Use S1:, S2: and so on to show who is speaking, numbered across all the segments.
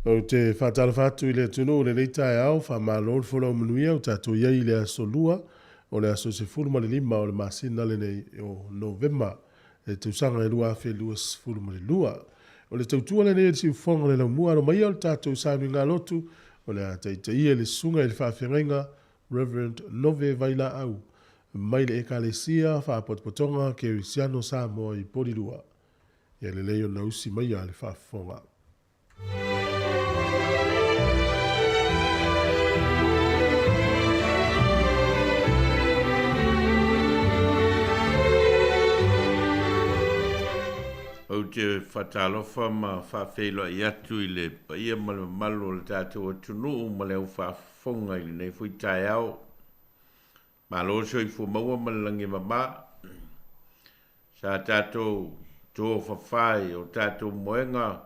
S1: O te whatala whatu i le tunu o le leita e au, wha malo o whora o manuia o tato iei le aso lua, o le aso se furu ma le lima o le masina le nei o novema, e te usanga e lua awhi lua se furu ma le lua. O le tautua le nei si ufonga le lau mua, o mai o le tato usami ngā lotu, o le ata i te ia le sunga i le whawhiangainga, Reverend Nove Vaila au, mai le ekalesia, whapotpotonga, ke Risiano Samoa i Porirua. Ia le leo na usi mai a le whafonga.
S2: O te whatalofa ma whawhelo i atu i le paia malo le tātou atunu ma leo whafonga i nei fui tai au. Ma lo so i fu maua ma langi mama. Sa tātou tō whawhai o tātou moenga.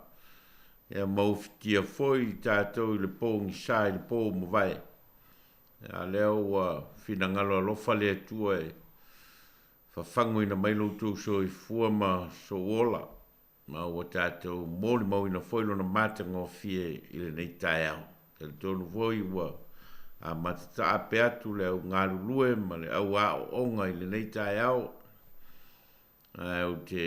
S2: Ea maufitia foi tātou i le pōngi sa i le pō mawai. A leo finangalo alofa le atua e. Whawhangu ina mailo tū so i fua ma so ola. Ma ua tātou mōli mau ina whoilo na mātanga o fie i le nei tai au. Ke le tōnu voi ua a matata ape atu le au ngāru lue ma le au a onga i le nei tai au. Au te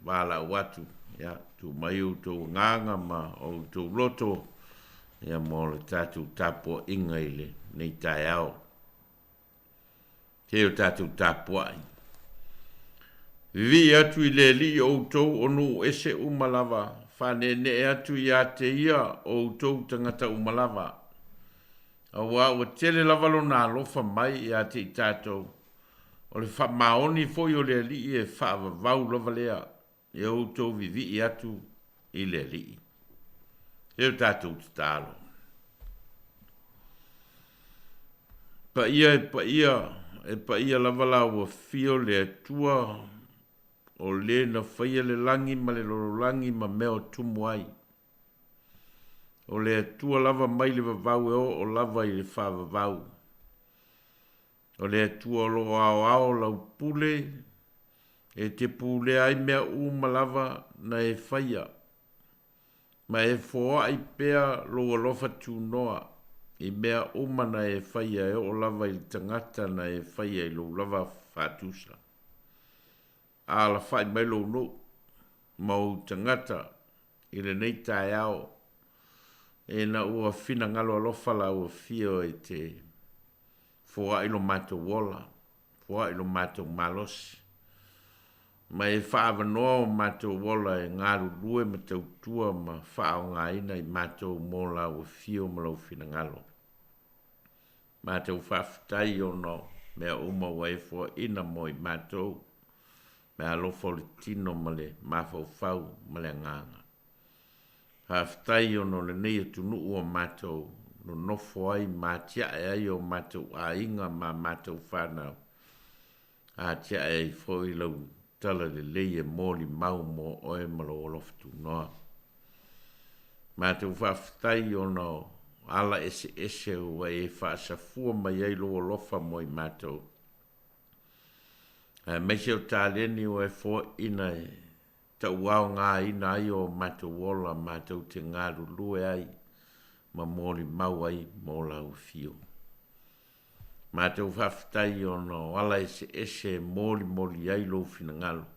S2: wala watu. Ya, tu mai u tō nganga ma o tō loto. Ya mō le tātou tāpua inga i le nei tai au. Te o tātou tāpua i. Vi atu i le li o tau onu ese umalava. Whane ne atu i a te ia o tau tangata umalava. Awa ua tele lavalo nā lofa mai i a te i tātou. O le wha maoni foi o le li e wha vau lava lea. E o tau vivi i atu i le li. E o tātou te tālo. Pa ia lavala ua fio le atua o le na whaia le langi ma le loro langi ma meo tumu ai. O le atua lava mai le vavau e o lava i le wha vavau. O le atua lo ao ao lau pule e te pule ai mea uma lava na e whaia. Ma e fōa ai pea lo alofa tu noa. I mea uma na e whaia e o lava i tangata na e whaia i lo lava whātusa. A la whai mai lo no, mau tangata i le nei tai au. E na ua whina ngalo alofa la ua fio e te fōa ilo mātou wola, fōa ilo mātou malosi. Ma e whaava noa o mātou wola e ngaru lue ma tau tua ma whao ngā ina i mātou mō la ua fio ma lau whina ngalo. Mātou whawhitai o no, mea uma wa e fōa ina mo i mātou. Mea lofo le tino ma le mafau fau ma le nganga. Haftai o no le nei atu nuu o mātou no nofo ai mātia e ai o mātou a inga ma mātou whanau. A tia e ai fōi lau tala le leie mōli mau mo oe malo o loftu noa. Mātou haftai o no ala ese o e whaasafua mai ai lo o lofa mo i mātou. Me se o tāleni o e fō ina e ta uau ngā ina ai o mātou wola mātou te ngāru lue ai ma mōri mau ai mō lau fio. Mātou whaftai o no ala ese mōri ai lo fina ngalo.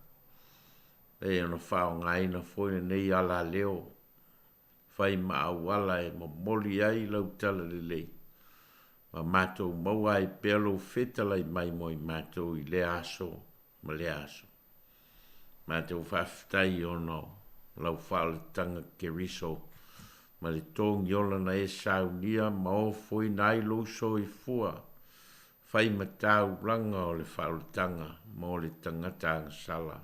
S2: E ono whao ngā ina fō ina nei ala leo. Whai ma au ala e ma mōri ai lau tala le lei. Ma mātou mau ai pelo whetalai mai mo i mātou i le aso, ma le aso. Mātou whaftai o no, lau whale tanga ke riso, ma le tōngi ola na e saunia, ma o fwoi nai lo so i fua. Whai ma tau ranga o le whale tanga, ma o le tangata ang sala.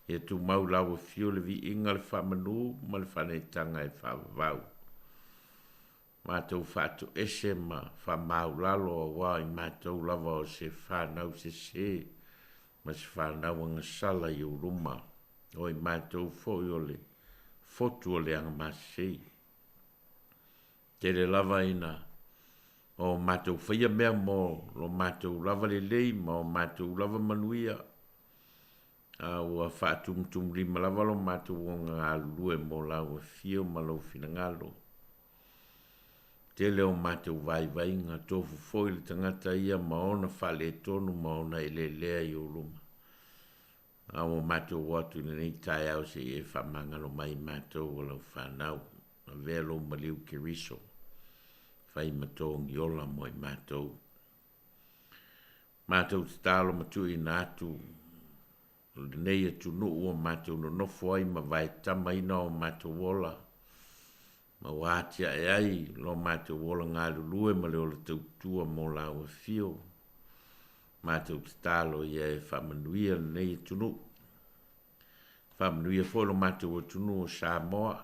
S2: E tu mau lau a fio le vi inga le whamanu, ma le whane tanga e whavavau. Mātou whātu ese ma whamau lalo a wā i mātou lava o se whanau se, ma se whanau anga sala i uruma, o i mātou fōi o le fotu o le anga masei. Te le lava ina, o mātou whaia mea mō, lo mātou lava le lei, ma o mātou lava manuia. ua whaatumtum lima lava lo mātou o ngā lue mo lau fio ma lau fina ngalo. Te leo mātou vai ngā tofu foi le tangata ia maona whale tonu maona ele lea i o luma. Awa mātou watu nei tai au se e whamangalo mai mātou o lau whanau. A velo maliu ke riso. Whai matou ngiola mo i mātou. Mātou talo matui nātu. Nei atu nuu o mātou no nofo ai ma vai tama ina o mātou wola. Ma wātia e ai lo mātou wola ngā lulue ma leo le tautua mo lau a fio. Mātou talo ia e whamanuia nei atu nuu. Whamanuia fo lo mātou atu nuu o Samoa.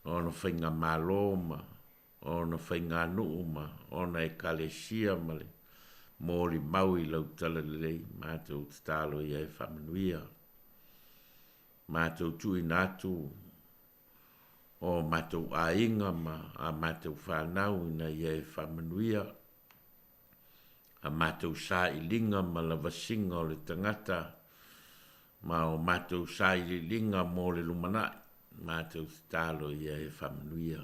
S2: Ona whainga māloma, ona whainga nuuma, ona e kalesia male. Mōri maui lau tala lelei, mātou talo ia e whamanuia. Mātou tui nātu, o mātou ainga ma, a mātou whanau ina ia e whamanuia. A mātou sa i linga ma la vasinga o le tangata, ma o mātou sa i linga mō le lumanai, mātou talo ia e whamanuia.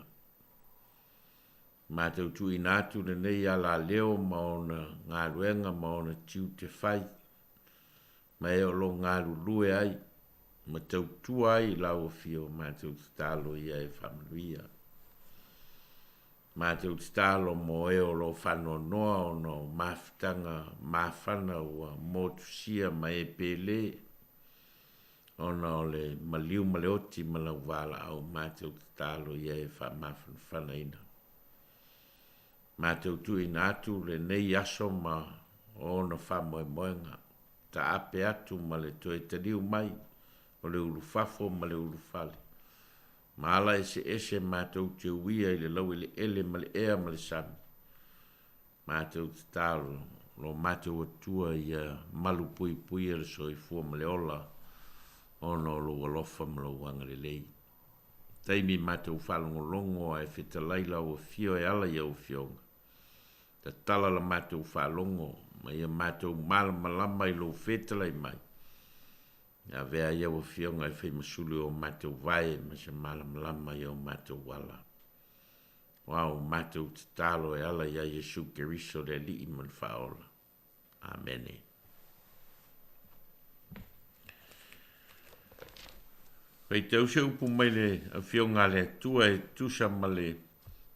S2: Mātou tui nātu le nei ala leo maona ngā ruenga maona tiu te whai. Ma e o lo ngā lulue ai, ma tau tua ai lau fio mātou talo ia e whamanuia. Mātou talo mo e o lo whano noa o no mawhitanga mawhana ua motusia ma e pele. Ona o le maliu maleoti malau wala au mātou talo ia e whamawhana ina. Mātou tui nātu le nei aso ma o na whamoe moenga. Ta ape atu ma le toe te liu mai o le urufafo ma le urufale. Ma ala ese mātou te uia i le lau i le ele ma le ea ma le sami. Mātou te tālo lo mātou atua i a malu pui pui e le soifua ma le ola ono lo walofa ma lo wanga le lei. Taimi mātou whalongo longo a e whitalaila o fio e ala i au fionga. Ta tala la mātou whalongo, ma ia mātou malama i lo whetalai mai. Ia vea ia o fionga e whai masulu o mātou vai, ma se malama i o mātou wala. Wau mātou te talo e ala ia Jesu Keriso le li iman whaola. Amene. Pei te use upu mai le a fionga le tua e tusa ma le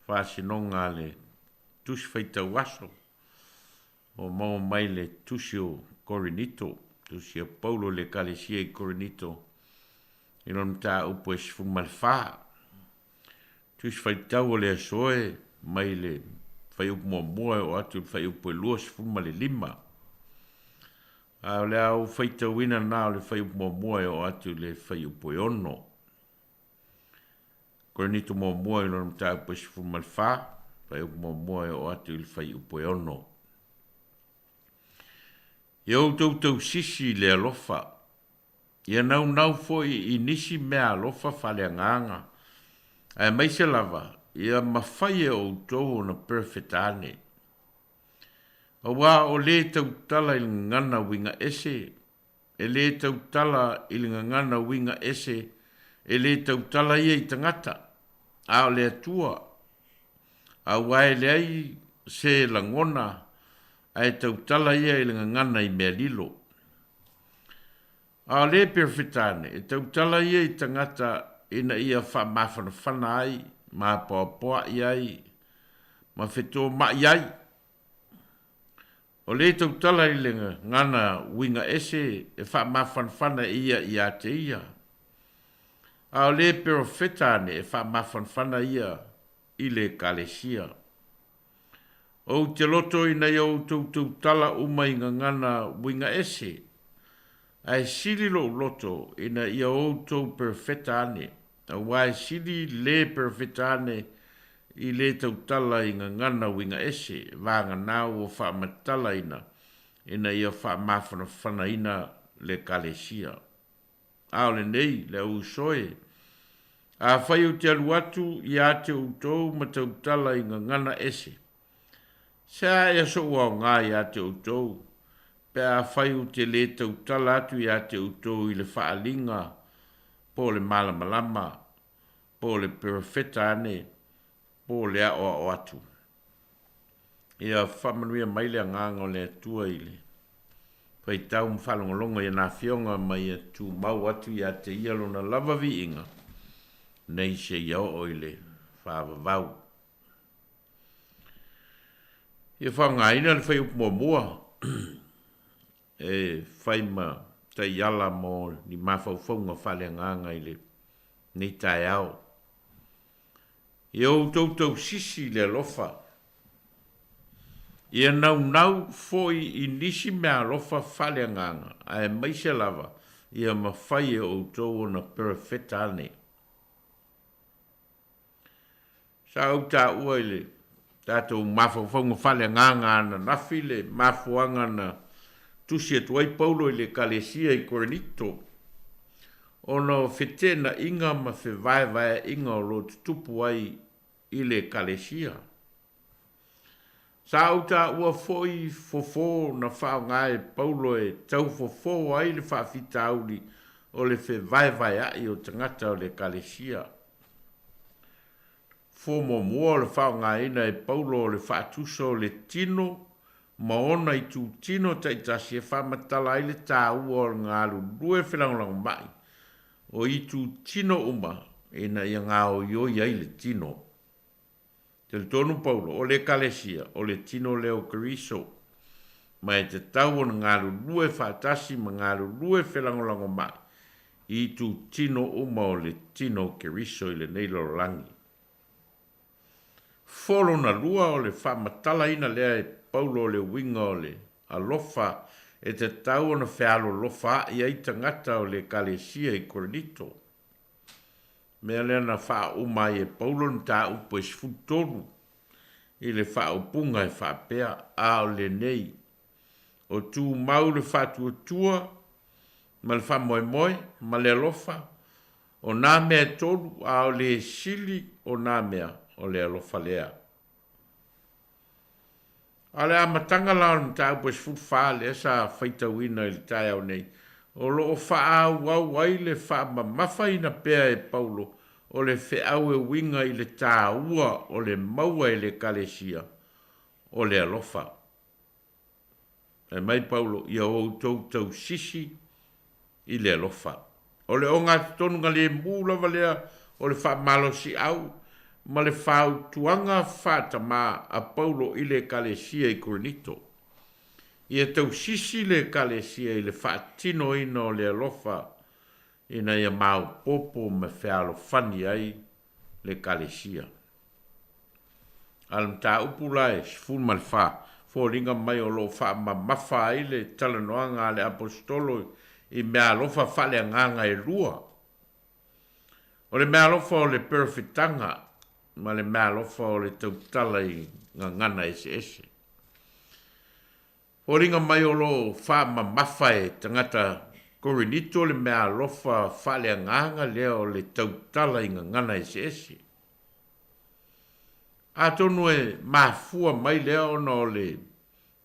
S2: whasinonga le tusi whaita waso. O mau mai le tusi o Korinito. Tusi o Paulo le kalesia i Korinito. Inon ta upo e sifumal wha. Tusi whaita o le asoe mai le whai upo mua o atu whai upo e lua sifumal le lima. A le au whaita wina nā le whai upo mua o atu le whai upo e ono. Korinito mua inon ta upo e sifumal wha. Whai upo mua o atu le whai upo e ono. Iau tau sisi le alofa. Ia nau foi i nisi mea alofa whale nganga. Ai mai se lava, ia mawhai e o tau na perfect ane. A wā o le tau tala i ngana winga ese. E le tau tala i ngana winga ese. E le tau tala ia i tangata. A o le atua. A wā e le ai se langona. Ai tau tala ia i ngana i mea lilo. A le perfetane, e tau tala ia i tangata ina ia wha mawhana ai, ma poa iai, ma wheto ma iai. O le tau tala i ngana winga ese, e wha mawhana ia i a te ia. A le perfetane, e wha mawhana ia i le kalesia. O te loto ina iau tau tala umai ngana winga ese. Ai sili lo loto ina ia outou perfetane. A wai sili le perfetane i le tau tala i ngana winga ese. Vanga nau o wha matala ina ia wha mawhana ina le kalesia. Ao le nei, le usoe. A whai o te aluatu i a te outou ma tau tala i ngana ese. Sa ia so ua ngā i a te outou. pe a whai u te le tau tala atu i a te utou i le whaalinga, po le malamalama, po le perfeta ane, po le a o atu. Ia whamanuia mai le nganga o le atua i le. Pai tau mwhalongolongo i na whionga mai a tu mau atu i a te ialo na lava vi inga. Nei se iau o i le whaavavau. Ia whangaina le whai upua mua. E whai ma te iala mo ni mawhauwhaunga whale nganga i le. Nei tae au. Ia o tautau sisi le lofa. Ia nau foi i nisi mea lofa whale nganga. Ai mai se lava. Ia ma whai e o tau na perfeta ane. Sa au ta ua i le. Tātou mawhauwhaunga whale nganga na nafi le mafuanga na tusi atuai Paulo i le kalesia i Korinito. Ono fetena inga ma fe vai inga o lo tupu ai i le kalesia. Sa au ta ua foi fofo na whao ngai Paulo e tau fofo ai le whaafita auli o le fe vai ai o tangata o le kalesia. Fo mo mua le whao ngai ina e Paulo o le whaatuso o le tino ma ona i tu tino ta itasi e whamatala i le tā ua o ngā lue whenangolang mai. O i tu tino uma ina i ngā o ioi ai le tino. Te le tonu Paulo, o le kalesia, o le tino leo kariso, ma e te tau o ngā lue whaatasi ma ngā lue whenangolang mai. I tu tino uma o le tino kariso i le neilo langi. Folo na lua o le whamatala ina lea e Paulo le winga o le alofa e te tau o na whialo lofa i aita ngata o le kalesia i Korinito. Mea lea na wha umai e Paulo na tā upo e sfutoru i le wha upunga e wha pea a o le nei. O tū mau le wha tua ma le wha moe ma le alofa o nā mea tolu a o le sili o nā mea o le alofa lea. Ale a matanga lao ni tā upo e sfutoru le sa whaita wina i le tai au nei. O lo o wha au ai le wha mamafa ina pea e Paulo o le whe au e winga i le tā ua o le maua i le kalesia o le alofa. E mai Paulo ia o tau sisi i le alofa. O le o ngā tonu ngā le mūlava lea o le wha malosi au ma le wha tuanga whata mā a Paulo i le kalesia i Korinito. Ia tau sisi le kalesia i le whaatino ina o le alofa ina ia mau popo me whialo whani ai le kalesia. Alam tā upulai sifun ma le wha, fōringa mai o lo wha ma mawha ai le talanoanga le apostolo i mea alofa whale nganga e rua. O le mea alofa o le perfetanga, ma le mea alofa o le tautala i ngangana ese. Fōringa mai o lo wha ma mawha e tangata Korinito le mea alofa whale nganga lea o le tautala i ngangana ese. A tonu e mafua mai lea ona o le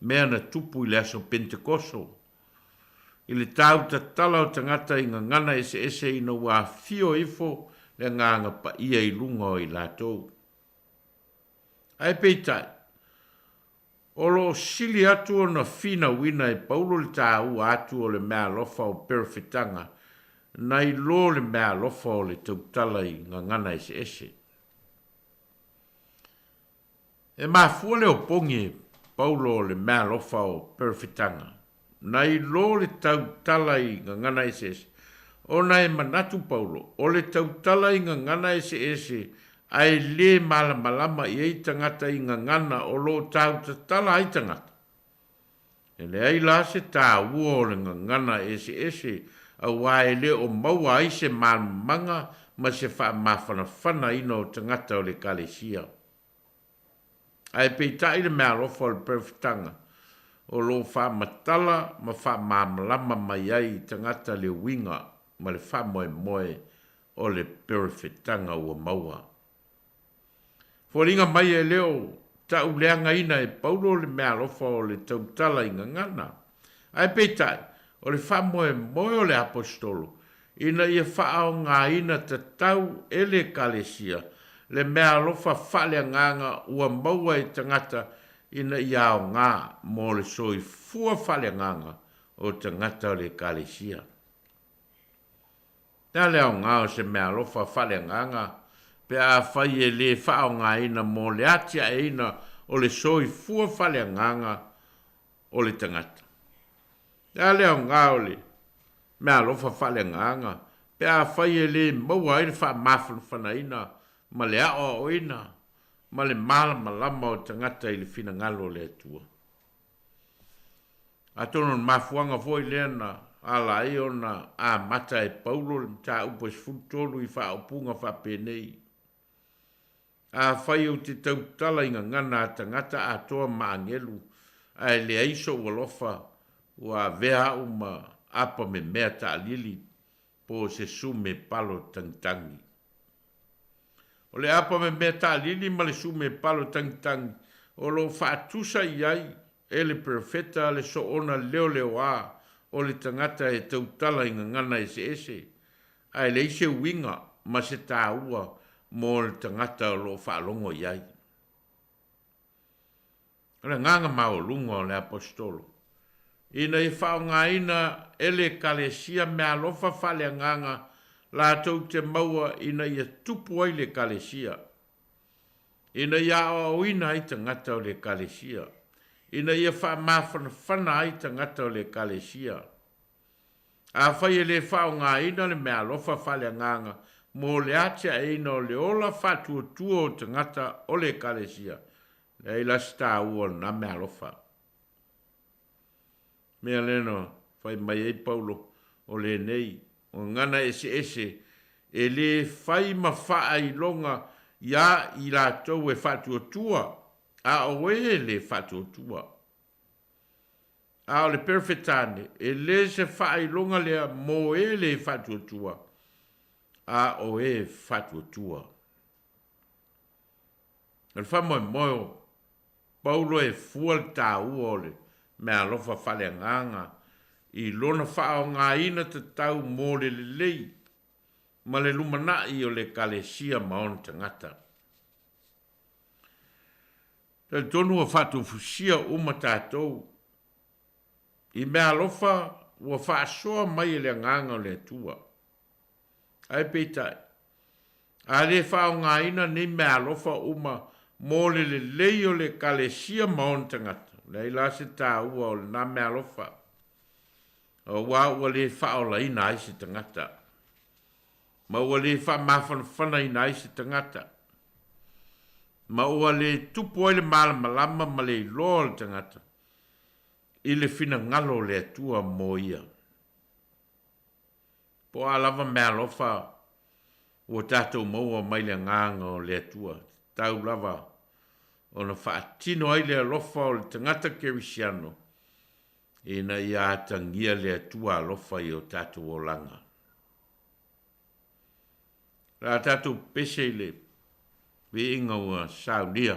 S2: mea na tupu i le aso Pentekoso. I le tau tatala o tangata i ngangana ese ina wā fio ifo le nganga pa ia i lunga o i lātou. Ai peitai, o lo sili atu o na fina wina e Paulo le tāu atu o le mea lofa o perfetanga, na i lo le mea lofa o le tautala i ngangana ese. E mafua le o pongi Paulo o le mea lofa o perfetanga, na i lo le tautala i ngangana ese. O na e manatu Paulo, o le tautala i ngangana ese, ai le malama i ei tangata i ngangana o lo tautala ai tangata. E le ai la se tā ua o le ngangana ese, a wae le o maua ai se manga ma se wha mawhana ino o tangata o le kalesia. Ai peitai le mea lofa o le perfetanga, o lo wha matala ma wha mamalama mai ai tangata le winga ma le wha moe o le perfetanga ua maua. Fōringa mai e leo ta uleanga ina e Paulo le mea lofa o le tautala i ngangana. Ai peitai, o le wha moe o le apostolo, ina ia wha o ngā ina te tau e le kalesia, le mea lofa whale nganga ua maua i tangata ina ia o ngā mo le soi fua whale nganga o tangata o le kalesia. Nā leo ngā o se mea lofa whale nganga, pe a whai e le wha o ngā ina mo le atia e ina o le soi fua whale nganga o le tangata. Nā leo ngā o le mea lofa whale nganga, pe a whai e le maua i le wha mawhana whana ina, ma le ao o ina, ma le malama lama o tangata i le fina ngalo le atua. A tono mafuanga foi lena, ala e ona a mata e paulo le mta upo e sfutolu i wha opunga wha penei. A whai o te tautala inga ngana a tangata a toa maangelu, a e le aiso ua lofa, ua vea uma apa me mea ta lili, po se sume palo tangtangi. O le apa me mea ta lili ma le sume palo tangtangi, o lo whaatusa iai, e le profeta le so ona leo a, o le tangata e tautala inga ngana ese, ai le ise winga ma se tā ua mo le tangata o lo whaalongo iai. O le nganga mao lunga o le apostolo. Ina i whao ngā ina e le kalesia mea lofa whale nganga la tau te maua ina i tupu ai le kalesia. Ina i o ina i tangata o le kalesia. Ina ia wha mawhana whana ai tangata o le kalesia. A whai e le whao ngā ina le mea lofa whale nganga mo le atia e ina o le ola whatua tua o tangata o le kalesia. Le ila sta ua na mea lofa. Mea leno whai mai e paulo o le nei o ngana ese e le whai ma wha i longa ia i la tau e whatua tua. A o e le whatua tua. A o le perfetane, e le se whaai longa lea mo e le whatua tua. A o e whatua tua. Al whamoe moe paulo e fual tā uole, mea lofa whale nganga, i lona whao ngā ina te tau mo le lei, ma le lumanai o le kalesia maon tangata. Te tonu a whatu fusia uma tātou. I mea lofa ua whaasoa mai le nganga o le tua. Ai peitai. A le whao ngā ina ni mea lofa uma mo le lei o le kalesia maon tangata. Le la se tā ua o le na mea lofa. O wā ua le whao la ina ai se tangata. Ma ua le wha mawhana whana ina ai se tangata. Ma ua le tupu ai le malama ma le iloa le tangata. I le fina ngalo le atua mo ia. Po a lava mea lofa ua tātou maua mai le nganga o le atua. Tau lava o na whaatino ai le lofa o le tangata kerisiano. E na ia atangia le atua lofa i o tātou o langa. La tātou pese le we inga ua saudia.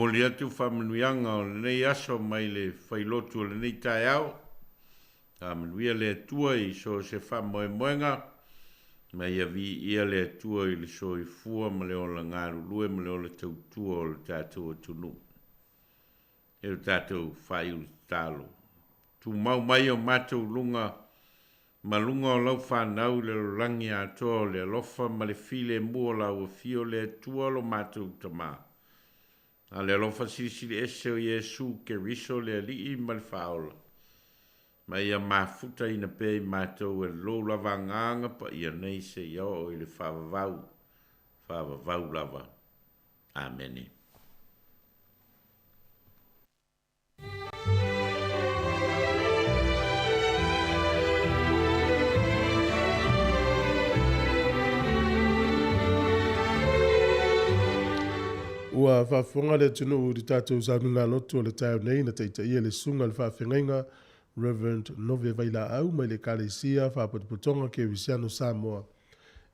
S2: moli atu whamanuianga o le nei aso mai le whailotu o le nei tai au. A manuia le atua i so se whamoe moenga. Mai a vi ia le atua i le so i fua ma le o la ngaru lue ma le o le tautua o le tātou atunu. E o tātou whai u talo. Tu mau mai o mātou lunga ma lunga o lau whanau le rangi atoa le alofa ma le file mua lau o fio le atua lo mātou tamā. A le alofa sirisiri ese o Yesu ke riso le alii ma le whaola. Ma ia mafuta ina pei mātou e lo lava nganga pa ia nei se iao o i le whaavavau lava. Amene.
S1: Ua whaafonga le tunu uri tātou sānu ngā lotu o le tāu nei na teita ia le sunga le whaafengainga Reverend Nove Vaila au mai le Kalesia whaapotopotonga ke Visiano Samoa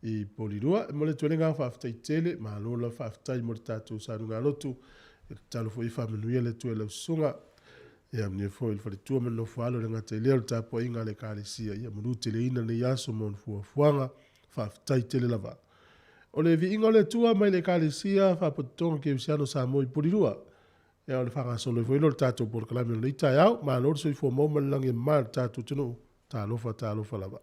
S1: i Polirua. E mo le tuelenga whaafitai tele ma lola whaafitai mo le tātou sānu ngā lotu e talo fo i whaamenuia le tue lau sunga e amnia fo il whare tua mano whaalo le ngata i leo le tāpua inga le Kalesia ia manu tele ina le yaso mon fuafuanga whaafitai tele lava. O le vi inga le tua mai le Kalesia whaapototonga ke Visiano Samoa i Polirua. E o le whangasolo i fwilo le tātou por kalami o le itai au, ma lor so i fua mauma langi maa le tātou tino, tā lofa lava.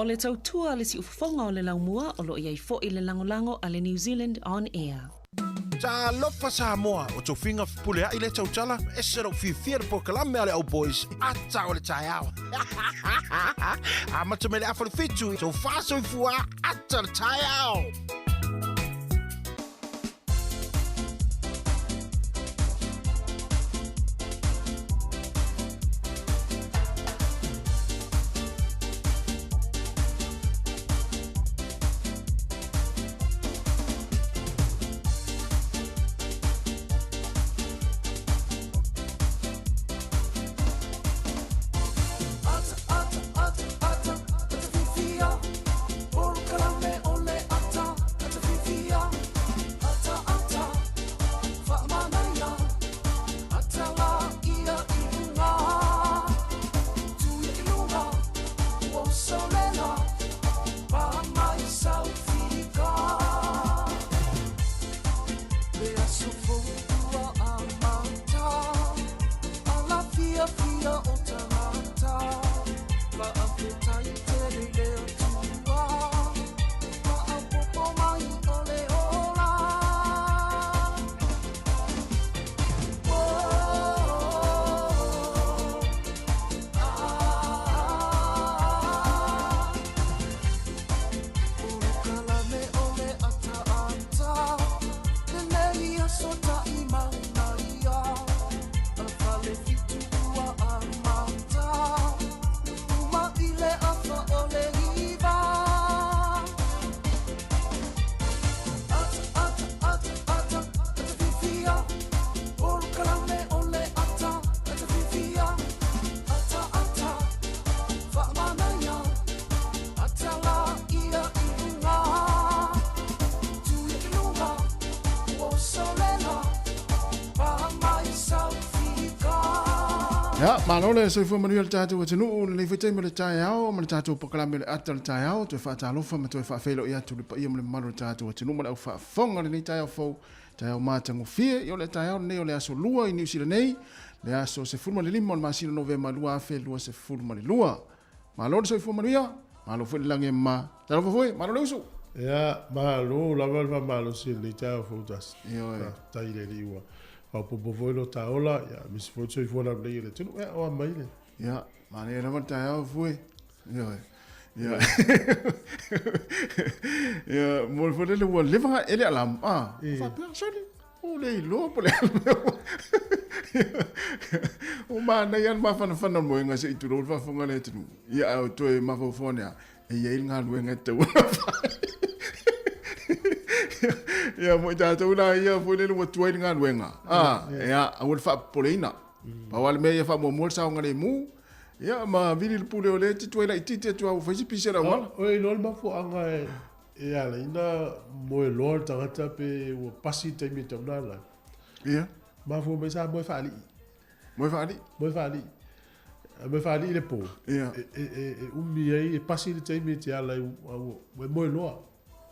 S3: O le tautua le si ufonga o le laumua o lo iai fo i le langolango a le New Zealand On Air.
S4: Ta lofa Samoa o tau finga pule ai le tau tala e sero fi fier po kalame ale au boys a tau le tai au. A mata mele a fitu so faso i fua a tau le tai au.
S5: Ya, malole so fu manuel tatu tunu le fete me le taiao, me tatu pokalame le atal taiao, to fa talo fa me to fa felo ia tu le me malu tatu tunu mo le fa fonga le taiao fo, taiao matango fie, yo le taiao ne yo le aso lua i New Zealand nei, le aso se fulma le limon ma sino November lua fe lua se fulma le lua. Malole so fu manuia, malo fu lange ma, talo foi, malo le usu.
S1: Ya, malo la malo si le taiao fo das.
S5: Yo,
S1: tai le liwa. Au popo foi lo taola, ya, mis foi so foi na le tunu e o mai le.
S5: Ya, ma le na taiao foi. Yo. Ya. Ya, mo fo le wo le va ele alam. Ah, fa persone. O le lo po le. O ma na yan ma fa na mo nga se tu lo fa fonga le tu. Ya, o to e ma fo fonia. E ye nga lu nga te. Ya mo ta to na ya fo le mo tu nga luenga. Ah, ya, o fa polina. Pa wal me ya fa mo sa nga le mu. Ya ma vili le pule o le ti tu la ti tu au fa pisi la wala.
S1: O e lol ma fo anga e ala ina mo e lol tangata pe o pasi te mi te una.
S5: Ya.
S1: Ma fo me sa mo fa ali.
S5: Mo fa ali.
S1: Me fa ali le po.
S5: Ya.
S1: E umi e pasi te mi te ala mo e loa.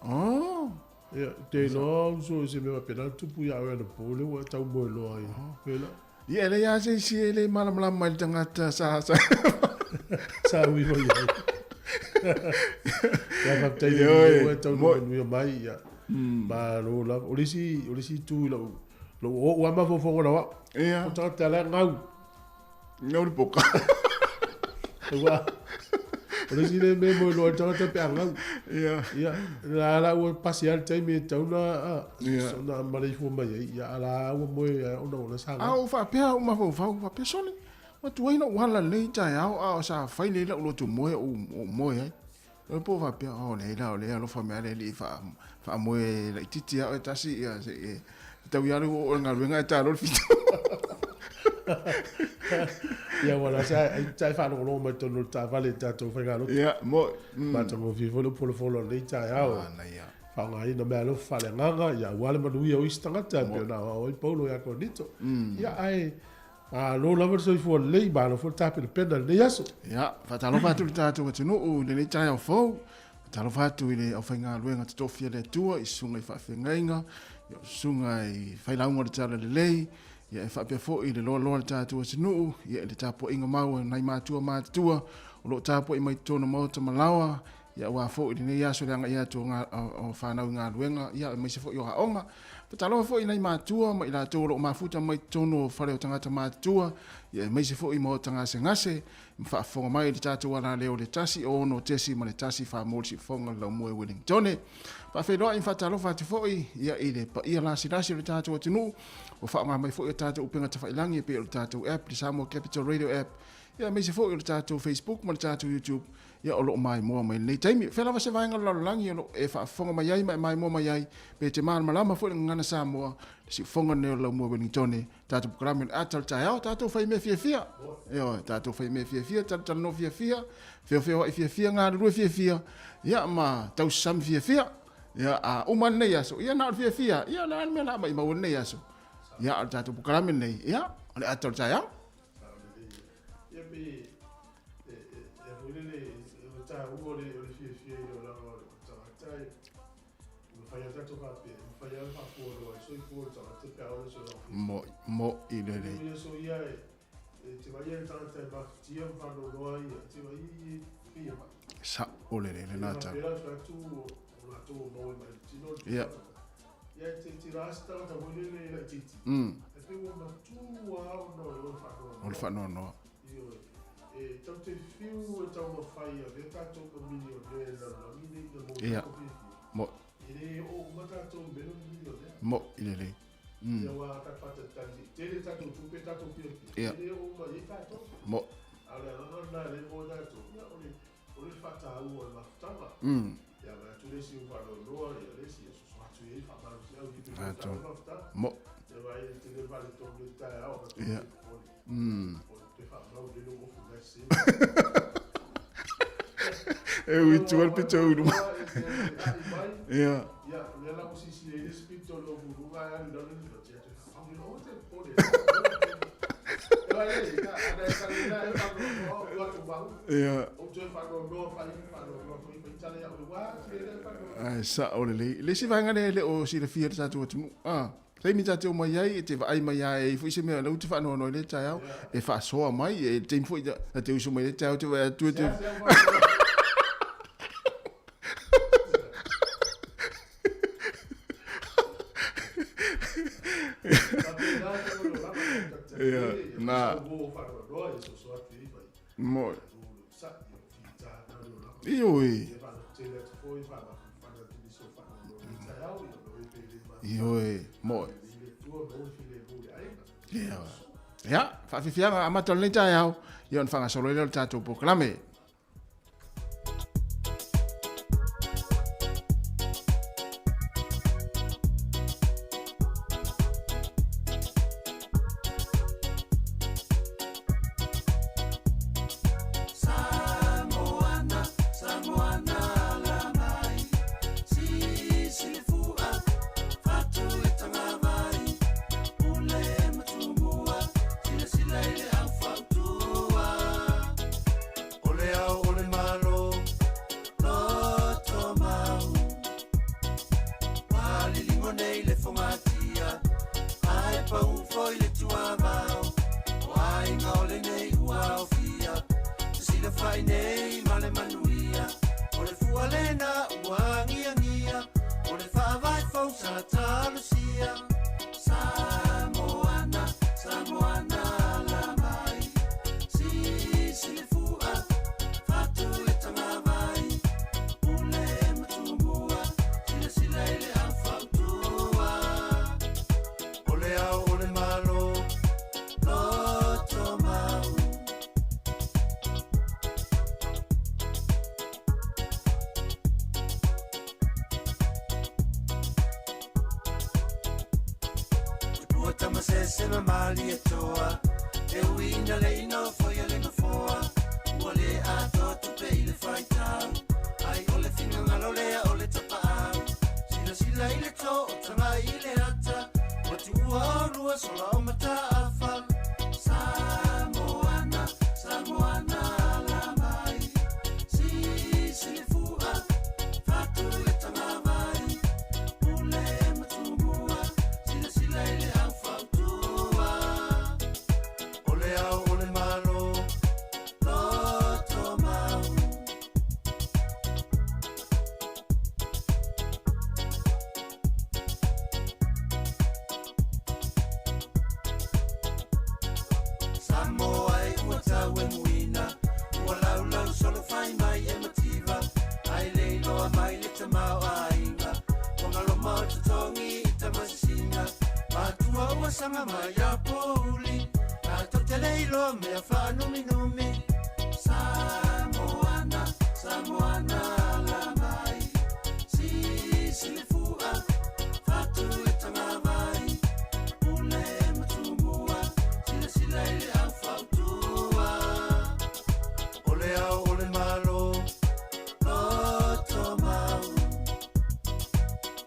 S5: Oh.
S1: Ya, te no so se me va pena tu pu ya no po le wa tau mo e loa ai. Pela.
S5: Ya le ya se si le malam mal tangata sa.
S1: Sa wi mo ya. Ya va te le tau mo no mai ya. Ma lo la olisi tu lo o ama fo fo la wa.
S5: Ya.
S1: O ta la ngau.
S5: Ngau le poka.
S1: Wa. Olisi le me mo lo ta pe ngau.
S5: Ya.
S1: Ya, la o pasial te me tau na so na mari fo mai ya la o mo ya ona sa.
S5: Au fa pe au ma fo fa pe soni. Ma tu ina wala le tai au sa fai le lo tu mo o mo ya. O po fa pe o le lo fa me le fa mo le titi o tasi ya se tau ya lo nga luenga ta lo fito.
S1: Ya wala sai fa no mo to no ta vale ta to fa galo.
S5: Ya mo
S1: Ma to mo vivo lo polo folo le ta ya.
S5: na ya.
S1: Fa nga ina me lo fa le nga ya wala ma duia o istanga ta pe na o polo ya ko dito. Ya ai lo la verso fo le ba lo fo ta pe pena le yaso.
S5: Ya fa ta lo fa tu ta tu no o le tai o fo. Ta lo fa tu ile o fa nga luenga to fia le tua i sunga i fa fengainga. Yo sunga i fa la ngo ta le lei. Ya fa pe fo i le lo ta tu no ya le ta po inga mau nai ma tu o lo ta po i mai tona mo to malawa ia ua fo i nei aso leanga ia tu nga o whanau ngā ruenga ia mai se fo i o haonga patalo fo i nei mātua mai la tōro o mafuta mai tono o whare o tangata mātua ia mai se fo i mo tangase ngase whaafonga mai le tātou ana leo le tasi o no tesi ma le tasi whaamori si whaonga lau mua Wellingtone pa wheroa i whatalo whati fo i ia i le pa ia lasi le tātou o tinu o whaonga mai fo i tātou upenga tawhailangi e pe o le tātou app le Samoa Capital Radio app ia mai se fo i le tātou Facebook ma le tātou YouTube ia o lo mai mo mai nei taimi fela va se vainga lo langi o e fa fonga mai ai mai mo mai ai pe te mal malama fo ngana Samoa si fonga ne lo mo Wellington tatu programa atal tayo tatu fai me fia yo tatu fai me fia tatu no fia fia nga ru fia ia ma tau sam fia ia a uman nei aso ia na fia ia na me na mai mo nei aso ia tatu programa nei ia ale atal tayo mo i le sa o le nata ia o fa no ia mo i le ia mo mo ia eu tu al pito do ia ai sa o le si vanga le o si le fia tatu tu sai mi tatu mai ai te vai mai ai fu se me lo te fa no le tau e fa so mai e te fu te uso mai le tau te tu na mo ioi mo ya fa fi fianga amato le tau yon fanga solo le tatu proclame
S6: sanga mai a poli a to te leilo me a fa numi numi Samoana Samoana la mai si le fua fatu e tanga vai ule matumua sila ile a fautua ole au ole malo loto mau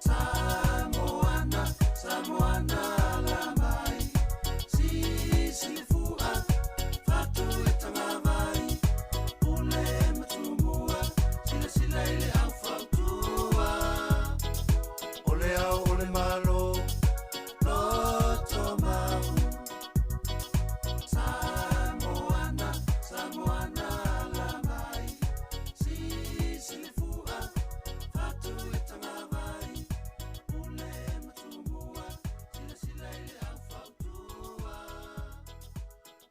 S6: Samoana Samoana la mai si le fua fatu e tanga vai ule matumua sila ile a fautua ole au ole malo loto mau Samoana Samoana la mai si le fua fatu e tanga vai ule matumua sila ile a fautua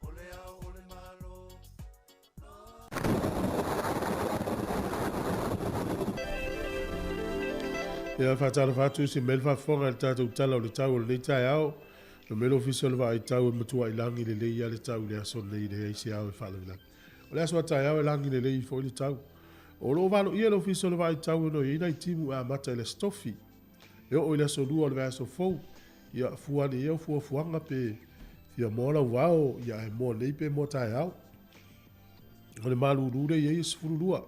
S6: ole au ole malo
S1: Ia whātara whātu si mel whawhonga le tātou tala o le tau o le tai au. No melo official wa i tau e matua i langi le lei a le tau le aso nei le eisi au e whalawila. O le aso a tai au e langi le lei fo i le tau. O lo wano ia le official wa i tau no i nei timu a mata i le stofi. E o i le aso lua o le aso fau. Ia fuane ia fuanga pe fia mola wao ia e mo nei pe mo tai au. O le malu rure ia i sifuru lua. O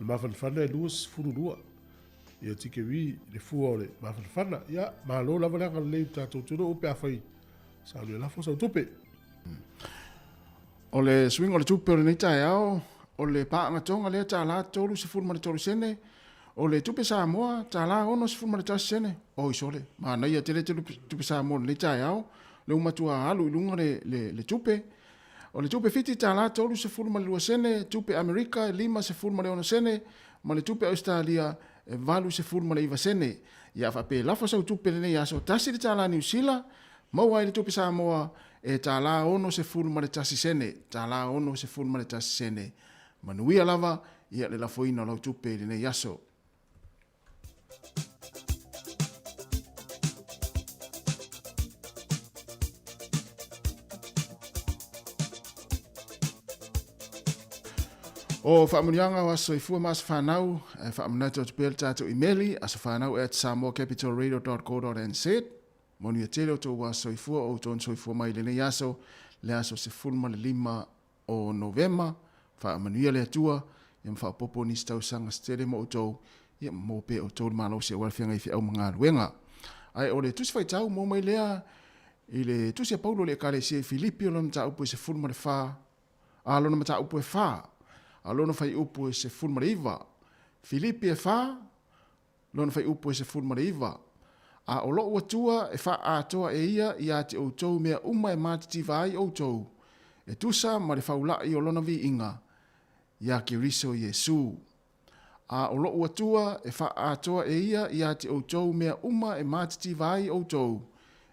S1: le mawhanwhana e lua sifuru lua. Ia tike wi le fua o le mawhanwhana. Ia malo lava langa le lei tātou tūro upe a whai. Sa le lafo sa tupe.
S5: O le swing o le tupe o le nei tai au, o le paanga tonga lea tā la tolu se fulma le tolu sene, o le tupe Samoa tā la ono se fulma le tasi sene, o isole. Ma na ia tele tupe Samoa le nei tai au, le umatua alu ilunga le tupe. O le tupe fiti tā la tolu se fulma le lua sene, tupe Amerika 5 se fulma le ono sene, ma le tupe Australia e valu se fulma le iwa sene. Ia whape lafa sau tupe le nei aso tasi le tā la New Zealand, maua i le tupe Samoa e tā la ono se fulma le tasi sene, tā la ono se fulma le tasi sene. Manuia lava, ia le lafoina lau tupe le nei aso. O whaamunianga o aso i fua maas whanau, whaamunata o tupel tātou imeli, aso whanau at samoacapitalradio.co.nz. Moni a tele o tō aso i fua o tōn so i fua mai le nei aso, le aso se fulma le 5 o Novema, whaamanuia le atua, ia mwhaapopo ni stau sanga stere mo o tō, ia mo pe o tō malo se walwhianga i fi au mga ruenga. Ai o le tusi whai tau mo mai lea, i le tusi a paulo le kare se Filipi o lona mta upo se fulma le wha, a lona mta upo e wha, a lona whai upo se fulma le iwa. Filipi e wha, lona whai upo se fulma le iwa. A o loo atua e wha atoa e ia te o tau mea uma e mātiti vai o tau. E tusa ma le whaula i o lona vi inga, ia ki riso Yesu. A o loo atua e wha atoa e ia te o tau mea uma e mātiti vai o tau.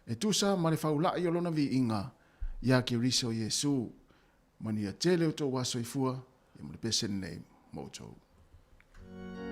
S5: E tusa ma le whaula i o lona vi inga, ia ki riso Yesu. Mani a tele o tau waso i fua, ia mo le pesen nei mo tau.
S6: Samoana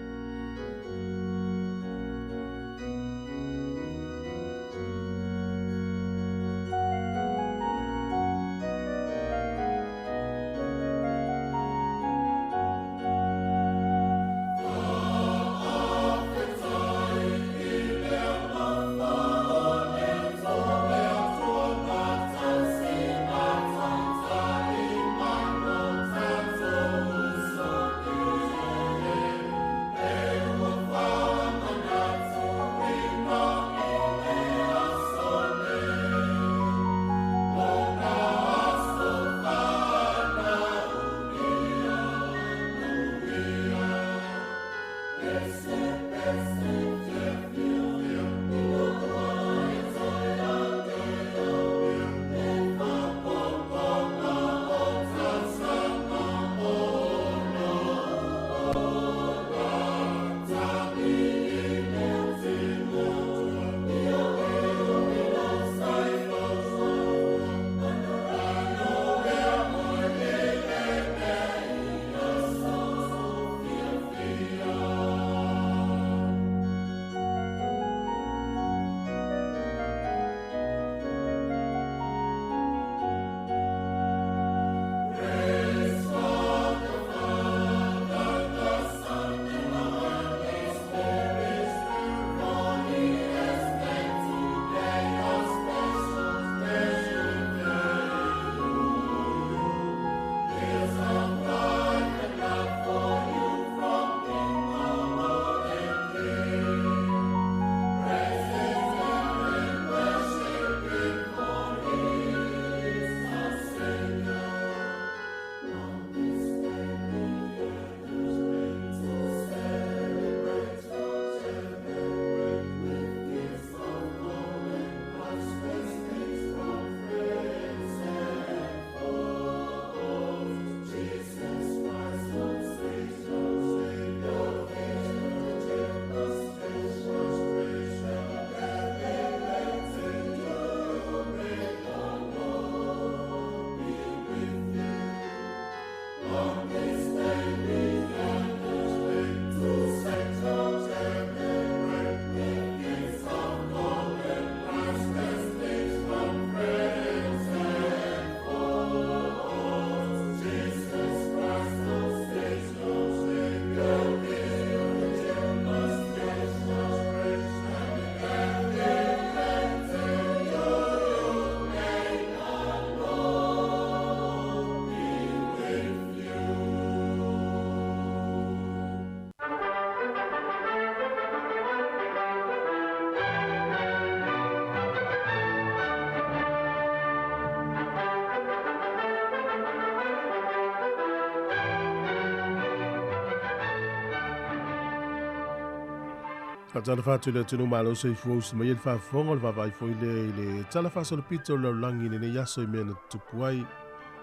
S1: Ka tala fatu le tunu malo se fu se mai fa fongo va vai foi le tala fa solo pito le langi ne yaso me na tupuai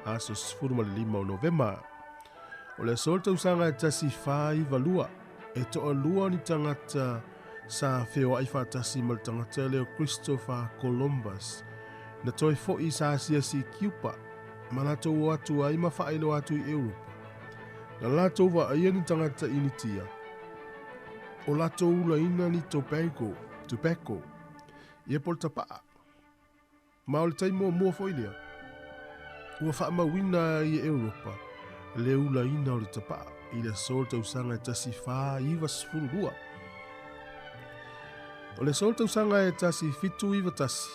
S1: aso sfuru le 5 Novemba. O le solta usanga tasi fai valua e to lua ni tangata sa feo ai fa tasi mal tangata le Christopher Columbus na toi fo isa sia si Cuba malato watu ai mafailo watu i Europa na lato va ai ni tangata initia o lato ula ina ni tobacco ia pol tapa ma o le taimo mo fo ilia ua fa ma wina i Europa le ula ina o le tapa i le solta usanga tasi fa iwa sfurua o le solta usanga e tasi fitu iwa tasi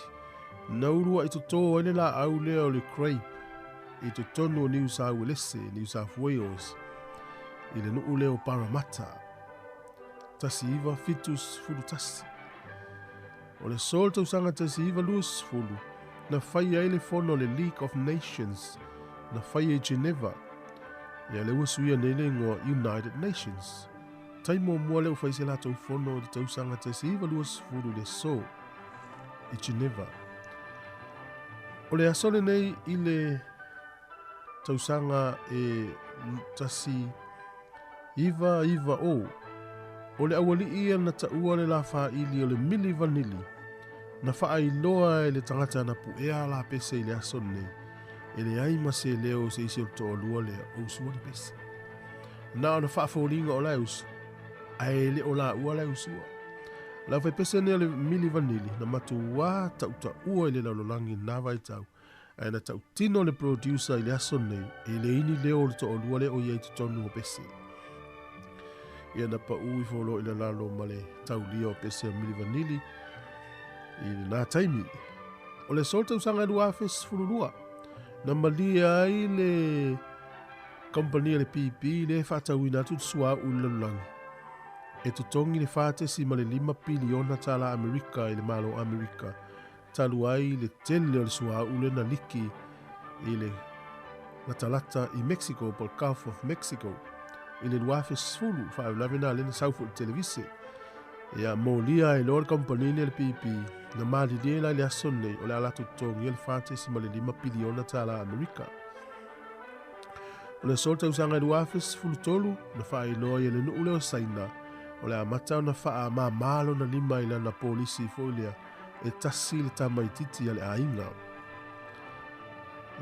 S1: na urua i to ele la au le o le Crape i to tonu o New South Wales i le nuu leo Parramatta tasi iwa fitus fulu tasi o le solta usanga tasi iwa luas fulu na fai ai le fono le League of Nations na fai e Geneva ia le uasuia nei le ngoa United Nations taimo mua leo fai se la tau fono le tausanga tasi iwa luas fulu le so i Geneva o le asole nei i le tausanga e tasi iwa o le awali ia na taua le la faa ili o le mili vanili na faa iloa e le tangata na puea la pese i le asole nei e le aima se leo se isi o toa lua le o sua le pese na o na faa faulinga o la usu ai le o la ua la usua la fai pese ne le mili vanili na matu wā tauta ua i le laulolangi na vai tau ai na tau tino le producer i le aso nei i le ini leo le toa lua le o iai tutonu o pese ia na pa ui folo i le lalo ma le tau lia o pese a mili vanili i le nā taimi o le solta usanga lua fes fululua na malia ai le company le PP le fatawina tu sua ulalangi e tutongi le fatesi ma le 5 piliona tala Amerika i le malo Amerika talu ai le tele o le sua ule na liki i le latalata i Mexico pol Gulf of Mexico i le luafe sfulu whaelavina le na saufu televise ia molia i lor company le PP na malidela le asone o le ala tutongi le fatesi ma le 5 piliona tala Amerika o le solta usanga i luafe sfulu tolu na whaeloa i le nuu leo saina o le amata na faa mamalo na 5 ila na polisi folia e tasi le tamaititi ale ainga.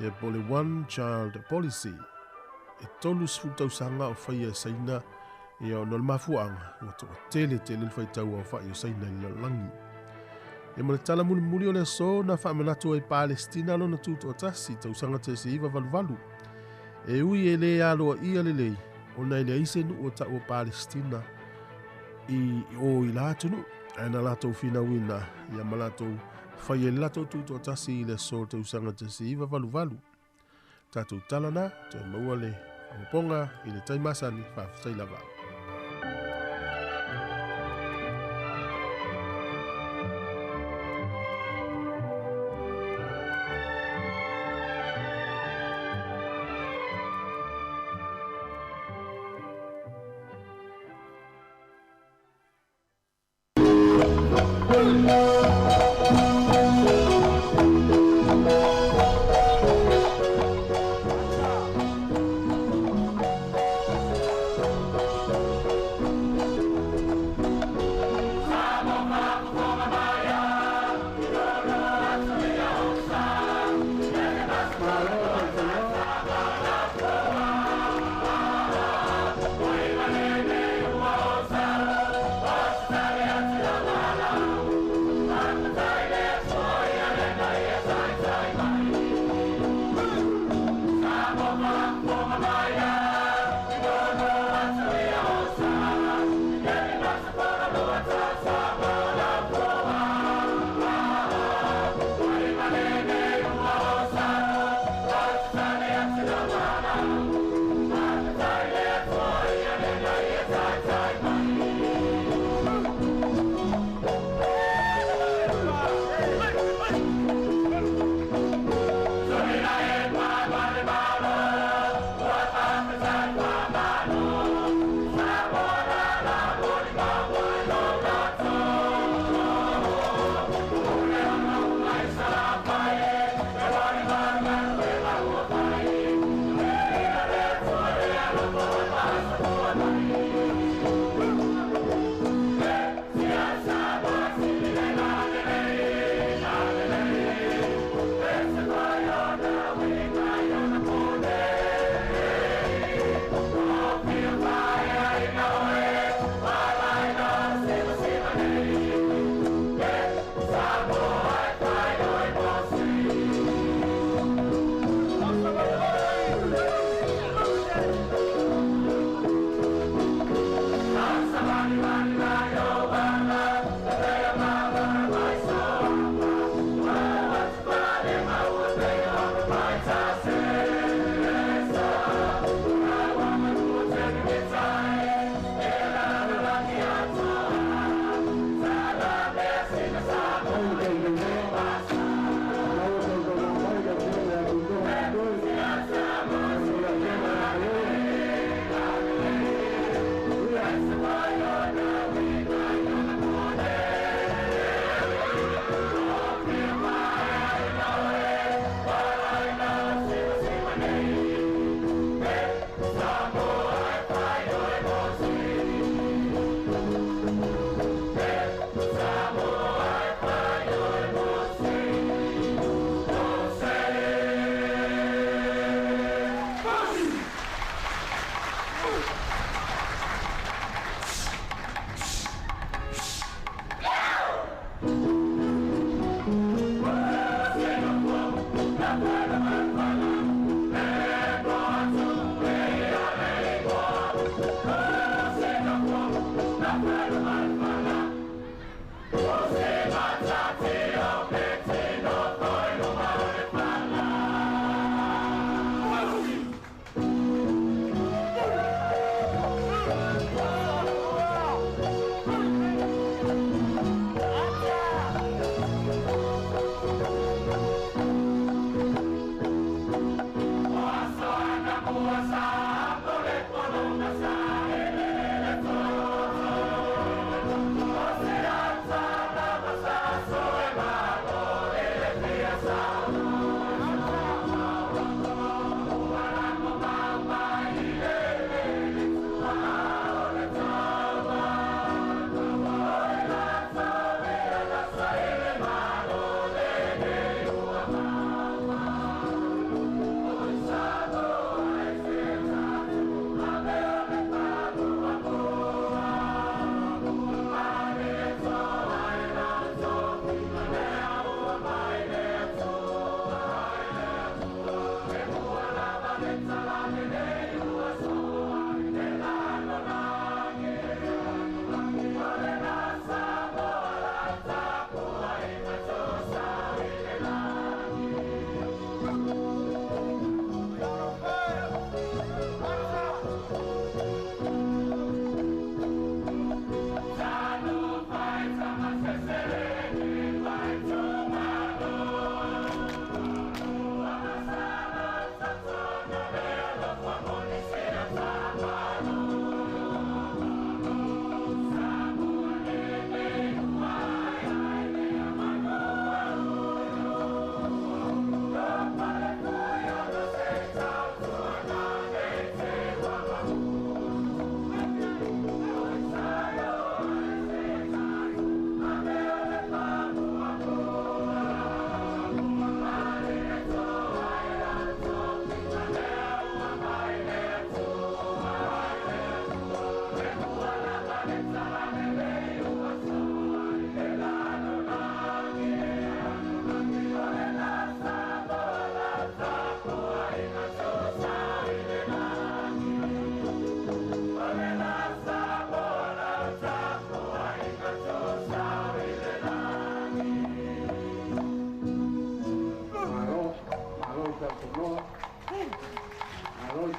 S1: E po le one child policy e tolu sfuta usanga o fai saina e o nol mafuanga o to tele le fai tau o fai saina le langi. E mo le tala muli o le so na faa manatu e Palestina lo na tuto tasi tau sanga te se iwa valu. E ui e le alo ia le lei o na ile ise nu o ta o Palestina o i latunu ana lato fina wina ia malato fai e lato tuto tasi le so te usanga te si iwa valu tatu talana te maua le awaponga i le taimasani whaftai lava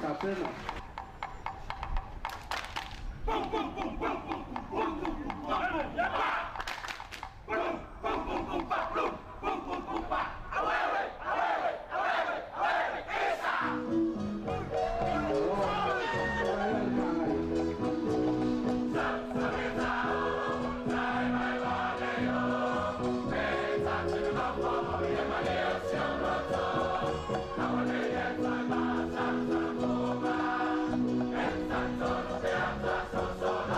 S7: tapena.
S6: So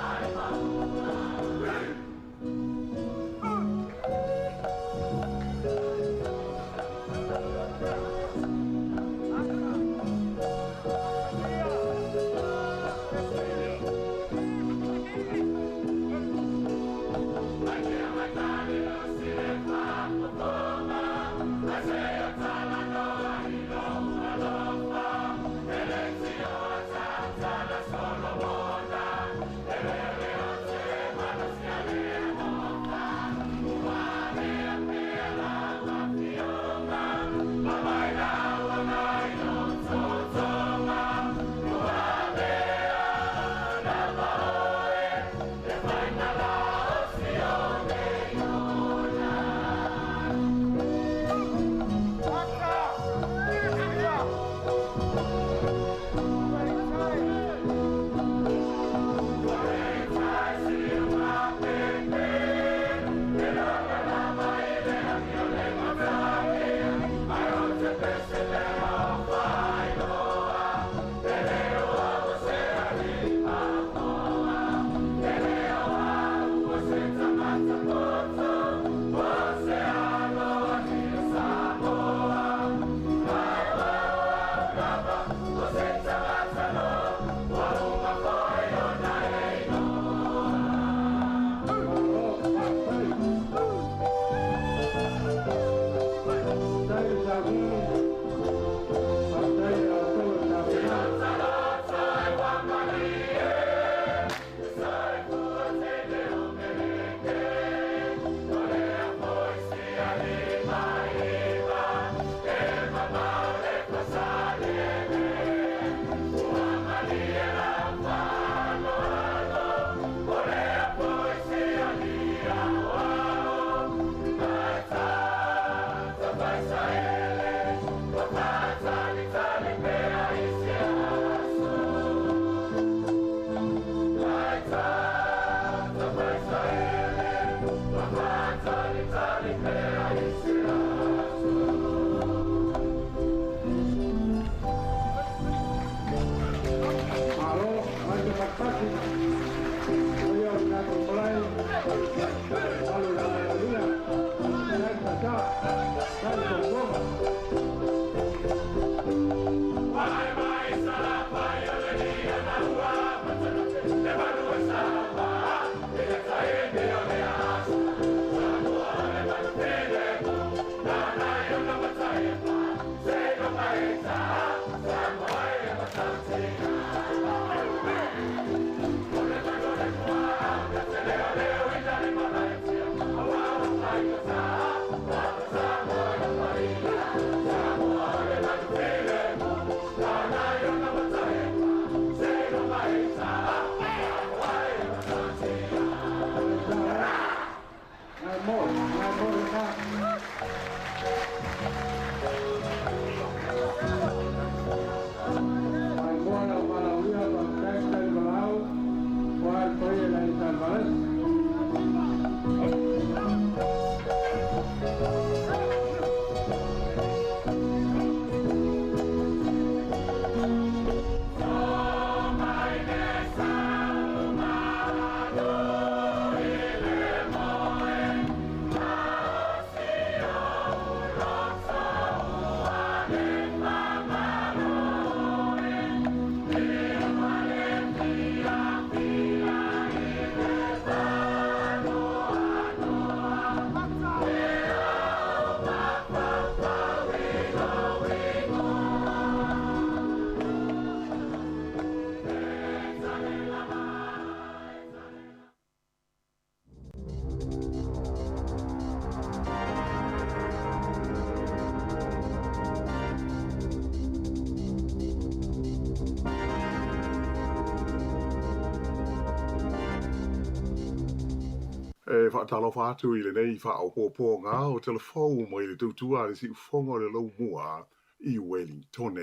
S7: whaatalo whātu I le nei whaopōpō ngā o telefou mo I le tautua le si ufonga le lau mua I Wellington.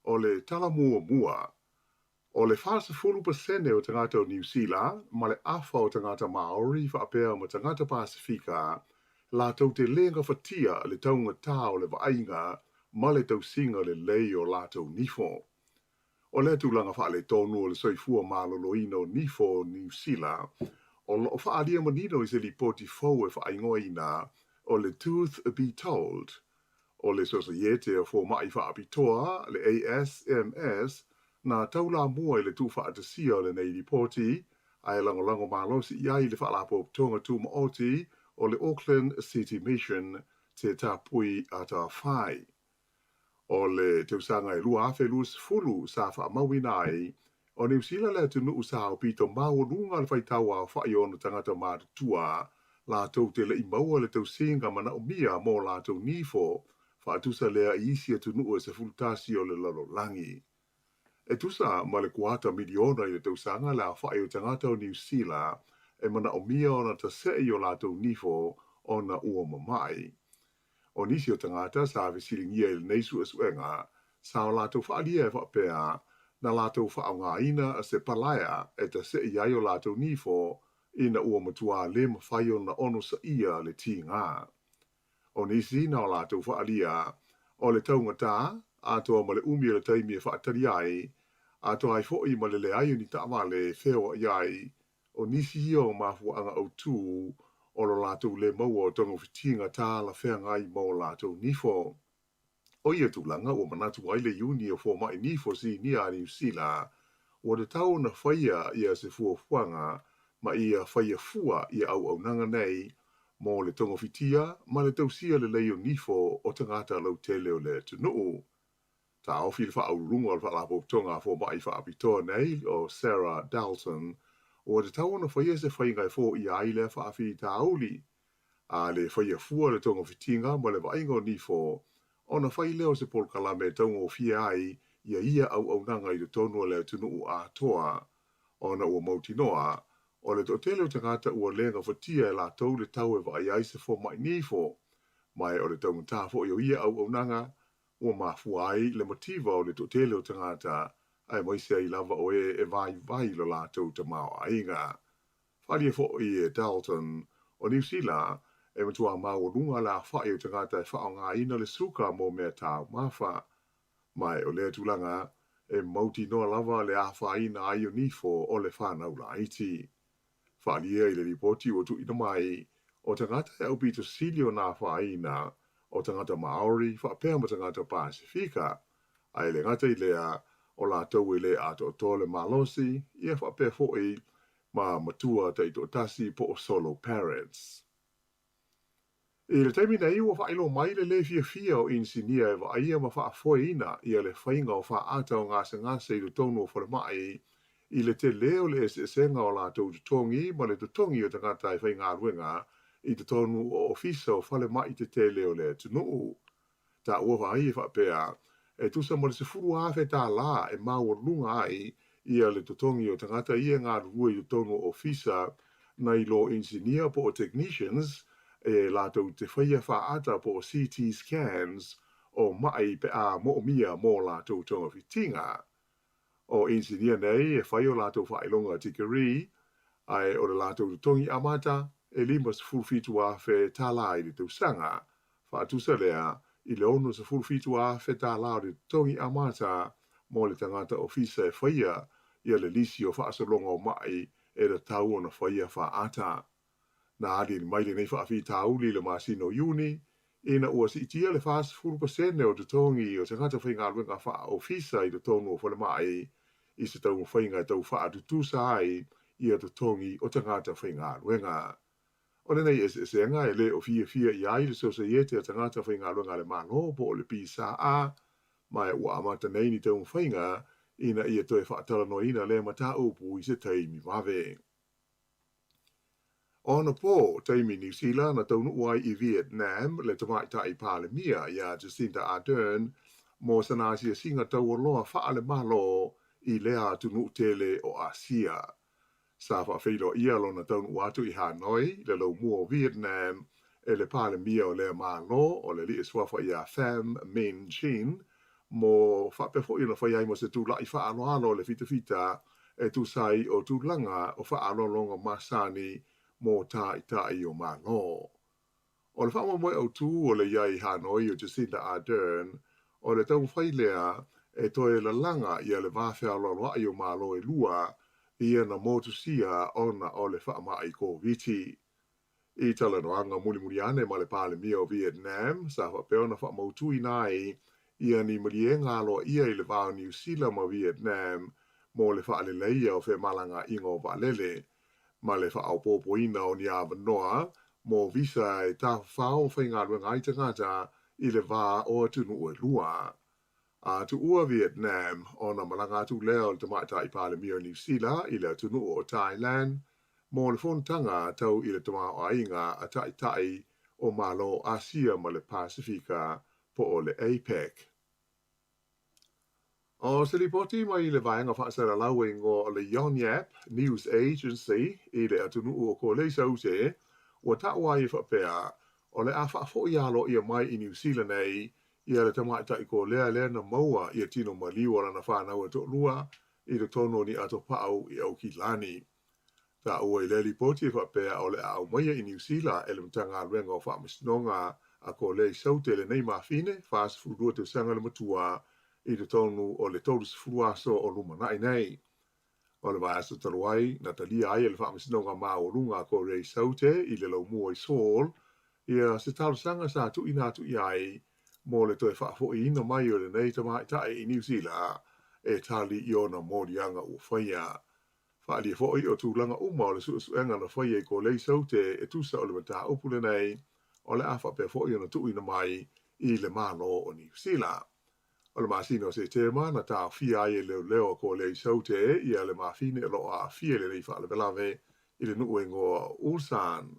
S7: O le tala mua, o le 40% o tangata o New Zealand, ma le afa o tangata Maori whaapea ma tangata Pasifika, la tau te lenga whatia le taunga tā o le vainga ma le tausinga le lei o lātou nifo. O le tūlanga wha le tonu o le soifua maloloina o nifo New Zealand, o lo whaalia manino I se li poti fau e whaingoina o le Truth Be Told, o le sosaiete o fō mai whaapitoa, le ASMS, na taula mua I le tū whaatasia o le nei ripoti, ai lango malosi iai le whaalapo tonga tū maoti o le Auckland City Mission te tāpui a tā whai. O le teusanga I lua afe lus fulu sa whaamawina ai, o New Zealand le tunu usa o pito mau lunga le whaitawa o whai ono tangata mātua, la tau te le I maua le tausinga mana o mia mō la tau nifo, whaatusa lea I isi tunu o se fulutasi o le lalo langi. E tusa ma le kuata miliona I le tausanga la whai o tangata o New Zealand, e mana o mia o na ta sei o la tau nifo o na ua mamai. O nisi o tangata sa vesilingia I le neisu esuenga, sa o la tau whaalia e whapea, na la tau whaongaina a se palaya e ta se iai o la tau nifo ina ua matua le mawhai o na ono sa ia le ti ngā. O nisi na o la tau whaalia o le taungata atoa ma le umi le taimi e whaatari ai atoa ai fo'i ma le ai ni tawa le wheo iai o nisi o mafuanga au tū o lo la tau le maua o tongo fitinga tā la whea ngai mo la tau nifo. O ia tūlanga o manatu ai le uni o fō mai nifo si ni a New Zealand o le tau na whaia ia se fuafuanga ma ia whaia fua ia au nanga nei mo le tongo fitia ma le tausia le leo nifo o tangata lau tele o le tunuu. Ta ofi le whaaurunga o le whaalapo tonga fō mai whaapitoa nei o Sarah Dalton o le tau na whaia se whaingai fō ia ai le whaafi tauli. A le whaia fua le tongo fitinga ma le waingo nifo o na whai leo se pol kalame taungo fia ai ia au nanga I le tonu o le tunuu a toa o na ua mautinoa o le totele o tangata ua lenga whatia e la tau le tau e vai ai se fo mai nifo mai o le taunga tāfo ia au nanga ua mafua ai le motiva o le totele o tangata ai moise ai lava o e vai lo la tau ta mao ainga. Whalia fo I e Dalton o New Zealand e matua mau lunga la whai o tangata e whaonga ina le suka mo mea tau mawha. Mai o le tulanga e mauti noa lava le awha ina ai o nifo o le whanau la iti. Whalia I le ripoti o tu ina mai o tangata e upito silio na whaina o tangata Maori whapea ma tangata Pasifika. Ai le ngata I lea o la tau I le ato tole malosi ia whapea fo'i ma matua te ito tasi po o solo parents. I le taimi nei ua whailo mai le fia o insinia e wa aia ma whaafoe ina ia le whainga o whaata o ngase I le tonu o whalemai I le te leo le esenga o la tau tutongi ma le tutongi o tangata I whainga ruenga I te tonu o ofisa o whalemai te leo le tunuu. Ta ua whaai e whapea e tusa mo le se furu awhe tā la e maua lunga ai ia le tutongi o tangata ia ngā rua I le tonu o ofisa na I lo engineer po o technicians e la tau te whaia whaata po o CT scans o mai pe a mo mia mo la tau tonga fitinga. O engineer nei e whai o la tau whailonga tikeri ai o le la tau tongi amata e limas fulfitu a whe tala I le tau sanga. Whaatusa lea I le ono sa fulfitu a whe tala o le tongi amata mo le tangata ofisa e whaia ia le lisi o whaasalonga o mai e le tau o na whaia whaata. Na adi ni mai le nei whaafi tauli le masino uni, ina ua si itia le 40% o te tongi o te ngata whainga ruenga wha ofisa I te tonu o whalemai I se tau whainga tau wha atutusa ai I te tongi o te ngata whainga ruenga. O nei e nga e le o fia I ai le sosaiete o te ngata whainga ruenga le malo po o le pisa a, mai ua amata nei ni tau whainga ina ia toi whaatala no ina le mata upu I se taimi wawe. Ona po, taimi New Zealand na taunu uai I Vietnam le tamaitai palemia ia Jacinda Ardern mo sanasi singa tau loa whaale malo I lea tunu tele o Asia. sa whaafeilo ia lona taunu watu I Hanoi, le lau mua o Vietnam, e le pāle mia o le mālo, o le li eswafa I a Pham Minh Chin, mo whapefo ina whai ai mo se tū lai whaaloalo le fita e tū sai o tū langa o whaalolonga masani mo tā I tai o mālo. O le whaama moe au tū o le iai Hanoi o Jacinda Ardern, o le tau whai lea e toe la langa ia le vāwhea loloa I o mālo e lua, ia na motusia ona o le whaama I ko viti. I tala noanga muli ane ma le pāle mia o Vietnam, sa whapeo na whaamautui nai, ia ni muli e ngalo ia I le vāo New Zealand ma Vietnam, mo le whaale leia o whe malanga ingo valele, ma le whaaupopoina o ni awanoa, mo visa e tā whao whainga ruenga I tangata I le vā o atunu ue lua. A tu ua Vietnam, o na malanga tu leo le tamata I pāle mia o New Zealand, I le atunu o Thailand, mo le fontanga tau I le tama o ainga a tai o malo Asia ma le Pasifika po o le APEC. O se li poti mai I le vaenga whaasara lau e ngo o le Yonyap News Agency I le atunu o ko le saute, ua taua I whapea o le a whaafo I alo ia mai I New Zealand ei, ia le tamaita I ko lea na maua ia tino maliwa rana whanau e to lua, I le tono ni ato pao I au ki lani. Ta ua I le li poti e whapea o le au maia I New Zealand e le mtanga ruenga o whaamisnonga a ko le saute le nei mawhine, whaas furua te sanga le matua, I le tonu o le tolu sifuaso o lumanai nei. O le vaasa taruai, na talia ai le whaamisnonga maorunga ko rei saute I le lau mua I Saul, ia se talo sanga sa tu ina tu iai, mo le toe whaafo I ina mai o le nei tamaitai I New Zealand, e tali I ona morianga ua whaia. Whaalia fo I o tūlanga uma o le suenga na whaia I ko lei saute e tusa o le mata upule nei, o le awha pe fo I ona tu ina mai I le malo o New Zealand. O le masino se te mana tā fia ai e leo ko lei saute ia le mafine lo a fia le nei whaale velave I le nuu e ngoa Ulsan.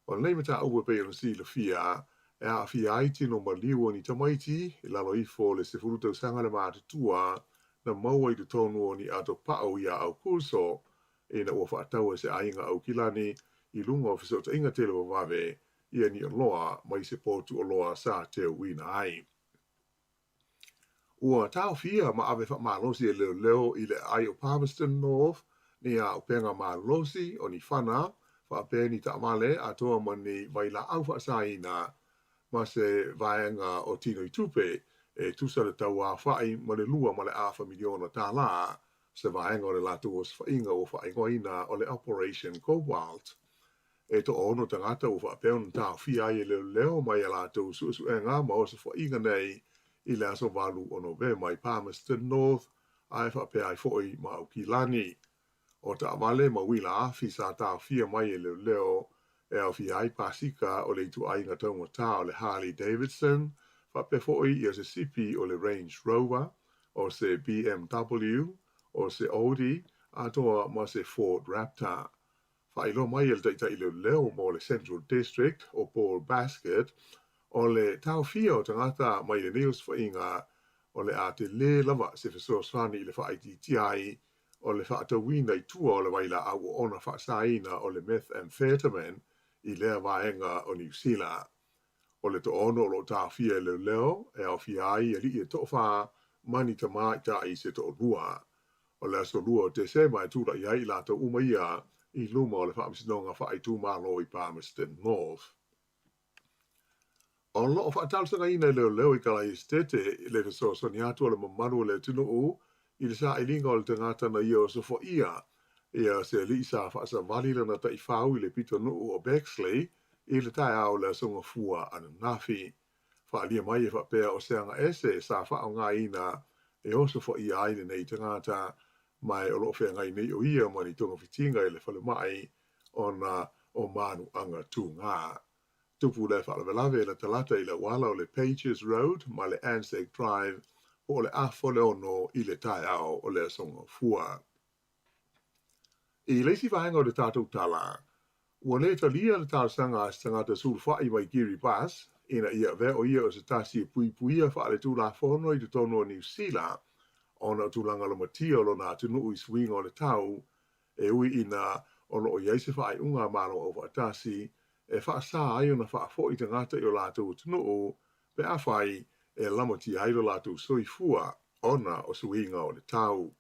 S7: O le nei mata uwe pe o si le fia, e a fia ai tino ma liwa ni tamaiti, I lalo ifo le se furuta usanga le mātutua, na maua I te tonu o ni ato pao ia au kurso, e na ua whaatau e se ainga au kilani, I lunga o fisota inga tele o vave, ia ni aloa mai se potu o loa sa te wina ai. Ua tau fia ma ave wha malosi e leo I le ai o Palmerston North, ni a o penga malosi o ni whana, wha pēni ta amale a toa mani vai la au wha saina, ma se vaenga o tino I tupe, e tusa le tau a whai ma le lua ma le awha miliona tā la, se vaenga o le latu o swainga o whaingoina o le Operation Cobalt. E to ono tangata o whapeon tau fia I leo mai a latu suenga ma o se whainga nei, I le aso walu o November I Palmerston North, ai whape ai foi ma au kilani. O ta amale ma wila afi sa tau fia mai e leo, e au fia ai pasika o le tu ai ngatonga ta o le Harley Davidson, whape foi I se sipi o le Range Rover, o se BMW, o se Audi, atoa ma se Ford Raptor. Whailo mai e le taita I leo mo le Central District o Paul Basket, o le tau fia o tangata mai le news whainga o le a te le lava se fesoa swani I le whaititiai o le whaatawina I tua o le waila au o ona whaasaina o le methamphetamine I lea vaenga o New Zealand. O le to ono o lo tau fia leo e au fia ai e li e to wha mani tamai ta I se to lua. O le aso lua o te se mai tūra I ai la to umaia I luma o le whaamisinonga whaaitu malo I Palmerston North. O lo fa tal sanga ina leo I kala estete le so ni atu le mamaru le tunu u I le sa ilinga o le tangata na ia o so fo ia se li sa fa sa vali na ta I fau I le pito no o Bexley I le tai au le songa fua ana nafi fa lia mai fa pe o seanga ese sa fa o nga ina e o so fo ia I le nei tangata mai o lo fe nga nei o ia mani tonga fitinga I le fa le mai ona o manu anga tu nga. Tupu le whaalawelawe le talata I le wala o le Pages Road, ma le Anzac Drive, o le afo le ono I le tai ao o le songa fua. I leisi vahenga o le tātou tala, ua le talia le tāsanga as tangata sulfai mai Giri Pass, ina ia ve o ia o se tasi pui puia whaale tū la whono I te tono o New Zealand, ona tūlanga lo matia lo nā tunu I swinga o le tau, e ui ina o lo o iai se whaai unga malo o whaatasi, e whaasa ai o na whaafo i te ngata i o lātou tunu o, pe a whai e lamoti ai o lātou soifua, ona o suinga o le tau.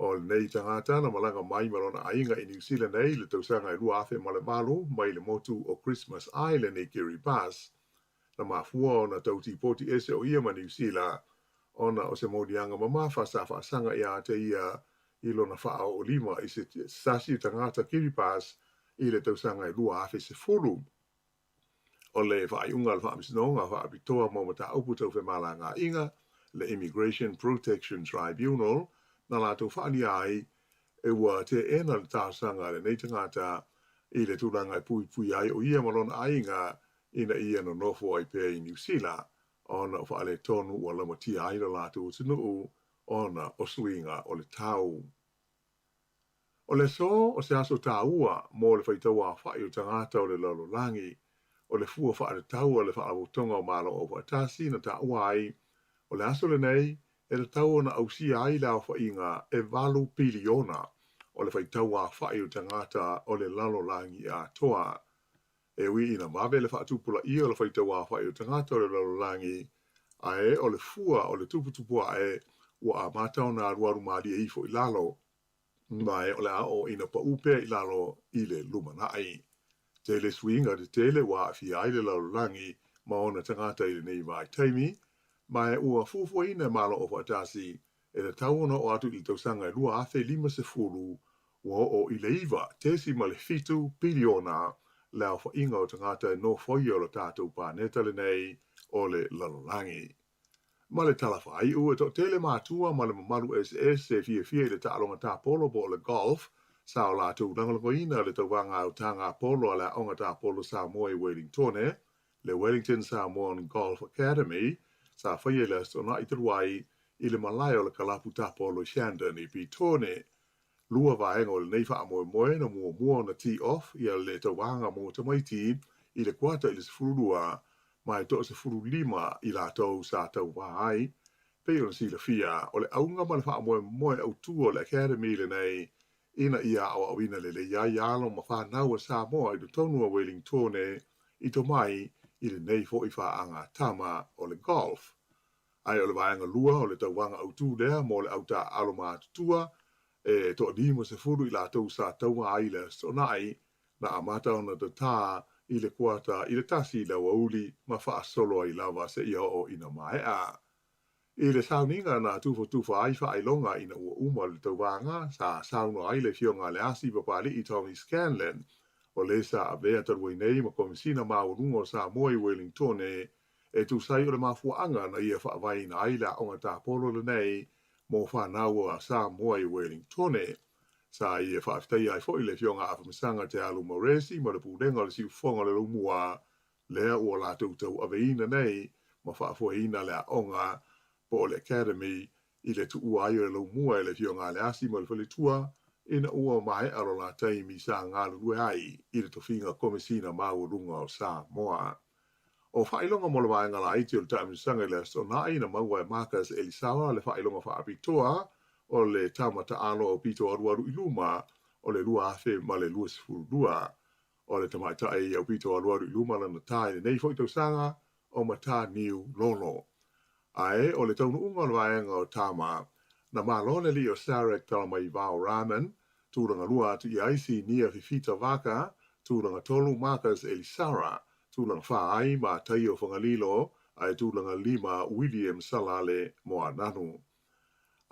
S7: O nei tangata na malanga mai marona ainga i New Zealand nei le tausanga i lua afe male malu mai le motu o Christmas Island i Kirry Pass. Na mafua o na tauti poti ese o ia ma New Zealand ona o se modianga mama fasa sanga ia te ia ilo na faa o lima i se sasi tangata Kirry Pass i le tausanga i lua afe se fulu. O le faa iunga le faa misnonga faa bitoa mo mata upu tau fe malanga inga le Immigration Protection Tribunal na lātou whaani ai e ua te ena le tāsanga le nei tangata i le tūranga i pui ai o ia malona ainga ina ia no nofo ai pēr i New Zealand ona o whaale tonu ua lamati ai le lātou tunu ona o suinga o le tau. O le so o se aso tāua mō le whaitaua whai o tangata o le lalolangi o le fua whaare tau o le whaabotonga o malo o whaatasi na tāua ai o le aso le nei e le tau na ausia ai lau whainga e valu piliona o le whaitaua whai o tangata o le lalolangi a toa. E wi ina mawe le whaatupula ia o le whaitaua whai o tangata o le lalolangi a e o le fua o le tuputupua e ua a matau na aruaru maari e ifo i lalo. Mai o le ao ina pa upe i lalo i le lumanai. Tele swinga de tele wa fi ai le lalolangi ma ona tangata i le nei vai taimi. Mai ua fufua ina malo o whaatasi e le tauona o atu i tausanga i lua afe 50 ua o i leiva tesi ma le fitu piliona lau whainga o tangata e no foi o le tātou pāneta le nei o le lalolangi. Ma le talawhai ua to tele mātua ma le mamaru SS e fia le tālonga tā polo po le golf sa o lātou rangalongoina le tauanga o tanga polo a le onga tā polo sa moe Wellingtone le Wellington Samoan Golf Academy sa whaia le sona i taruai i le malai o le kalapu tapolo Shandon i Pitone. Lua vaenga o le nei wha moe na mua na tee-off i le tawanga mo tamaiti i le kuata i le sefurulua mai to sefurulima i la tau sa tau wahai. Pei o si la fia o le aunga ma le wha moe au tu o le Academy le nei ina ia awa awina le iai alo ma whanau a Samoa i le tonua Wellingtone i to mai i le nei fo i whaanga tama o le golf. Ai o le vaenga lua o le tauanga au tū lea mo le auta aloma tutua e to lima se furu i la tau sa taua ai le sonai na amata ona te tā i le kuata i le tasi la wauli ma wha solo ai lava se ia o ina maea. I le sauninga na tufa ai wha ailonga ina ua uma le tauanga sa sauno ai le fionga le asi papali i Tommy Scanlon o le sa avea tarui nei ma komisina maurungo sa moe Wellingtone e tu sai o le mafuanga na ia whaavaina ai la onga tā polo le nei mo whanau a sa moe Wellingtone. Sa ia whaaftai ai fo i le fionga awhamisanga te alu Moresi ma le pūrenga le siufonga le lumua lea ua la tau aveina nei ma whaafuaina le onga po le Academy i le tua ai o le lumua e le fionga le asi ma le whalitua ina ua mai aro la taimi sa ngā lue ai i le tofinga komisina maurunga o Samoa. O whailonga mo le waenga la iti o le taimisanga le sona ina maua e Marcus Elisawa le whailonga whaapitoa o le tamata alo o pito aruaru i luma o le lua afe ma le lua sifurudua o le tamaita e au pito aruaru i luma lana tae nei fo i tausanga o mata niu lono. Ae o le taunu unga le waenga o tama na malone li o Sarek talamai vao ramen tūranga lua atu i aisi nia fifita waka tūranga tolu Marcus Elisara tūlanga whaai ma tai o whangalilo ai tūlanga 5 William Salale mo ananu.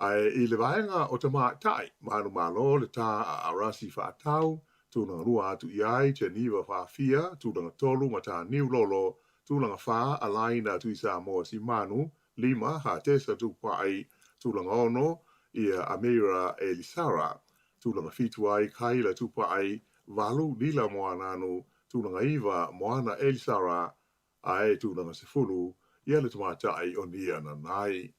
S7: Ai i le vaenga o te tai manu malo le tā a arasi whaatau tūlanga rua atu i ai te niwa whaafia tūlanga tolu ma tā niu lolo tūlanga wha alaina tu i Samoa si manu 5 ha tesa tupai tūlanga ono ia Amira Elisara tūlanga fitu ai kaila tupai valu lila mo ananu tūlanga iwa moana Elisara ae tūlanga sefulu ia le tumatai o nia na nai.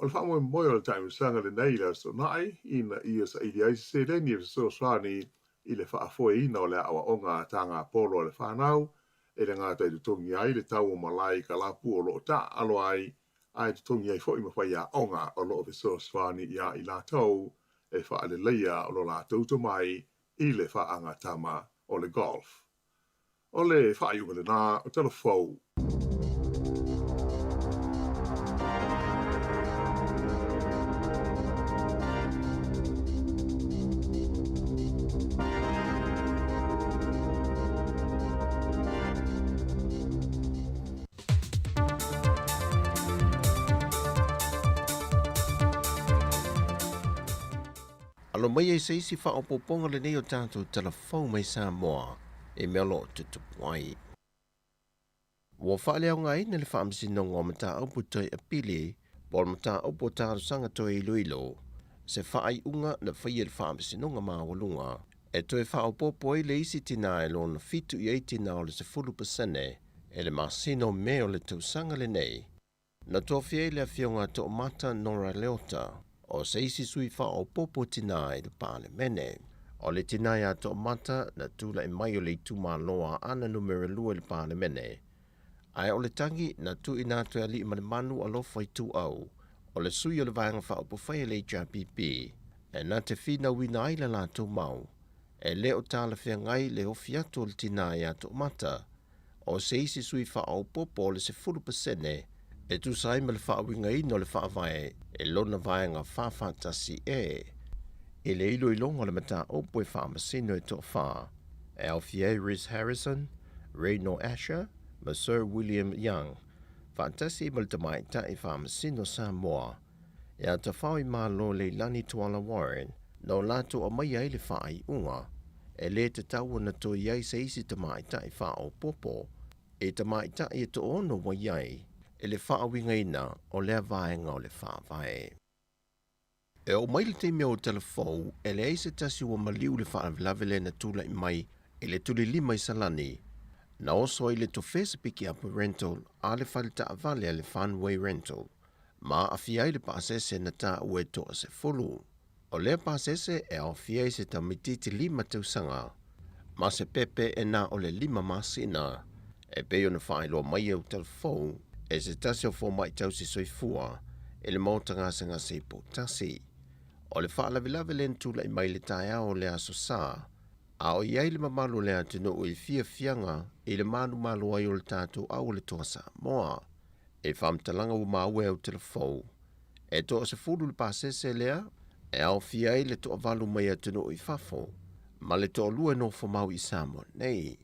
S7: O le whamoe moe o le taimisanga le neila so nai ina ia sa ili aisi se leni e so swani i le whaafoe ina o le awa onga tanga polo o le whanau e le ngātai tutongi ai le tau o malai ka lapu o lo ta alo ai ai tutongi ai fo i mawhai a onga o lo o so swani ia i la tau e whaale leia o lo la tauta mai i le whaangatama o le golf. O le whaaiunga le nā o telefou.
S8: Alo mai e se isi wha o poponga le nei o tātou telefou mai Samoa e melo tutupuai. Wa whaalea ngai na le whaamsino ngā mata au putoi a pili, bol mata au po tāru sanga toi iloilo, se whaai unga na whaia le whaamsino ngā mawalunga, e toi wha o popoi le isi tina e lona fitu i eitina o le se 10% e le masino me o le tausanga le nei. Na tofia le afionga to mata nora leota, o se isi sui wha o popo tina e le pāle mene. O le tina ia to mata na tula e mai o le tuma loa ana numero lua le pāle mene. Ai o le tangi na tu ina tu ali ma le manu alo fai tu au, o le sui o le vaenga wha o pofai le HRPP, e na te whina wina ai la la tu mau, e le o tāla whia ngai le o fiato le tina ia to mata, o se isi sui wha o popo le se 10%, e tu sai me le whaawinga ino le whaavae e lona vaenga whawhatasi e. E le ilo ilonga le mata opo e whaamasino e to wha, e Alfie Rhys Harrison, Reno Asher, ma Sir William Young, whaatasi me le tamai ta e whaamasino Samoa, e a ta whaui malo le Lani Tuala Warren, no lato a mai ai le whaai unga, e le te tau na to iai se isi tamai ta e wha o popo, e tamai ta e to ono wa iai, e le whaawinga ina o lea vaenga o le whaavae. E o mai le te mea o telefou, e le eise tasi ua maliu le whaavelawele na tula i mai, e le tuli lima i salani, na oso i le tofesa piki apu rental, a le whale ta avale a le Funway rental, ma a fiai le paasese na ta ue toa se fulu. O lea paasese e au fiai se ta mititi lima tausanga, ma se pepe e na o le lima masina, e peo na whaelo mai au telefou, e se tasi o fō mai tausi soifua, e le mauta ngasa ngasa i potasi. O le whaalavilawe len tula i mai le tae ao le aso sā, a o iai le mamalu le atino o i fia fianga i le manu malu ai o le tātou au le toa Samoa. E whamtalanga u maue au telefou. E toa se fulu le pasese lea, e au fia i le toa valu mai atino o i fafo, ma le toa lua no fomau i Samoa nei.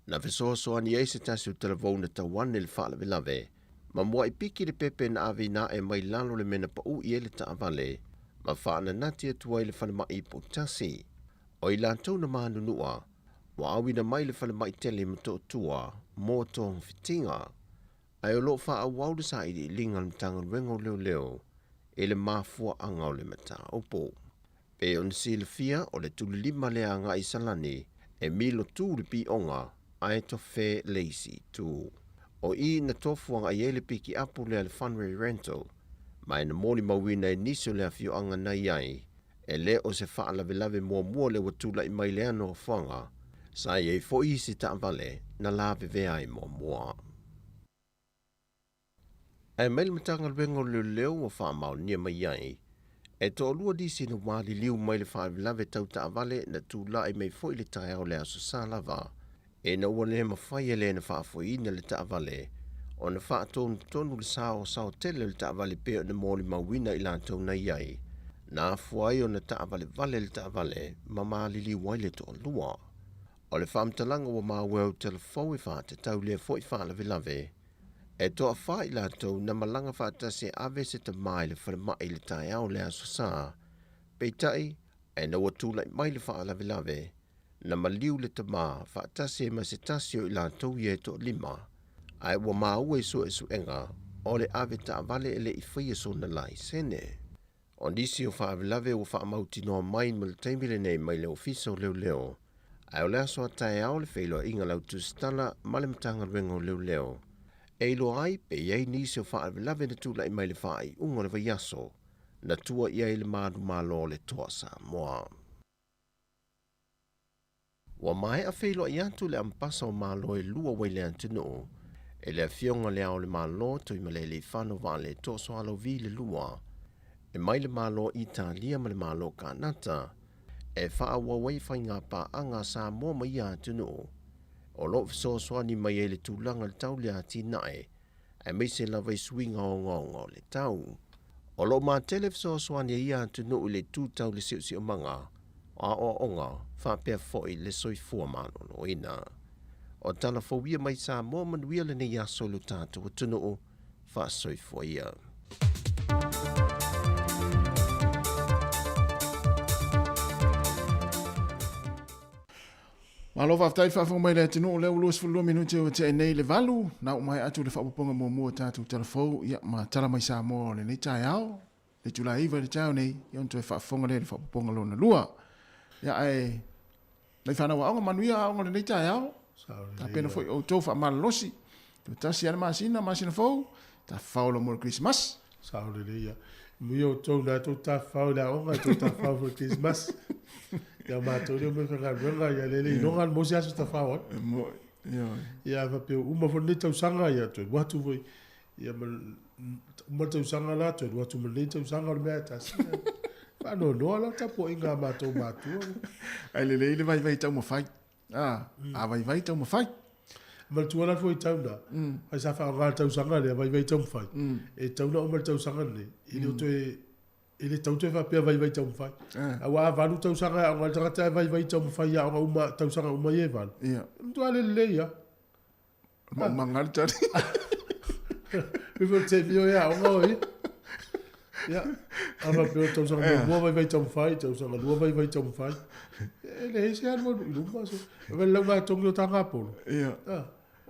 S8: Na fesoa soa ni eise tasi o telefou na tawane le whaalavilawe, ma mua i piki le pepe na avi na e mai lalo le mena pa u i ele ta avale, ma whaana nati atua i le whanama i potasi. O i lantou na maanunua, wa awina mai le whanama i tele mato tua, mō tōng fitinga. Ai o lo wha au le sa i li linga le tanga wengo leo leo, e le mafua anga o le mata opo. Pe on si le fia o le tuli lima le anga i salani, e milo tu le pi onga, ai to fe leisi tu. O i na tofuanga i ele piki apu lea le Funway rental, mai na moni mawina e niso lea fio anga na iai, e le o se wha lawe mua le watula i mai lea no whanga, sa i e fo isi ta vale na lawe vea i mua. E mail matanga lwengo leo o wha mau nia mai iai, e to lua disi na wali liu mai le wha lawe tau ta vale na tu la i mei fo i le tae au lea so sa lava, e na ua le mawhai ele na whaafoina le taavale, o na whaatonu le sao tele le taavale peo na mōli mawina i lantou na iai, na afuai o na taavale vale le taavale, ma maalili waile to lua. O le whamtalanga wa maweu telefou i wha te tau lea fo i whaalavilawe, e toa wha i lantou na malanga whaatase ave se te mai le whalemai le tae au lea so sa, peitai, e na watula i mai le whaalavilawe, na maliu le tama whaatase ma se tasio i lantou i e to lima, ai wa maua i so e suenga, o le ave ta vale ele i whaia so na lai sene. O nisi o whaavilawe o whaamauti noa mai ma le teimile nei mai le ofiso leo, ai o lea soa tae au le whailo inga lau tu stala ma le matanga rengo leo. E ilo ai pe iei nisi o whaavilawe na tula i mai le whaai unga le vaiaso, na tua iei le madu malo le toa Samoa. Wa mai a whailo i atu le ampasa o malo e lua wai le antino, e le fionga le au le malo tui ma le whano vale to so alo vi le lua, E mai le malo Italia ma le malo Kanata, e whaawa wai ngā paanga Samoa mai atunu. O lo so swani mai e le tūlanga le tau le atinae, e mai se lava i swinga o ngongo le tau. O lo ma tele so swani e ia atunu le tūtau le siusi o manga, a o onga, whapea foi le soifua malo no ina. O tala fawia mai Samoa manuia le nei aso lu tātou atunu o wha soifua ia.
S5: Malo whaftai whawha mai le tino leo luas fulua minuti o te nei le valu. Nau mai atu le whapaponga mua tātou telefou. Ia ma tala mai Samoa le nei tai au. Le tula iwa le tau nei. Ia onto e whapaponga le whapaponga lona lua. Ia ai... Nei whanau aonga manuia aonga le nei tai au. Ta pena foi o tau whamalosi. Tu tasi ana masina fou. Ta whaolo mo Christmas.
S1: Sao le ia. Mui o tau na tau ta whao le aonga tau ta whao for Christmas. Ia mātou leo me whangaruanga ia lele i nonga mosi aso ta whao. Ia whapeo uma fo nei tau sanga ia toi watu voi. Ia uma tau sanga la toi watu ma nei tau sanga o mea tasi. Whano noa la tapo inga mātou mātua.
S5: Ai lele ile vai tau ma whai. A vai tau ma whai.
S1: Maltua la foi tau na. Ai sa whao ngā tau sanga lea vai tau ma whai. E tau na o mal tau sanga ne. Ile o toi ele tau te whapea vai tau mwhai. A wā wānu tau sanga, a ngā tangata vai tau mwhai, a ngā uma tau sanga uma ye wānu. Mtu ale le ia.
S5: Mangari tari.
S1: Mipo te mio ia, o ngā oi. Ia. A whapea tau sanga mua vai tau mwhai, tau sanga lua vai tau mwhai. Ele heisi anu anu, iluma so. Wele lau ngā tongi o tā ngā polo.
S5: Ia.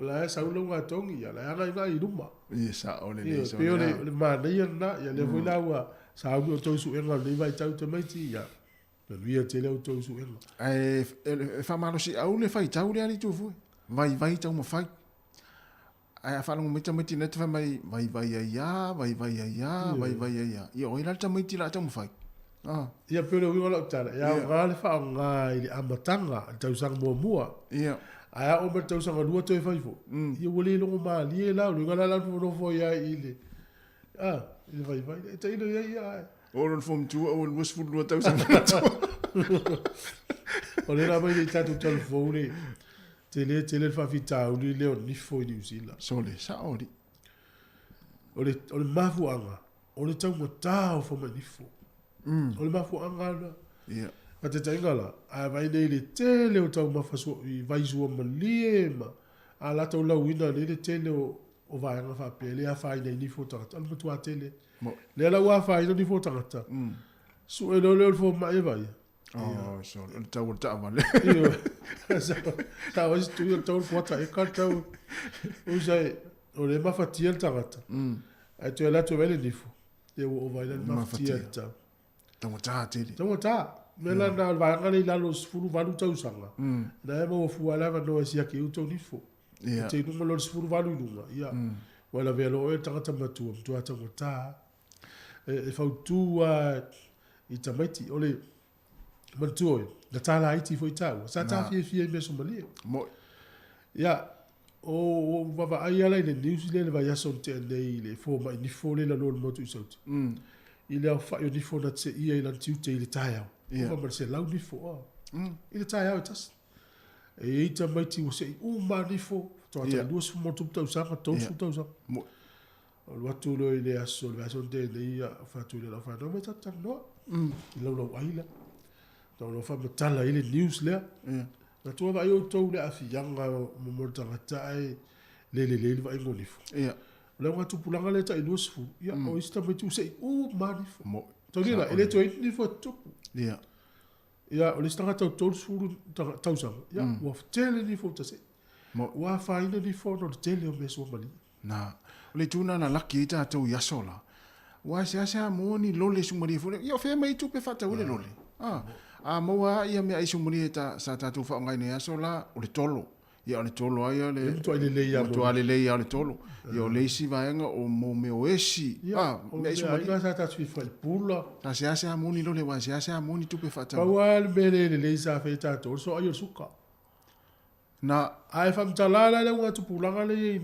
S1: La e sau lau ngā tongi, ia la anga i ngā iluma.
S5: Ia sa o le le so.
S1: Peo le mānei ana, ia le fui laua. Sa o tau su enga nei vai tau te maiti ia. Na via te leo tau su enga.
S5: Ai whamalo si au le whai tau le ari tu fui. Vai tau ma whai. Ai a whanongo mita maiti neta whai vai ia. Ia oi lalta maiti la tau ma whai.
S1: Ia pere wingo lau tana. Ia ngā le whao ngā i le amatanga tau sang mua. Ia. Ai a o me tau sanga lua toi whai fo. Ia wale longo maa lie lau. Lunga la lau no fo ia i le. Ile vai, e te ino ia.
S5: Oron fom tua, o was fu lua tau sang.
S1: O le rā mai le tatu telefone, te le whawhitau ni leo nifo i New Zealand.
S5: Sole, sa ori.
S1: O le mafuanga, o le tau mo tau whama nifo. O le mafuanga ana.
S5: Ia.
S1: A te taingala, a vai nei le tele o tau mawhaso i vaisua maliema. A la tau lau ina le tele o vaenga whapele, a whai nei nifo tangata. Alma tua tele. Le la wa whai no nifo tangata. So e leo fo mai vai.
S5: So le tau ta vale.
S1: Sa was tu yo tau fota e ka tau. O sai o le mafatia tangata. Ai tu la tu vele nifo. E o vai na mafatia ta.
S5: Tau ta tele.
S1: Tau ta. Mela na vaenga le la los fulu valu tau sanga. Na e mo fu ala va no sia ki u tau nifo.
S5: Ia.
S1: Te nunga lor sifuru valu nunga. Ia. Wala velo e tangata matua. Mtua tangata. E fautua i tamaiti. Ole, matua e. Na tala haiti fo i tau. Sa ta fie me Somalia.
S5: Mo.
S1: Ia. O wava ai ala i le New Zealand vai ason te anei le fo mai nifo le la lor motu i sauti. I le au fai o nifo na te ia i lan tiute i le tai au. Ia. Uwa se lau nifo. I le tai au e tas. E i tamaiti o se i nifo. Toa ta duas mo tu tau sanga, tau su tau sanga.
S5: Mo.
S1: O watu lo i le aso, le aso te nei a whatu le la whanau me tata noa. I lau lau aila. Tau lau whamatala i le news lea. Na tua vai o tau le afi yanga mo mortanga tae le vai ngonifo. Le nga tupulanga le ta i duas fu. Ia, o ista me tu se manifo.
S5: Mo.
S1: Tau lila, ele tu e nifo tupu.
S5: Ia.
S1: Ia, o le stanga tau suru tau sanga. Ia, waf tele nifo ta se. Wa faina ni fono de tele o me so mali.
S5: Na, le tuna na laki ita tau yasola. Wa sia mo ni lole sumari fo. Yo fe mai tu pe fata ule lole. Mo wa ia me ai sumari ta sa ta tu fa ngai ne yasola o le tolo. Ia le tolo ai le
S1: to le ia
S5: to ale le ia le tolo. Yo le si vaenga o mo me o esi.
S1: Me ai sumari sa ta tu fa pula.
S5: Ta sia mo ni lole wa sia mo ni tu pe fata.
S1: Pa wa le sa fe ta to so ayo suka. Na ai fam talala le nga tupulanga le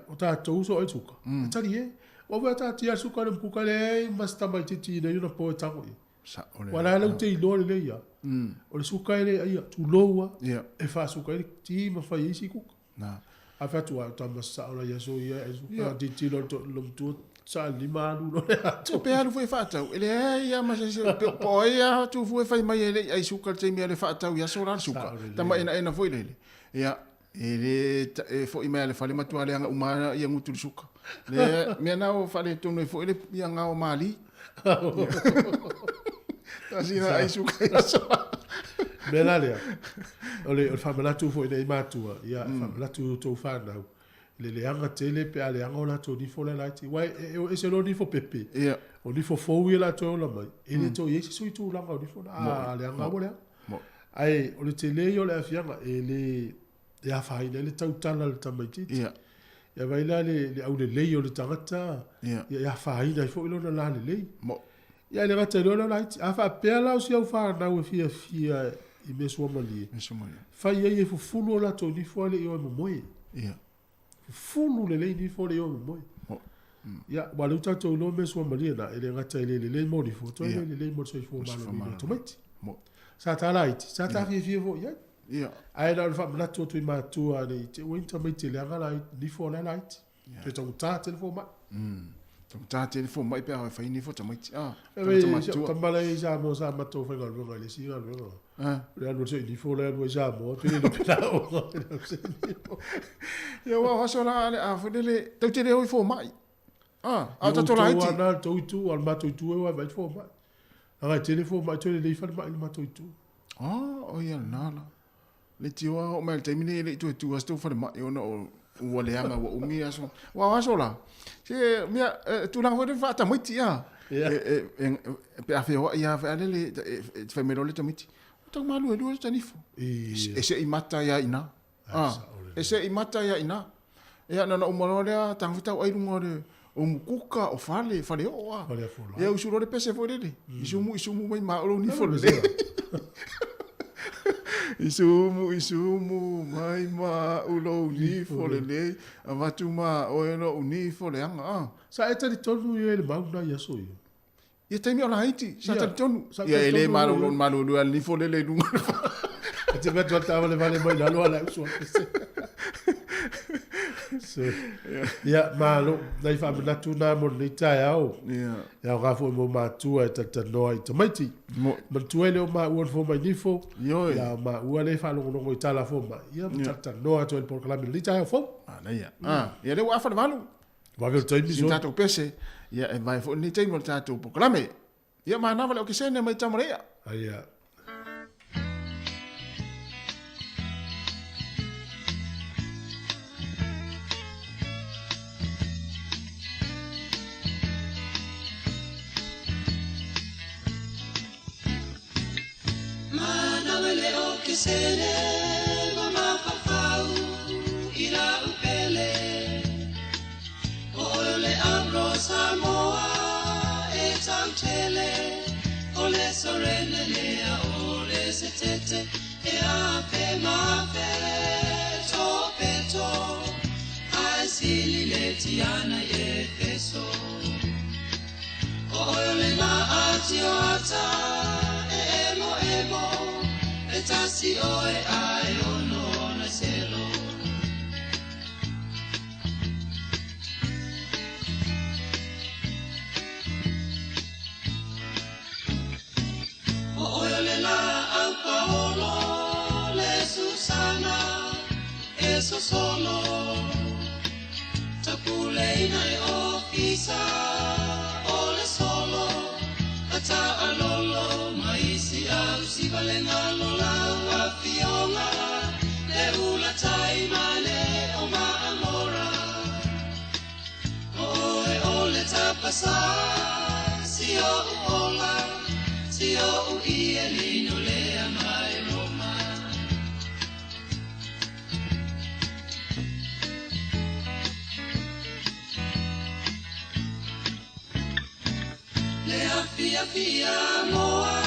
S1: o ta to so ai tuka. Tari e O wa ta tia su ka ku ka le mas ta mai ti ne yo po ta ko.
S5: Sa ole.
S1: Wala le te lo le ya. O le su ka le ai tu lo
S5: Yeah.
S1: e fa su ka ti ma fa isi ku.
S5: Na.
S1: A fa tu ta ma sa ola ya so ya e su ka ti lo tu sa li ma lu lo.
S5: Tu pe alu foi fata. Ele ia ma se po ia tu foi fai mai ele ai suka te mi ele fata ia so ran suka. Tama ina foi le. Ia ele foi mai ele fale matu ale anga uma ia ngutu suka. Le me na o fale tu no foi ele ia nga o mali. Tasina ai suka ia so.
S1: Bela le. Ole fa mala tu foi nei matua. Ia fa mala tu to fa na. Le anga tele pe ale anga ona to di fo la light. Wai e se lo di fo pepe.
S5: Ia.
S1: O di fo fo wi la to la mai. Ele to yesi so tu la o di fo na ale anga ole. Ai o le tele yo le afianga ele ya fa ile le tau tala le tamaiti.
S5: Ia.
S1: Ya vai la le au le le yo le tangata.
S5: Ia.
S1: Ya fa ile fo ilo na le le.
S5: Mo.
S1: Ya le gata lo la light. A fa pe la o si au fa na o fia i me so mali.
S5: Me so mali.
S1: Fa ye fu fulu la to di fo le yo mo moi.
S5: Ia.
S1: Fulu le di fo le yo mo moi. Ya wala uta to lo me so mali na ele gata le mo di fo to le mo so fo malo to mati.
S5: Mo.
S1: Sa ta light. Sa ta fi fo ya.
S5: Ia.
S1: Ai na fa na to ma tu ani te winter me te le light di fo la light. Te to ta telefon ma.
S5: Ta telefon mai pe fa ini fo tamai. Ah.
S1: Ta mala ja mo sa ma to fa ga lo le si ga lo. Le no se di fo le no ja mo te le pe o.
S5: Ya wa so la a fo dele te te le fo mai. Ah, a ta to la iti.
S1: Na to tu al ma to tu wa va fo ma. Aga telefon ma to le fa ma to tu.
S5: Ah, o ia nala. Le tiwa o mai te mini le tu sto fa ma yo no o le anga o mi aso. Wa so la. Se mi tu lang fo de fa ta miti ya. Pe a fe o ia fa le fa me le tamiti. Ta malu e lu ta nifo. E se i mata ya ina. Ah. E se i mata ya ina. E ana na o mo le ta futa o ai lungo de o mukuka o fale o wa. E o suro de pese fo de. Isumu mai ma o ni fo le. Isumu mai ma ulo ni fo le avatu ma o eno uni fo le anga.
S1: Sa eta di tonu ye le mauna ya so yo.
S5: Ye taimi ona haiti sa ta tonu. Ya ele malu lu ni fo le lunga.
S1: Te va tota le vale mai la lo ala so. So ya malo dai fa na tu na mo ni tai au. Ya ga fo mo ma tu e ta no i tomati. Mo tu ele ma u fo mai ni fo. Ya ma u le fa lo no ta la fo ma. Ya ta no to el proclame ni tai fo.
S5: Ah ya. Ah ya le wa fa valu.
S1: Va ver tai mi so.
S5: Ta to pese ya e vai fo ni tai mo ta to proclame. Ya ma na vale o que se ne mai tamarea.
S1: Ai
S6: Sele mama fafau ira upele ole amro samoa e tantele ole sorene lea ole setete e ape mafe topeto asili letiana e peso ole na atiota emo Tasi oe ai ono na selo O oe le la au paolo le Susana eso solo Tapule ina e ofisa ole solo Ata alolo maisi au si valenga lola Fionga le ula taimane o ma amora Oe ole tapasa si o uola si o ui elino le amai Roma Le afia moa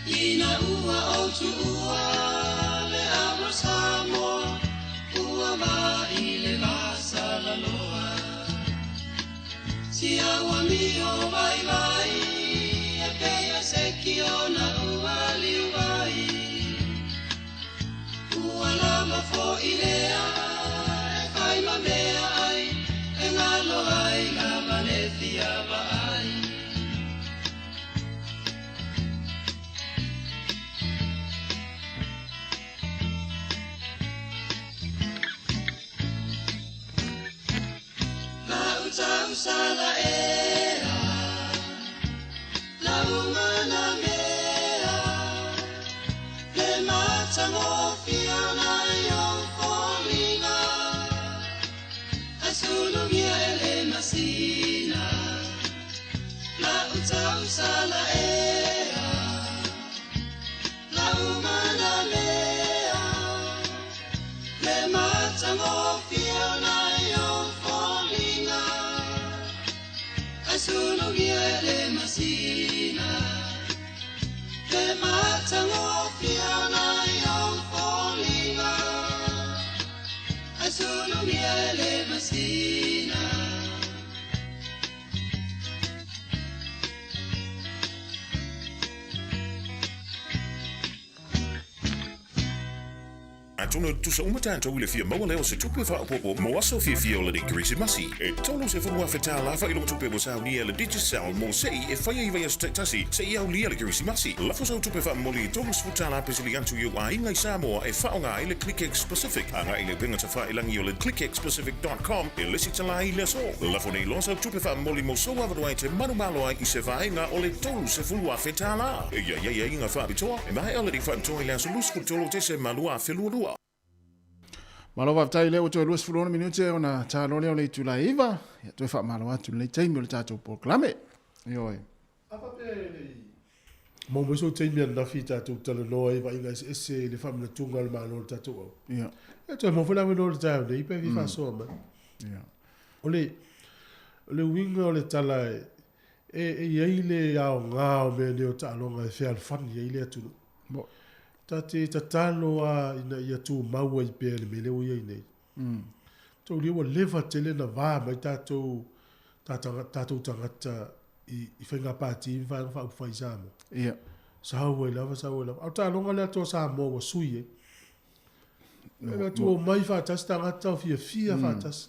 S6: Ina ua o tu ua le abro Samoa Sia wa mio vai vai e pea se kiona uwali vai Ua lama fo ilea e kai ma mea ai e ngalo ai lama le fia va ai Sala ea, la umana mea, le mata mofiana yo folina, asulu mia ele masina, la utau sala ea, la umana mea, le mata mofiana yo folina. Solo viene masina le matano fiana io folina solo viene masina
S9: Tono tusa umata wile fia maua leo se tupe fa popo mo aso fia le grisi masi e tono se fo feta la fa ilo tupe mo sa ni le digital mo sei e fa ia ia tasi se ia uli le grisi masi la fo so tupe fa mo li tono sfuta la pesili antu yo ai ngai Samoa e fa nga ile ClickX Pacific anga ile pinga ta fa ilangi le clickxpacific.com e le sitala ile so la fo nei lo so tupe fa mo li mo so wa vai te manu malo ai se va nga ole tono se fu feta la ia inga fa bitoa e mai ole di fa to ile so lus fu tolo te se malua felua
S5: Malova tai leo to luas fulona minute ona talo leo le tula iva ya to fa malo atu le taimi le tato proclame yo
S1: Apa pe mo mo so taimi na fita to talo no iva inga ese le famna tunga le malo tato
S5: ya
S1: to mo fula no le tato dei pe vi fa so ma
S5: ya
S1: le winga le tala e ile ya nga me le talo nga fe al fan ile atu bo Tate tatalo a ina ia tu maua I pe le mele o ia nei. Tau liwa leva tele na vā mai tātou tangata I whainga pāti I whainga whai Samoa.
S5: Ia.
S1: Saua I lava. Au tā longa lea tō Samoa wa sui e. Ega tu o mai whātasi tangata o fia whātasi.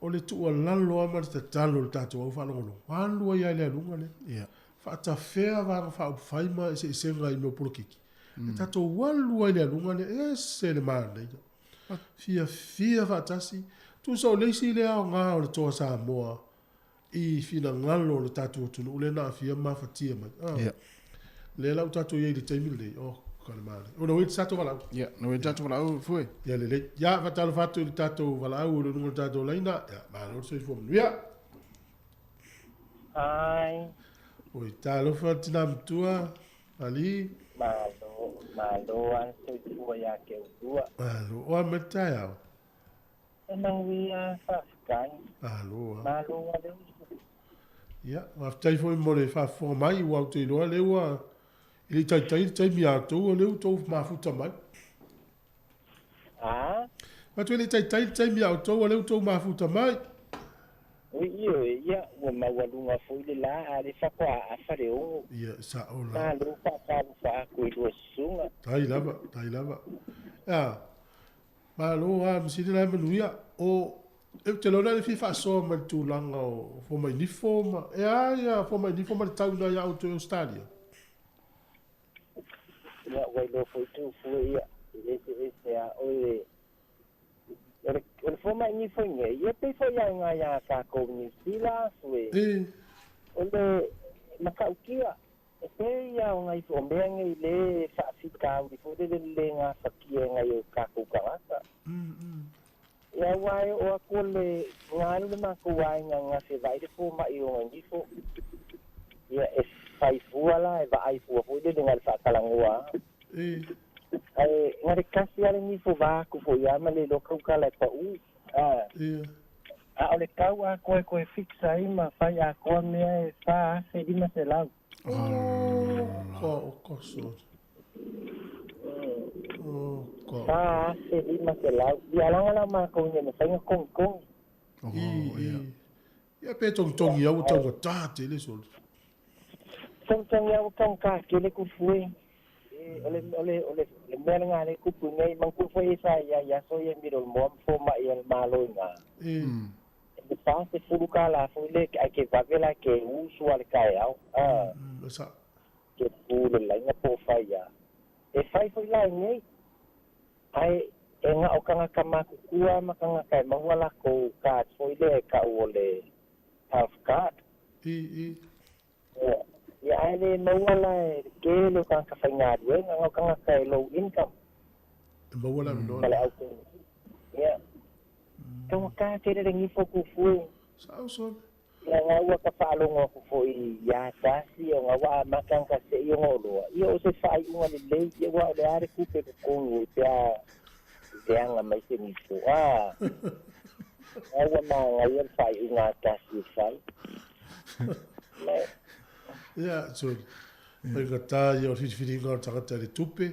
S1: O le tu o lalo ama le tatalo le tātou au whanongono. Whanua ia lea lunga le.
S5: Ia.
S1: Whāta whea whanga whaima e se nga I meo polokiki. Tato walu ai lunga le se le mana fia fatasi tu so leisi le au nga o le toa Samoa I fina ngalo le tato tunu le na fia ma fatia mai le lau tato ye le taimi le kale mana o no sato wala
S5: no tato wala foi
S1: le ya fatalo fatu le tato wala o le lunga tato leina ma no se fo ya
S10: ai
S1: o talo fatina mtua ali
S10: Malo an se tua ya ke tua.
S1: Malo o metai au.
S10: Nang wia fafkai.
S1: Malo.
S10: Malo ade.
S1: Ya, aftai foi mo le fa fo mai o auto lo le wa. Ili tai mi auto le to ma futa mai.
S10: Ah?
S1: Ma tu ili tai mi auto le to ma futa mai.
S10: Io ia o mawalunga foi le la ale fa kwa afare o.
S1: Ia sa o la.
S10: Malo fa ko I sunga.
S1: Tai lava. Ya. Malo a msidi la menuia o e te lo le fi fa so ma tu langa o fo mai ni forma. Ya, fo mai ni forma tau na ya auto stadio.
S10: Ya wai lo foi tu foi ia. Ese a ole forma ni foi nge ia pe foi nga ya ka ko ni sila foi ole makaukia pe ya nga I pombe nge le fa fika u foi le nga fakia nga yo ka ko kawasa ya wai o ko le nga le ma ko wai nga se vai de forma I o ngi fo ya e fai fuala e vai fu foi de nga fa kalangua ai ngare kasi ale ni fo va ku fo ya male lo ka kala pa u ole kau a koe fixa I ma fai a koe mea e fa se di ma se lau
S1: o koso
S10: fa se di ma se lau di alanga la ma ko ne me fai kong
S1: Ia pe tong ia o tong ta te le sol.
S10: Tong ia o tong ka ke le ku fui. Ole mea nga le kupu ngai mang ku fui sa ya so ye mi ro mo fo ma ia malo nga. E pa se furu ka la fu le ke va vela ke u su al kai au.
S1: Sa.
S10: Ke pu le la nga po fa ya. E fai foi la ngai. Ai e nga o kanga kama kukua makanga kai mawala ko ka foi le ka ole half card. Ya ai mawala ke lo ka ka fanya dia nga kanga kai low income.
S1: Mawala no.
S10: Kala au. Ya. Kung ka te de ngi foku fu.
S1: So.
S10: Ya nga wa ka fa lo ngo foi ya sa si o nga wa makanga se yo lo. Yo se fai unha le ye wa le are ku pe ko ngi ya. Yang mai se ni so awa ma ngai fai unha kasi fai
S1: ya so pe kata yo fiti ngor takata le tupe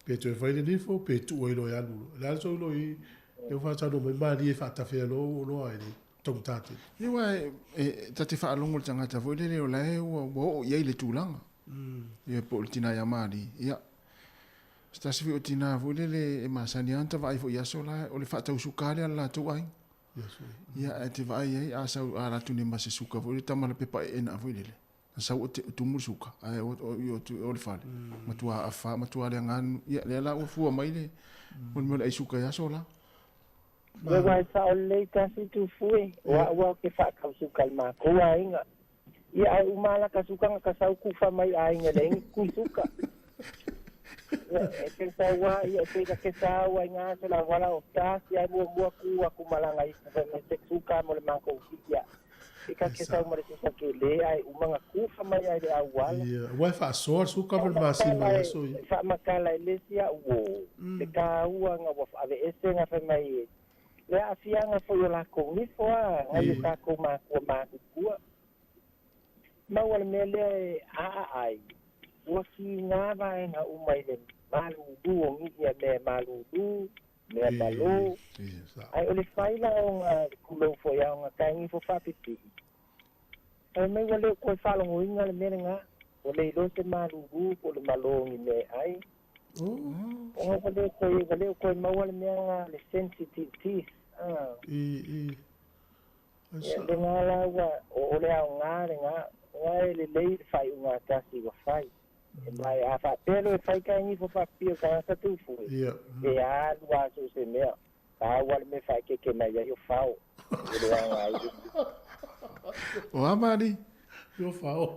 S1: pe tu fai le nifo pe tu o lo ya lu la so lo i eu fa sa no mai mali fa ta fe lo ai ni tong tate
S5: ni wa tati fa longo tanga ta vo le o la o ye le tulanga ye politina ya mali ya stasi fi otina vo le e masani anta vai fo ya so la o le fa ta usukale ala tu ai ya te vai ai asa ala tu ni mase suka vo le tamala pepa ena vo le sa o tu musuka ai o le fa matua afa matua le ngan ya le la o fu mai le o le ai suka ya so la
S10: Wa wa sa o le kasi tu fui wa ke fa ka suka ma ko ai nga ia ai umala ka suka ka sa ku fa mai ai nga le ku suka ke sa wa ia ke sa wa nga se la wala o ta si ai mo ku aku malanga i fa me se suka mo le manko ia ka ke sa mo le sa ke le ai umanga ku fa mai ai le awal
S1: ia wa fa so suka mo masi mai so
S10: fa makala le sia wo le ka wa nga wa fa ave ese nga fa mai le afia nga fo yo la ko ni fo nga yo ka ko ma ku ma wala mele ai waki nga ba nga umai le malu du ngi ya me malu du me malo ai ole faila nga kulo fo ya nga kai fo fa pipi ai me wale ko fa lo nga le me nga ole lo se malu du ko le malo ngi me ai wale ko ma wala me nga le sensitivity le nga la wa ole nga le fai nga kasi wa fai mai a fa pelo fai ka ni fo fa pio ka sa tu fu e a lua so se me a wal me fai ke mai yo fao le nga
S5: o amari
S1: yo fao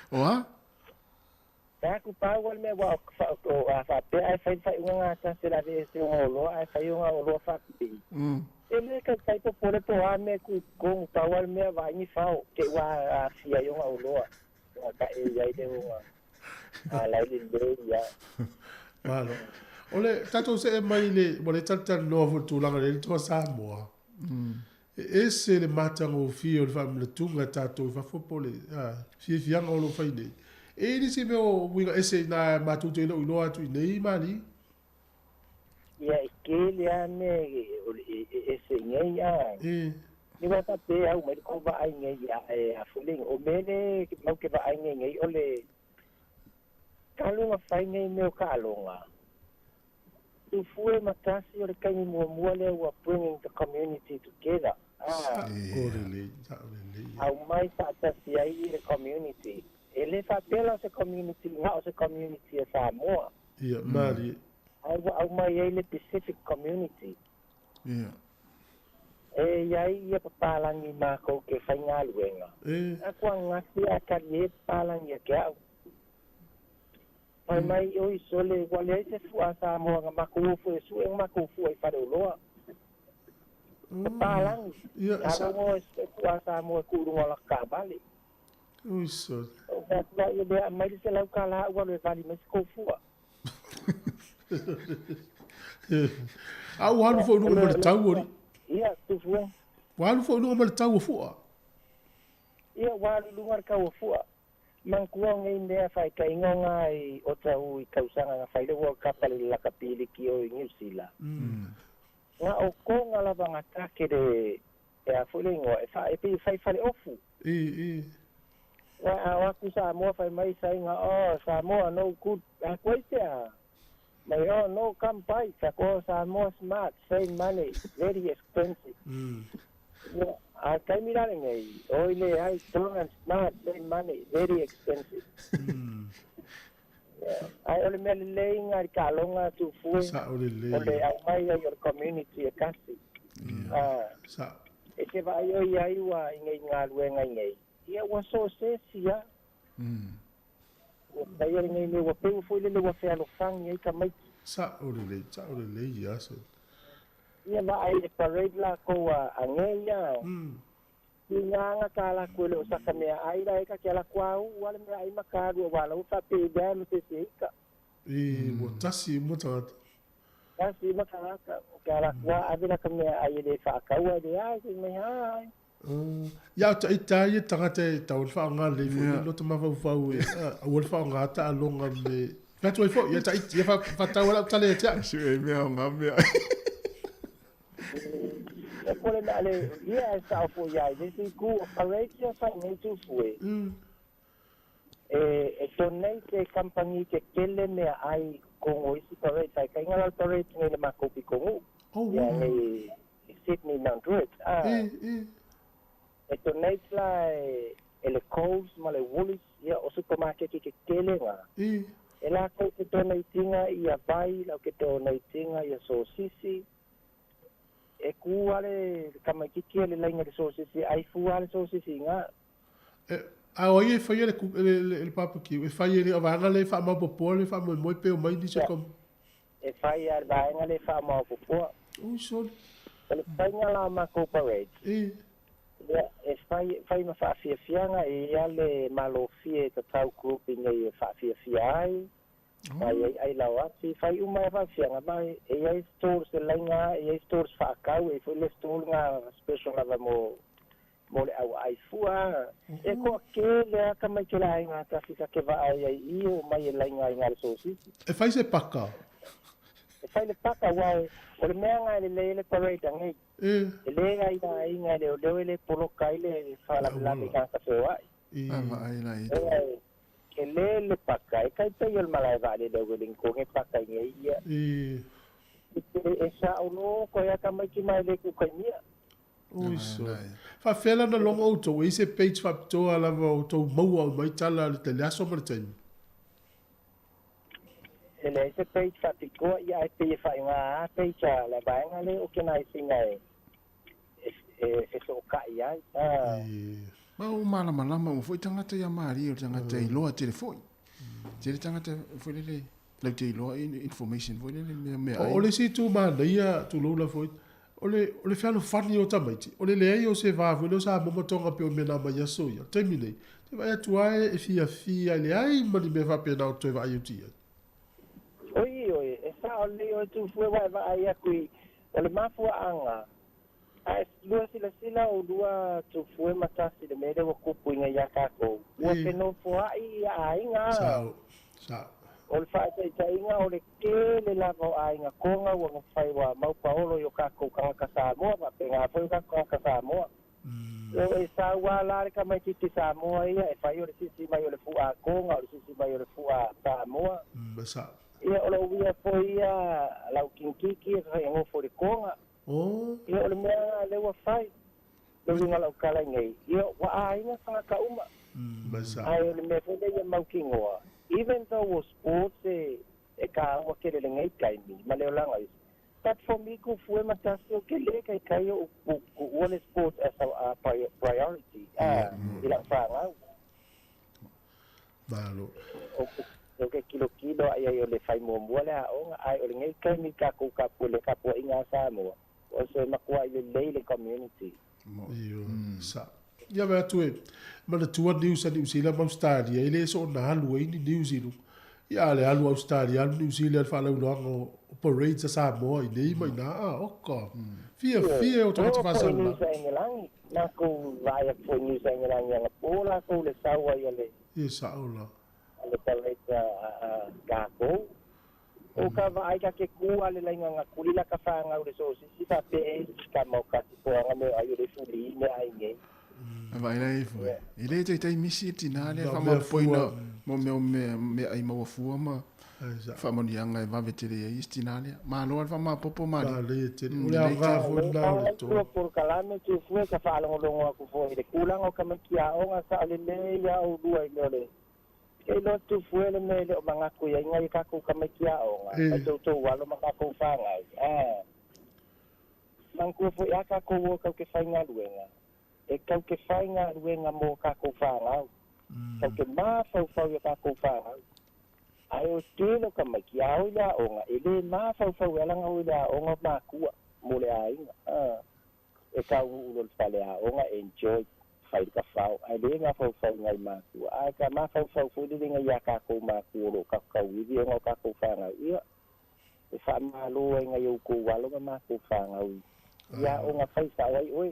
S5: o a
S10: ta ku pa wal me wa fa to a fa pe ai fai nga ka se la de se o lo ai fai nga o lo fa pi ele ka sai po pole to a me ku ko ta wal me va ni fao ke wa a fia yo nga o lo ka e ya de wa ala le ya
S1: malo ole tato se mai le mole tata novo tu la le to sa mo ese le mata ngo fio le fam le tunga tato fa fo pole fi ang o lo fa ide e ni si me o winga ese na matu te lo no atu nei mali
S10: ya ke le ane ese ngai ya ni va ta pe au me ko va ai ngai ya a fuling o mele mau ke va ai ngai ole kalunga fai ngai me ka alonga tu fue matasi o le kai mo le wa bringing the community together au mai sa tasi ai le community ele fa pela se community nga o se community sa mo
S1: ia mari
S10: au mai ai le Pacific community ia papalangi ma ko ke fai nga luenga aku ngasi akali palangi ke au mai oi sole wale se fua sa mo nga maku fu su en maku fu ai fa lo palang sa mo se fua sa mo ku ru la ka bali
S1: ui so
S10: da ia be mai se la ka la wa le vali mes ko fu
S1: au halu fo no mo tau ori
S10: ia tu fu
S1: walu fo no mo tau fu
S10: ia walu luar ka fu mangkua ngai mea fai ka inga ngai o tau i kausanga nga fai le World Cup ali la kapili ki o New Zealand. Nga o ko nga lava nga take de pea fule ngo e fai ofu. Wa ku Samoa fai mai sainga Samoa no good koitea. Mai no come by ko Samoa smart save money very expensive. Kai mira ngai oile ai strong and smart save money very expensive. Ai ole me leing ai kalonga tu fu.
S1: Sa ole le.
S10: Ole ai mai your community e kasi.
S1: Sa.
S10: E se vai ai wa ngai ngalwe ngai. Ia wa so se sia. Dai ngai me wa pe fu le wa fe alo fang ai ka mai.
S1: Sa ole le ia so.
S10: Ia ma ai e parade la ko angai ya. Nga kala ko le osaka me ai dai ka kala kwau wala me ai makaru wala uta pe da no se ka.
S1: Mo tasi mo ta.
S10: Tasi makala kala kwa avila ka me ai le fa ka wa de ai me ai.
S1: Ya ta ita te ta ul fa nga le no to ma fa e ul fa nga ta longa le. Ka tu fo ya ta ya fa ta wala ta le ta.
S5: Su e me nga me.
S10: Pole na le ia sa fo ya desi ku operatia sa nei tu fue donate company ke kele me ai ko isi operatia kai ngala operatia ni ma ko pi ko ya nei Sydney Mount Druitt donate la ele Coles ma le Woolies ya o supermarket ke kele nga ela ko ke donatinga ia vai la ke donatinga ia sosisi e kuale kama kiki le lainga de sosisi ai fuale sosisi nga
S1: a oye foi le papo ki e fai le avanga le fa ma popo le fa mo pe o mai dice com
S10: e fai ar vaanga le fa ma popo
S1: so
S10: le fai la ma cooperate e fai ma fa fianga e ale malofie te tau group nei fa ai ai la wa si fai uma fa fianga mai e ai stores de lenga e ai stores fa kau e foi le store nga special lava mo le au ai fua e ko ke le ka mai ke la nga ka fika ke va ai o mai le lenga nga so si
S1: e fai se paka
S10: wa o le menga le parade ngai le ai ai nga le polo kai le fa la ka fe wa
S5: ai lai
S10: le pakai kai pe el malai vale de golin ko nge pakai nge ia sa uno ko ya ka mai ki mai le ku kania
S1: so fa fela na long auto e se page fa to ala auto mo mai tala te la so mer ten
S10: ele se page fa ko ya pe fa nga pe cha la ba nga le o ke nai singa e so ka ya
S5: ma o malama o foi tangata ia mari o tangata i loa telefoni. Tere tangata foi le lau te i loa information foi le me ai.
S1: O le si tu mana ia tu lola foi. O le fiano fani o tamaiti. O le lei o se va foi lo sa momotonga pe o mena mai aso ia. Terminei. Te vai atuai e fia le ai mani me va pena o te vai o tia.
S10: Oi, e sa o le o tu foi vai ai a kui. O le mafua anga. Ai lua sila o lua tu fue matasi de mede o kupu inga ya kako. Ua ke no fua ia inga.
S1: Sa.
S10: O le fai ta inga o le ke le lava a inga konga ua nga fai wa mau paolo yo kako kanga ka Samoa ma pe ngā fai kanga ka Samoa. O e sa ua lare ka mai titi Samoa ia e fai o le sisi mai o le fua konga o le sisi mai o le fua Samoa.
S1: Sa.
S10: Ia o le uia po ia lau kinkiki e kai ngofo le konga. Ia o le mea le wa fai. Le winga lau kala ngai. Ia wa ainga whanga ka uma. Ai o le mea fwede ia mau kingoa. Even though o sports e ka awa kere le ngai kaimi. Ma leo langa iso. But for me ku fue matasi o ke le kai kai o ole sports as a priority. Ila whanga.
S1: Malo.
S10: O ke kilo ai o le fai mua le aonga. Ai o le ngai kaimi ka kukapu le kapua inga Samoa. O se makua i le community.
S1: Sa. Ia mea tue. Mana tua News a New Zealand ma Australia. Ile so na halu e ni New Zealand. Ia le halu Australia. New Zealand whala unanga o parades a Samoa. I nei mai na. Oka. Fia o tangata whasa
S10: una. News a Engelangi. Nā kou vai a po News a Engelangi. Anga pōla kou le saua i ale.
S1: Ia sa ola.
S10: Ale parades a kākou. O ka vai ka ke kua le lainga nga kulila ka whaanga ure so si fa pe ka mau ka tipoanga me ai ure fuli me ai nge.
S5: Vai lai fo. Ile te tai misi tina le fa mo poina mo me ai mo fu ma. Fa mo yanga va vetere e tina le. Ma lo fa ma popo ma.
S1: Le te o le ga fo na to.
S10: Por kalame tu fu ka fa lo ngo ku fo ile kulang o ka makia o nga sa le le ya o dua i le. E lo tu fuele me le manga ku ya ngai ka ku ka me kia o nga ai to walo manga ku fa ngai mang ku fu ya ka ku wo ka ke fa nga luenga e ka ke fa nga luenga mo ka ku fa nga ka ke ma fa ya ka ku fa nga ai o tino ka me kia o ya o nga ele ma fa ya la nga o ya o nga ma ku mo le ai e ka u lo fa le o nga enjoy fai ka fau ai le nga fau ngai ma ku ai ka ma fau fu de nga ya ka ko ma ku ro ka ka wi de nga ka ko fa nga ia e fa ma lo nga yo ku wa lo ma ku fa nga wi ya o nga fai sa ai oi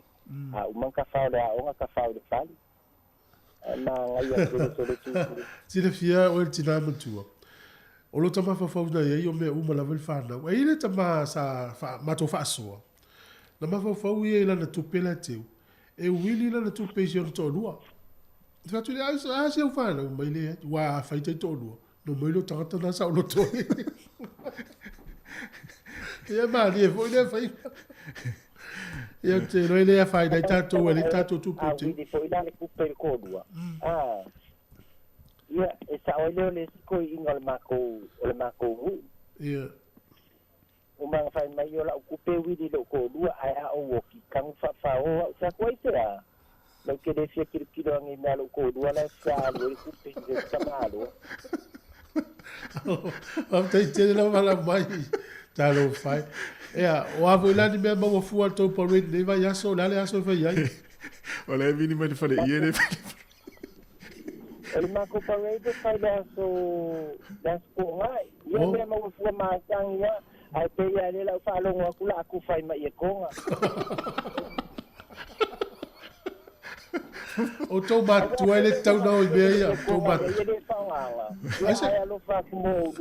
S10: a u man ka fa da o nga ka fa de fa na nga ya de so le tu
S1: si le fia o ti na mutua o lo tama fa na ye yo me uma la vel fa na e ile tama sa fa ma to fa so na ma fa ye la na tu pela teu e wili na tu peisio to lua. Fa tu le a se fa na mai le wa fa te to lua. No mai lo tata na sa lo to. E ma le fo le fa. E te no le fa dai tato e tato tu
S10: po te. Fo ila le ku per ko lua. Ia e sa o le ko ingal ma ko Ia. O mga whai mai o la o kupe wiri lo ko lua ai a o woki kang whao sa koi te a lau ke refia kirikiro angi mea lo ko lua la sa lo i kupe i sa malo
S1: o te tene la wala mai ta lo whai ea o avu ilani mea mawa fua tau paruit ne vai aso nale aso whai ai
S5: o le vini mai te whare ie ne
S10: o le mako paruit whai da so ngai ia mea mawa fua maasang ia ai pe ia le la fa lo ngwa kula aku fai mai e konga
S1: o to ma tu ele tau no i ia to ma
S10: ia le fa ngala ia lo fa mo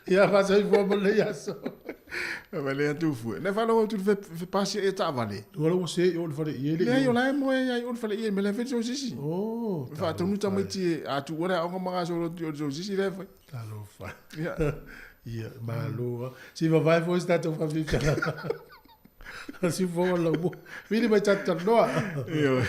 S1: ia fa sai fo mo le aso
S5: vale tu fu ne fa lo tu fe passi e ta vale
S1: o lo se o le fa ie le
S5: ia la mo ia o fa ie me le fe so sisi
S1: oh
S5: fa tu nu ta mai ti a tu ora o ma so lo so sisi le fa
S1: ta lo fa ia malo si va vai foi stato fa fica si vo lo vini mai tata no
S5: io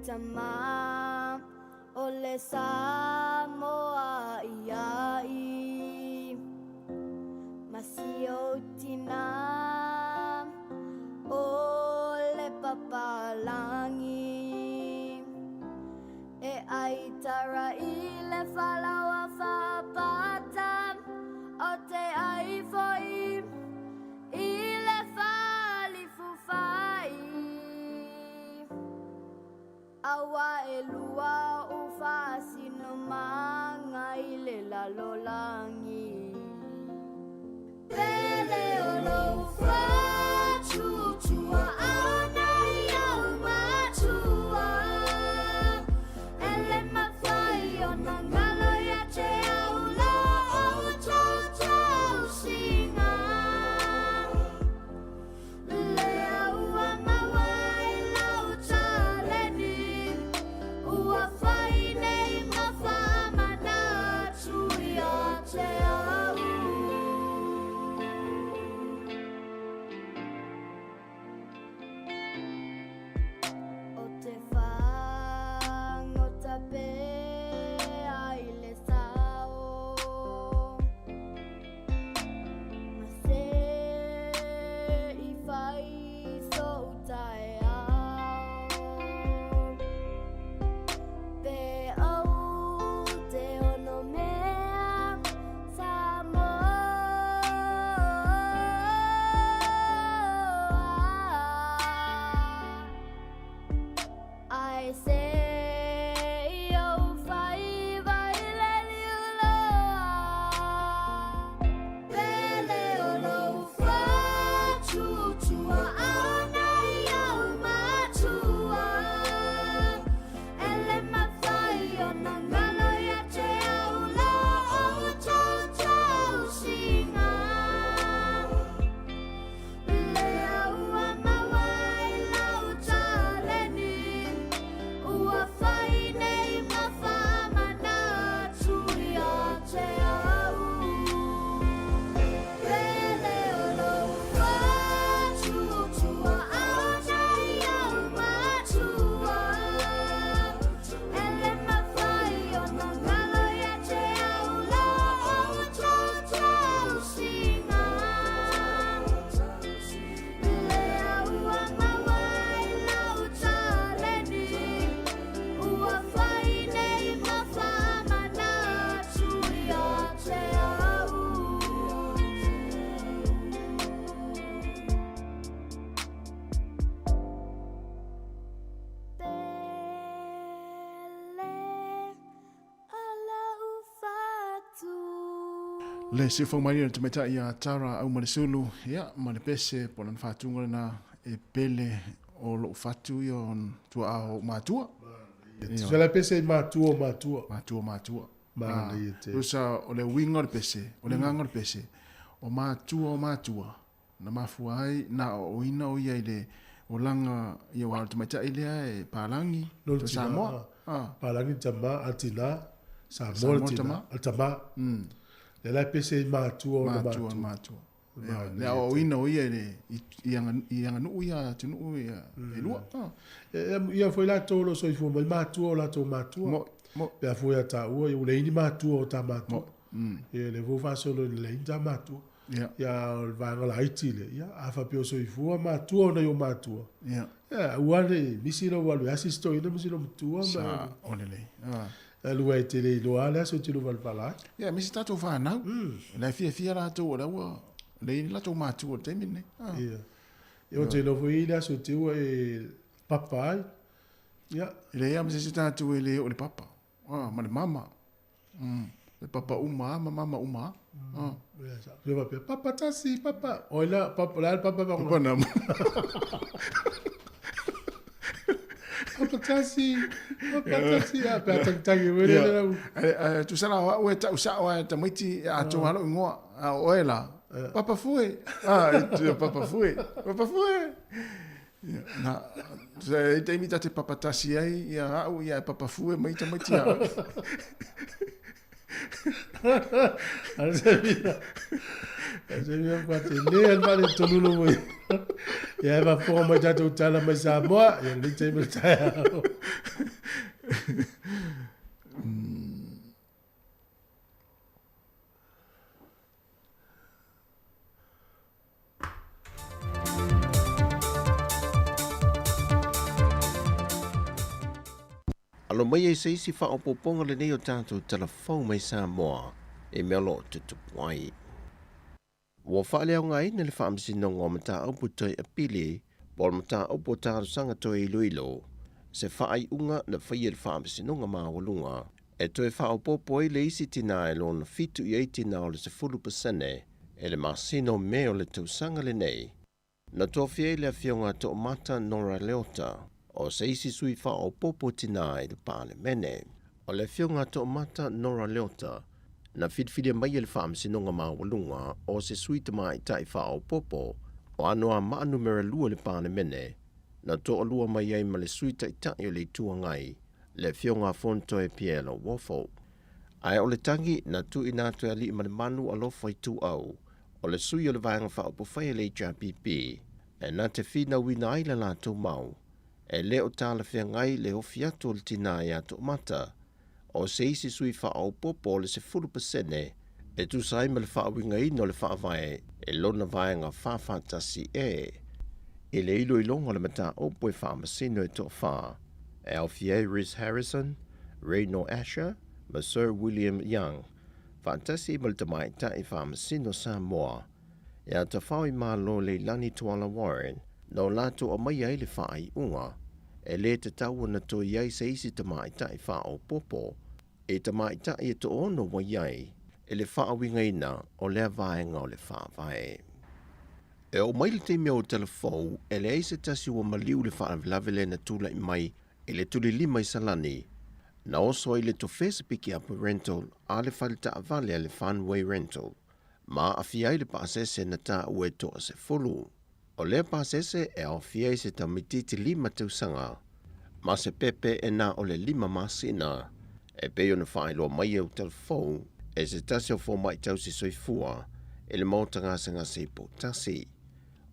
S11: tama o le Samoa iai Masio tina o le papalangi E ai tara I le whalawa whapata O te ai foi I le whali fuwhai Awa e lua o whasino manga I le lalolangi Pele o lo whachutua ana I au matua Ele mawhai o na ngalo ia te au lo o tau tau singa Le aua mawai lau taleni Ua whai nei mawhamana tui a te au O te whangota pe ai le sao Ma se I whai so tae au Pe au te ono mea Samoa I say oh fai vai le liuloa Pele o lo whachutua ana I au matua Ele mawhai o na ngalo ia te au lo o tau tau singa Le aua mawai lau taleni Ua whai nei mawhamana tui a te au Pele o lo whachutua ana I au matua Ele mawhai o na ngalo ia te au lo o tau tau singa Le aua mawai lau taleni Ua whai nei mawhamana tui a te au Pele ala ufatu
S5: Le se fo mai te meta ia tara au male sulu ia male pese po lan fatunga na e pele o lo fatu ia on tua au matua
S1: Se la pese matua.
S5: matua
S1: Mana ia te.
S5: Usa o le winga le pese o le nganga le pese o matua na mafuai na o ina o ia ile o langa ia wa te meta ile e palangi
S1: No
S5: to
S1: tina.
S5: Samoa
S1: Palangi tama atina.
S5: Samoa
S1: Samoa
S5: tama.
S1: tama. Le la pese matua o
S5: matua le o ina o ia ile ianga nu ia tunu ia e lua
S1: Ia foi la tolo so i fu matua o la to matua. Pe a foi ata ua i le ini matua o ta matua. E le vo fa solo le ini ta matua. Ia va la itile. Ia a fa pio so i fu matua na yo matua. Ia ua le misilo walu asisto ina misilo matua ma.
S5: Olele.
S1: Lua e tele lo ala so tilo val pala.
S5: Ia misi tato fa na. La fia la to la ua. Le la to matua te mine.
S1: Ia. Eu te lo foi la so tilo e papai. Ia.
S5: Le ia misi tato ele o le papa. Ma le mama. Le papa uma, mama uma.
S1: Eu vou papa tasi, papa. Olha, papa lá, papa vai.
S5: Papa não.
S1: Papa tasi, apa tangi wele.
S5: Tu sana wa ta usa wa ta miti a to halo ngoa a oela. Papa fue. Papa fue. Papa fue. Na se te imita te papa tasi ai ia au ia papa fue mai ta miti a.
S1: Asevia pate le vale tolulu mo. Ya va for mo tato tala mai Samoa, ya le te mo tai.
S8: Alo mai e seisi whaopoponga le nei o tātou telefon mai Samoa e mea lo tutu wai. Wa whaaleo ngai ne le whaamsino ngā mata aupu toi a pili, bol mata aupu tāru sanga toi iluilo, se whaai unga na whaia le whaamsino ngā māwalunga, e toi whaopopo e le isi tina e lo na fitu i eitina o le se 10% e le masino me o le tausanga le nei. Na tofia i le awhionga to mata Nora Leota, o se isi sui whao popo tina i le pāle mene. O le whionga to mata Nora Leota, na whitwhiri mai le whaamsinonga māwalunga o se sui tama i tai whao popo, o anoa maanu mera lua le pāle mene, na to o lua mai ai ma le sui tai tai o le tua ngai, le whionga fonto e pielo wofo. Ai o le tangi na tu i nātu ali ma le manu alofa i tu au, o le sui o le vaenga whao pofai le HRPP, e na te whina wina ai le lātou mau, e leo tāla whea ngai le hofi atu o le tina i ato mata, o se isi sui whao popo le se 10% e tu sai ma le whaawinga ino le whaavae e lona vaenga whawhatasi e. E le ilo ilonga le mata opo e whaamasino e toa wha, e Alfie Rhys Harrison, Reyno Asher, ma Sir William Young, whaatasi ma le tamai ta e whaamasino Samoa, e a ta whao i maa lo le Lani Tuala Warren, no lato o mai ai le whaai unga, e le te tau na to iai se isi tamai tai whao popo, e tamai tai e to ono wa iai, e le wha winga ina o lea vaenga o le wha vae. E o mai le te mea o telefou, e le eise tasi ua maliu le wha lavele na tula i mai, e le tuli lima i salani, na oso i le to fesa piki apu rental, a le whale ta avale a le Funway Rental, ma a fiai le paasese na ta ue toa se fulu. O lea pasese e au fiei se ta mititi lima tausanga, ma se pepe e na o le lima masina, e peo na whae loa mai au telefou, e se tasi o fo mai tausi soifua, e le mautanga sanga se po tasi.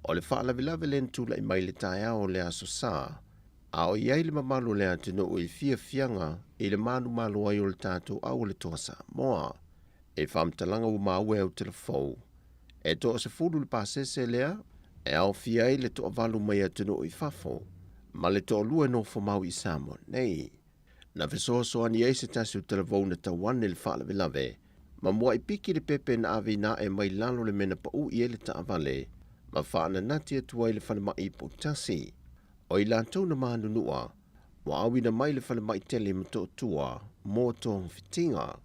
S8: O le wha lavilave len tula i mai le tae ao le aso sa, a o iai le mamalu le atino o i fia fianga, e le manu malu ai o le tātou au le toa sa moa, e whamtalanga u maue au telefou, e toa se fulu le pasese lea, e au fiai le toa valu mai atino i fafo, ma le toa lua no fo mau i Samoa nei. Na fesoa soa ni eise tasi o televou na tawane le wha lave lave, ma mua i piki le pepe na avi na e mai lalo le mena pa u i ele ta avale, ma wha na nati atua i le whana mai po tasi. O i lantou na manu nua, wa awi na mai le whana mai tele ma to tua, mo tong fitinga.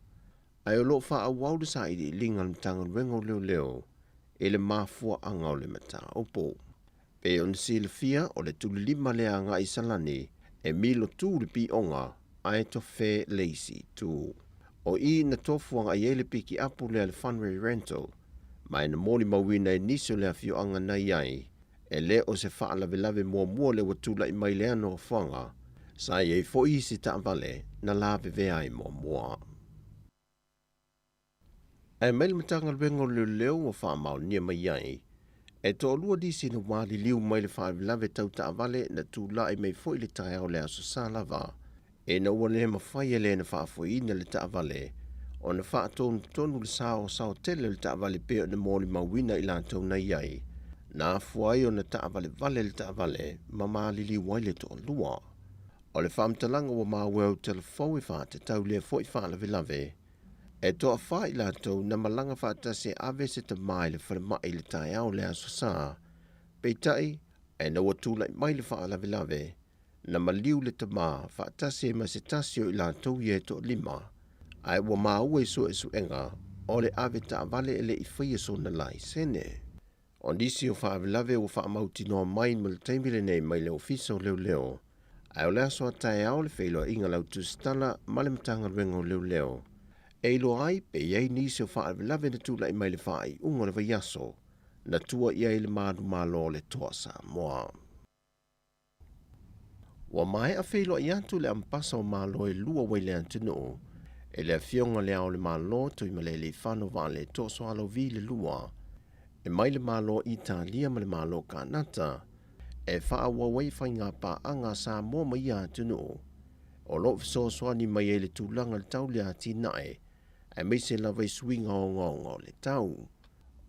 S8: Ai o lo wha a wauda sa i linga le tanga rengo leo leo, e le mafua anga o le mata opo. Pe on si le fia o le tuli lima le anga i salani e milo tu le pi onga ai to fe lazy tu. O i na tofuanga i ele piki apu le Funway Rental, mai na moni mawina e niso le fio anga na iai, e le o se faa lave lave mua le watula i mai le ano o whanga, sa i e fo isi ta vale na lave vea i mua. E mail matanga rengo leo o wha mau nia mai iai, e to lua disi na wali liu mai le wha lave tau ta vale na tu la i mei fo i le tae o le aso sa lava, e na ua le mawhai e le na wha fo i na le ta vale, o na wha tonu le sao tele le ta vale peo na mōli mawina i lantou na iai, na fuai o na ta vale le ta vale, ma maali liu wai le to lua. O le whamtalanga wa maa weo telefou i wha te tau lea fo i wha lave, e toa wha i lantou na malanga whaatase ave se te mai le whalemai le tae au le aso sa, peitai e na watula i mai le wha lave, na maliu le te maa whaatase ma se tasio i lantou i e to lima, ai wa maa ue so e suenga, o le ave ta vale ele i whaia so na lai sene. O nisi o wha lave o wha mauti noa mai ma le taimile nei mai le ofiso leo, ai o le aso a tae au le whailo inga lau tu stala ma le matanga rengo leo, e lo ai pe iei nisi o wha lave na tula i mai le whai unga le vaiaso, na tua iei le maadu malo le toa sa moa. Wa mai a whailo i atu le ampasa o malo e lua wai le antino, E le fionga lea o le malo tui ma le whanu wa le tō soalo vi le lua. E mai le malo Italia ma le malo Kanata. E wha wawai whai ngā pa anga sa mō mai a tunu. O lo so swani mai e le tūlanga le tau lea tinae. E mai se la vai swinga o ngongo le tau.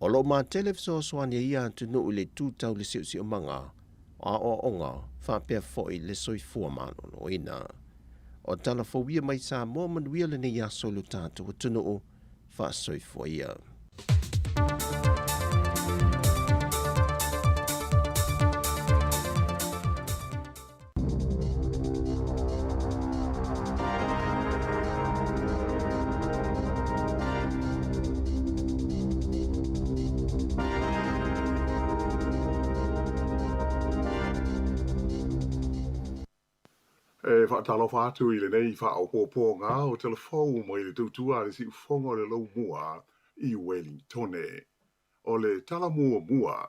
S8: O lo ma telefso swani ia tunu le tū tau le siu manga. A o onga wha pia foi le soi fua mano no ina. O tala fawia mai sa mō manuia le ne ia solo tātou tunu o wha soi fua ia.
S7: Whaatalo whātu I le nei whaopōpō ngā o telefou mo I le tautua le si ufonga le lau mua I Wellingtone. O le tala mua.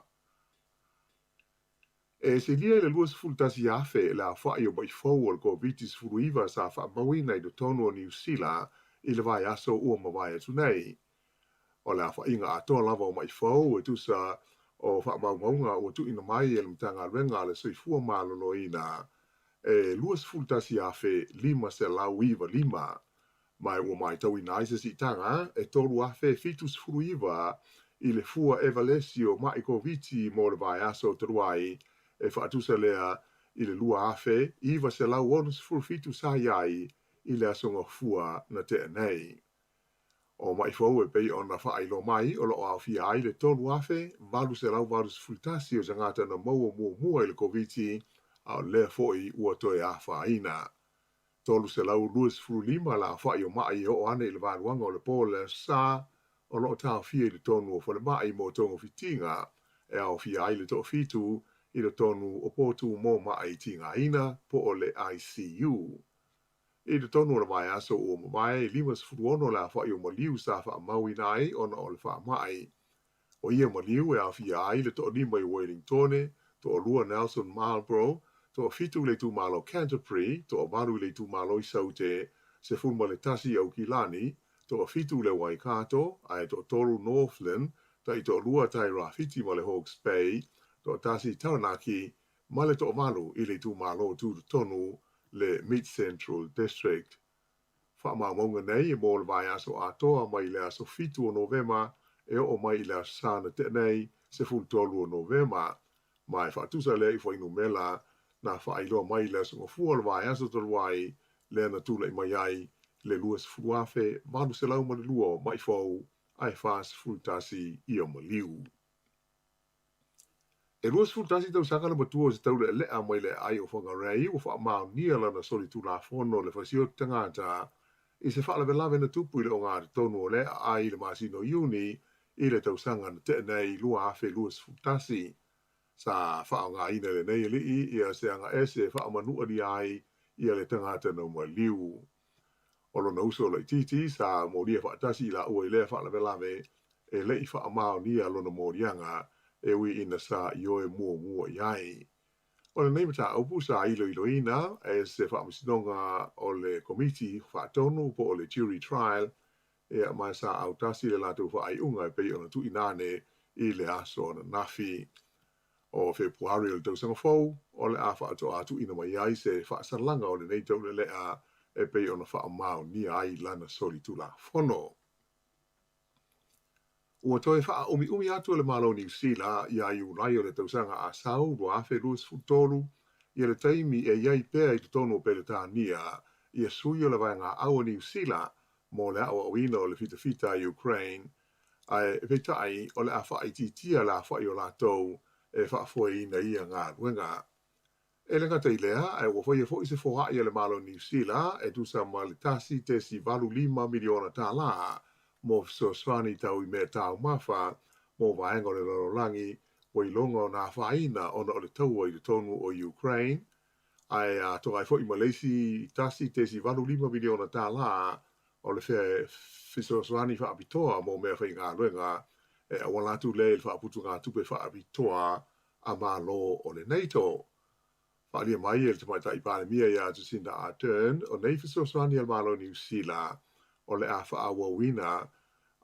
S7: E se lia le luas fultasi afe la whai o mai fau o le COVID-19 furuiva sa wha mawina I do tono o New Zealand I le vai aso ua mawai atu nei. O le wha inga atoa lava o mai fau e tusa o wha maunga o tu ina mai e le mtanga renga le soifua malolo ina e luas fultasi afe 5 se lau iwa 5 mai ua mai tau ina aise si tanga e tolu afe fitus furuiva I le fua evalesio mai COVID mo le vai aso taruai e whaatusa lea I le lua afe iwa se lau onus fitus ai I le asonga fua na te nei. O mai fau e pei ona whailo mai o lo au fia ai le tolu afe valu se lau valus fultasi o zangata na maua mua I le COVID au le foi ua toe a whaina. Tolu se lau luas furulima la whai o mai o ane I le valuanga o le pōle sa o lo tau fia I le tonu o whale mai mo tongo fitinga e au fia ai le to fitu I le tonu o pōtu mō mai tinga ina po o le ICU. I le tonu o le mai aso o mai 5 furuono la whai o maliu sa wha maui nai ona o le wha mai. O ia maliu e au fia ai le to lima I Wellingtone, to o lua Nelson Marlborough, to o fitu le tu malo Canterbury, to o maru le tu malo I Saute, se fulma le tasi au Kilani, to o fitu le Waikato, ai to o toru Northland, ta I to o lua tai Rafiti ma le Hawke's Bay, to o tasi Taranaki, ma le to o malu I le tu malo tu tonu le Mid Central District. Wha maunga nei e mo le vai aso atoa mai le aso fitu o Novema, e o mai le asana te nei se ful tolu o Novema, mai whaatusa le I whainu mela, na whaailoa mai le aso ngofua le vai aso taruai, le na tula I mai ai, le luas fuafe, manu se lau mani lua mai fau, ai whaas fultasi I o maliu. E luas fultasi tau saka na matua se tau le lea mai le ai o whangarei, o wha mao nia lana soli tu la fono le whasio tangata, I se wha lave na tupu I le o ngāre tonu o lea ai le masino Iuni, I le tau sanga na te nei lua afe luas fultasi. Sa wha o ngā ina le nei li ia se anga ese wha manua di ai ia le tangata na maliu. Olo na uso le titi sa moria whaatasi I la ua I lea wha lave e lei wha mao nia lona morianga e ui ina sa ioe mua iai. O le neimata aupu sa ilo ina e se wha masinonga o le komiti wha tonu po o le jury trial e a mai sa au tasi le latu wha ai unga e pei ona tu inane I le aso na nafi. O Februari o le tausanga fau, o le a wha ato atu ina mai ai se wha sarlanga o le nei tau le lea e pei ona wha mao ni ai lana soli tu la fono. Ua toe wha umi atu le malo New Zealand ia I unai o le tausanga a sau ro afe luas futolu ia le taimi e iai pēa I tono pe le tānia ia sui o le vanga au New Zealand mo le awa oina o le fita Ukraine ai vetai o le a wha I titia la wha I o la tau e whaafoi ina ia ngā ruenga. E le ngata I lea, e wafoi e fo I se foha ia le malo New Zealand, e tu sa ma le tasi te si valu 5 miliona tā la, mo so swani tau I mea tau mawha, mo vaenga o le lorolangi, o I longa o nā whaina ona o le tau I le tonu o Ukraine, ai a to ai fo I Malaysi tasi te si valu 5 miliona tā la, o le whea fiso swani wha apitoa mo mea whai ngā ruenga, e awala tu le il whaaputu ngā tupe whaapitoa a malo o le NATO. Whaalia mai e le tamai tai pāne mia ia Jacinda Ardern o nei fiso swani al malo New Zealand o le a whāwawina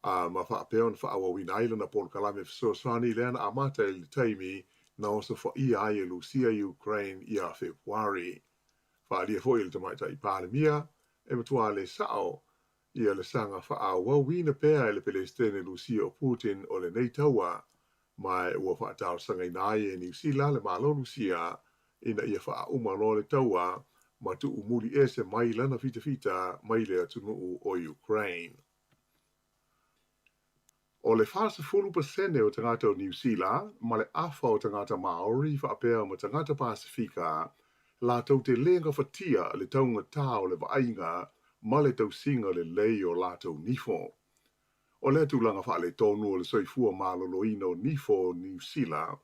S7: ma whaapea on whaawawina ai lana Paul Kalame Fesosani leana a mata i le taimi na osa whaia ai e Lucia Ukraine i a Februari. Whaalia fo i le tamaita i Pālemia e matua le sao ia le sanga whaawawina pēa e le Palestine Lucia o Putin o le neitaua mai ua whaatau sanga i nai e New Zealand le malo Lucia ina ia whaumalo le taua ma tu umuri e se mai lana fita mai le atunuu o Ukraine. O le fasa 40% o tangata o New Zealand, ma le afa o tangata Maori whaapea ma tangata Pasifika, la tau te lenga fatia le taunga tā o le vainga ma le tau singa le lei o la tau nifo. O le tūlanga wha le tonu o le soifua maloloina o nifo o New Zealand,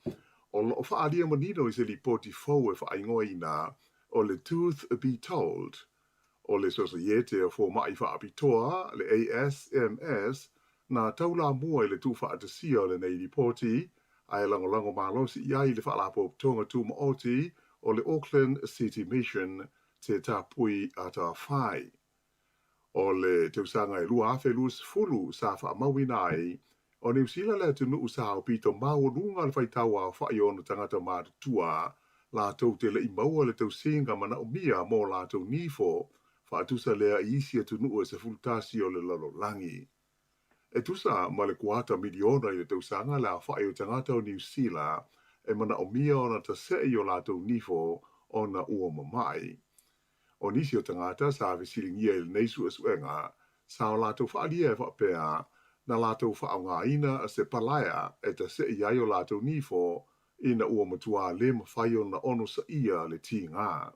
S7: o lo whaadia manino i se li poti fau e whaingoina o le Truth Be Told, o le sosaiete o fo mai whaapitoa, le ASMS, na taula mua i le tu whaatasia o le nei ripoti, ai langolango malosi iai le whaalapo tonga tu maoti o le Auckland City Mission te tāpui a tā whai. O le teusanga e lua afe luas fulu sa wha mawinai, o New Zealand le tunu usa o pito mau runga le whaitaua o whai ono tangata mātua, la tau te le i maua le tausinga mana o mia mō la tau nifo, whaatusa lea i isi tunu e se fultasi o le lalolangi. E tusa ma le kuata miliona i le tausanga la whai o tangata o New Zealand, e mana o mia ona ta sei o la tau nifo o na ua mamai. O nisi o tangata sa visilingia il neisu esuenga, sa o la tau whaalia e whapea, na la tau whaonga ina a se palaya e ta sei ai o la tau nifo, ina ua matua le mawhai o na ono sa ia le ti ngā.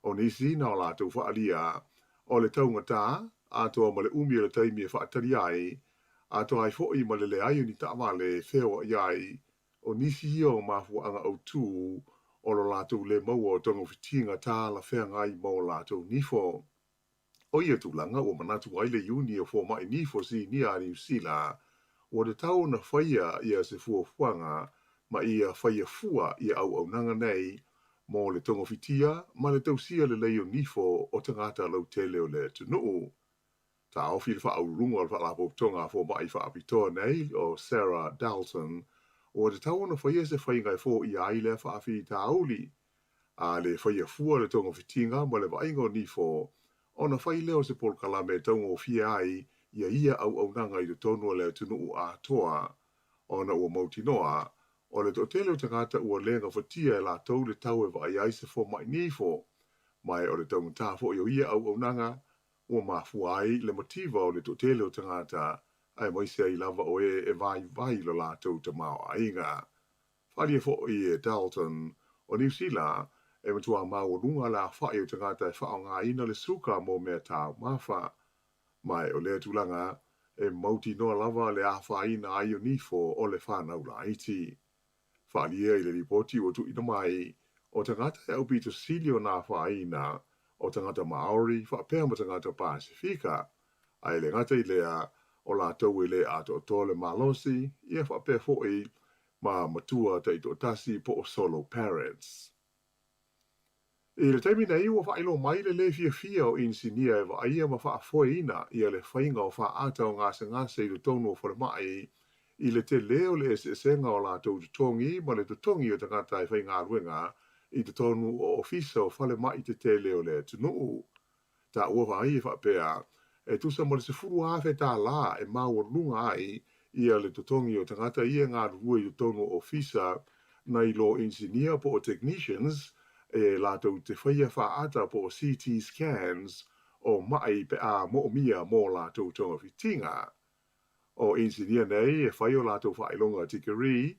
S7: O nisi na o la tau whaalia, o le taunga tā, atoa ma le umi le taimi e whaatari ai, atoa ai fo'i ma le ai ni taama le whewa iai, o nisi o mafua anga au tū, o lo lātou le maua o tongo whitinga tā la whea ngai mo lātou nifo. O ia tūlanga o manatu ai le uni o fō mai nifo si ni a New Zealand, o le tau na whaia ia se fuafuanga, ma ia whaia fua ia au nanga nei, mo le tongo whitia, ma le tausia le leo nifo o tangata lau tele o le tunuu. Ta ofi le whaurunga o whaalapo tonga fō mai whaapitoa nei o Sarah Dalton, o te tau na whaia se whaingai fō i aile whaafi tauli. A le whaia fua le tonga whitinga ma le waingo nifo, o na whai leo se Paul Kalame tonga o fia ai, ia au nanga i le tonu o le tunuu a toa, o na ua mautinoa, o le totele o tangata ua lenga whatia e la tau le tau e vai ai se fō mai nifo, mai o le tonga tā fō ia au nanga, ua mafua ai le motiva o le totele o tangata, ai moise ai lava o e vai lo la tau te mao ainga. Whalia fo i e Dalton o New Zealand, e matua mau runga la whai o tangata e whaonga ina le suka mo mea tau mawha. Mai o lea tūlanga, e mauti noa lava le awha ina ai o nifo o le whanau la iti. Whalia i le ripoti o tu ina mai, o tangata e au pito silio na wha ina, o tangata Maori, whaapea mo tangata Pasifika, ai le ngata i lea, o la tau i le ato tole malosi, ia whaapea fo'i ma matua te ito tasi po o solo parents. I le taimi na iwa whailo mai le fia o insinia e wa ia ma whaafoe ina ia le whainga o whaata o ngase i le tonu o whare mai, i le te leo le esenga o la tau tutongi, ma le tutongi o tangata i whainga aruenga, i te tonu o ofisa o whale mai te leo le tunuu. Ta ua whai e whaapea, e tusa mo le se furu awhe tā la e maua lunga ai ia le tutongi o tangata ia ngā rua i tonu ofisa na i lo engineer po o technicians e lātou te whaia whaata po o CT scans o mai pe a mo mia mo lātou tonga whitinga. O engineer nei e whai o lātou whailonga tikeri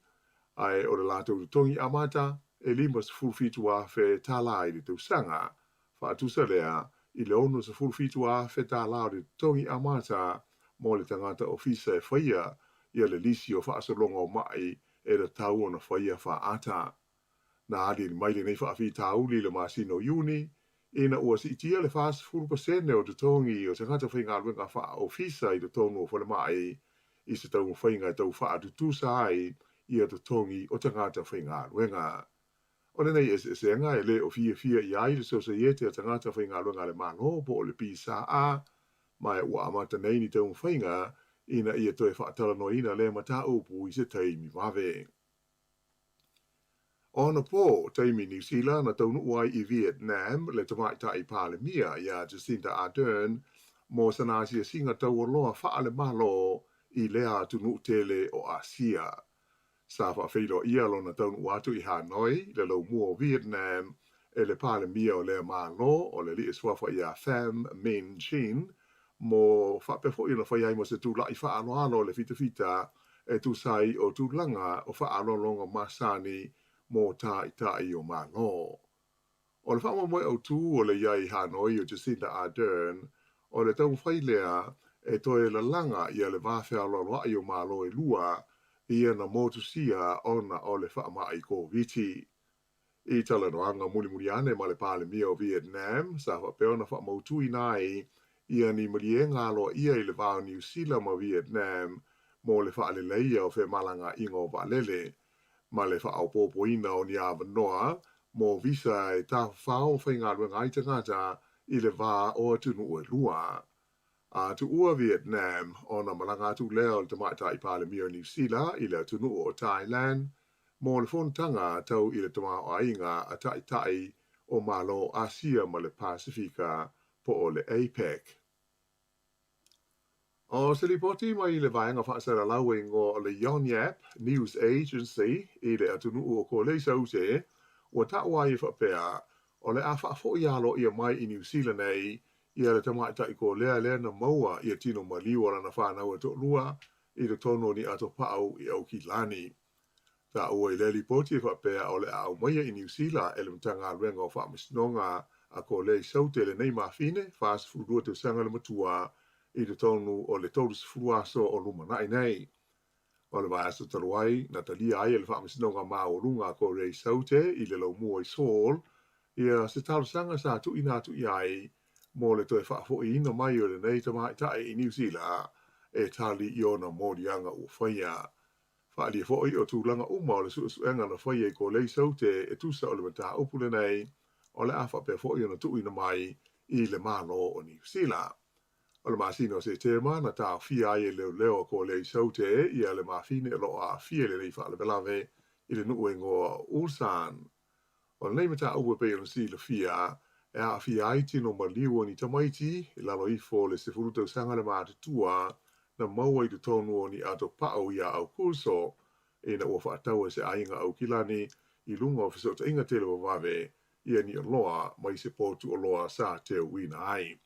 S7: ai o le lātou tutongi amata e lima se fulfitu awhe tā la i le tausanga. Whaatusa lea i le ono se fulfitu a whetā lao le tongi amata mo le tangata ofisa e whaia ia le lisi o whaasalonga o mai e le tau o na whaia whaata. Na adi ni maile nei whaafi tauli le masino uni, ina ua si itia le whaas 4% o te tongi o tangata whainga luenga wha ofisa i le tonu o whale mai i se tau whainga tau whaatutusa ai ia te tongi o tangata whainga luenga. O nei e nga e le o fia i ai le sosaiete a tangata whainga luenga le mano po o le pisa a, mai ua amata nei ni tau whainga ina ia toi whaatala no ina le mata upu i se taimi wawe. Ona po, taimi New Zealand na taunu uai i Vietnam le tamai tai pāle mia ia Jacinda Ardern mo sanasi singa tau o loa whaale malo i lea tunu tele o Asia. Sa whawhilo ia lo na taunu uatu i Hanoi le lau mua Vietnam e le pāle mia o lea malo o le li iswafa ia Pham Minh Chinh mo whapefo i na whaiai mo se tūla i whaaloalo le fita e tu sai o tūlanga o whaalolonga masani mo tai o malo. O le whaama moe au tū o le iai Hanoi o Jacinda Ardern, o le tau whailea e toe la langa i le wāwhea loloa i o malo e lua i na motusia ona o le whaama i ko viti. I tala noanga muli ane ma le pāle mia o Vietnam, sa whapeo na whaamautu i nai i ni malie ngalo ia i le wāo New Zealand ma Vietnam mo le whaale leia o whe malanga ingo waalele. Ma le whaaupopoina o ni awanoa, mo visa e tā whao whainga ngai tangata i le wā o tunu e lua. A tu ua Vietnam, o na malanga tu leo le tamata i pāle mio New Zealand i le tunu o Thailand, mo le whontanga tau i le tamao ainga a tai o malo Asia ma le Pasifika po o le APEC. O se li poti mai le vaenga whaasara lawe ngō le Yonyap News Agency i le atunu o ko le saute o taua i whapea o le a whaafo i alo i mai i New Zealand ei i le tamaita i ko lea na maua i a tino maliwa rana whanau e to lua i le tono ni ato pao i au ki lani. Ta ua i le li poti i whapea o le au maia i New Zealand e le mtanga renga o whaamisnonga a ko le saute le nei mawhine whaas furua te sanga le matua i le tonu o le tolu sifuruaso o lumanai nei. O le vaasa taluai, na talia ai le whaamisinonga maorunga ko rei saute i le lau mua i sol, ia se talo sanga sa tu ina tu iai, mo le toi whaafo i ina mai o le nei tamaitai i New Zealand, e tali i ona morianga o whaia. Whaali e fōi o tūlanga uma o le suenga na whaia i ko rei saute e tusa o le mata upule nei, o le awha pe fōi ona tu ina mai i le malo o New Zealand. O le masino se tema na tā fia e leo ko le saute i le mafine e lo a fia le reifa le belave i le nuu ngoa Ulsan. O le neimata ua pe o si le fia e a fia i tino maliu ni tamaiti i lalo i fo le se furuta sanga le mātutua na maua i tu tonu ni ato pao ia au kurso e na ua whaatau se ainga au kilani i lunga o fisota inga tele o vave i ni o loa mai se potu o loa sa te wina ai.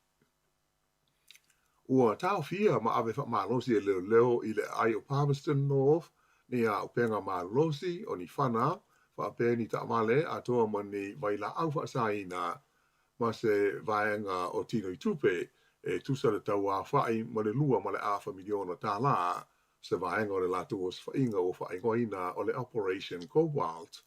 S7: Ua tau fia ma ave malosi e leo i le ai o Palmerston North, ni a upenga malosi o ni whana, wha pēni ta male a toa mani mai la au whaasaina, ma se vaenga o tino i tupe, e tusa le tau a whai ma le lua ma le awha miliona tā la, se vaenga o le latu o whainga o whaingoina o le Operation Cobalt.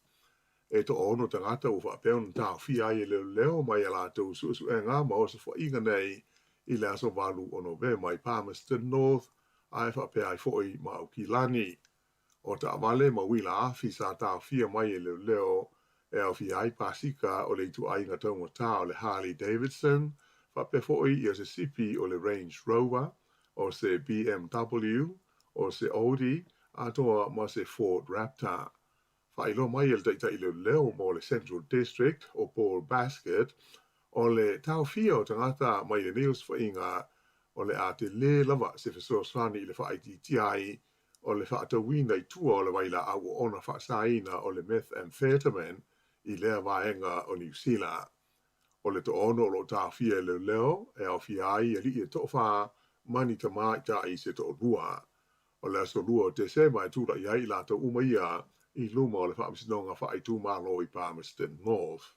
S7: E to ono tangata o whapeon tau fia i leo mai a latu suenga ma o se whainga nei, i le aso walu o nove mai Palmerston North, ai whapea ai fōi ma au ki lani. O ta amale ma wila afi sa tā fia mai e leo e au fi ai pasika o le itu ai ngatonga tā o le Harley Davidson, whape fōi i o se sipi o le Range Rover, o se BMW, o se Audi, atoa ma se Ford Raptor. Whailo mai e le taita i leo mo le Central District o Paul Basket, o le tau fia o tangata mai le news whainga o le a te le lava se fesosani i le whaititiai o le whaatawina i tua o le waila au o ona whaasaina o le methamphetamine i lea vaenga o New Zealand. O le to ono lo tau fia leo e au fia ai e li e tofa mani tamai ta i se to lua. O le aso lua o te se mai tūra i ai la to umaia i luma o le whaamisinonga whaitu malo i Palmerston North.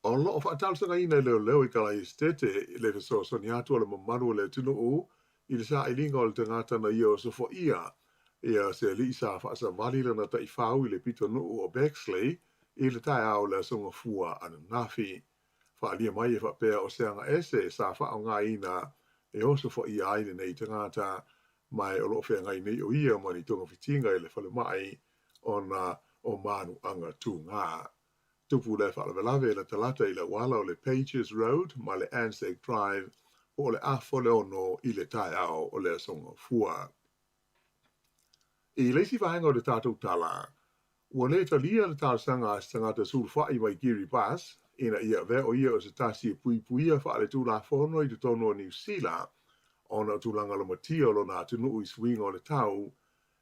S7: O lo fa tal sanga ina leo I kala estete le so soniato le mamaru le tunu u I le sa ilinga o le tangata na ia o so fo ia se li sa fa sa vali le na tai fau I le pito nu o Bexley I le tai au le songa fua ana nafi fa lia mai fa pe o se anga ese sa fa nga ina e o so fo ia ai le nei tangata mai o lo fe nga nei o ia mani tonga fitinga le fa le mai ona o manu anga tu nga tupu le whalavelave le talata I le wala o le Pages Road ma le Anzac Drive po le afo le ono i le tai ao o le songa fua. I leisi vahenga o le tātou tala, ua le talia le tāsanga a tangata sulfa i mai Kiribati, ina ia vea o ia o se tasi e pui fa le tūla whono i te tono o New Zealand, ona tūlanga lo matia o lo nā tunu i swinga o le tau,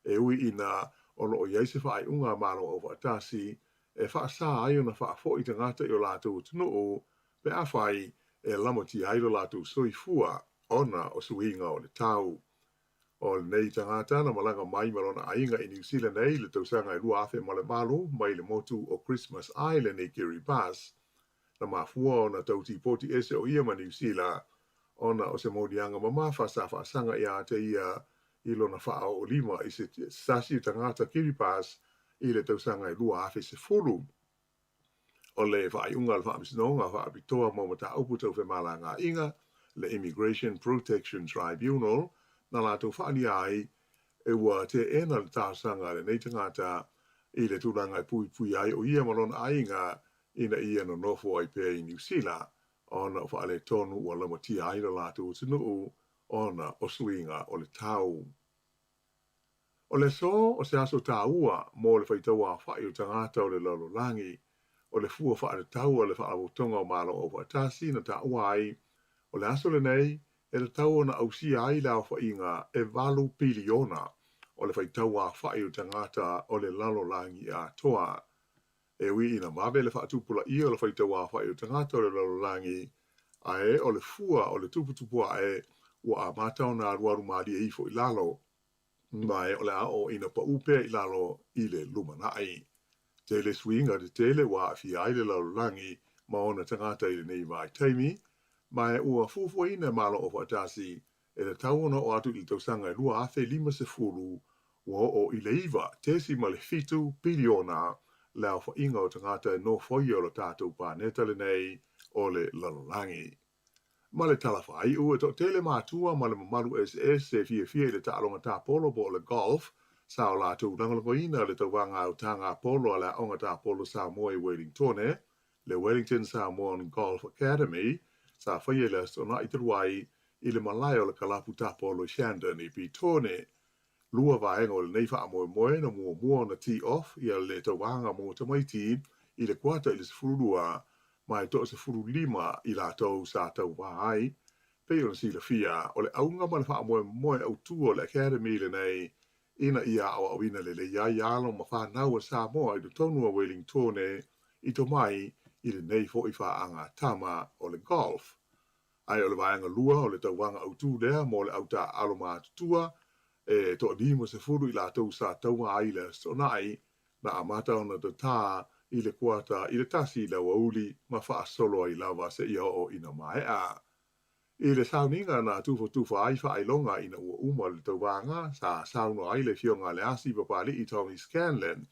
S7: e ui ina o lo o iaise wha ai unga malo o whaatasi, e wha sa ai o na wha fo i tangata i o lātou tunu o, pe a whai e lamoti ai lo lātou soi fua, ona o swinga o le tau. O le nei tangata na malanga mai malona ainga i New Zealand nei le tausanga i lua afe male malo mai le motu o Christmas Island e Kiribati, na mafua o na tauti poti ese o ia ma New Zealand, ona o se modianga mama whasanga ia te ia i lona wha o lima i se sasi tangata Kiribati i le tausanga i lua afe se fulu. O le wha i unga le wha amsinonga wha apitoa mo mata upu tau whe malanga inga, le Immigration Protection Tribunal, na lātou whaani ai e ua te ena le tāsanga le nei tangata i le tūranga i pui ai o ia malona ainga ina ia no nofo ai pē i New Zealand, ona o whaale tonu ua lamatia ai le lātou tunu ona o swinga o le tau. O le so o se aso tāua mō le whaitaua whai o tangata o le lalolangi, o le fua whaare tau o le whaamotonga o malo o whaatasi na tāua ai, o le aso le nei, e le tau na ausia ai lao whainga e valu piliona o le whaitaua whai o tangata o le lalolangi a toa. E ui ina mawe le whaatupula ia o le whaitaua whai o tangata o le lalolangi, a e o le fua o le tuputupua e ua a matau na aruaru maari e ifo i lalo, mai o le ao ina pa upe i lalo i le lumanai. Tele swinga de tele wa fi ai le lalolangi ma ona tangata i le nei mai taimi, mai ua fufuaina malo o whaatasi e le tauona o atu i tausanga i lua afe 50 ua o i le iwa tesi ma le fitu piliona lao whainga o tangata no foi o le tātou pāneta le nei o le lalolangi. Ma le talawhai ua to tele mātua ma le mamaru SS e fia i le taalonga tā polo po le golf sa o lātou rangalangoina le tawanga o tanga polo a le onga tā polo Samoa i Wellingtone, le Wellington Samoan Golf Academy, sa whaia le astona i taruai i le malai o le kalapu tapolo Shandon i Pitone. Lua vaenga o le neifa a moe na mua na tee-off i le tawanga mo tamaiti i le kwata i le sefurua mai to sefurulima i la tau sa tau wahai. Pei o si le fia o le aunga ma le wha moe au tua le academy le nei ina ia awa awina le iai alo ma whanau a Samoa i le tonua Wellingtone i to mai i le nei fo i whaanga tama o le golf. Ai o le vaenga lua o le tauanga au tū lea mo le auta aloma tutua e to lima se furu i la tau sa taunga ai le sonai na amata ona te tā i le kuata i le tasi le wauli ma wha solo ai lava se ia o ina mai a. I le sauninga na tufa ai wha longa ina ua uma le tauanga sa sauno ai le fionga le asi papali i Tommy Scanlon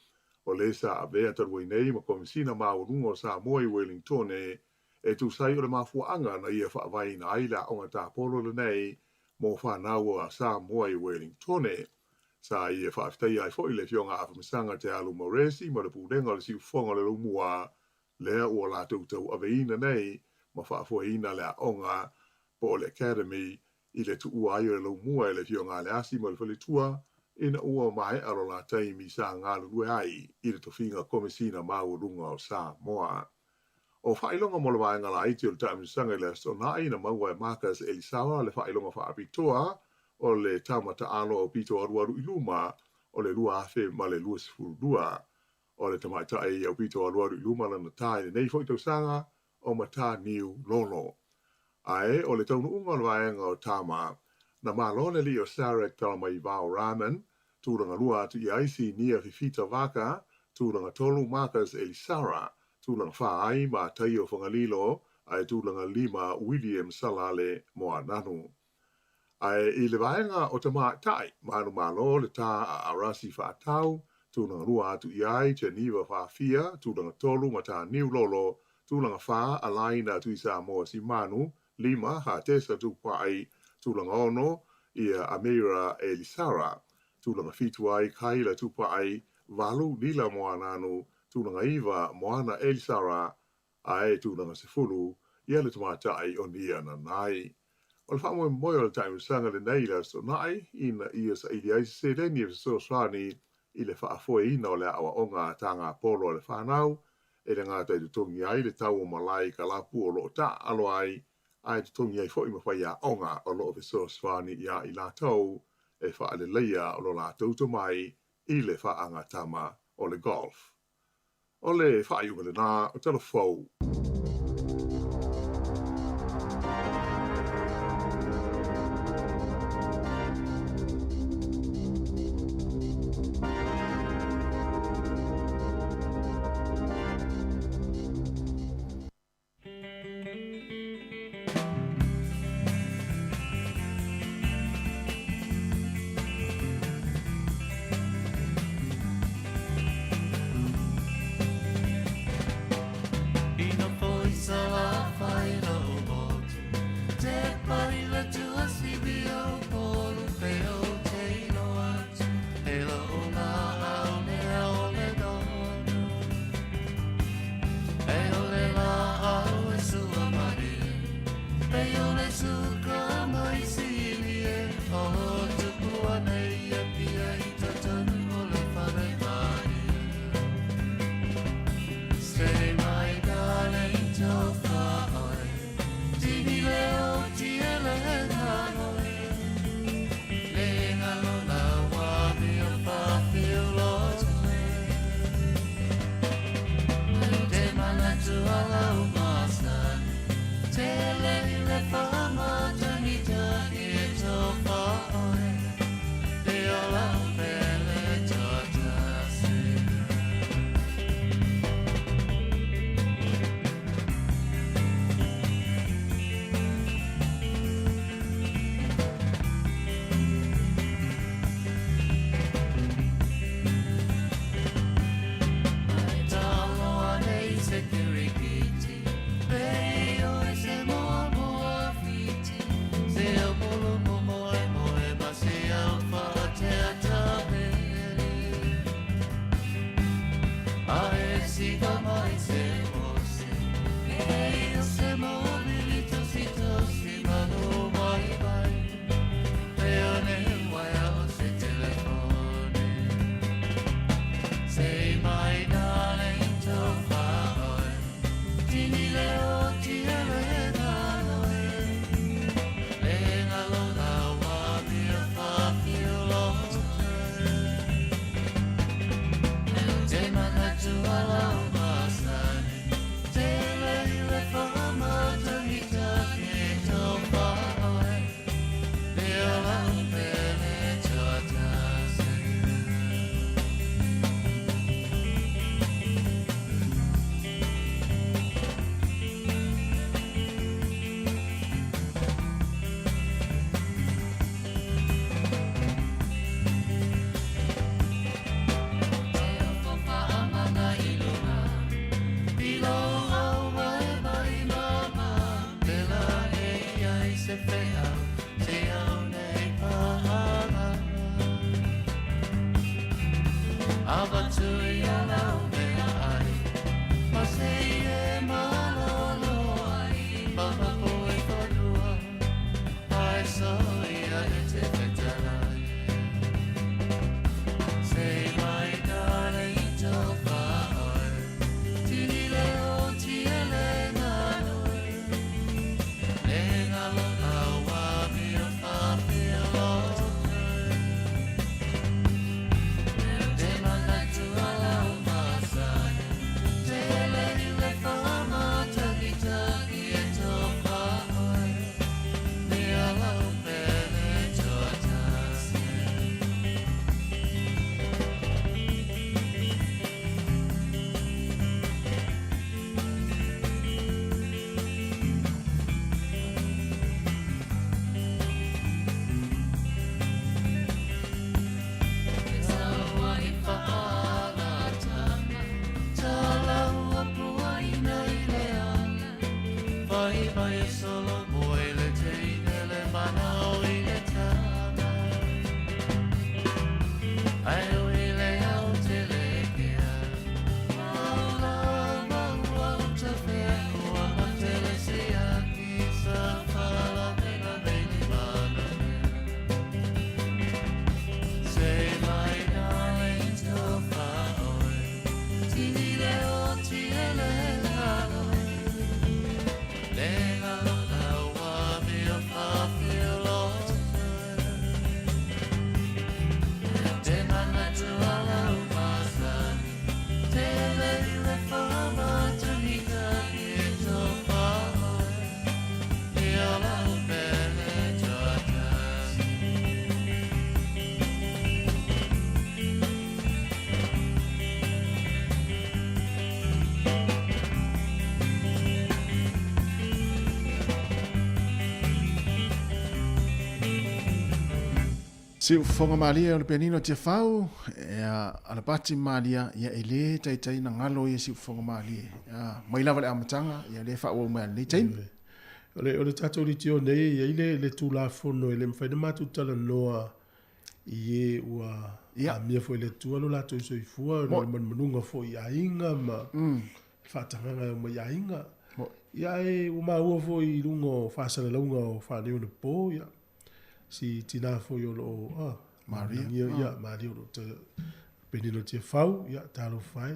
S7: o le sa a vea tarwai nei ma komisina maurungo sa moi Wellingtone e tu sai o le mafuanga na ia whaavai na ai la onga tā polo le nei mo whanau a sa moi Wellingtone. Sa ia whaaftai ai fo i le fionga awhamisanga te alu Moresi ma le pūrenga le siu whonga le lumua lea ua la tautau aveina nei ma whaafuaina le onga po le academy i le tuu ai o le lumua i le fionga le asi ma le whalitua ina ua mai aro la taimi sa ngā lue ai i le tofinga komisina maurunga o Samoa. O whailonga mo le vaenga la iti o le taamisanga i le astonai na maua e Marcus Elisawa le whailonga whaapitoa o le tamata alo o pito aruaru i luma o le lua afe ma le lua sifurudua o le tamaita e au pito aruaru i luma lana tai le nei foitausanga o mata niu lolo. Ae o le taunu unga le vaenga o tama na malone li o Sarek talama i Vau Raman, tūranga lua atu i aisi nia fifita vaka, tūranga tolu Marcus Elisara, tūranga whaai ma tai o whangalilo, ai tūranga 5 William Salale moa nanu. Ai i le vaenga o tama tai, manu malo le tā a arasi whaatau, tūranga lua atu i ai Geneva whaafia, tūranga tolu ma tā niu lolo, tūranga wha alaina atu i Samoa si manu, 5 ha tesa tupa ai, tūlanga ono ia Amira Elisara, tūlanga fitu ai Kaila tupa ai Valu Nila Moananu, tūlanga iwa Moana Elisara, ae tūlanga sefulu, ia le tamata ai o nia na nai. O le whamoe moe o le taimusanga le nei la so nai ina ia sa ili ai se reni e so swani i le whaafoe ina o le awa o ngā tanga polo le whanau e le ngā tai tutongi ai le tau o malai ka lapu o loo ta alo ai ai tutongi ai fo i mawhai a onga o loo so swani ia i la tau e whaale leia o lo la tauto mai i le whaanga tama o le golf. O le whaiunga le nā o tala fau.
S5: Se fonga malia o le penino te fau, ala pati malia ia ele tai na ngalo ia si fonga malia. Mai lava le amatanga ia le fa o mai le taim.
S1: Ole tatou li tio nei ia le tula fono ele mfai na matu tala noa ie ua a mia foi le tua lo lato so ifua no manunga foi ainga ma fatanga ma ainga. Ia e o ma ua foi lungo fa sala lunga o fa le o po ia. Si tina foi o lo Maria ia Maria o te penino te fau ia talo fai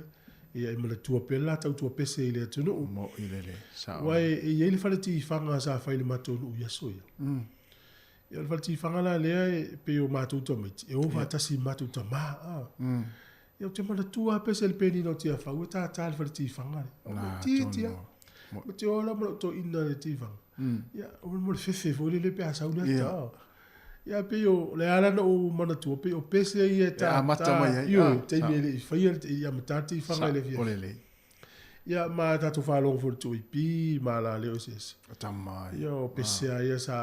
S1: ia me le tua pela tau tua pese ile tunu
S5: mo ile le sa
S1: wai ia ile fale ti fanga sa fai le matonu ia so ia ia fale ti fanga la le pe o matu to mit e o fa tasi matu to ma ia te mala tua pese le penino te fau ta fale ti fanga ti mo te ola mo to ina le ti fanga ia o mo fefe fo le pe asa una ta ia pe o le ala no mana tu pe o pese ia ta
S5: mata mai
S1: ia te me fai ia mata ti fanga le via ia ma ta tu fa long for tu pi ma la le oses
S5: tama
S1: ia o pese ia sa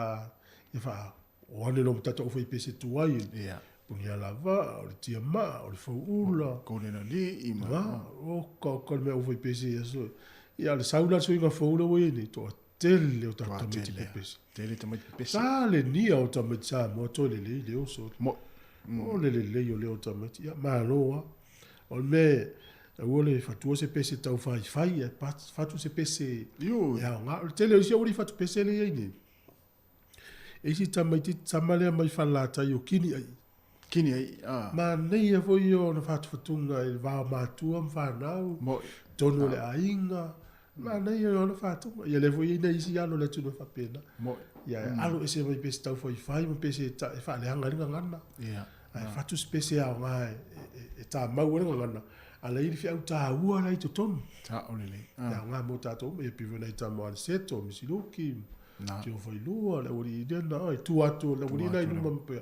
S1: ia fa o ne no ta tu foi pese tu ai
S5: ia
S1: punia lava o ti ma o fo ula
S5: ko le na li i ma
S1: o ko me o foi pese ia so ia le saula so inga fo ula we ni to tele o tamati pepesi.
S5: Tele tamati pepesi.
S1: Sa le nia o tamati sa mo to le o so. Mo le o le o tamati. Ya ma loa. O me o le fatu se pese tau fai fatu se pese.
S5: Yo.
S1: Ya nga tele o si o fatu pese le ni. E si tamati tamale mai falata yo kini ai.
S5: Kini ai.
S1: Ma nei e foi o na fatunga il va ma tua fa nau.
S5: Mo
S1: tonu le ainga. Ma nei o le fatu ia le foi nei si alo le tunu fa pena
S5: mo
S1: ia alo ese mai pese tau foi fai mo pese ta fa le hanga ngana
S5: ia
S1: ai fatu special ngai e ta mau ngana ala ili fi au ta ua lai to ton
S5: ta olele
S1: ia nga mo ta to e pivo nei ta mo al seto mi siluki
S5: na
S1: ti o foi lua le ori de na ai tu atu le ori nei lu mo pe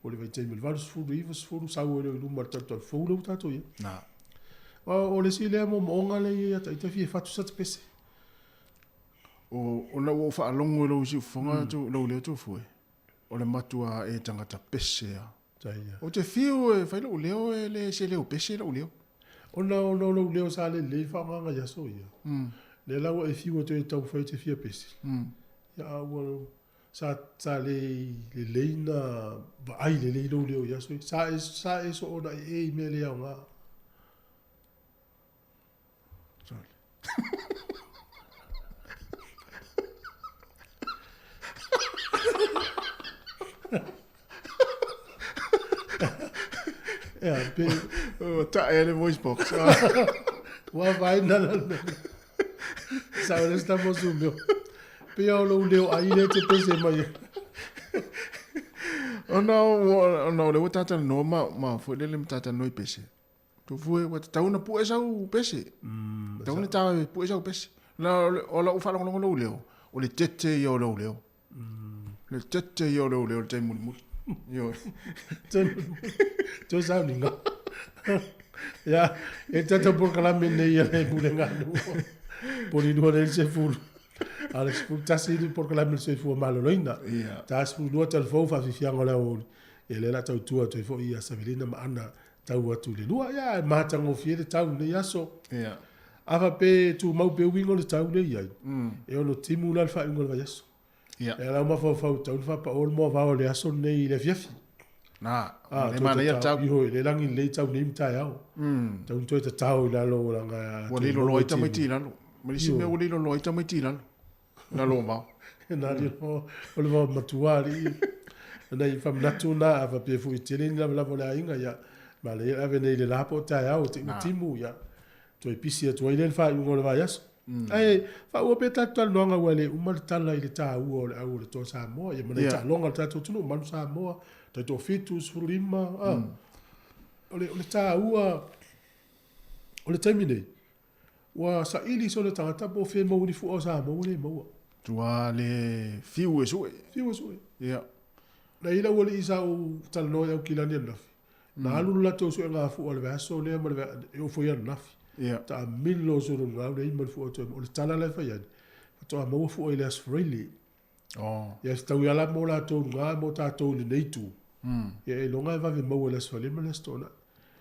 S1: o le vai te mil valos fu sa o le lu mo ta to fu lu ta to ia
S5: na
S1: o le si le mo monga le ia ta fi fatu sa te pese
S5: o na o fa longo lo si fonga tu lo le tu foi o le matua e tangata pese a
S1: taia
S5: o te fiu e fa lo leo e le se leo pese lo leo
S1: o na o lo leo sa le fa nga ya so ia le la o e fiu te tau fa te fia pese ya o sa le leina va ai le lo leo ya so sa e so ona e me le nga ja,
S5: ta ele voice box.
S1: Wa vai na. Sabe estamos o meu. Pio lo leo ai le te pese mai.
S5: No, le tata no ma foi le tata no pese. Tu foi wa ta una pu esa u pese. Ta una ta pu esa u pese. La o la u fa lo leo. O le tete yo lo leo. Le tete yo lo leo te mu. Yo.
S1: Tu sa ninga. Ya, e tata por kala mene ia le bulenga no. Por i no se fur. Alex fu tasi por kala mene se fu malo loina. Tas fu no tel fo fa fi anga la o. E le la tau tua te fo ia Savelina ma ana tau atu le lua ya ma tango fiere tau ne yaso.
S5: Ja.
S1: Ava pe tu mau pe wingo le tau le ia. E ono timu la fa wingo le yaso.
S5: Ja.
S1: E la ma fa tau fa pa ol mo va o le yaso nei le fiafi.
S5: Na, le mana ia tau.
S1: Iho le langi le tau nei mta yao. Tau toi te tau la lo la nga.
S5: Wa le lo loita mai ti lalo. Ma si me o le lo loita mai ti lalo. Na lo ma.
S1: Na ri o le va matuari. Na i fam natuna ava pe fu itele la la vola inga ya. Ma le ave nei le lapo ta yao te timu ya. Toi pisi tu ile fa ngo le va yas. Ai fa o pe ta tal longa wale o mal tala ile ta o le to sa mo ya ma ta longa ta tu no man sa mo. Ta to fitus frima ole ta ua ole termine wa sa ili so le tangata po fe mo ni fu o sa mo le mo
S5: tua le fiu e sue
S1: ya na ila wole isa o tal no ya kilani na na alu la to so nga fu ole va so le mo e fo ya na ta milo so no nga le mo fu o to ole tala le fa ya to mo fu ile as freely ya sta wi ala mo la to nga mo ta to le nei tu Ia e longa va ve mau le sole ma le stona.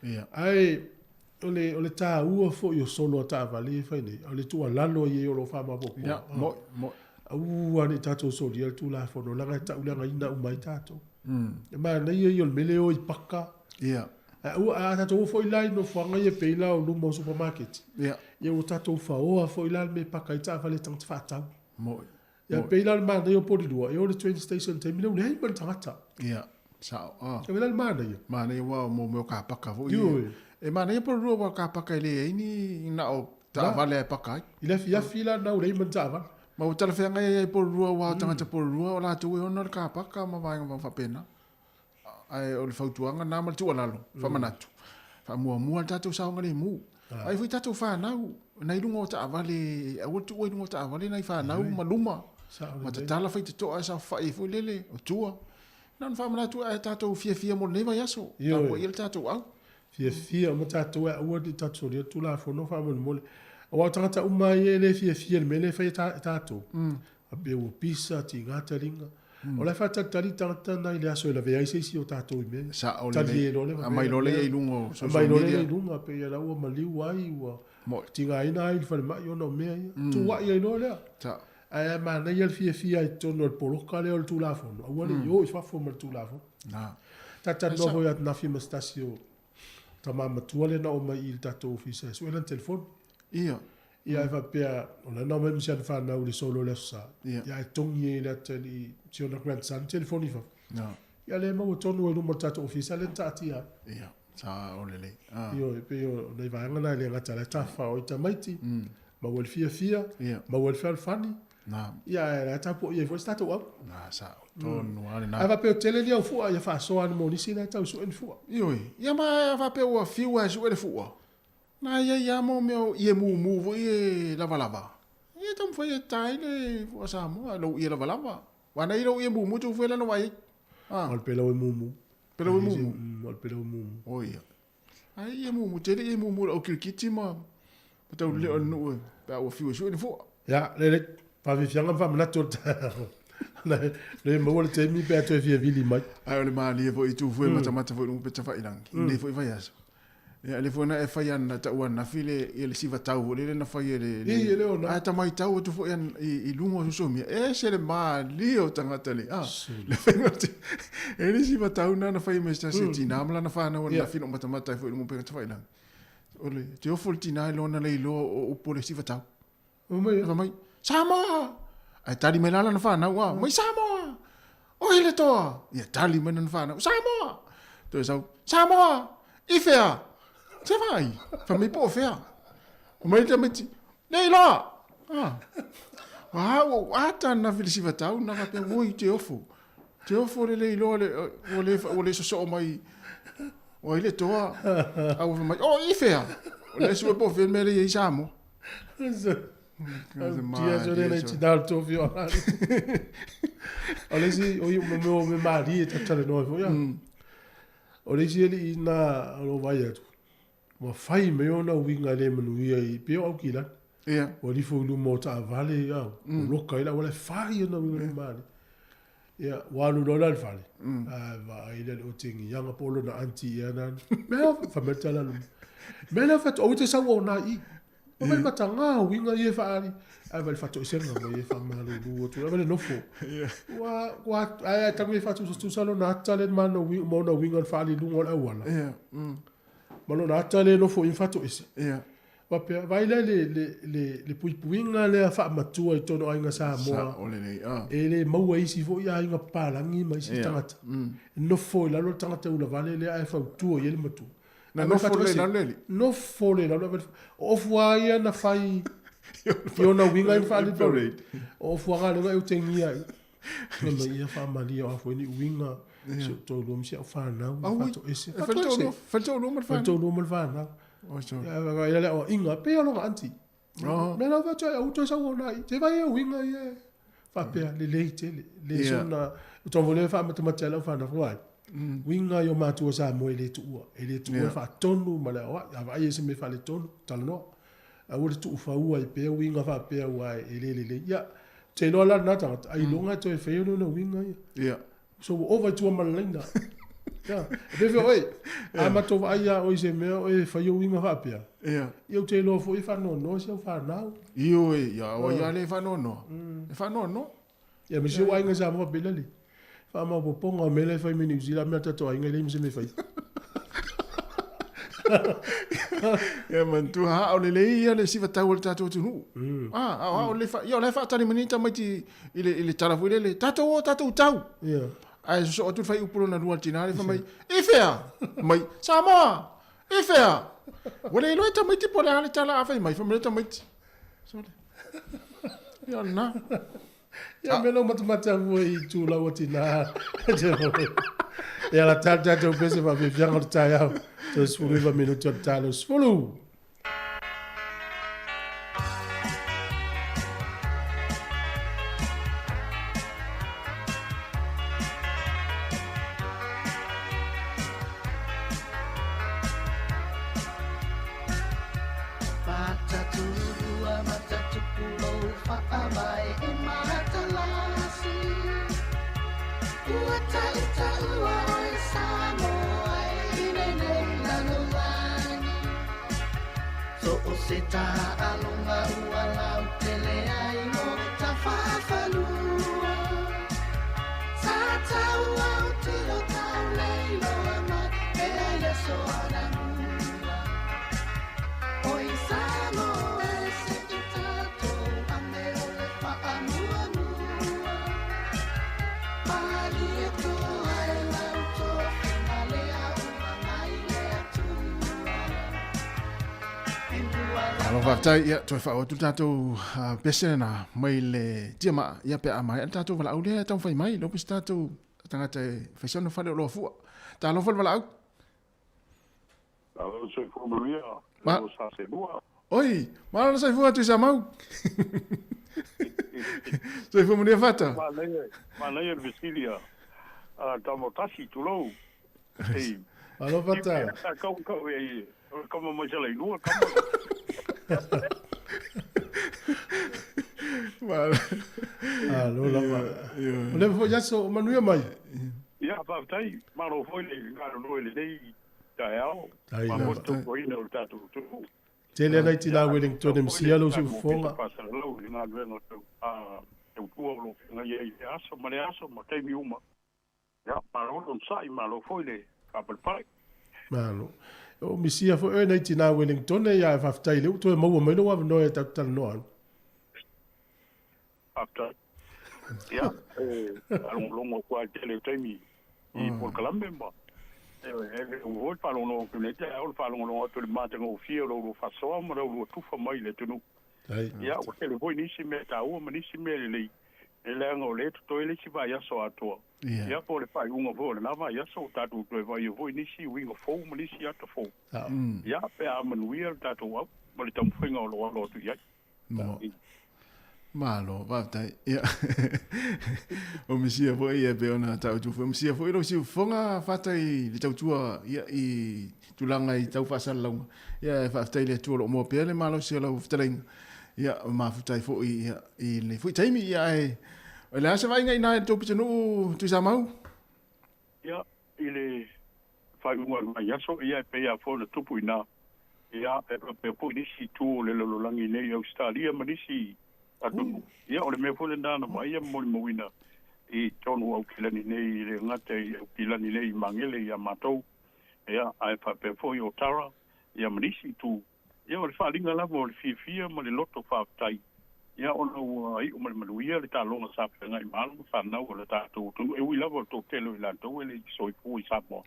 S5: Ia.
S1: Ai ole ta ua fo yo solo ta vale fa ni. Ole tu lalo ye o lo fa ma po.
S5: Ia, mo.
S1: Ua ni tato so dia tu la fo no langa ta ulanga ina umai tato. Ma na ye yo mele o ipaka.
S5: Ia.
S1: Ua tato fo ilai no fanga ye peila o lumo supermarket.
S5: Ia.
S1: Ye o tato fa o fo ilai me paka ita vale tang fa ta.
S5: Mo.
S1: Ya peila ma na yo podi lua. Yo le train station te mile ule hei tangata.
S5: Ia. Sao.
S1: Ya vela ma na ye.
S5: Ma na ye wa mo ka paka vo.
S1: Yo.
S5: E ma na ye por ro wa ka paka ile ini na o ta vale paka.
S1: Ile fia fila na ule man ta va.
S5: Ma o tala fenga ye por ro wa tangata por ro la tu e ona ka paka ma vai ma fa pena. Ai o le fautuanga na mal tu alalo. Fa manatu. Fa mua tatu sa ngale mu. Ai fui tatu fa na na ilungo ta vale a o tu o ilungo ta vale na fa na maluma. Ma ta tala fai to a sa fa i fu lele o tua. Non fa manatu ai tatu fia mo leva yaso. Ta o il tatu au.
S1: Fia mo tatu a o di tatu dia tu la fo no fa mo mole. O tangata uma ye le fia me le fai tatu. A be o pisa ti ngata ringa. O le fata tali tangata na ile aso la vea si o tato i me.
S5: Sa o le a mai lole e lungo
S1: so mai lole e lungo pe ya o mali wai o tinga ina il fa ma yo no me tu wa ye no le.
S5: Ta
S1: a ma na ye fia i tono el polo kale o tu la fo. O wale yo fa fo ma tu la fo.
S5: Na.
S1: Tata no ho ya na fi ma stasio. Tama ma tu le na o mai il tato office. So el telefon.
S5: Ia.
S1: Ia va pia ona no me msia fa na uli solo le sa. Ia tongi le tali tio na grandson telefoni fa.
S5: No.
S1: Ia le mo tonu e mo tato office le tatia.
S5: Ia. Sa o le.
S1: Io e pe io nei va ngana le ngata le tafa o ita maiti. Ma wel fia. Ma wel fel fani.
S5: Na.
S1: Ia la tapo ia fo stato wa.
S5: Na sa tonu ale na.
S1: Ava pe tele dia fu ia fa so an mo ni sina tau so en fu.
S5: Io. Ia ma va pe o fiu a so e fu. Na ia mo meu ia mu vo ia lava. Ia tam foi tai le vo sa mo lo ia lava. Wa na ia mu tu foi la no vai.
S1: Ol pelo e mumu.
S5: Pelo e mumu.
S1: Ol pelo e mumu.
S5: O ia. Ai ia mumu tele ia mumu o kirkiti ma. Pata le no pa o fiu so e fu.
S1: Ja, le pa vi fianga fa mna tot. Le mo le temi pe to via vili mai.
S5: Ai le ma le vo i tu foi mata foi un peta fa ilang. Ne foi vai aso. Ya le fona e fai ana ta wana file ele siva tau le na fai ele
S1: le ona
S5: ata mai tau tu fo i lungo so mi e se le ma lio tangata le le fenga ele siva tau na fai me sta se tina mala na fa na wana fino mata fo mo pe ta fai lang ole te o foltina lo na le lo o pole siva tau
S1: o mai
S5: sama ai tali me la na fa na wa mai sama o ele to ya tali me na fa na sama to sama ifea se vai, fa mi po fea. O mai te meti, nei la. Wow, ata na filisiva tau na ka pe moi te ofo. Te ofo le lo o le so mai. O ile toa. Au mai. O i fea. O le so po fe me le i samo.
S1: Dia so le ti dal to fio. O le si o me mari ta tale no fo ya. O le si ele na lo vai atu. Ma fai me ona winga le manuia i pe o kila.
S5: Ia.
S1: O li fo lu mo ta vale ya. O loka ila wala fai ona winga mari. Ia, walu no la fale. Va ile o tingi yanga polo na anti ya na. Me fa metala lu. Me la fat o te sa wona i. O mai matanga winga ye fa ali. Ai va fatto senga mo ye fa malu lu o tu va no fo. Wa ai ta mi fatto tu salo na tale mano mo na winga fa ali lu ngol awala.
S5: Ia.
S1: Malo na tale no fo infato ese.
S5: Ia.
S1: Wa pe vai le puipuinga le fa matua i tono ainga sa mo.
S5: Sa ole nei.
S1: Ele mau isi fo ia inga palangi mai si tangata. No fo la lo tangata ula vale le ai fa tu ye le matu.
S5: Na no fo le na le.
S1: No fo le la lo o fo ia na fai yo na winga in fa le parade. O fo nga le o tengia. No ia fa mali o fo ni winga. So to lo msi fa na fato ese.
S5: Fato lo mal fa.
S1: Fato lo mal fa na. Ya ya le o inga pe lo anti. Me la fato ya uto sa wona. Te vai e winga ye. Fa pe le leite le sona. To vole fa matela fa na wa. Winga yo matu sa mo ele tu. Ele tu fa tonu mala wa. Ya vai ese me fa le tonu talno. A wo tu fa wa pe winga fa pe wa ele ya. Te no la na ta ai longa to e fe no winga ye.
S5: Ya.
S1: So over to a malina. Ya, beve oi. A mato vai a oi se me oi fa yo winga hapia.
S5: Ia.
S1: Eu te lo foi fa no se fa nau.
S5: Io ia o ia le fa no. E fa no.
S1: Ya me se wai nga sa mo belali. Fa ma po ponga me le fa me New Zealand me tato ai ngai le me se me fa.
S5: Ya man tu ha o le ia le sifa tau le tato tu nu. O le fa le fa tani manita mai ti ile tala fu le tato tau.
S1: Ya.
S5: Ai so tu fai upulo na rua tinare fa mai. Ifea. Mai Samoa. Ifea. Wale lo ta mai ti po le tala afa mai fa mai ta mai. So. Ya na.
S1: Ya me lo mata voi tu la watina. Ya la tata to pese va vivre en retard. To sfulu va minuto talo sfulu.
S5: Tai ia toi fa o tu tatou pese na mai le tiama ia pe amai tatou vala au le tau fai mai lo pis tatou tangata fashion fa le lo fu ta lo fa vala au
S12: Alo so fu Maria lo sa se bua
S5: oi ma sai fu tu sa mau so fu Maria fata
S12: ma le Vasilia tamo tashi tu lo ei
S1: alo fata
S12: kau e como mo jale no
S1: Alo la. Le fo ya so manuia mai.
S12: Ya pa tai, ma lo foi le ngaro no le dei taao.
S1: Ai
S12: Ma
S1: la.
S12: mo to ko ina o tatu tu.
S1: Tele na tila Wellington MC alo se fonga.
S12: Pa sa lo na le no tu. Tu pueblo na ye aso ma le aso ma tai mi uma. Ya pa lo non sai ma lo foi le kapal pai.
S1: Malo. O misia fo e nei tina Wellington e ia fa ftai le to mo mo no no e tal no.
S12: After ya longo kwa tele temi I por kalambemba o fa longo kunete o fa longo to le mate ngo fio lo fa so mo lo tu fa mai le tunu ya o tele voi ni si meta o mani si mele le ele ngo le to ele si va ya so ato ya por fa ungo vo na va ya so tatu to va yo voi ni si wingo fo mo ni si ato fo ya pe a manuel tatu wa mo le tam fingo lo tu ya
S5: Malo, va tai. Ia. O misia foi ia pe ona tau tu foi misia foi lo si fonga fatai le tau tua ia I tulanga I tau fasal long. Ia fatai le tu lo mo pe le malo si lo ftring. Ia ma fatai foi ia I le foi taimi ia e. Ole asa vai ngai na to pitenu tu sa mau.
S12: Ia ile fai uma ia so ia pe ia fo le tupu ina. Ia pe po ni si tu le lo langi nei Australia ma ni si atu ia ole me fole na mai mo mo wina I tonu au kilani nei le ngate au kilani nei mangele ia matou ia ai fa pe fo yo tara ia manisi tu ia ole fa linga la mo fi mo le loto fa tai ia ono ai o mo ia le ta longa sa pe ngai mal fa na o le ta tu e wi la vo to telo la to ele soi fu I sa mo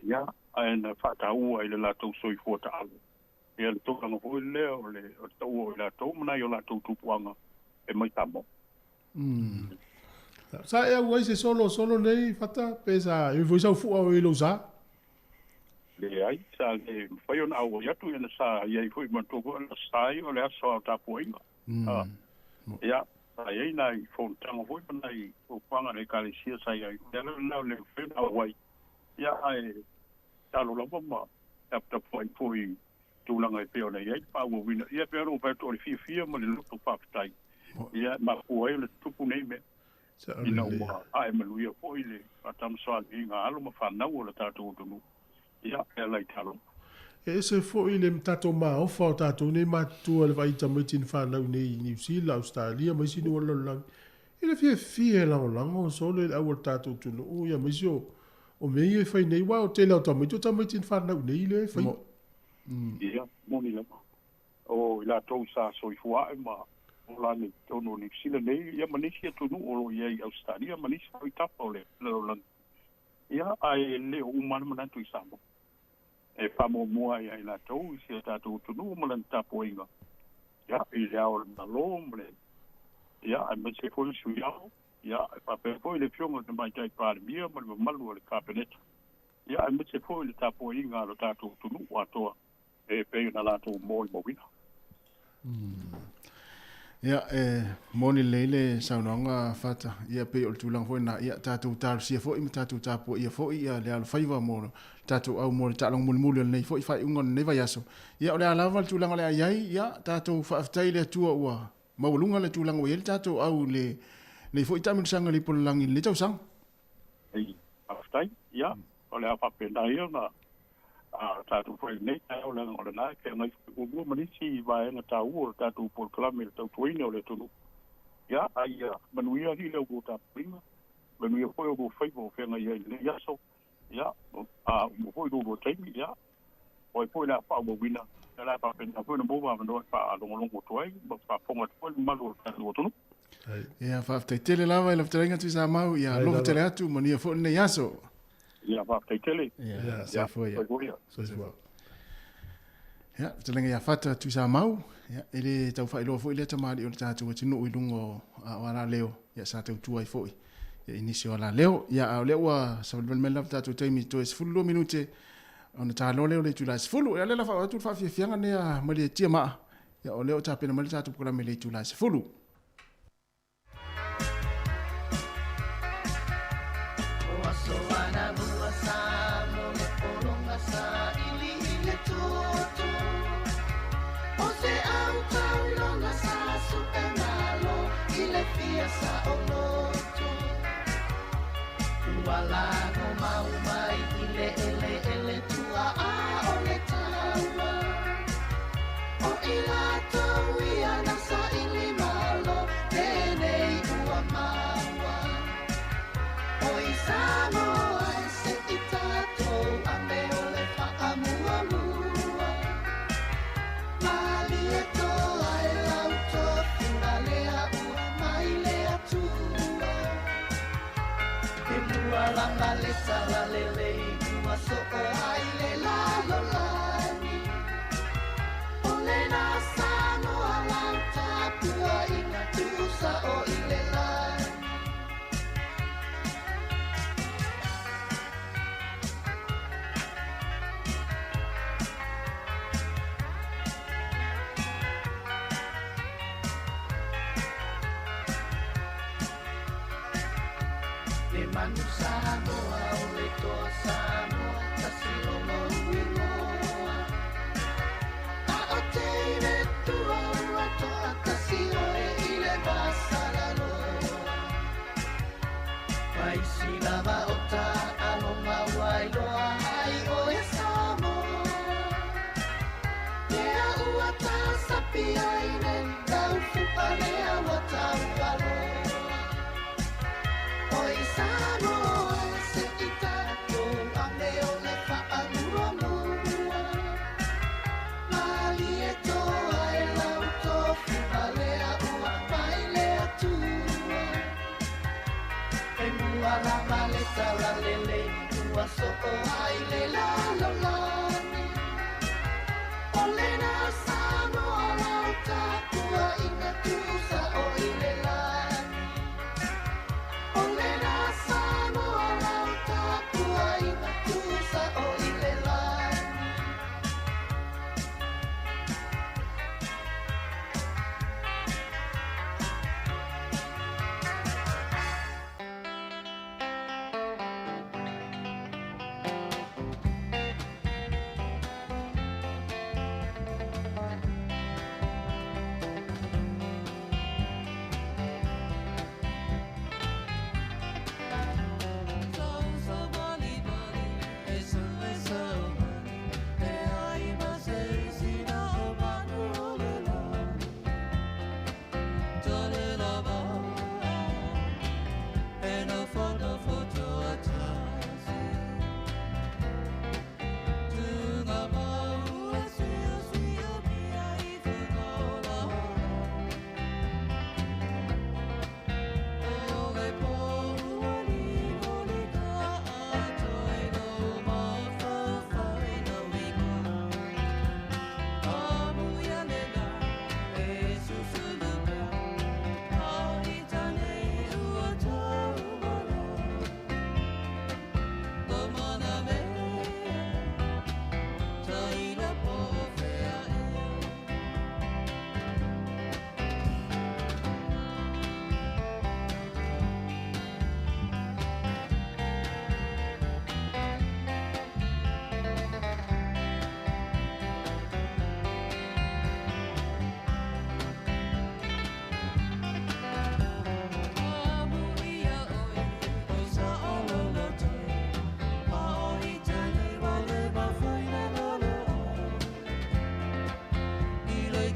S12: ia ai na fa ta u ai le la to soi fu ta alu ia le toka no foi le o le o tau o la tau mana yo la tau tupuanga e mai tamo.
S1: Sa e wai se solo nei fata pesa e foi sa fu o lo sa.
S12: Le ai sa le foi on au ya tu ina sa ia foi man to ko na sai o le so ta poinga. Ya ai na fon tamo foi pana I o panga le kalisia sai ai. Na le foi au wai. Ya ai ta lo ma ta foi tu langa I peo nei pa wo wina ia pe ro pa to fi mo le luto pa tai ia ma o ai le tupu nei me ina ua ae manuia fo'i le fa'atamasoaliga alo ma fanau o le tatou tonu ia e lai talo
S1: E se fo'i le tatou maofa o tatou nei matua le vaita maiti ni whanau nei New Zealand, Australia, mai sinu o lalang. I le fie lango so le au tatou tunu o ia mai si o mei e whai nei wa o te leo tamaiti o tamaiti ni whanau nei le whai.
S12: Ia, moni lama. O ila tau sa soifua e ma o la ni tono New Zealand nei, ia manisi tunu o ia i Australia, manisi o i tapa o le lalang. Ia ai leo umana manantu i samo. E famo mua ia ila tau si tatou tunu mo lan tapo inga. Ya i le au na lo mle. Ya ai me se foi su ya. Ya pa pe foi le fiongo de mai tai pa mia mo malu le cabinet. Ya ai me se foi le tapo inga lo tatou tunu wa toa. E pe na la to mo wina.
S5: Ia moni leile saunanga fata ia pe o tulang foi na ia tatu tar sia foi mi tatu tapo ia foi ia le al faiva mo tatu au mo talong mul nei foi fai ungon nei vai aso ia o le ala val tulang le ai ia tatu fa aftai le tua ua maulunga le tulang o ia tatu au le foi tamin sanga le polangi le tau sang
S12: ai aftai ia o le apa pe na ia na tatu foi nei o le o na ke ngai u manisi vai na tau tatu por klame tau tuine o le tunu ya ai manuia ri le o ta prima manuia foi o fai bo fe ngai le ya so ya mo foi do temi ya o foi na pa bo wina la pa pe na foi no bo ma no pa lo longo toi pa ponga foi malo tatu tunu
S5: ia fa te tele lava e la trenga tu sa mau ia lo tele atu mania foi ne yaso
S12: ia va te tele
S5: ia sa foi
S1: ya
S5: ya telenga ya fata tu sa mau ya ele tau fa ilo foi le tamali o tatu o tinu i lungo wala leo ya sa tau tu ai foi ya inisio la leo ya leo wa sa mel tatu temi to es fullo minute on ta lo leo le tu la fullo ya le la fa tu fa fianga ne a mali tia ma ya o leo ta pena mali tatu kula mele tu la fullo
S6: Wala no mau mai ele tua o le taua o ila tawia na sa ili malo tenei ua maua o isamo ai se itato ame o le whaamua mua mali e to ai lauto fina lea ua mai lea tua langa le sala le ua so o ai le la lo lani o le na sano ala tapua ina tusa o ile lani le manu sano o le toa sano tasilo mo wingoa a o teire tua ua toa tasio e ile basala loa paisi lava o ta alonga wai loa ai o e samo lea ua ta sapi aine tau fupa lea ua tau aloa Oi sano se itato ame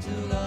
S6: Oh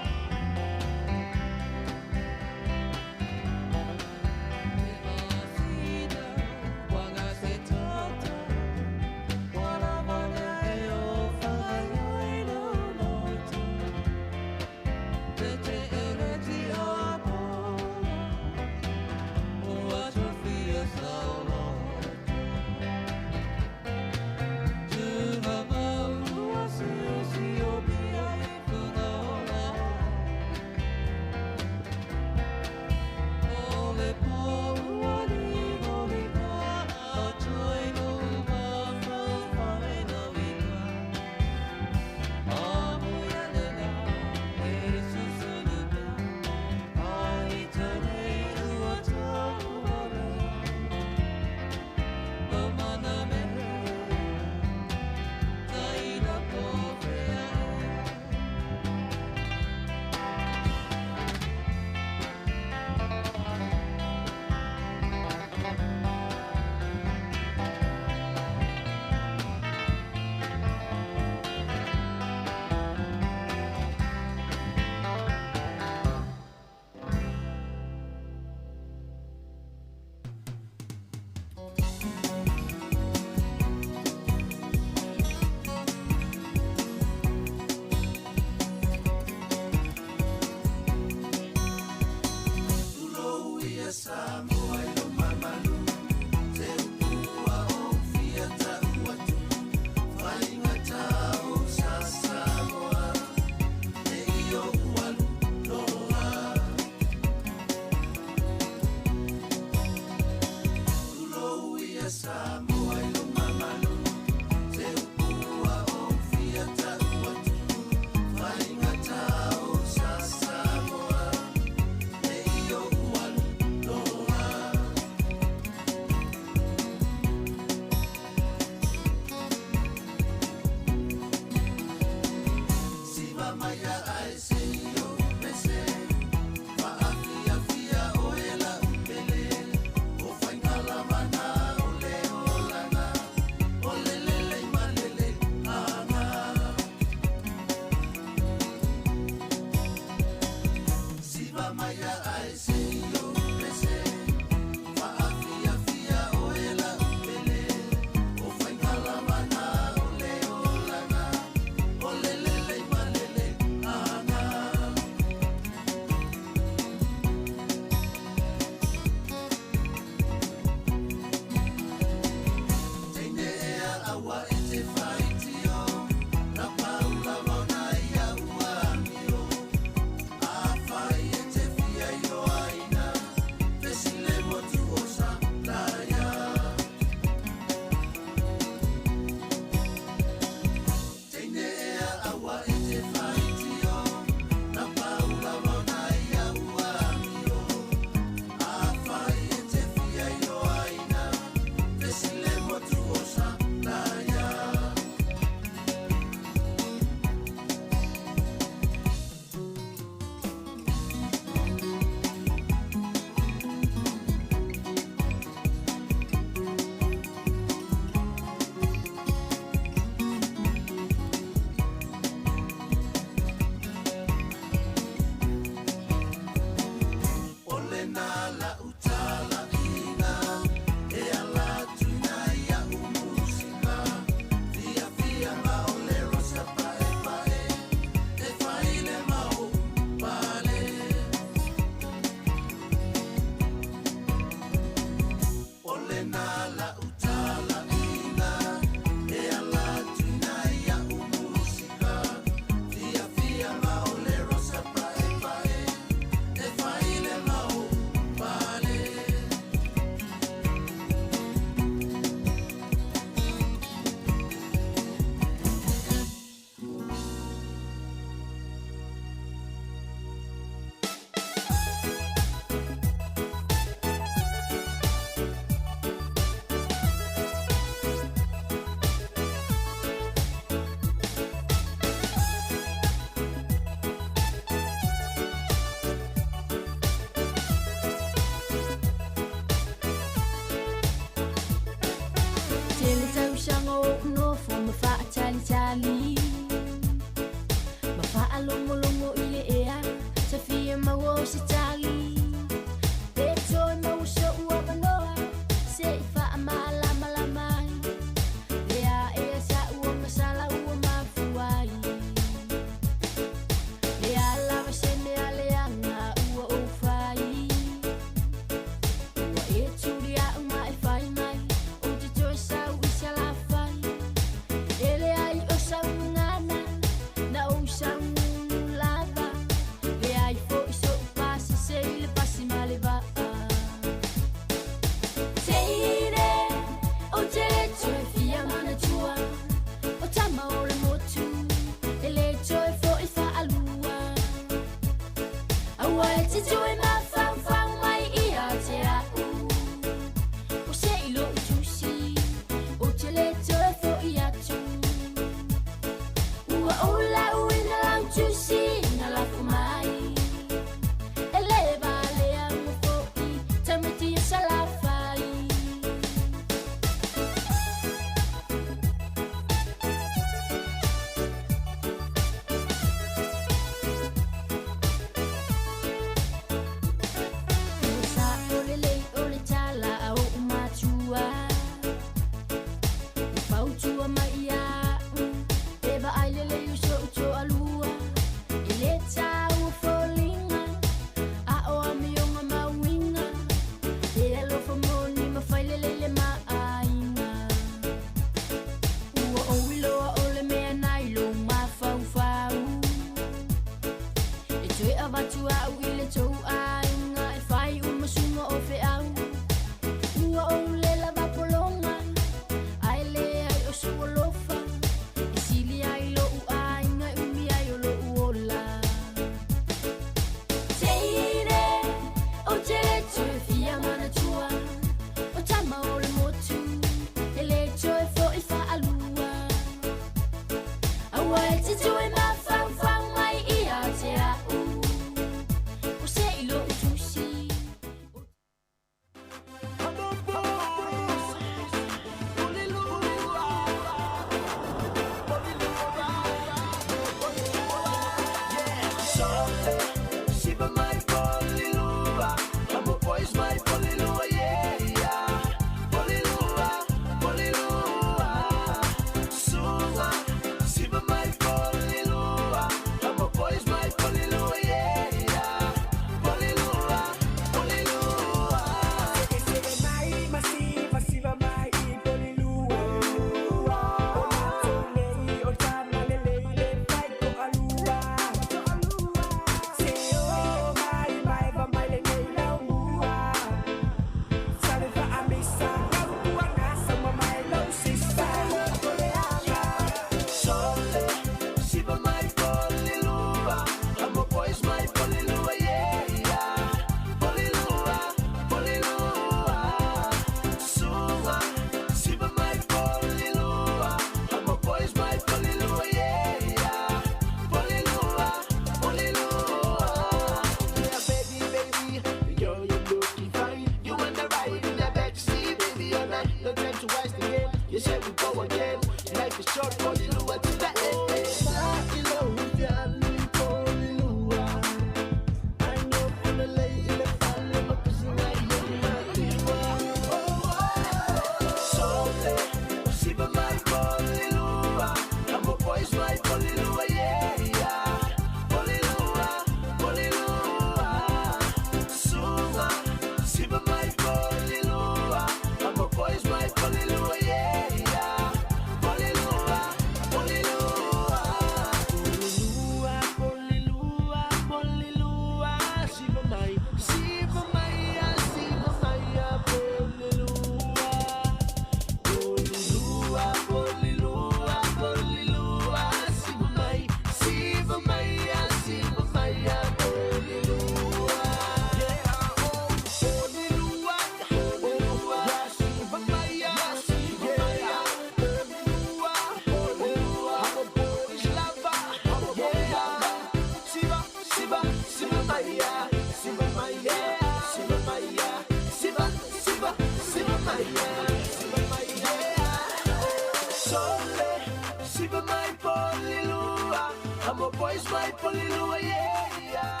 S6: Boys, my Polilua, yeah.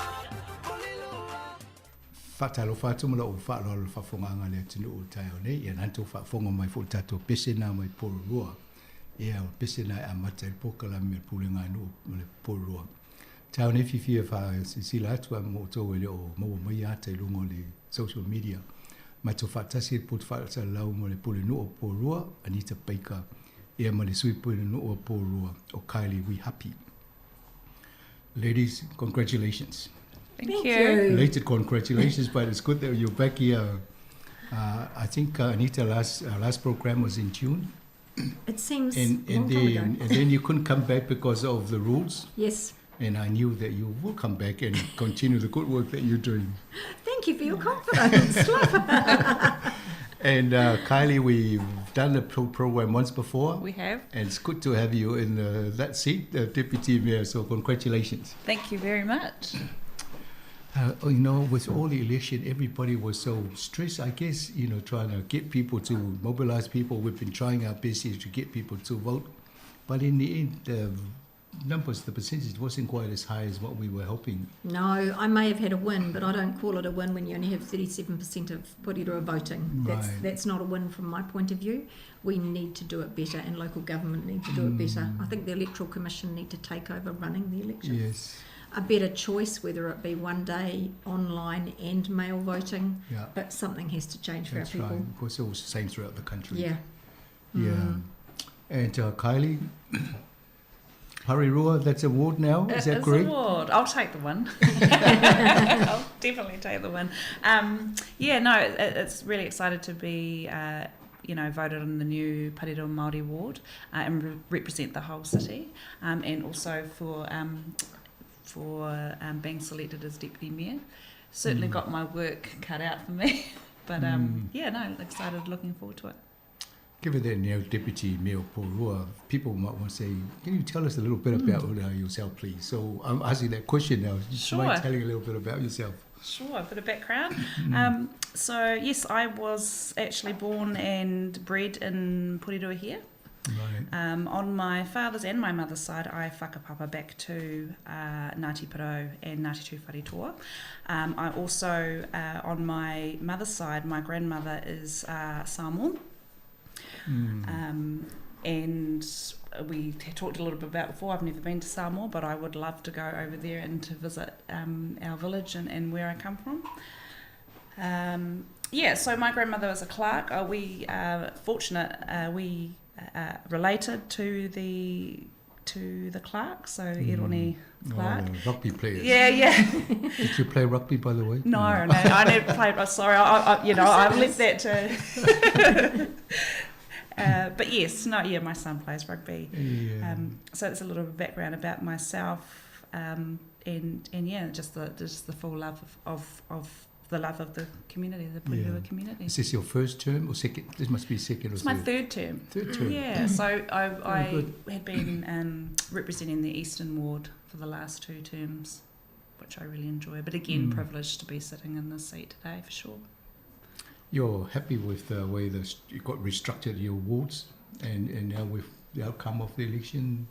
S6: Polilua.
S13: whatalo whatumula o whaalo whawhonganga le tinu o tai o nei, ia nanto whawhonga mai fo tato pesena mai porurua. Ia pesena a matai pokala me pulinga no le porurua. Tau ne whiwhia wha sila atua mo tō ele o maua mai ata lungo le social media. Mai tō whatasi e pot whatasa lau mo le pule no o porurua, Anita Baker. Ia ma le sui pule no o porurua o Kylie We Happy. Ladies, congratulations.
S14: Thank you.
S13: Belated congratulations, but it's good that you're back here. I think Anita, last program was in June.
S14: It seems
S13: and then you couldn't come back because of the rules.
S14: Yes.
S13: And I knew that you will come back and continue the good work that you're doing.
S14: Thank you for your confidence.
S13: And Kylie, we've done the program once before.
S14: We have.
S13: And it's good to have you in that seat, Deputy Mayor, so congratulations.
S14: Thank you very much.
S13: You know, with all the election, everybody was so stressed, I guess, you know, trying to get people to mobilize people. We've been trying our best here to get people to vote. But in the end, the numbers, the percentage wasn't quite as high as what we were hoping.
S14: No, I may have had a win, but I don't call it a win when you only have 37% of Porirua voting. That's not a win from my point of view. We need to do it better, and local government need to do it better. I think the Electoral Commission need to take over running the elections.
S13: Yes.
S14: A better choice, whether it be one day online and mail voting, but something has to change for our people.
S13: Right. Of course, it was the same throughout the country.
S14: Yeah.
S13: Yeah. And Kylie, Harirua, that's award now, is that correct?
S15: It's award. I'll take the win. I'll definitely take the win. It's really excited to be voted on the new Parirua Māori ward and represent the whole city, and also for being selected as Deputy Mayor. Certainly got my work cut out for me, but excited, looking forward to it.
S13: Given that now Deputy Mayor Porua, people might want to say, can you tell us a little bit about yourself, please? So I'm asking that question now. Do you mind telling a little bit about yourself?
S15: Sure, a bit of background. So yes, I was actually born and bred in Porirua here.
S13: Right.
S15: On my father's and my mother's side, I whakapapa back to Ngāti Porou and Ngāti Tūwharetoa. I also, on my mother's side, my grandmother is Samoan. And we talked a little bit about before, I've never been to Samoa, but I would love to go over there and to visit our village and where I come from. So my grandmother was a clerk. We fortunate, we related to the clerk, so Ironi Clark.
S13: Rugby players.
S15: Yeah.
S13: Did you play rugby, by the way?
S15: No, I never played. Sorry, I've left that to. But yes, my son plays rugby.
S13: Yeah.
S15: So it's a little background about myself, just the full love of the love of the community, the Porirua community.
S13: Is this your first term or second? This must be second or
S15: it's
S13: third.
S15: My third term.
S13: Third term.
S15: Yeah, so I had been representing the Eastern Ward for the last 2 terms, which I really enjoy. But again, privileged to be sitting in this seat today for sure.
S13: You're happy with the way you got restructured your wards and now with the outcome of the election?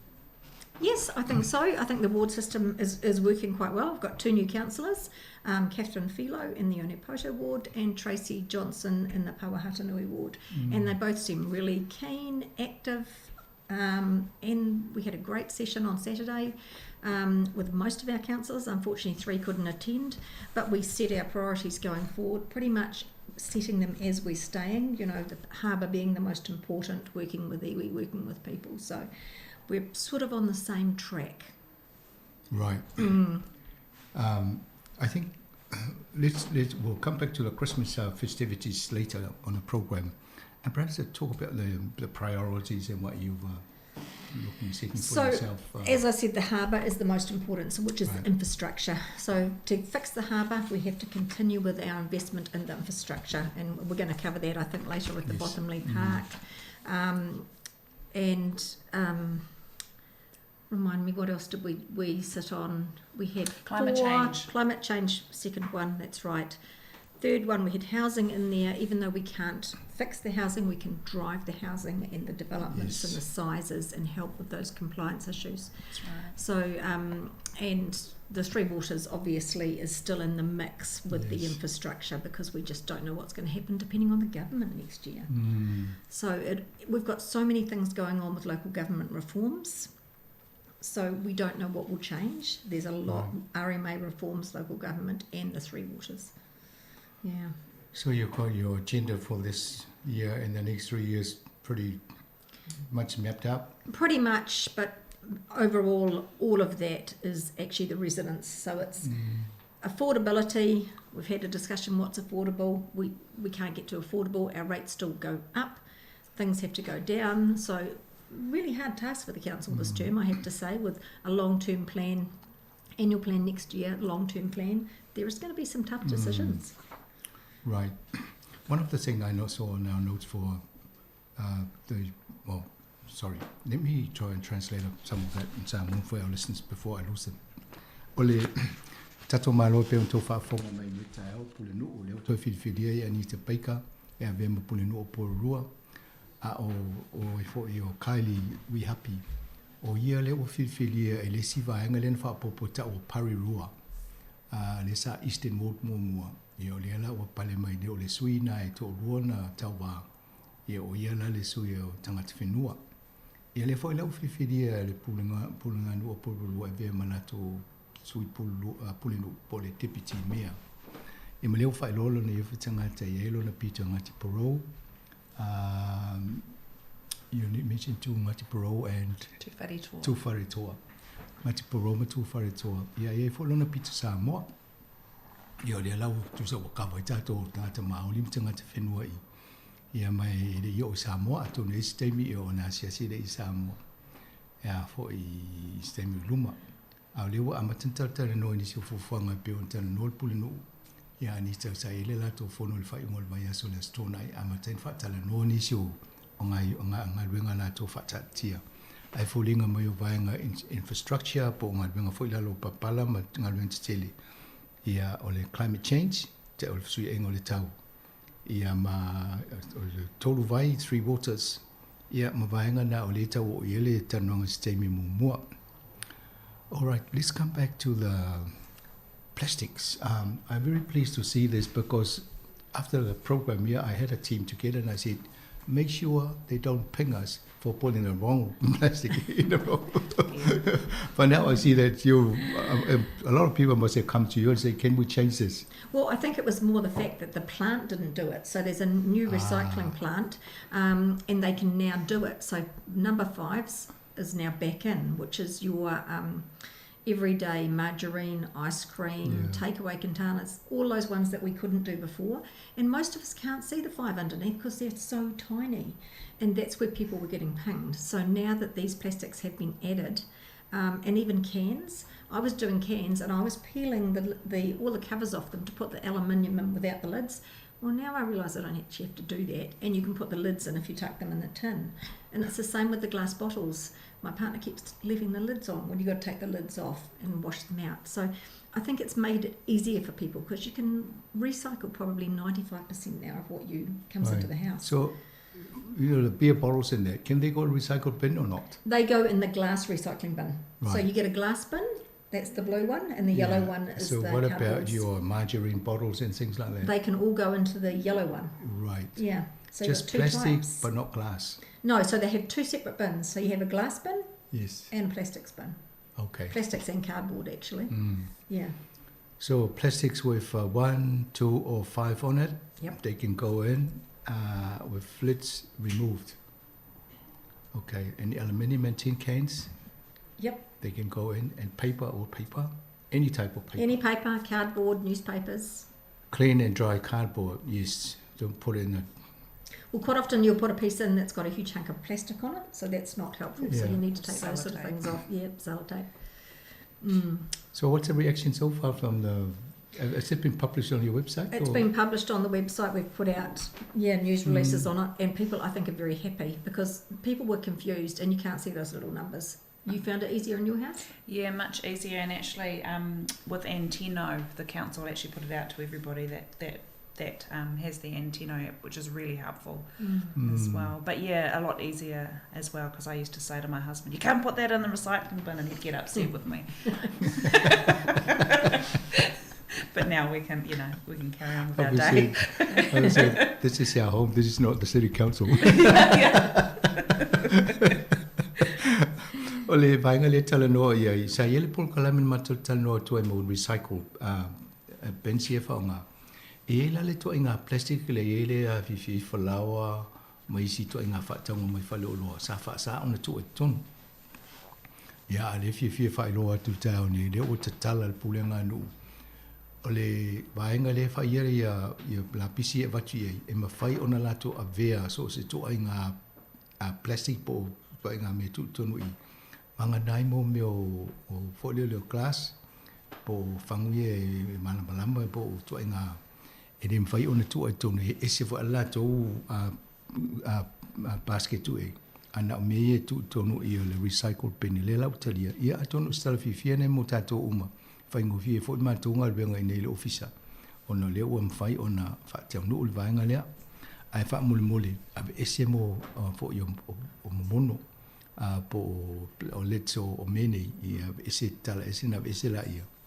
S14: Yes, I think so. I think the ward system is working quite well. I've got 2 new councillors, Catherine Philo in the Onepoto ward and Tracy Johnson in the Pawahatanui ward. And they both seem really keen, active, and we had a great session on Saturday with most of our councillors. Unfortunately, 3 couldn't attend, but we set our priorities going forward, pretty much setting them as we're staying, the harbour being the most important, working with iwi, working with people. So we're sort of on the same track.
S13: Right. I think we'll come back to the Christmas festivities later on the program, and perhaps talk about the priorities and what you've setting for yourself.
S14: As I said, the harbour is the most important, which is the infrastructure. So to fix the harbour, we have to continue with our investment in the infrastructure, and we're going to cover that, I think, later with the Bottomley Park. Remind me, what else did we sit on? We had
S15: climate change.
S14: Climate change, second one, that's right. Third one, we had housing in there. Even though we can't fix the housing, we can drive the housing and the developments and the sizes and help with those compliance issues.
S15: That's right.
S14: So, and the Three Waters obviously is still in the mix with the infrastructure because we just don't know what's going to happen depending on the government next year. So we've got so many things going on with local government reforms. So we don't know what will change. There's a lot, RMA reforms, local government and the Three Waters. Yeah.
S13: So you've got your agenda for this year and the next 3 years pretty much mapped out?
S14: Pretty much, but overall, all of that is actually the residents. So it's affordability. We've had a discussion what's affordable. We can't get to affordable. Our rates still go up. Things have to go down. So really hard task for the council this term, I have to say, with a long-term plan, annual plan next year, long-term plan. There is going to be some tough decisions.
S13: Right. One of the things I saw in our notes for let me try and translate some of that in Samoan for our listeners before I lose it. Ole tato malo pe on tofa fonga mai me tau pule no o leo toi filia ia ni te paika e ave mo pule no po rua a o fo io Kylie we happy o ia le o filia e le siva nga len fa popo ta o pari rua a le sa Eastern Road mo io le ala o pale mai de o le suina e to ruona tawa ia o ia la le sui o tangata whenua. Ia le fo lau whiwhiria le pulinga nua pulu e vea manato sui pulinu po le deputy mea. E ma leo whai lolo na iwhi tangata i elo na pita Ngati Porou. You mentioned two Ngati Porou and Tūwhare Toa. Ngati Porou ma Tūwhare Toa. Ia e fo lona pita Samoa. Ia le lau tu sa wakawa i tātou tangata maoli mi tangata whenua i. Ia mai le o Samoa atu nei stemi o na siasi le Samoa. Ia fo i stemi luma. Au lewa amatantaltala no ni si fufuanga pe on tala no pulinu. Ia ni ta sa ile la to fono le fai ngol mai aso le stona i amaten fa tala no ni si o ngai wenga la to fa tatia. Ai fo linga mai o vainga infrastructure po ngai wenga fo ila lo papala ma ngai wenga tele. Ia o le climate change te o sui engol le tau. Ia ma tolu vai Three Waters. Ia ma vainga na o le tau o ile tanuanga stemi mumua. All right, let's come back to the plastics. I'm very pleased to see this because after the program here, I had a team together and I said, make sure they don't ping us for putting the wrong plastic in the road. But now I see that a lot of people must have come to you and say, can we change this?
S14: Well, I think it was more the fact that the plant didn't do it. So there's a new recycling plant and they can now do it. So number 5's is now back in, which is your everyday margarine, ice cream, takeaway containers, all those ones that we couldn't do before. And most of us can't see the 5 underneath because they're so tiny. And that's where people were getting pinged. So now that these plastics have been added, and even cans, I was doing cans and I was peeling all the covers off them to put the aluminium in without the lids. Well, now I realise I don't actually have to do that, and you can put the lids in if you tuck them in the tin. And it's the same with the glass bottles. My partner keeps leaving the lids on. Well, you've got to take the lids off and wash them out. So I think it's made it easier for people because you can recycle probably 95% now of what comes into the house.
S13: So, the beer bottles in there, can they go to recycled bin or not?
S14: They go in the glass recycling bin.
S13: Right.
S14: So you get a glass bin. That's the blue one, and the yellow one is the
S13: So what about
S14: cardboards.
S13: your margarine bottles and things like that?
S14: They can all go into the yellow one.
S13: Right.
S14: Yeah. So
S13: just
S14: you've got two
S13: plastic,
S14: types.
S13: but not glass.
S14: No, so they have two separate bins. So you have a glass bin
S13: Yes.
S14: and a plastics bin.
S13: Okay.
S14: Plastics and cardboard, actually. Yeah.
S13: So plastics with 1, 2, or 5 on it.
S14: Yep.
S13: They can go in with lids removed. Okay. And the aluminium and tin cans.
S14: Yep.
S13: They can go in, and paper, any type of paper.
S14: Any paper, cardboard, newspapers.
S13: Clean and dry cardboard, yes. Don't put in
S14: Well, quite often you'll put a piece in that's got a huge chunk of plastic on it, so that's not helpful. So
S13: Yeah.
S14: you need to take those sort of things off. Yep, sellotape.
S13: So what's the reaction so far from has it been published on your website?
S14: It's
S13: or?
S14: been published on the website. We've put out news releases on it, and people I think are very happy because people were confused and you can't see those little numbers. You found it easier in your house?
S15: Yeah, much easier. And actually, with Antino, the council actually put it out to everybody that that has the antenna app, which is really helpful
S13: Mm.
S15: as well. But yeah, a lot easier as well, because I used to say to my husband, "You can't put that in the recycling bin," and he'd get upset with me. But now we can carry on with our day.
S13: Obviously, this is our home. This is not the city council. O le vainga le tala noa ia sa ia le pol kalamin matul tala noa tuai mo recycle bensi e whaonga. E la le tuai ngā plastic le e le a fifi whalawa mai si tuai ngā whaatanga mai whale o loa sa wha ona tuai tonu. Ia le fifi whai loa tu tau ni le o te tala le pulenga nu. O le vainga le whai ia la pisi e watu e ma whai ona lato a vea so se tuai ngā plastic po tuai ngā me tu tonu i. Manga nai mo me o folio class po fanguie e malama po tu inga e dem fai ona tu tonu e se fo ala to a basket tu e ana me tu tonu i le recycle pen le la utalia ia tonu stala fi fiene mo tato uma fai ngo fi fo ma tu ngal benga nei le ofisa ona le o mfai ona fa te no ul vainga le ai fa muli ave ese mo fo yo o mono po o letso o mene i ese tala ese na ese la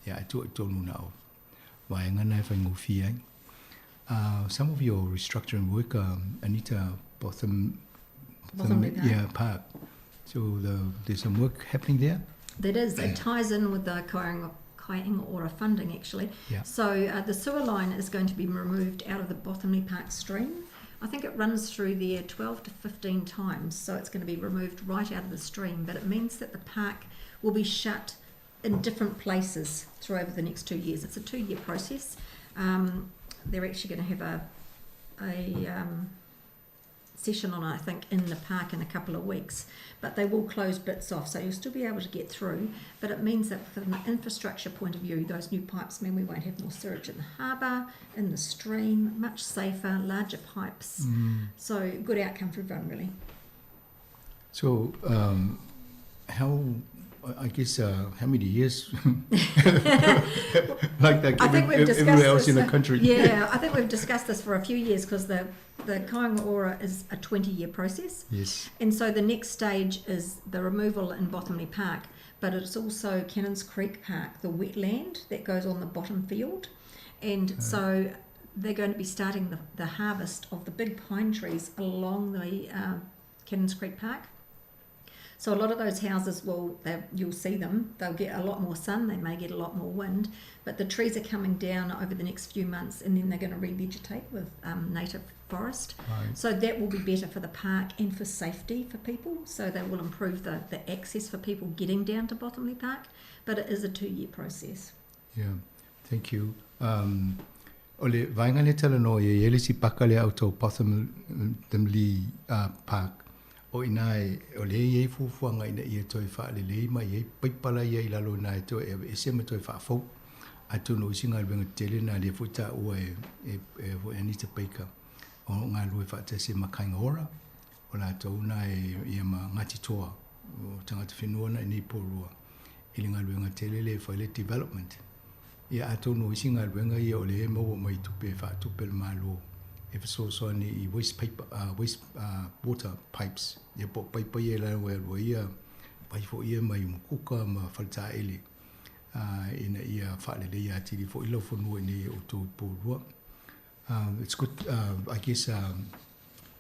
S13: ia tu tonu na o vainga na fa ngo fi ai. Some of your restructuring work, Anita Botham Park. So there's some work happening there?
S14: That is. It ties in with the Kainga Ora funding, actually.
S13: Yeah.
S14: So the sewer line is going to be removed out of the Bothamley Park stream. I think it runs through there 12 to 15 times, so it's going to be removed right out of the stream. But it means that the park will be shut in different places through over the next 2 years. It's a 2-year process. They're actually going to have a session on, I think, in the park in a couple of weeks, but they will close bits off, so you'll still be able to get through. But it means that from an infrastructure point of view, those new pipes mean we won't have more sewage in the harbour, in the stream, much safer, larger pipes. So good outcome for everyone, really.
S13: So how many years? Like that,
S14: I think we've discussed
S13: everywhere else
S14: this,
S13: in the country.
S14: Yeah, I think we've discussed this for a few years because the Kainga Ora is a 20-year process.
S13: Yes.
S14: And so the next stage is the removal in Bothamley Park, but it's also Cannons Creek Park, the wetland that goes on the bottom field. And so they're going to be starting the harvest of the big pine trees along the Cannons Creek Park. So a lot of those houses you'll see them, they'll get a lot more sun, they may get a lot more wind, but the trees are coming down over the next few months and then they're going to revegetate with native forest.
S13: Right.
S14: So that will be better for the park and for safety for people, so they will improve the access for people getting down to Bothamley Park, but it is a 2-year process.
S13: Yeah, thank you. Ole vainga le tala no ye si paka le auto Bothamley Park. O inai o le ye fufuanga ina ia toi wha le le mai ye paipala ia ilalo nai toi e se me toi wha fau atu no singa benga tele na le futa o e Anita Baker o ngā lue wha te se Kainga Ora o la tau nai ia ma ngati toa o tangata whenua na ni porua ili ngā lue ngā tele le wha le development ia atu no singa benga ia o le maua mai tupe wha tupe le malo if so ni waste water pipes ye po pipe ye la ia pai fo ia mai kuka ma falta ele ina ia fa le ia tili fo ilo fo no ni o to po it's good I guess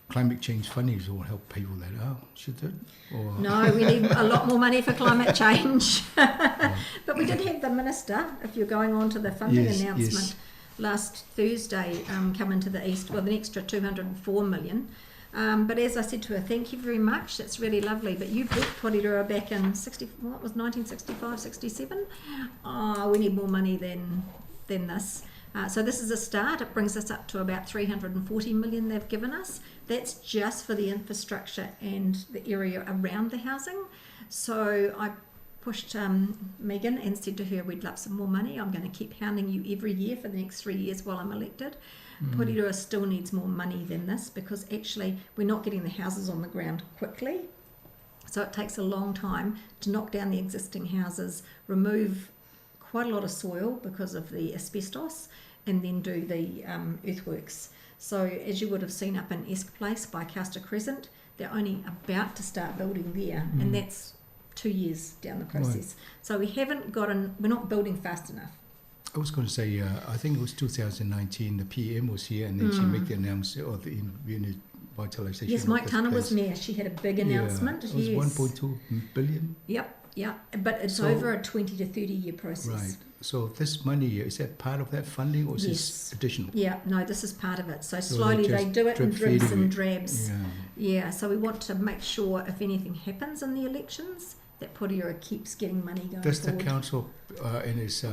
S13: climate change funds will help pay all that out, should it? Or
S14: no, we need a lot more money for climate change. But we did have the minister, if you're going on to the funding announcement, last Thursday come into the East with an extra 204 million. But as I said to her, thank you very much, that's really lovely. But you built Porirua back in 1965, 67? We need more money than this. So this is a start. It brings us up to about 340 million they've given us. That's just for the infrastructure and the area around the housing. So I pushed Megan and said to her, we'd love some more money. I'm going to keep hounding you every year for the next 3 years while I'm elected. Porirua still needs more money than this because actually we're not getting the houses on the ground quickly. So it takes a long time to knock down the existing houses, remove quite a lot of soil because of the asbestos, and then do the earthworks. So as you would have seen up in Esk Place by Castor Crescent, they're only about to start building there, and that's 2 years down the process.
S13: Right.
S14: So we're not building fast enough.
S13: I was going to say, I think it was 2019, the PM was here and then she made the announcement of the revitalisation.
S14: Yes, Mike Tunner was mayor. She had a big announcement.
S13: It was 1.2 billion.
S14: Yep. But it's
S13: So-
S14: over a 20 to 30 year process.
S13: Right. So this money, is that part of that funding or is this additional?
S14: Yeah, no, this is part of it. So
S13: So
S14: slowly
S13: they're
S14: they
S13: just
S14: do it in
S13: drip
S14: dribs
S13: feeding
S14: and
S13: it.
S14: drabs. Yeah, so we want to make sure if anything happens in the elections, that Porirua keeps getting money going
S13: Does the
S14: forward.
S13: council in its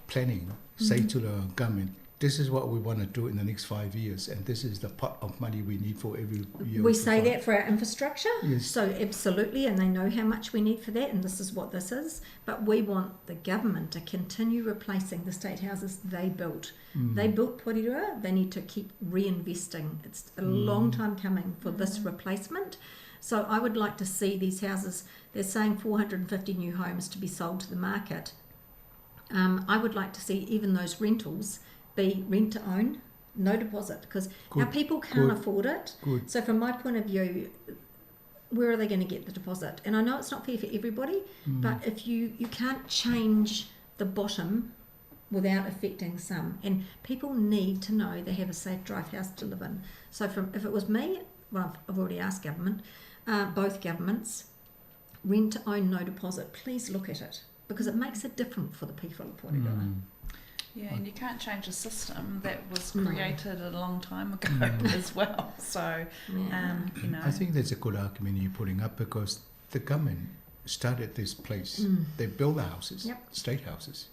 S13: planning say to the government, this is what we want to do in the next 5 years and this is the pot of money we need for every year?
S14: We say that for our infrastructure,
S13: Yes.
S14: so absolutely, and they know how much we need for that, and this is what this is. But we want the government to continue replacing the state houses they built. They built Porirua, they need to keep reinvesting. It's a long time coming for this replacement. So I would like to see these houses, they're saying 450 new homes to be sold to the market. I would like to see even those rentals be rent to own, no deposit, because our people can't afford it. So from my point of view, where are they going to get the deposit? And I know it's not fair for everybody, but if you can't change the bottom without affecting some, and people need to know they have a safe drive house to live in. So if it was me, well, I've already asked government, both governments, rent to own, no deposit. Please look at it because it makes it different for the people of Porirua.
S15: Yeah, and you can't change a system that was created a long time ago as well. So, you know.
S13: I think that's a good argument you're putting up because the government started this place. They built the houses, state houses.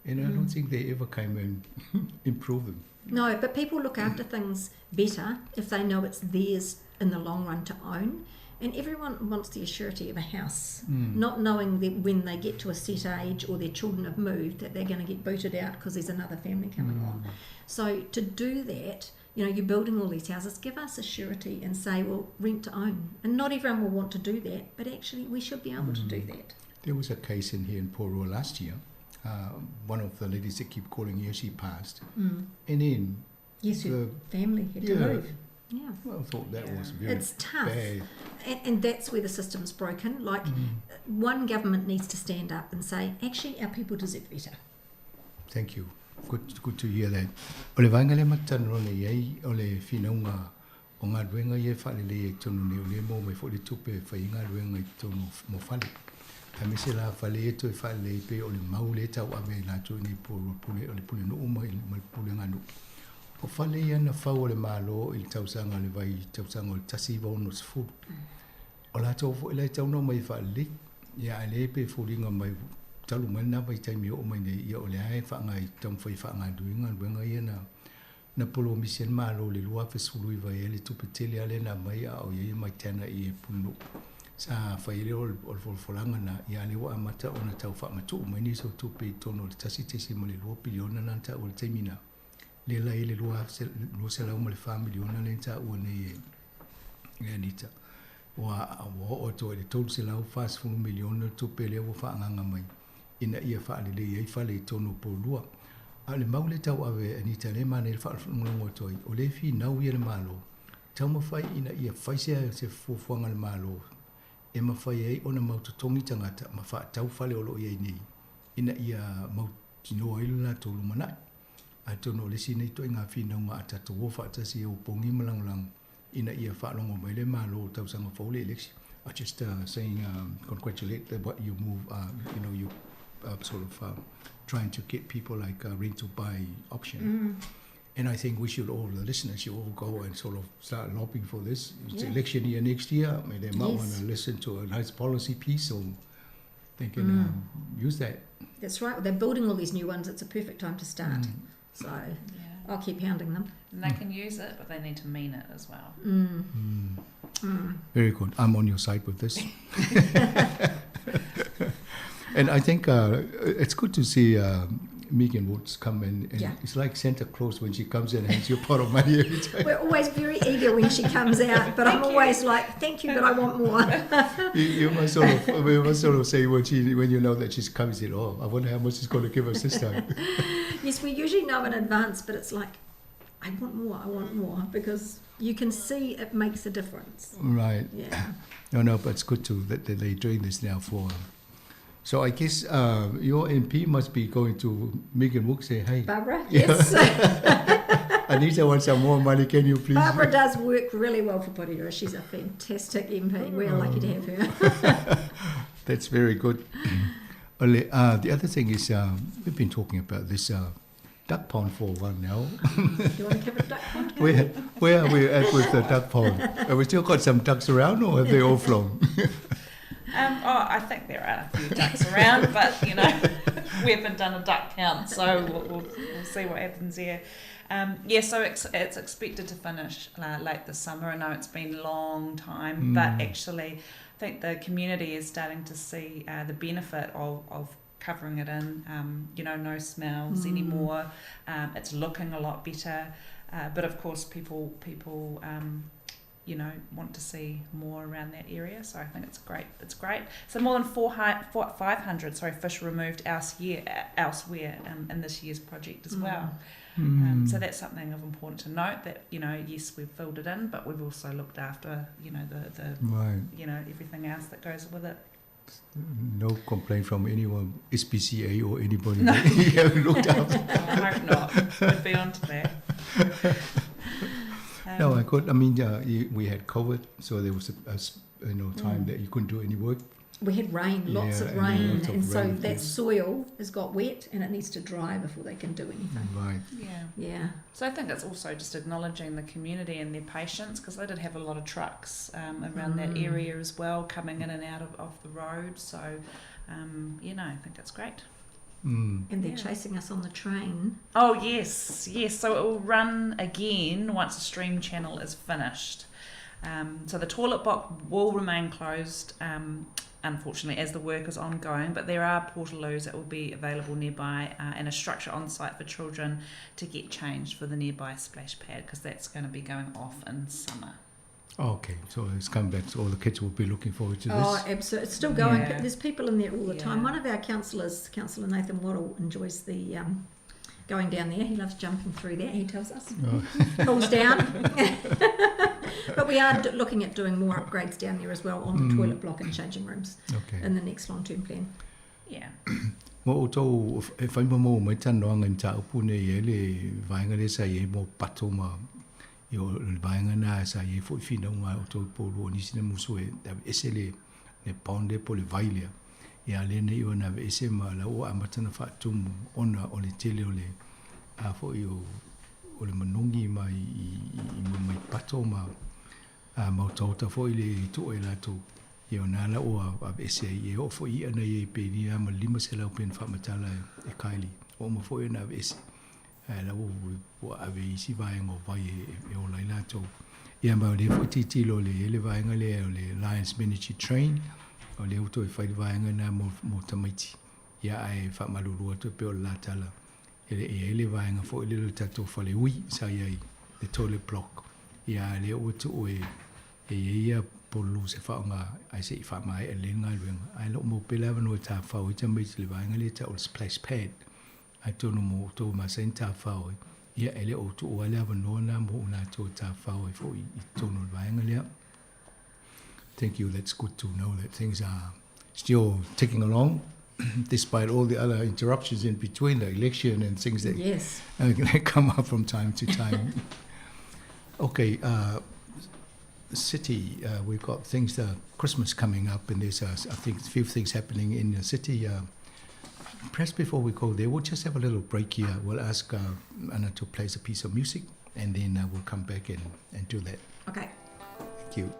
S13: And I don't think they ever came and improved them.
S14: No, but people look after things better if they know it's theirs in the long run to own. And everyone wants the assurity of a house, not knowing that when they get to a set age or their children have moved that they're going to get booted out because there's another family coming on. So to do that, you know, you're building all these houses, give us a surety and say, well, rent to own. And not everyone will want to do that, but actually we should be able to do that.
S13: There was a case in here in Porirua last year. One of the ladies that keep calling here, she passed. And then
S14: her family had to move. Yeah,
S13: well, I thought that was very
S14: it's tough,
S13: bad.
S14: And that's where the system's broken. Like one government needs to stand up and say, actually, our people deserve better.
S13: Thank you. Good to hear that. O le vainga le matano le iei o le whinaunga o ngā ruenga i e whale le e tonu ne o le mo mai fo le tupe whai ngā ruenga i tonu mo whale. Ta mese la whale e to e whale le pe o le mau le tau ave la tu ni pule o le pule no uma i le pule nganu. O whale ia na whau o le malo i le tausanga le vai tausanga o le tasi wa ono sifu. O la tau fo i lai tau no mai whale le. Ia le pe furinga mai talu mai na vai taimi o mai nei ia o le ai wha ngai tam whai wha ngai duinga ruenga ia na polo misien malo le lua fesulu i vai ele tupetele ale na mai a o ia mai tana i e punu. Sa whai le o le folfolanga na ia le wa amata o na tau wha matu mai ni so tupe tono le tasi tesi ma le lua piliona na ta o le taimina. Le la ele lua se lau ma le wha miliona le ta ua nei e anita. Wa o to le tolu se lau wha sifunu miliona tupe le wa wha nganga mai. Ina ia whaale le iei whale tono pōlua. A le mau le tau awe anita le mana le whaale whanongo toi. O le whi nau ia le malo. Tau mawhai ina ia whaisea se fuafuanga le malo. E mawhai ei ona mau tutongi tangata ma wha tau whale olo iei nei. Ina ia mau tinoa ilu na tolu manai. A tono le sine toi ngā whi nau ma atata wofa atasi e upongi malangulang. Ina ia whaalongo mai le malo tau sanga whaule eleksi. I just saying congratulate what you move, you know, you sort of trying to get people like rent to buy option. And I think we should all, the listeners, should all go and sort of start lobbying for this. It's election year next year. Maybe they might want to listen to a nice policy piece, so they can use that.
S14: That's right. They're building all these new ones. It's a perfect time to start. So I'll keep hounding them.
S15: And they can use it, but they need to mean it as well.
S13: Very good. I'm on your side with this. And I think it's good to see Megan Woods come in, and
S14: Yeah.
S13: it's like Santa Claus when she comes in and hands you a pot of money every time.
S14: We're always very eager when she comes out, but I'm always like, thank you, but I want more.
S13: You must sort of say when you know that she's coming, say, oh, I wonder how much she's going to give us this time.
S14: Yes, we usually know in advance, but it's like, I want more, because you can see it makes a difference.
S13: Right.
S14: Yeah.
S13: No, but it's good that they're doing this now for. So I guess your MP must be going to Megan Wook, say, hey.
S14: Barbara,
S13: Yeah.
S14: yes.
S13: Anita wants some more money, can you please?
S14: Barbara does work really well for Porirua. She's a fantastic MP. We're lucky to have her.
S13: That's very good. The other thing is, we've been talking about this duck pond for a while now.
S14: You want to cover duck pond?
S13: Where are we at with the duck pond? Have we still got some ducks around, or have they all flown?
S15: I think there are a few ducks around, but we haven't done a duck count, so we'll see what happens here. So it's expected to finish late this summer. I know it's been a long time, but actually, I think the community is starting to see the benefit of covering it in. No smells anymore. It's looking a lot better, but of course, people want to see more around that area. So I think it's great. So more than 500 fish removed elsewhere in this year's project as well. So that's something of important to note, that yes, we've filled it in, but we've also looked after the
S13: Right.
S15: everything else that goes with it.
S13: No complaint from anyone, SPCA or anybody that you haven't looked after.
S15: I hope not. We'd be on to that.
S13: No, I could. I mean, we had COVID, so there was a time that you couldn't do any work.
S14: We had rain, lots of
S13: and
S14: rain,
S13: lots of
S14: and so
S13: rain,
S14: that
S13: yeah.
S14: soil has got wet and it needs to dry before they can do anything.
S13: Right.
S14: Yeah.
S15: So I think it's also just acknowledging the community and their patience, because they did have a lot of trucks around that area as well, coming in and out of the road. So, I think it's great.
S14: And they're chasing us on the train.
S15: Oh, yes. So it will run again once the stream channel is finished. So the toilet block will remain closed, unfortunately, as the work is ongoing, but there are portaloos that will be available nearby and a structure on site for children to get changed for the nearby splash pad, because that's going to be going off in summer.
S13: Okay, so it's come back, so all the kids will be looking forward to this.
S14: Oh, absolutely. It's still going.
S15: Yeah.
S14: There's people in there all the time.
S15: Yeah.
S14: One of our councillors, Councillor Nathan Waddle, enjoys the going down there. He loves jumping through there, he tells us. Falls down. But we are looking at doing more upgrades down there as well on the toilet block and changing rooms in the next long-term plan.
S15: Yeah.
S13: Mo o tau e whai mo mai tano anga mta upune e le vaenga le sa e mo pato ma i o le vaenga na sa e fo fina unga o tau polo ni sina musu e ese le ponde po le vailea ia le nei o na ese ma la o amatana fa tumu ona o le tele o le a fo i o le manungi mai i mai pato ma a mau tau ta fo i le tu e la tu Io nana o a ese e o fo i ana e pe ni ama lima se lau pen fa matala e kaili o mo fo na ese la o ave isi vai ngo vai e o lai la to ia ma le fo ti lo le vai ngale o le Lions Miniature Train o le auto e fai vai ngana mo tamaiti ia ai fa malulu to pe o la tala ele vai nga fo le tato fa le ui sa ia the toilet block ia le o to e ia polu se fa nga ai se fa mai e le nga luenga ai lo mo pela no ta fa o tama le vai nga le ta o splash pad ai to no mo to ma senta fa o ia ele o to o le no na mo na to ta fa o fo I to no vai nga le. Thank you, that's good to know that things are still ticking along despite all the other interruptions in between the election and things that come up from time to time. Okay, city, we've got things, Christmas coming up, and there's, I think, a few things happening in the city. Perhaps before we go there, we'll just have a little break here. We'll ask Anna to play a piece of music, and then we'll come back and do that.
S14: Okay.
S13: Thank you.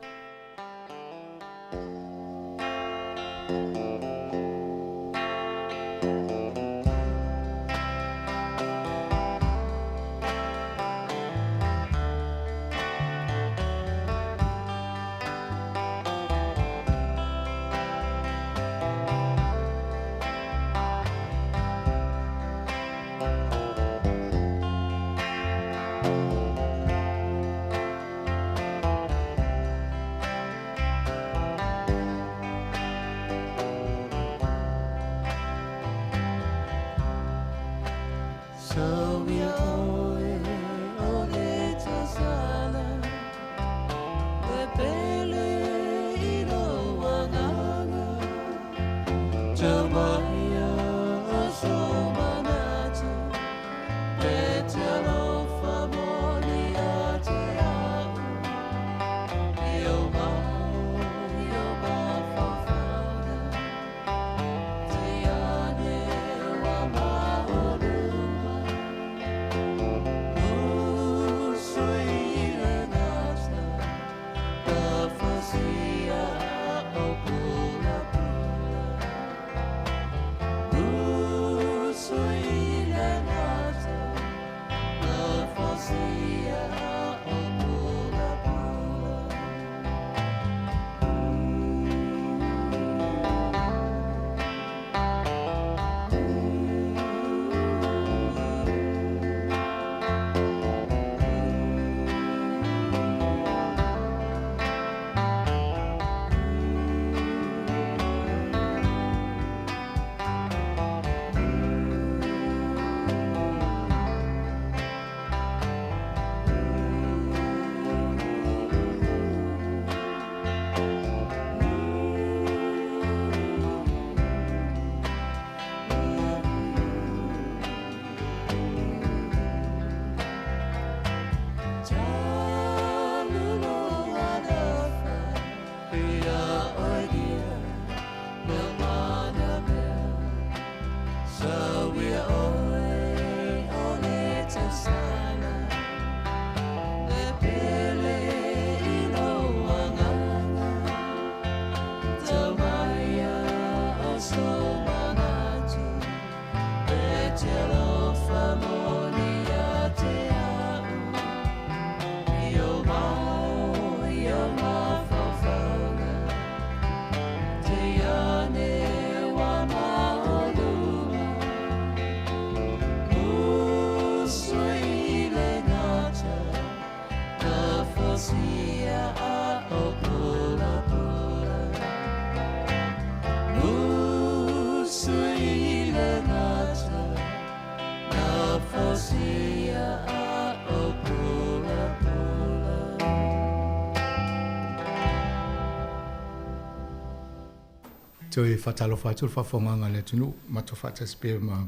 S13: Toi fatalo fatul fa fonga le tunu mato fata spe ma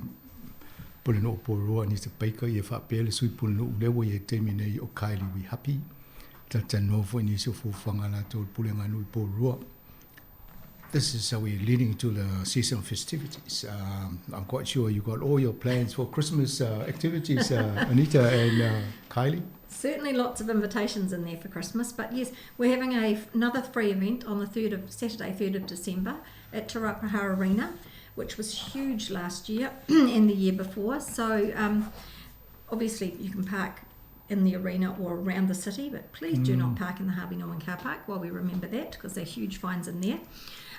S13: pulino pulua ni te paika ye fa pele sui pulino le wo ye temine o kaili we happy tata novo ni so fu fonga la to pulenga no pulua. This is how we're leading to the seasonal festivities. I'm quite sure you got all your plans for Christmas activities, Anita and Kylie.
S14: Certainly lots of invitations in there for Christmas, but yes, we're having another free event on the Saturday, 3rd of December at Te Rauparaha Arena, which was huge last year and the year before. So obviously you can park in the arena or around the city, but please do not park in the Harvey Norman car park while we remember that, because there are huge fines in there.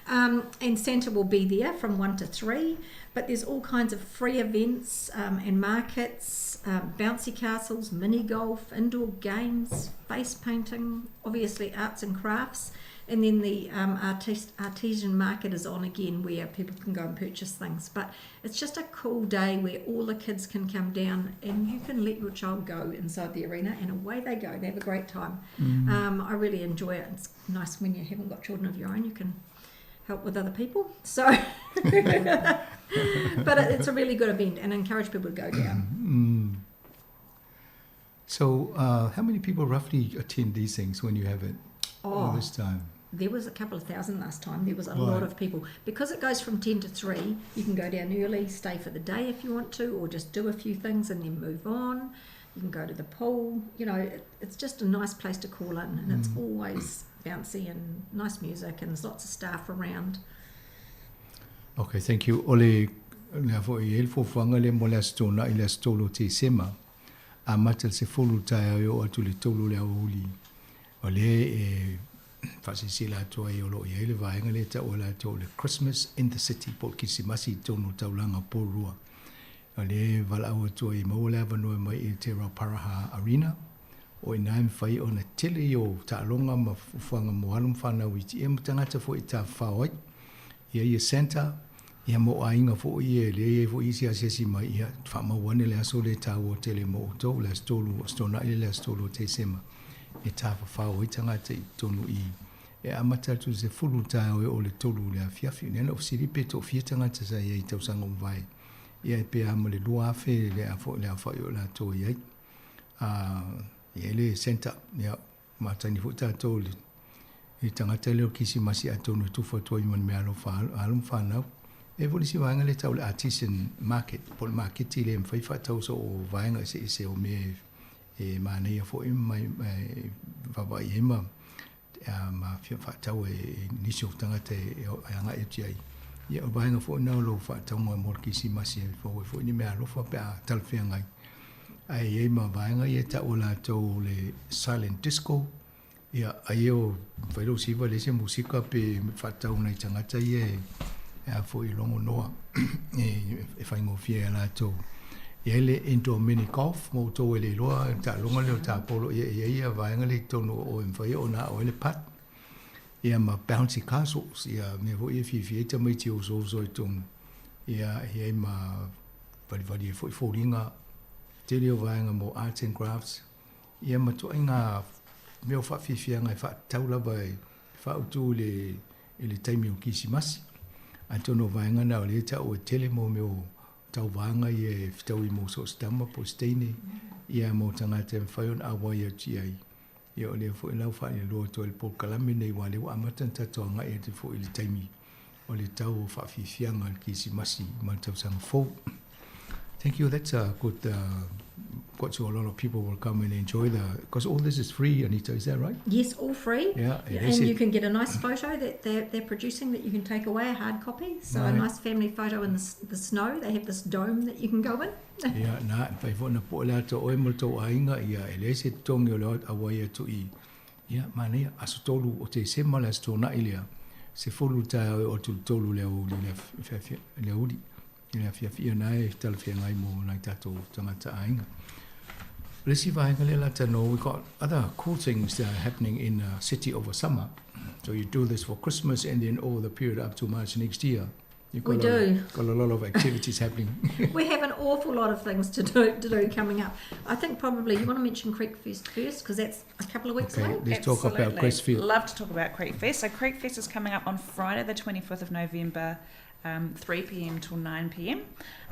S14: And Santa will be there from 1 to 3, but there's all kinds of free events and markets, bouncy castles, mini golf, indoor games, face painting, obviously arts and crafts, and then the artisan market is on again where people can go and purchase things. But it's just a cool day where all the kids can come down and you can let your child go inside the arena and away they go. They have a great time. I really enjoy it. It's nice when you haven't got children of your own, you can help with other people. So, but it's a really good event and I encourage people to go down.
S13: So, how many people roughly attend these things when you have it all this time?
S14: There was a couple of thousand last time. There was a lot of people. Because it goes from 10 to 3, you can go down early, stay for the day if you want to, or just do a few things and then move on. You can go to the pool. You know, it's just a nice place to call in, and it's always bouncy and nice music, and there's lots of staff around.
S13: Okay, thank you. Ole, le fo I elfo fanga le mo le stona I le stolo te sema. A matel se folu tae yo atu le tolo le auli. Ole fasisila to ai olo I le vaenga le ta ola to le Christmas in the city por kisimasi tono taulanga porua. O le wala au atua I mau lea vanua mai I te Rauparaha Arena. O I nai mwhai o na tele o ta'alonga ma fuanga mohalum whanau I ti e mtangata fo I ta whawai. Ia ia Santa, ia mo ainga fo I le fo I si asesi mai ia whamawane le aso le tāua tele mo o tau le astolu, astona I le astolu te sema. E tā whawai tangata I tonu I e amatatu se fulu tāu e o le tolu le afiafi. Nena o siripe to fia tangata sa ia I tausanga umwai. Ia e pe ama le lua afe le afo le awhai o la tō iai. Ia le Santa, ia matani fo tātou le I tangata leo kisi masi atonu tufa toi man me alo alum whanau. E voli si waanga le tau le artisan market, pol market le mwhaifa tau so o waanga se o me e maanei a fo mai vavai ema ma fia whatau e nisi o tangata e anga e tiai. Ia o waanga fo nao lo whatau mo mor kisi masi e fo ni me alo fa pe a talwhia ngai. Ai e ma waanga i e tau la tau le silent disco. Ia ai o whairo siwa le se musika pe whatau nei tangata I e fo I longo noa e whaingo fia la tau. Ia le indoor mini golf mo tau e le loa ta longa leo ta polo ia vaenga le tono o mwhai o na o ele pat. Ia ma bouncy castles ia me vo ia fi ta mai ti o so I tonu. Ia ma vali e fo I fōringa te leo vaenga mo arts and crafts. Ia ma to inga me o whawhiwhia ngai whatau lava e whautu le taimi o kisimasi. Antono vaenga na o le ta o tele mo me o tau vanga I e whitau I mo so stama po steine. Ia mo tangata e whaion awa I ati ai. Ia o le fo I lau whaine loa to le pol kalame nei wale o amatan tatoanga e te fo I le taimi. O le tau o whawhiwhia ngai kisimasi ma tau sanga fō. Thank you. That's a good. Got so a lot of people will come and enjoy because all this is free. Anita, is that right?
S14: Yes, all free.
S13: Yeah,
S14: and you can get a nice photo that they're producing that you can take away, a hard copy. So a nice family photo in the snow. They have this dome that you can go in.
S13: Yeah, na pai fo na po la to o mo to ainga ia ele se tongi o le awai to I. Ia mane asotolu o te sema la stona ilia. Se folu ta o tolu le o le udi. Ia fia nai tal fia ngai mo nai tato tangata ainga. Let's see if I can let know we got other cool things that are happening in the city over summer. So you do this for Christmas and then all the period up to March next year.
S14: We do.
S13: Got a lot of activities happening.
S14: We have an awful lot of things to do coming up. I think probably you want to mention Creek Fest first because that's a couple of weeks away.
S13: Let's talk about Creek Fest.
S15: Love to talk about Creek Fest. So Creek Fest is coming up on Friday the 25th of November. 3 p.m. till 9 p.m.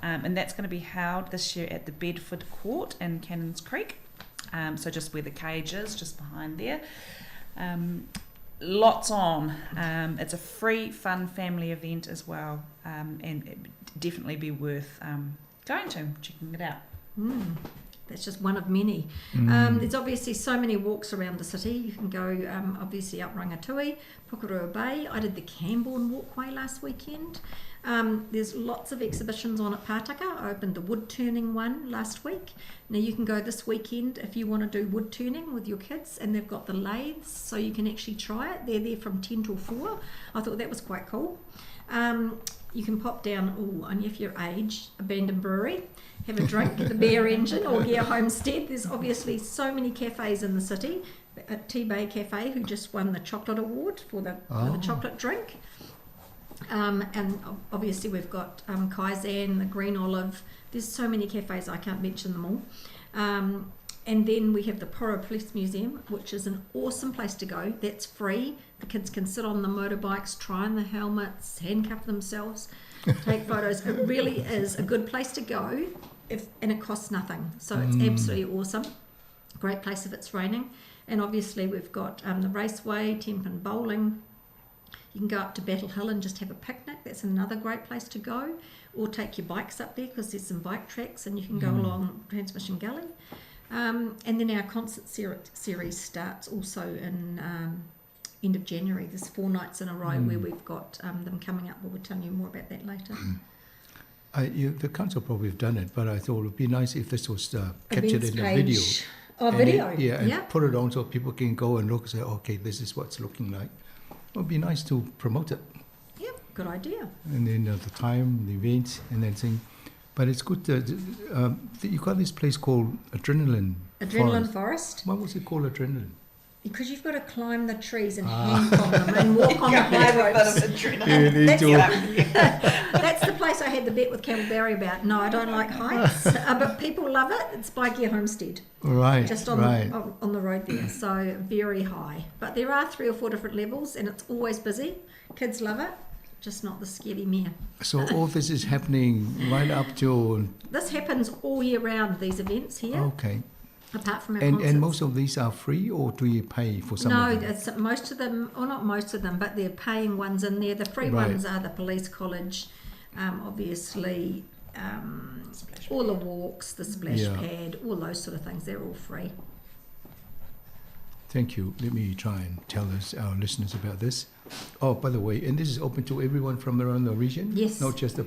S15: And that's going to be held this year at the Bedford Court in Cannons Creek. So just where the cage is, just behind there. Lots on. It's a free, fun family event as well. And it'd definitely be worth going to, checking it out.
S14: That's just one of many. There's obviously so many walks around the city. You can go obviously up Rangatui, Pukerua Bay. I did the Camborne Walkway last weekend. There's lots of exhibitions on at Pātaka. I opened the wood turning one last week. Now you can go this weekend if you want to do wood turning with your kids, and they've got the lathes so you can actually try it. They're there from 10 till 4. I thought that was quite cool. You can pop down, only if you're age, Abandoned Brewery, have a drink at the Beer Engine or Gear Homestead. There's obviously so many cafes in the city. At T-Bay Cafe, who just won the chocolate award for the chocolate drink. And obviously we've got Kaizen, the Green Olive. There's so many cafes, I can't mention them all. And then we have the Poro Police Museum, which is an awesome place to go. That's free. The kids can sit on the motorbikes, try on the helmets, handcuff themselves, take photos. It really is a good place to go, and it costs nothing. So it's absolutely awesome. Great place if it's raining. And obviously we've got the Raceway, Tenpin Bowling. You can go up to Battle Hill and just have a picnic. That's another great place to go. Or take your bikes up there because there's some bike tracks and you can go along Transmission Gully. And then our concert series starts also in end of January. There's 4 nights in a row where we've got them coming up. We'll tell you more about that later.
S13: The council probably have done it, but I thought it would be nice if this was captured in a video.
S14: Oh, video?
S13: And put it on so people can go and look and say, okay, this is what's looking like. It would be nice to promote it.
S14: Yep, good idea.
S13: And then the time, the events, and then thing. But it's good that you got this place called Adrenaline
S14: Forest.
S13: Why was it called Adrenaline?
S14: Because you've got to climb the trees and hang from them and walk on the high ropes. That's the place I had the bet with Campbell Barry about. No, I don't like heights, but people love it. It's by Gear Homestead.
S13: Right,
S14: just on the road there, so very high. But there are 3 or 4 different levels, and it's always busy. Kids love it, just not the scary mare.
S13: So all this is happening right up to...
S14: This happens all year round, these events here.
S13: Okay.
S14: Apart from our concerts.
S13: And most of these are free, or do you pay for some of them?
S14: No, it's most of them, or not most of them, but they're paying ones in there. The free ones are the Police College, obviously, all the walks, the splash pad, all those sort of things. They're all free.
S13: Thank you. Let me try and tell our listeners about this. Oh, by the way, and this is open to everyone from around the region?
S14: Yes.
S13: Not just the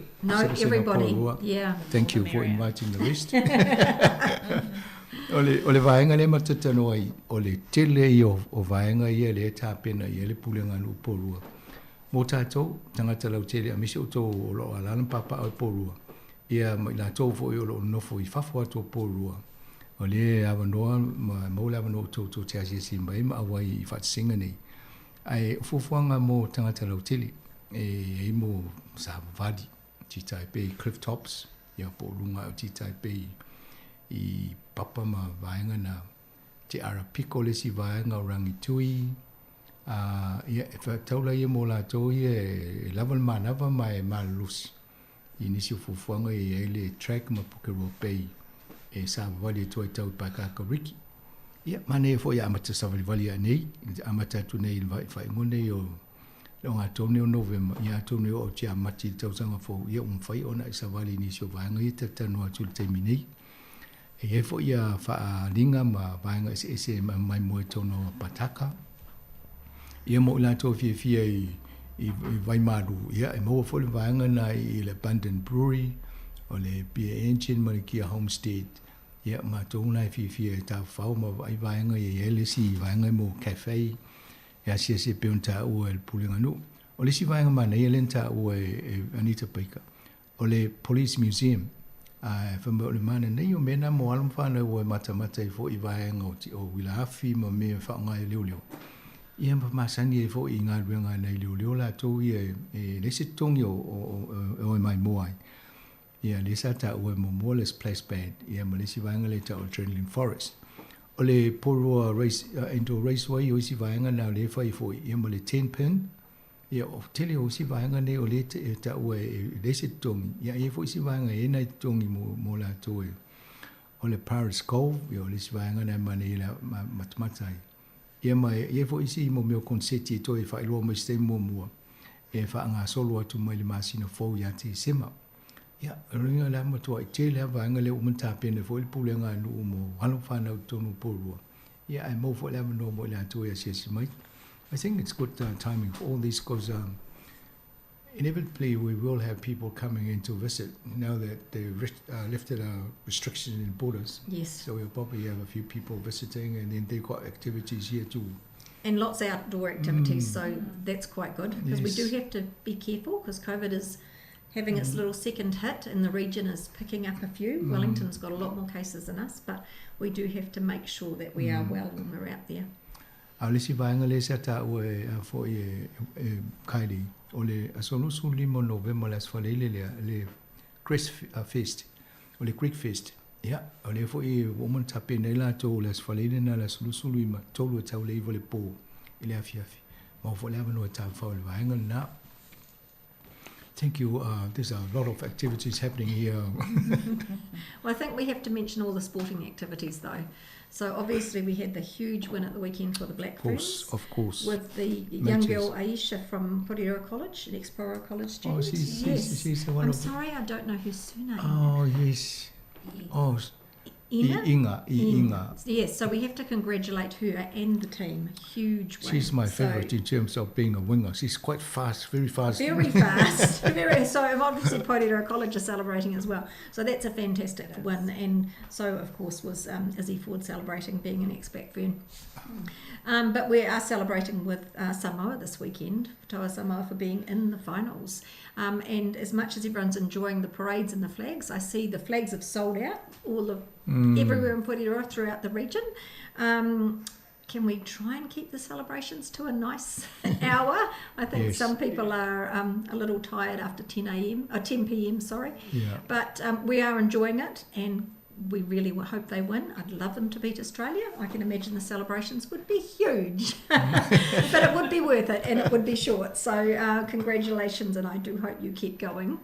S14: everybody. Yeah.
S13: Thank you for inviting the rest. O le vaenga le matatano ai, o le tele i o vaenga ia le tāpena ia le pulenga nu porua. Mō tātou, tangata lau tele a misi o tō o lo alana papa o porua. Ia mai la tō fo i o lo nofo i whafo ato porua. O le awanoa, mau le awanoa tō te asia simba ima awai i whatsinga nei. Ai ufufuanga mō tangata lau tele, e mō sa vadi, titai pe Cliff Tops, ia porunga o titai pe I papa ma vaenga na te arapiko le si vaenga o Rangitui. Ia e taula ia mo la tō ia lava manava mai malusi. I nisi o fufuanga i ele track ma Pukero Bay e sa wali toi tau Paikaka Riki. Ia mane fo ia amata savali a nei, amata tu nei vai ngone o longa tone o November, ia tone o te amati tau sanga fo ia umfai ona i savali nisi o vaenga i te tanu atu le teimini. E fo ia whaalinga ma vaenga ese mai moe tono pataka. Ia mo la tō fia i Waimaru. Ia e mo fo le vaenga na i le Abundant Brewery o le Beer Engine ma le Kia Homestead. Ia ma tōna i fia i tā whao ma vai vaenga i elesi vaenga mo cafe. Ia se peon tā ua le pulinga nu. O le si vaenga ma nei elen tā ua e Anita Baker. O le Police Museum. Whamau le mana nei o mena mo alam whānau o mata i fo i vaenga o Wilaafi ma me whaonga i leo. Ia masani e fo i ngā ruenga nei leo la tō i e lese tongi o mai moai. Ia lesa ta o mo moles place bad. Ia ma lesi vaenga le ta o Adrenaline Forest. O le Porua Indoor Raceway o isi vaenga na le whai fo ia ma le 10 pin. Ia o tele o si vaenga ne o le ta ua e lese tongi. Ia e fo si vaenga e nei tongi mo la tō e. O le Paris Cove, ia o le si vaenga ne mane i la matamatai. Ia mai, e fo isi mo meo konseti e tō e whailoa mai stei mua. E wha ngā solo atu mai le masina fōu ia te sema. Ia, ringa la matua i te lea vaenga le umanta pene fo i pule ngā nu mo halo whanau tonu porua. Ia, ai mo fo lea mano mo le atu e siasi mai. I think it's good timing for all this because inevitably we will have people coming in to visit now that they lifted our restrictions in borders.
S14: Yes.
S13: So we'll probably have a few people visiting and then they've got activities here too.
S14: And lots of outdoor activities, so that's quite good because we do have to be careful because COVID is having its little second hit and the region is picking up a few. Wellington's got a lot more cases than us, but we do have to make sure that we are well when we're out there.
S13: Lesi vaenga le sa ta o e fo e kaili o le asolusu limo November las falele le Creek Fest o le Creek Fest ia o le fo e woman tape nei la to las falele na la solusu lima tolu tau le vole po ile afiafi ma fo le avano ta fo le vaenga na. Thank you. There's a lot of activities happening here.
S14: Well, I think we have to mention all the sporting activities though. So obviously we had the huge win at the weekend for the Black Ferns.
S13: Of course.
S14: With the young girl Aisha from Porirua College, an ex-Porirua College student.
S13: Oh, she's the one
S14: I'm sorry, I don't know her surname.
S13: Oh, yes. Oh, Inga.
S14: Yes, so we have to congratulate her and the team. Huge win.
S13: She's my
S14: So-
S13: favourite in terms of being a winger. She's quite fast, very fast.
S14: Very fast. So obviously Poirero College is celebrating as well. So that's a fantastic win. And so, of course, was Izzy Ford celebrating being an ex-back Fern. But we are celebrating with Samoa this weekend, Toa Samoa, for being in the finals. And as much as everyone's enjoying the parades and the flags, I see the flags have sold out everywhere in Poirero throughout the region. Can we try and keep the celebrations to a nice hour? I think
S13: Yes.
S14: some people are a little tired after 10 p.m. Sorry,
S13: Yeah.
S14: but we are enjoying it, and we really hope they win. I'd love them to beat Australia. I can imagine the celebrations would be huge, but it would be worth it, and it would be short. So congratulations, and I do hope you keep going.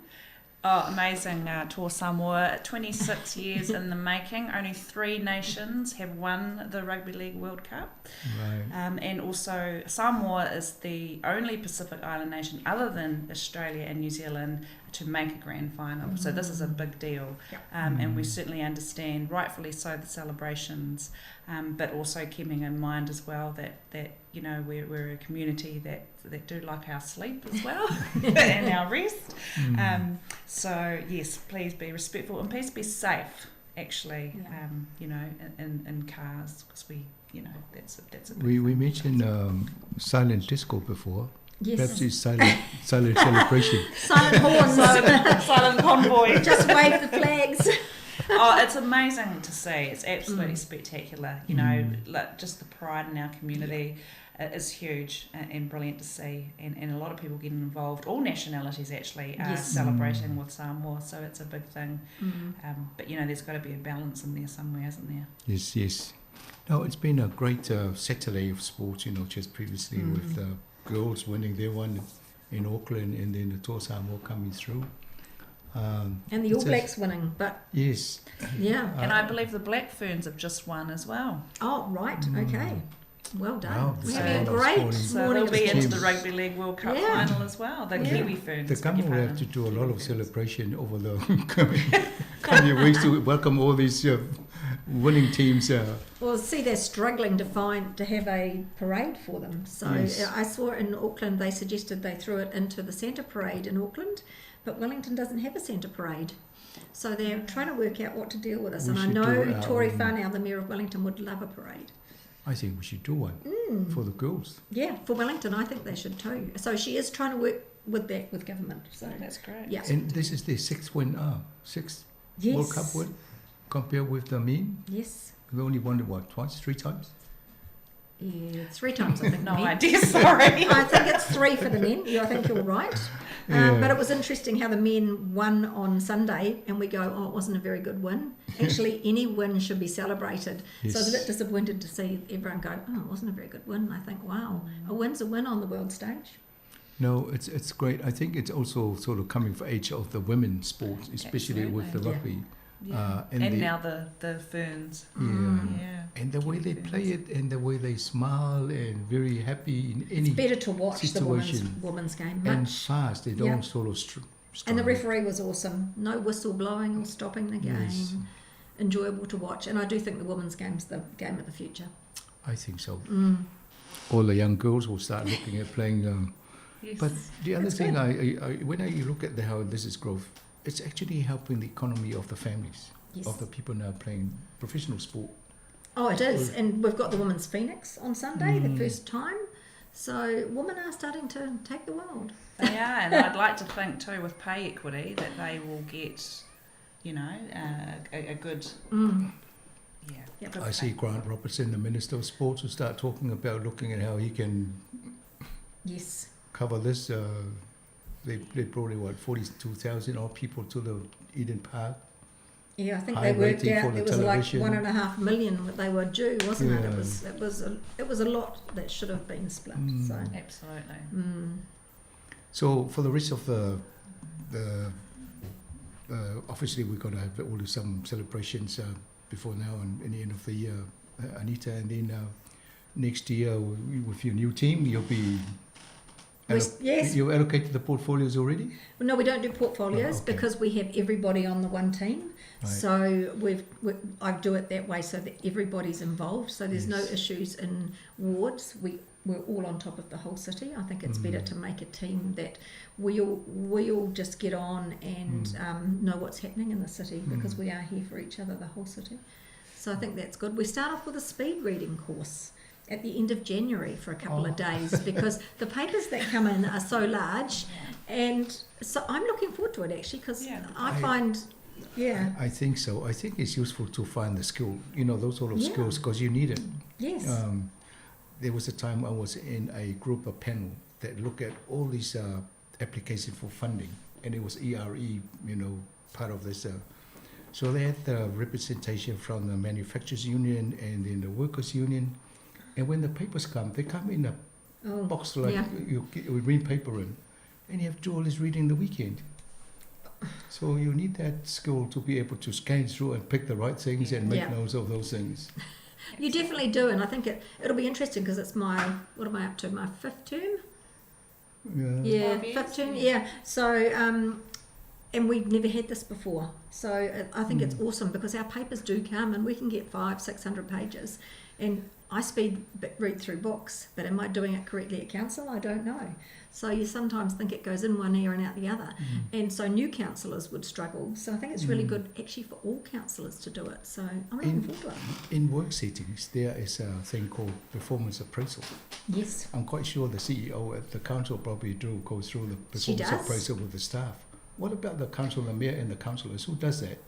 S15: Oh, amazing. Toa Samoa, 26 years in the making. Only 3 nations have won the Rugby League World Cup.
S13: Right.
S15: And also, Samoa is the only Pacific Island nation other than Australia and New Zealand to make a grand final. So this is a big deal. And we certainly understand, rightfully so, the celebrations, but also keeping in mind as well that you know, we're a community that do like our sleep as well and our rest. So yes, please be respectful and please be safe. Actually, you know, in cars, because we, you know, that's a big
S13: We mentioned silent disco before.
S14: Yes.
S13: Perhaps it's silent celebration.
S14: Silent horns,
S15: silent convoy.
S14: Just wave the flags.
S15: Oh, it's amazing to see. It's absolutely spectacular. You know, like, just the pride in our community is huge and brilliant to see. And a lot of people getting involved. All nationalities actually are celebrating with Samoa, so it's a big thing. But you know, there's got to be a balance in there somewhere, isn't there?
S13: Yes. No, it's been a great Saturday of sport, you know, just previously with the girls winning their one in Auckland and then the Toa Samoa coming through.
S14: And the All Blacks winning, but...
S13: Yes.
S14: Yeah.
S15: And I believe the Black Ferns have just won as well.
S14: Oh, right, okay. Well done.
S13: Wow,
S14: We're
S13: there's
S14: having a
S13: a lot of
S14: great
S13: sporting.
S15: So
S14: morning
S15: they'll be
S14: of
S15: into
S14: sport.
S15: the Rugby League World Cup
S14: Yeah.
S15: final as well. The Kiwi Ferns.
S13: The
S15: beg your
S13: government will have
S15: pardon.
S13: to do a lot of celebration over the coming weeks to welcome all these winning teams.
S14: Well, see, they're struggling to have a parade for them. So
S13: Yes.
S14: I saw in Auckland they suggested they threw it into the Centre Parade in Auckland, but Wellington doesn't have a Centre Parade. So they're trying to work out what to deal with this.
S13: We
S14: And I
S13: should do
S14: know
S13: our
S14: Tory
S13: own.
S14: Whanau, the Mayor of Wellington, would love a parade.
S13: I think we should do one for the girls.
S14: Yeah, for Wellington, I think they should too. So she is trying to work with government. So
S15: That's great.
S14: Yeah.
S13: And this is their sixth win, sixth World Cup win, compared with the men.
S14: Yes.
S13: They only won it, what, three times?
S14: Yeah, 3 times I think.
S15: No
S14: the men.
S15: idea, sorry.
S14: I think it's 3 for the men. I think you're right.
S13: Yeah.
S14: But it was interesting how the men won on Sunday, and we go, oh, it wasn't a very good win. Actually, any win should be celebrated.
S13: Yes.
S14: So I was a bit disappointed to see everyone go, oh, it wasn't a very good win. And I think, wow, a win's a win on the world stage.
S13: No, it's great. I think it's also sort of coming of age of the women's sports, especially with the
S15: Absolutely.
S13: rugby.
S15: Yeah. And now the Ferns. Yeah.
S13: And the way they play it and the way they smile and very happy in any
S14: It's better to watch
S13: situation.
S14: the women's game.
S13: And
S14: Much.
S13: fast, they don't sort of
S14: And the referee was awesome. No whistle blowing or stopping the game.
S13: Yes.
S14: Enjoyable to watch. And I do think the women's game's the game of the future.
S13: I think so. All the young girls will start looking at playing.
S15: Yes.
S13: But the other
S15: That's
S13: thing,
S15: good.
S13: when you look at how this is growth, it's actually helping the economy of the families,
S14: Yes.
S13: of the people now playing professional sport.
S14: Oh, it is. And we've got the Women's Phoenix on Sunday, the first time. So women are starting to take the world.
S15: They are, and I'd like to think too, with pay equity, that they will get, you know, a good. Yeah.
S13: I see Grant Robertson, the Minister of Sports, will start talking about looking at how he can
S14: Yes.
S13: cover this. They probably, 42,000 odd people to the Eden Park.
S14: Yeah, I think
S13: High
S14: they worked
S13: rating
S14: out
S13: for the
S14: it was like
S13: television.
S14: 1.5 million that they were due, wasn't it?
S13: Yeah.
S14: It was a lot that should have been split. So
S15: Absolutely.
S13: So for the rest of the obviously we're going to have all some celebrations before now and in the end of the year, Anita, and then next year with your new team you'll be
S14: Yes.
S13: You allocated the portfolios already?
S14: No, we don't do portfolios
S13: Oh, okay.
S14: because we have everybody on the one team.
S13: Right.
S14: So I do it that way so that everybody's involved. So there's no
S13: Yes.
S14: issues in wards. We're all on top of the whole city. I think it's better to make a team that we all just get on and know what's happening in the city because we are here for each other, the whole city. So I think that's good. We start off with a speed reading course at the end of January for a couple of days because the papers that come in are so large, and so I'm looking forward to it actually because I find. Yeah.
S13: I think so. I think it's useful to find the skill, those sort of skills, because you need it.
S14: Yes.
S13: There was a time I was in a group, a panel, that looked at all these applications for funding, and it was ERE, part of this. So they had the representation from the manufacturers union and then the workers union, and when the papers come, they come in a box like you read paper in, and you have to do all this reading the weekend. So you need that skill to be able to scan through and pick the right things and make notes of those things.
S14: You definitely do, and I think it'll be interesting because it's what am I up to? My 5th term? Yeah, 5th term, yeah. So, and we've never had this before. So I think it's awesome because our papers do come and we can get 500-600 pages. And I speed read through books, but am I doing it correctly at council? I don't know. So you sometimes think it goes in one ear and out the other. And so new councillors would struggle. So I think it's really good actually for all councillors to do it. So I'm looking forward to it.
S13: In work settings, there is a thing called performance appraisal.
S14: Yes.
S13: I'm quite sure the CEO at the council probably goes through the performance appraisal with the staff. What about the council, the mayor and the councillors? Who does that?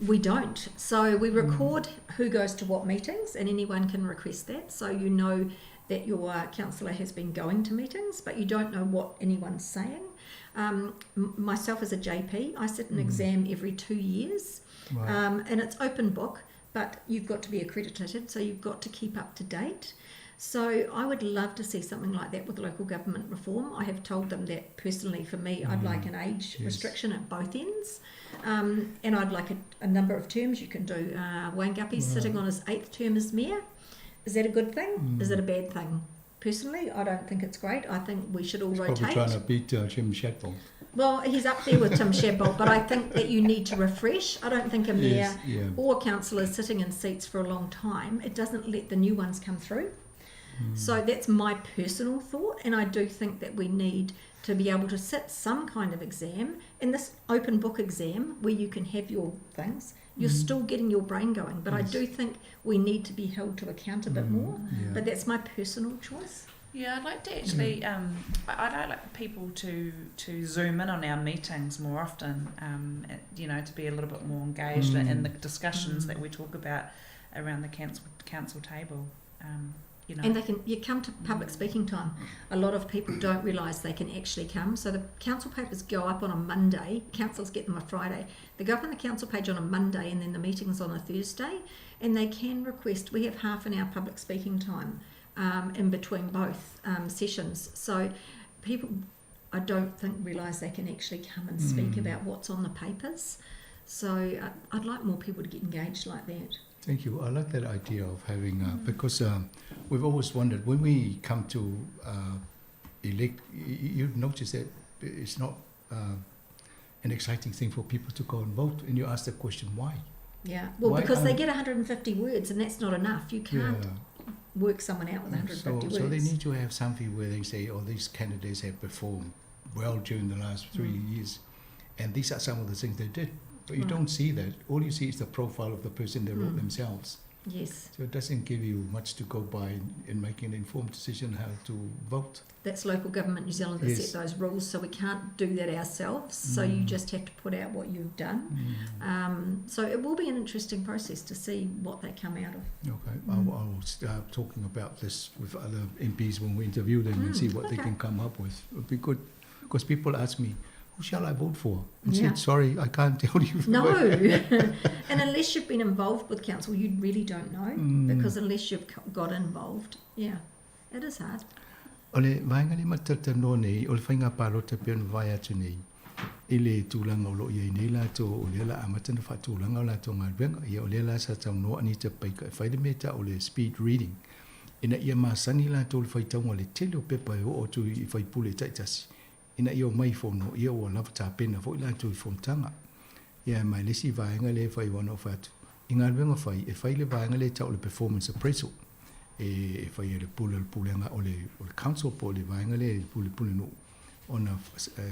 S14: We don't. So we record who goes to what meetings, and anyone can request that. So you know that your councillor has been going to meetings, but you don't know what anyone's saying. Myself as a JP, I sit an exam every 2 years, and it's open book, but you've got to be accredited, so you've got to keep up to date. So I would love to see something like that with local government reform. I have told them that personally for me, I'd like an age restriction at both ends. And I'd like a number of terms. You can do Wayne Guppy's sitting on his 8th term as mayor. Is that a good thing? Is it a bad thing? Personally, I don't think it's great. I think we should all rotate.
S13: Probably trying to beat Jim Shadbolt.
S14: Well, he's up there with Tim Shadbolt, but I think that you need to refresh. I don't think a mayor or councillors sitting in seats for a long time, it doesn't let the new ones come through. So that's my personal thought, and I do think that we need to be able to sit some kind of exam, in this open book exam where you can have your things, you're still getting your brain going, but I do think we need to be held to account a bit more, but that's my personal choice.
S15: Yeah, I'd like to actually, I'd like people to zoom in on our meetings more often, to be a little bit more engaged in the discussions that we talk about around the council table.
S14: And you come to public speaking time. A lot of people don't realise they can actually come. So the council papers go up on a Monday. Councils get them on a Friday. They go up on the council page on a Monday, and then the meeting's on a Thursday. And they can request. We have half an hour public speaking time in between both sessions. So people, I don't think realise they can actually come and speak about what's on the papers. So I'd like more people to get engaged like that.
S13: Thank you. I like that idea of having, because we've always wondered, when we come to elect, you notice that it's not an exciting thing for people to go and vote, and you ask the question, why?
S14: Yeah, well, why? Because they get 150 words, and that's not enough. You can't work someone out with 150 words.
S13: So they need to have something where they say, oh, these candidates have performed well during the last 3 years, and these are some of the things they did. But you don't see that. All you see is the profile of the person they wrote themselves.
S14: Yes.
S13: So it doesn't give you much to go by in making an informed decision how to vote.
S14: That's Local Government New Zealand that set those rules, so we can't do that ourselves. So you just have to put out what you've done. So it will be an interesting process to see what they come out of.
S13: Okay, I'll start talking about this with other MPs when we interview them and see what they can come up with. It would be good, because people ask me, who shall I vote for? And said, sorry, I can't tell you.
S14: No. And unless you've been involved with council, you really don't know, because unless you've got involved, it is hard.
S13: Ole vainga ni matata no nei, ole whainga parota peon vai atu nei. Ile tūlanga o lo iei nei la tō o lela amatana wha tūlanga o la tō ngā ruenga. Ia o lela sa tau noa ni te paika e whaide meta o le speed reading. Ina ia masani la tolu whaitaunga le tele o pepa e o tu I whaipule taitasi. Ina ia o mai whono ia o lava tā pena fo ila tu I whontanga. Ia mai lesi vaenga le whai wana o whatu. I ngā ruenga whai, e whai le vaenga le tau le performance appraisal. E whai e le pulenga o le council po le vaenga le pule no. Ona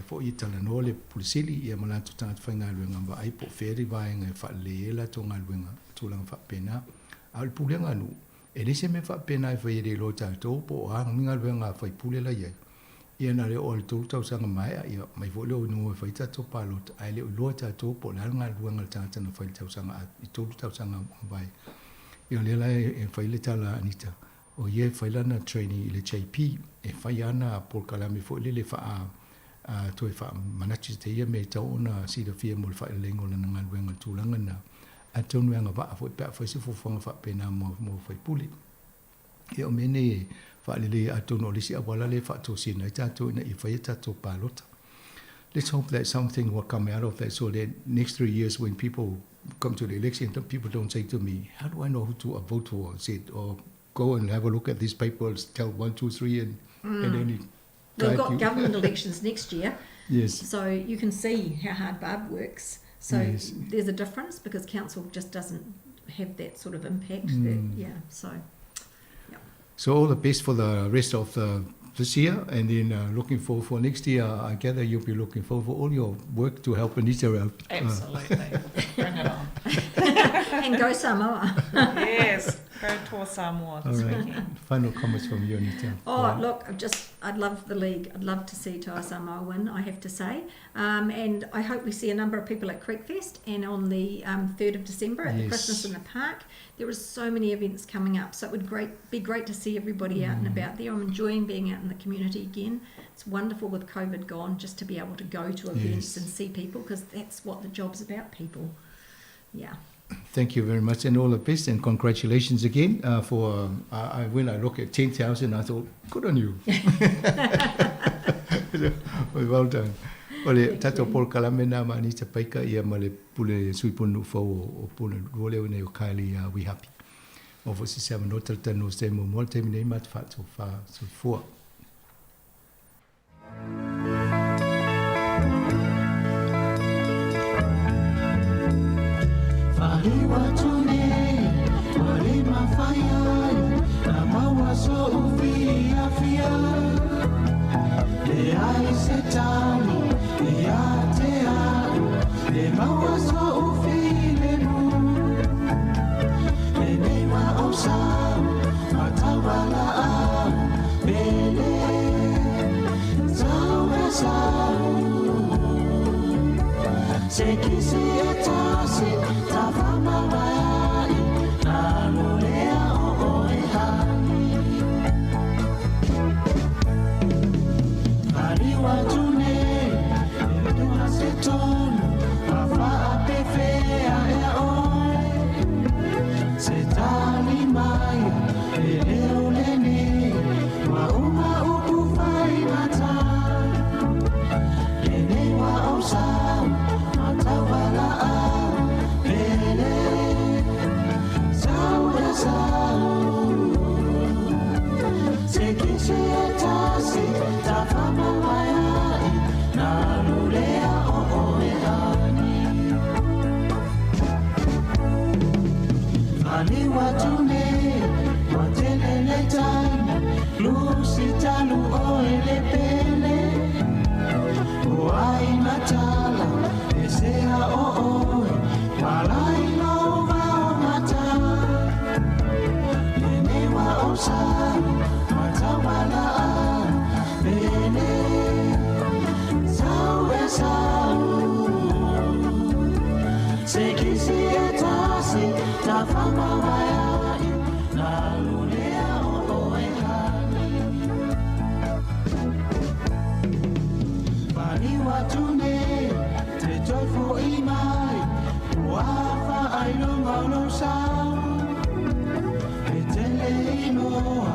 S13: fo I tala no le pulisili ia malatu tangata whai ngā ruenga wa ai po wheri vaenga e wha le la to ngā ruenga tūlanga wha pena. A le pulenga no. E lese me wha pena e whai e lo tātou po o hanga ngā ruenga whai pule la iai. Ia na le o le tolu tau sanga mai ia mai fo leo no fai tato palot ai le lo tato po la nga luanga tata na fai tau sanga I tolu tau sanga mai ia le la e fai le tala anita o ye fai la na trainee le JP e fai ana por kalame fo le fa a to fa manachi te ia me tau na si da fia mo fai le ngol na nga luanga tulanga na a tonu nga va fo pa fai se fo fonga fa pena mo fai puli ia o mene Whaalele atono lisi awala le whaatosina I tātou ina I whaia tātou pālota. Let's hope that something will come out of that so that next 3 years when people come to the election, people don't say to me, how do I know who to vote for? Or go and have a look at these papers, tell 1, 2, 3 and then it
S14: We've got government elections next year.
S13: Yes.
S14: So you can see how hard Barb works. So
S13: Yes.
S14: there's a difference because council just doesn't have that sort of impact.
S13: So all the best for the rest of this year, and then looking forward for next year. I gather you'll be looking forward for all your work to help Anita out.
S15: Absolutely. Bring it on.
S14: And go Samoa.
S15: Yes, go tour Samoa this weekend.
S13: Final comments from you, Anita.
S14: Look, I'd love the league. I'd love to see Toa Samoa win, I have to say. And I hope we see a number of people at Creekfest and on the 3rd of December at the Christmas in the Park. There are so many events coming up, so it would be great to see everybody out and about there. I'm enjoying being out in the community again. It's wonderful with COVID gone just to be able to go to events and see people because that's what the job's about, people. Yeah.
S13: Thank you very much and all the best and congratulations again for when I look at 10,000 I thought good on you. Well done. Ole tato Paul Kalamena Manita Paika ia male pule suipunu fo o pule role ne o Kylie we happy. Of us se no trata no se mo molte mi nei mat fatto fa su fo.
S6: Faliwa tune, wale mafaya, na mawazo ufia fia. Le ai setani, le atea, le mawazo ufile mu. Le newa osa, matawala a, bele, zawe sau. Sekisi etasi, tafama wai, nalulea oehani. Aliwa tune, dua setonu, wafa apefea oe. Setali maya, eleulene, wauma ukufai mata. Lene wa osau, matawala a, bele, zawe zau. Sekisi etasi, tafama wai, nalulea oehani. Aliwa tune, watelele tani, lusitalu oele pele. Uai matala, esea oe, walai no vao mata. Lenewa osa, matawala a, bele, zawe zau. Sekisi etasi, tafama wai, nalulea oehani. Waliwa tune, te toifo imai, uafa ailo maulo sau. Etele inoa,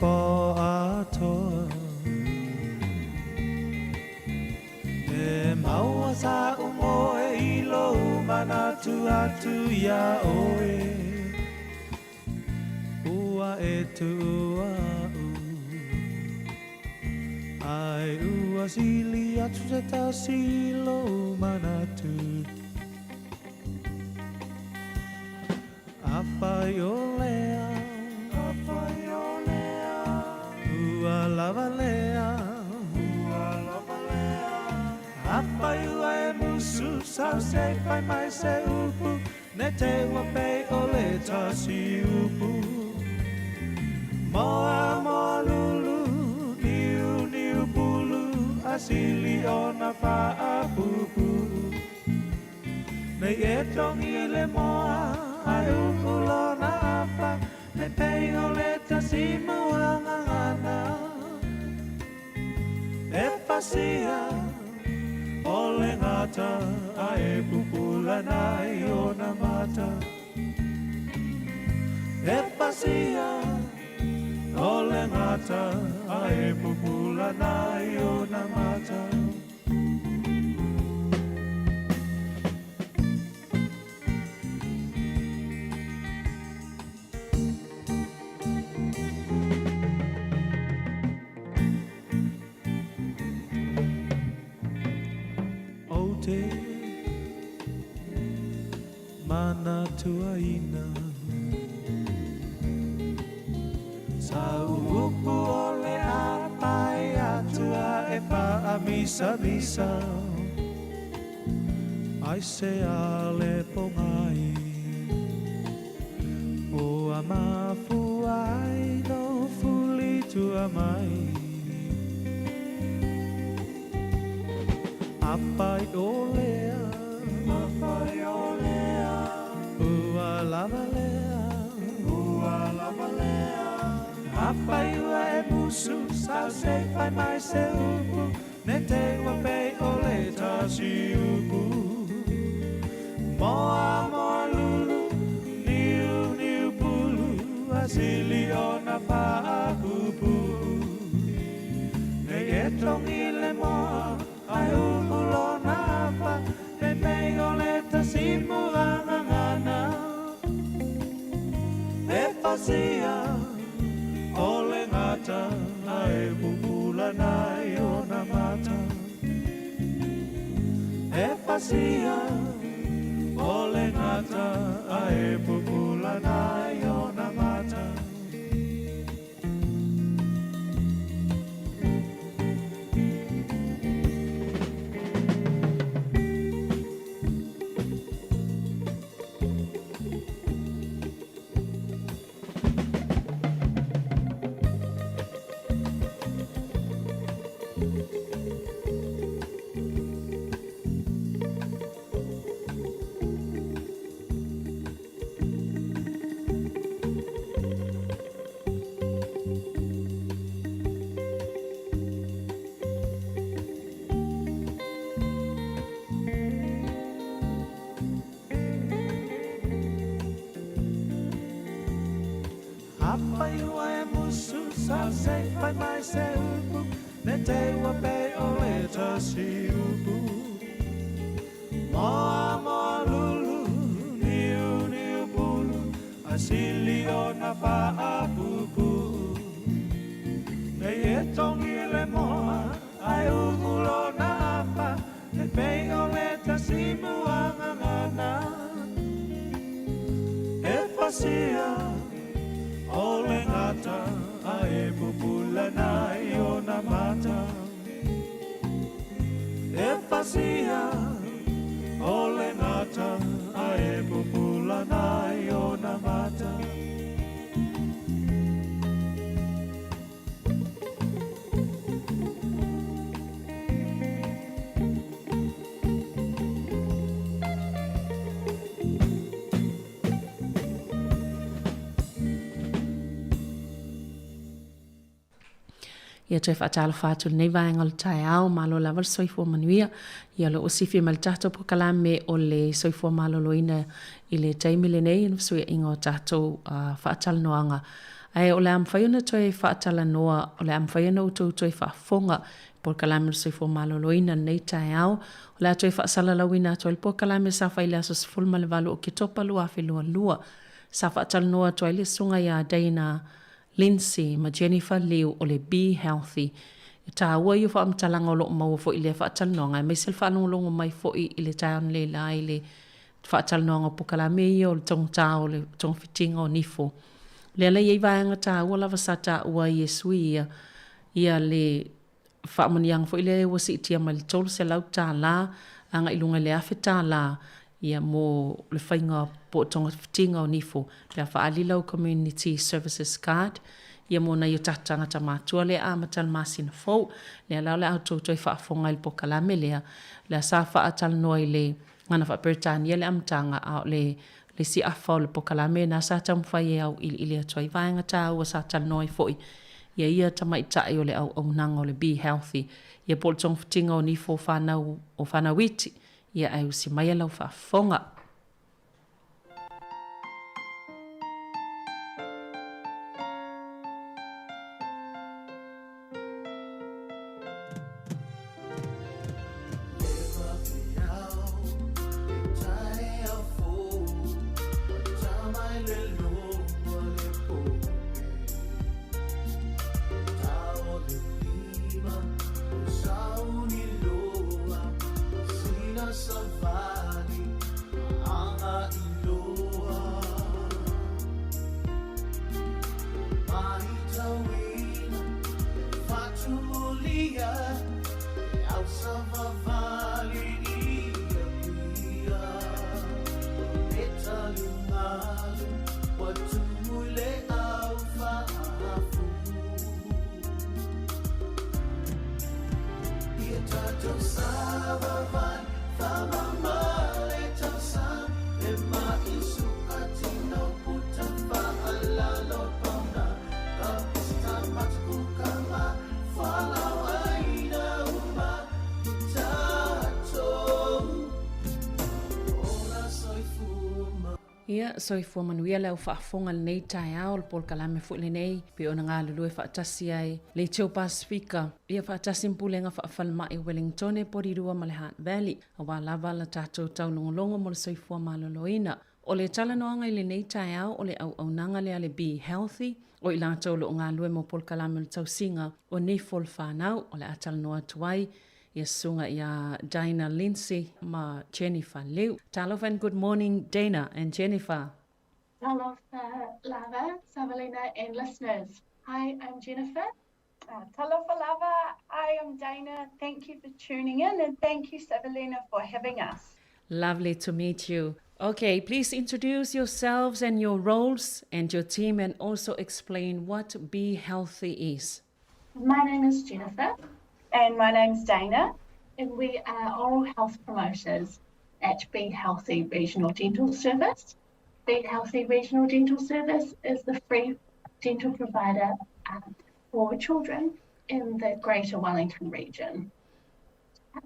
S16: po atoa E maua sa ungo e ilo manatu atu ia oe Ua e tu ua u Ai ua sili atu se ta silo manatu Apai o lea Ua lava lea Apai ua e musu Sau se pai mai se upu Ne te ua pei o le tasi upu Moa moa lulu Niu niu bulu Asili o na wha pupu Nei e tongi le moa Ai upu lo na apa Ne pei o le tasi muanga ngana E pasia O le ngata Ai pupula nai o na mata E pasia O le ngata Ai pupula nai o na mata Mana tuaina Sa upu ole apai atua e pa amisa misa Ai se ale pongai O amafu ai no fuli tua mai Apai olea Apai olea Ua lava lea Ua lava lea Apai ua e musu Sau se pai mai se upu Ne te ua pei o le tasi upu Moa moa lulu Niu niu pulu Asili o na whaapupu Nei e tongi le moa Ai upu lo na apa Ne pei o le tasi muanga ngana E pasia O le ngata Ai pupula nai o na mata E pasia O le ngata Ai pupula nai o na mata Apai ua e musu Sau se pai mai se upu Ne te ua pei o le tasi upu Moa moa lulu Niu niu bulu Asili o na wha pupu Nei e tongi le moa Ai umulo na apa Ne pei o le tasi muanga ngana E fasia O le ngata Ai pupula nai o na mata E pasia O le ngata Ai pupula nai o na mata
S3: Ia te whaatala whātua nei vaenga le tae ao, malo lawal soifua manuia, ia lo o sifi mal tato po kalame o le soifua malo loina i le taimile nei, ina wsui ingo tato whaatala noanga Ai o le am whai ona toi whaatala noa, o le am whai ona utou toi whaafonga, por kalame se fo maloloina nei tai au, o le toi whaasala lawina toi por kalame sa whai le aso se fulma le walu o ke topa lua whi lua lua. Sa whaatala noa toi le sunga ia Dana Lindsay ma Jennifer Liu o le Be Healthy. Ta ua yu wha amtalanga o loo maua fo i le whaatala noa, mai sel whaanonga mai fo i le tai on le lai le whaatala noa po kalame i o le tongta o le tong fitinga o nifo. Le la iei vaenga ta ua lava sa ta ua Yesu ia le whaamaniang fo i le wasi itia ma le tolu se lau ta la, anga ilunga le afe ta la, ia mo le whainga po tonga fitinga o nifo, le whaalilau Community Services Card, ia mo na i tatanga ta mātua le amatal masina fau, le lau le auto toi whaafonga il po kalame lea, le sa whaatal noa i le ngana whaperitania le amtanga au le si afa o le po kalame na sa tamwhai e au ili le atoi vaenga ta ua sa tal noa i foi. Ia tamai tai o le au nanga o le Be Healthy. Ia pol tong fitinga o nifo o whanau witi. Ia au si mai alau whaafonga. Ia, so i fua manuia leo whaafonga le nei tai ao, le pol kalame fu le nei, pe ona ngā lulue whaatasi ai, le teo Pasifika, ia whaatasi mpulenga whaafalma i Wellington e porirua ma le Hunt Valley, a wā lava la tātou tau longolongo mo le so i fua maloloina. O le tala noanga i le nei tai ao, o le au nanga le ale Be Healthy, o i lātou lo ngā lue mo pol kalame le tau singa, o nei fol whanau, o le atala noa tuai, ia sunga ia Dana Lindsay ma Jennifer Liu. Talofa and good morning, Dana and Jennifer.
S17: Talofa Lava, Savalina and listeners. Hi, I'm Jennifer. Talofa Lava, I am Dana. Thank you for tuning in and thank you, Savalina, for having us.
S3: Lovely to meet you. Okay, please introduce yourselves and your roles and your team and also explain what Be Healthy is.
S17: My name is Jennifer. And my name's Dana, and we are oral health promoters at Be Healthy Regional Dental Service. Be Healthy Regional Dental Service is the free dental provider for children in the Greater Wellington region.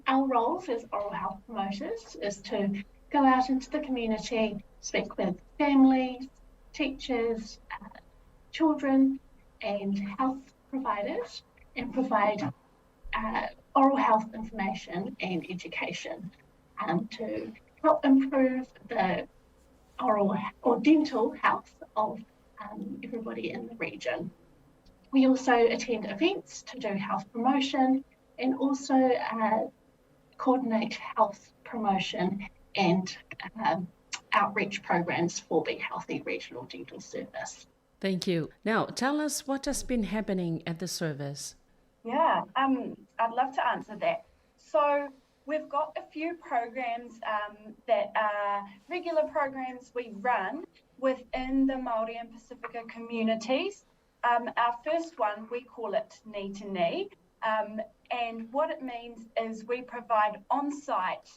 S17: Our roles as oral health promoters is to go out into the community, speak with families, teachers, children and health providers, and provide oral health information and education to help improve the oral or dental health of everybody in the region. We also attend events to do health promotion and also coordinate health promotion and outreach programs for Be Healthy Regional Dental Service.
S3: Thank you. Now, tell us what has been happening at the service.
S17: Yeah, I'd love to answer that. So we've got a few programs that are regular programs we run within the Māori and Pacifica communities. Our first one, we call it Knee to Knee. And what it means is we provide on-site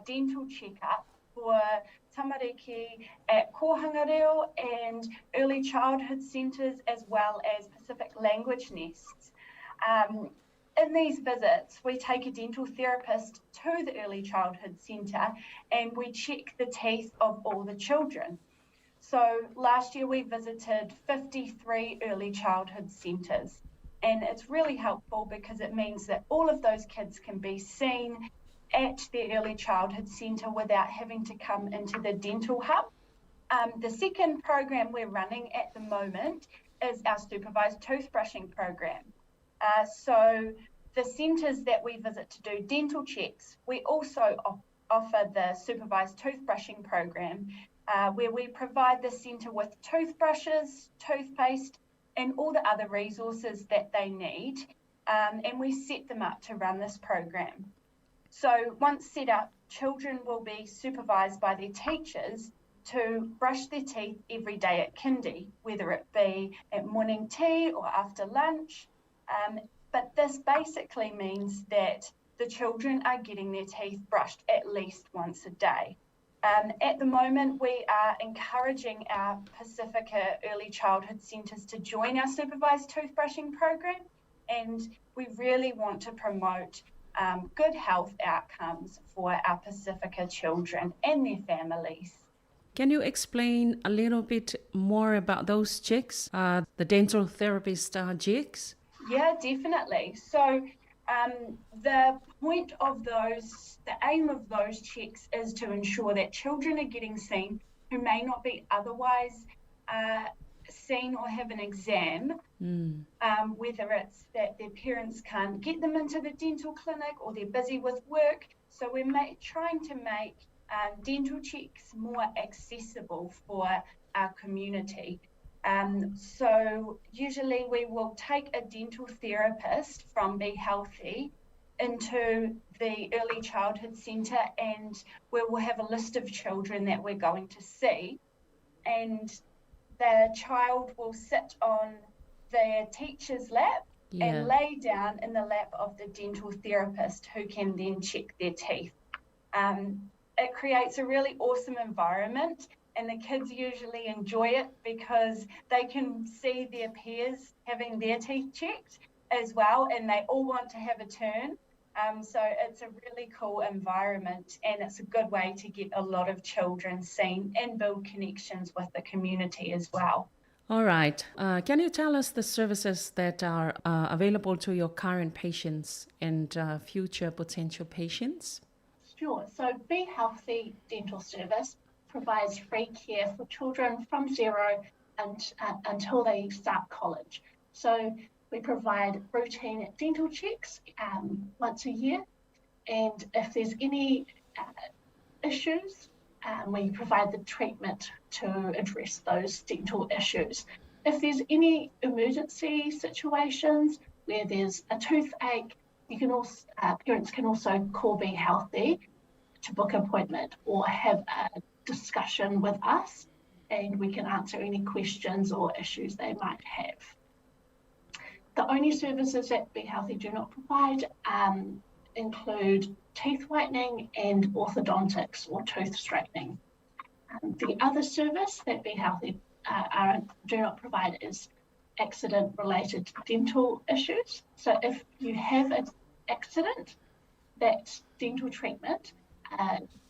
S17: dental checkup for tamariki at Kōhangareo and early childhood centres as well as Pacific language nests. In these visits, we take a dental therapist to the early childhood centre and we check the teeth of all the children. So last year we visited 53 early childhood centres, and it's really helpful because it means that all of those kids can be seen at their early childhood centre without having to come into the dental hub. The second program we're running at the moment is our supervised toothbrushing program. So the centres that we visit to do dental checks, we also offer the supervised toothbrushing program, where we provide the centre with toothbrushes, toothpaste, and all the other resources that they need, and we set them up to run this program. So once set up, children will be supervised by their teachers to brush their teeth every day at kindy, whether it be at morning tea or after lunch. But this basically means that the children are getting their teeth brushed at least once a day. At the moment, we are encouraging our Pacifica early childhood centres to join our supervised toothbrushing program, and we really want to promote good health outcomes for our Pacifica children and their families.
S3: Can you explain a little bit more about those checks, the dental therapist checks?
S17: Yeah, definitely. So the point of those, the aim of those checks is to ensure that children are getting seen who may not be otherwise seen or have an exam, whether it's that their parents can't get them into the dental clinic or they're busy with work. So we're trying to make dental checks more accessible for our community. So usually we will take a dental therapist from Be Healthy into the early childhood centre, and we will have a list of children that we're going to see, and the child will sit on their teacher's lap and lay down in the lap of the dental therapist, who can then check their teeth. It creates a really awesome environment, and the kids usually enjoy it because they can see their peers having their teeth checked as well, and they all want to have a turn. So it's a really cool environment, and it's a good way to get a lot of children seen and build connections with the community as well.
S3: All right. Can you tell us the services that are available to your current patients and future potential patients?
S17: Sure. So Be Healthy Dental Service provides free care for children from 0 until they start college. So we provide routine dental checks once a year, and if there's any issues, we provide the treatment to address those dental issues. If there's any emergency situations where there's a toothache, you can also parents can also call Be Healthy to book an appointment or have a discussion with us, and we can answer any questions or issues they might have. The only services that Be Healthy do not provide include teeth whitening and orthodontics or tooth straightening. The other service that Be Healthy do not provide is accident-related dental issues. So if you have an accident, that dental treatment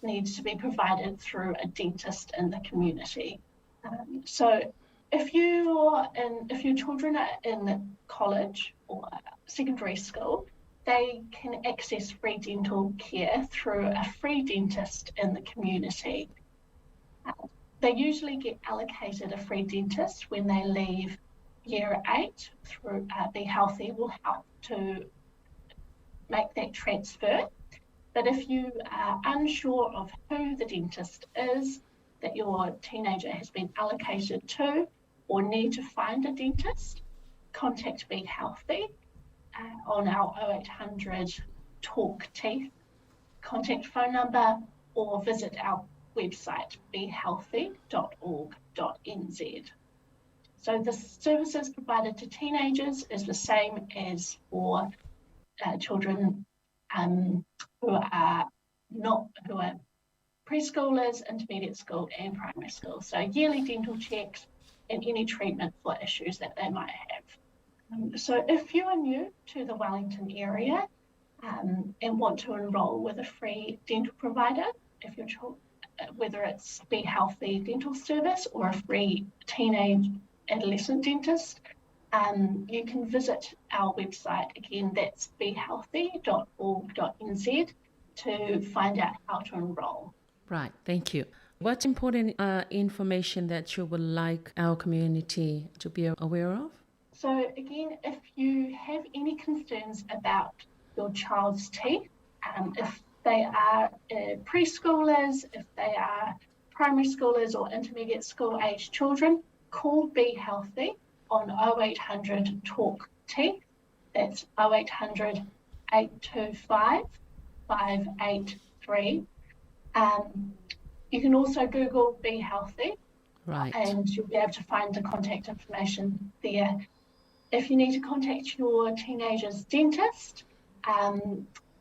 S17: needs to be provided through a dentist in the community. So if your children are in college or secondary school, they can access free dental care through a free dentist in the community. They usually get allocated a free dentist when they leave year 8 through Be Healthy will help to make that transfer. But if you are unsure of who the dentist is that your teenager has been allocated to, or need to find a dentist, contact Be Healthy on our 0800 Talk Teeth contact phone number, or visit our website behealthy.org.nz. So the services provided to teenagers is the same as for children who are preschoolers, intermediate school and primary school. So yearly dental checks and any treatment for issues that they might have. So if you are new to the Wellington area and want to enrol with a free dental provider, if your whether it's Be Healthy dental service or a free teenage adolescent dentist, you can visit our website. Again, that's behealthy.org.nz to find out how to enrol.
S3: Right, thank you. What important information that you would like our community to be aware of?
S17: So again, if you have any concerns about your child's teeth, if they are preschoolers, if they are primary schoolers or intermediate school age children, call Be Healthy on 0800 Talk Teeth. That's 0800 825 583. You can also Google Be Healthy,
S3: right,
S17: and you'll be able to find the contact information there. If you need to contact your teenager's dentist,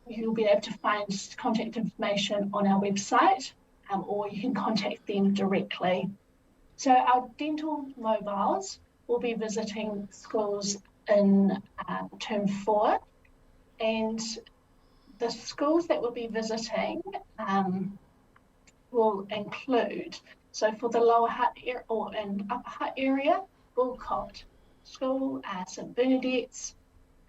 S17: you'll be able to find contact information on our website, or you can contact them directly. So our dental mobiles will be visiting schools in term 4, and the schools that we'll be visiting will include, so for the Lower Hutt area or in Upper Hutt area, Bulcott School, St Bernadette's,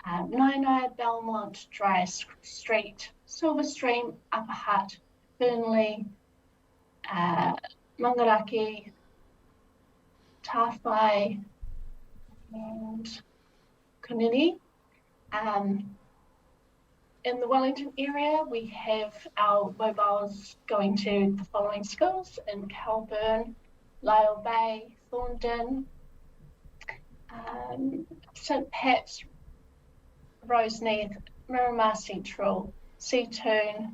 S17: Nainai, Belmont, Dry Street, Silverstream, Upper Hutt, Burnley, Mangaraki, Tawhai, and Kunini. In the Wellington area, we have our mobiles going to the following schools in Kelburn, Lyell Bay, Thorndon, St Pat's, Roseneath, Miramar Central, Seatoon,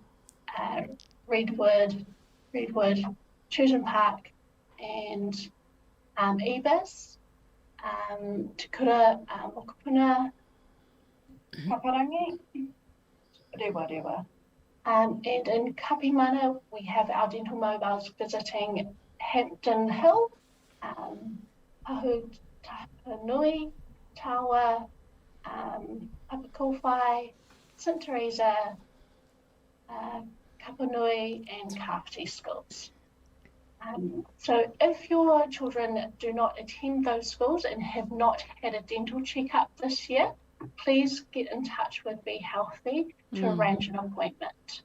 S17: Redwood, Chewton Park, and Ebis, Te Kura, Mokopuna, Paparangi, Rewa. And in Kapimana, we have our dental mobiles visiting Hampton Hill, Pahutanui, Tawa, Papakowhai, St Teresa, Kapanui, and Kapiti schools. So if your children do not attend those schools and have not had a dental checkup this year, please get in touch with Be Healthy to arrange an appointment.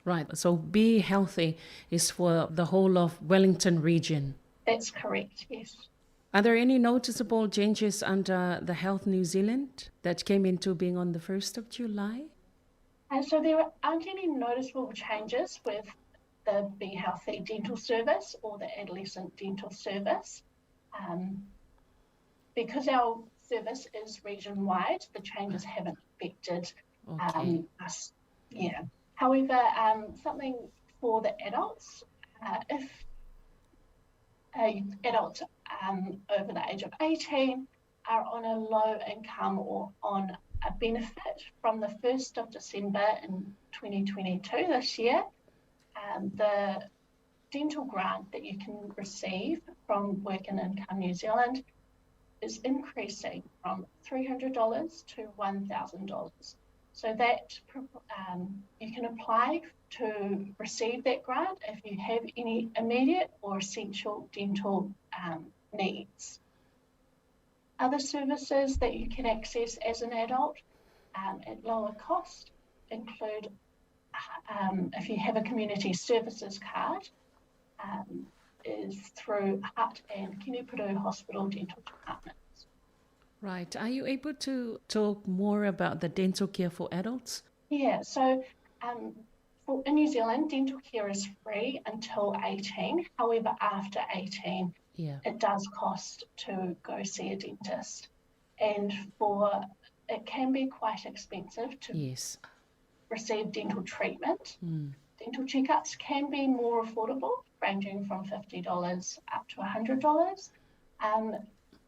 S3: Right, so Be Healthy is for the whole of Wellington region.
S17: That's correct, yes.
S3: Are there any noticeable changes under the Health New Zealand that came into being on the 1st of July?
S17: So there aren't any noticeable changes with the Be Healthy dental service or the adolescent dental service. Because our service is region-wide, the changes haven't affected us. Yeah. However, something for the adults, if adults over the age of 18 are on a low income or on a benefit from the 1st of December in 2022 this year, the dental grant that you can receive from Work and Income New Zealand is increasing from $300 to $1,000. So that you can apply to receive that grant if you have any immediate or essential dental needs. Other services that you can access as an adult at lower cost include if you have a community services card, is through Hutt and Kinepuru Hospital Dental Departments.
S3: Right. Are you able to talk more about the dental care for adults?
S17: Yeah, so in New Zealand, dental care is free until 18. However, after 18, it does cost to go see a dentist. And it can be quite expensive to receive dental treatment. Dental checkups can be more affordable, ranging from $50 up to $100.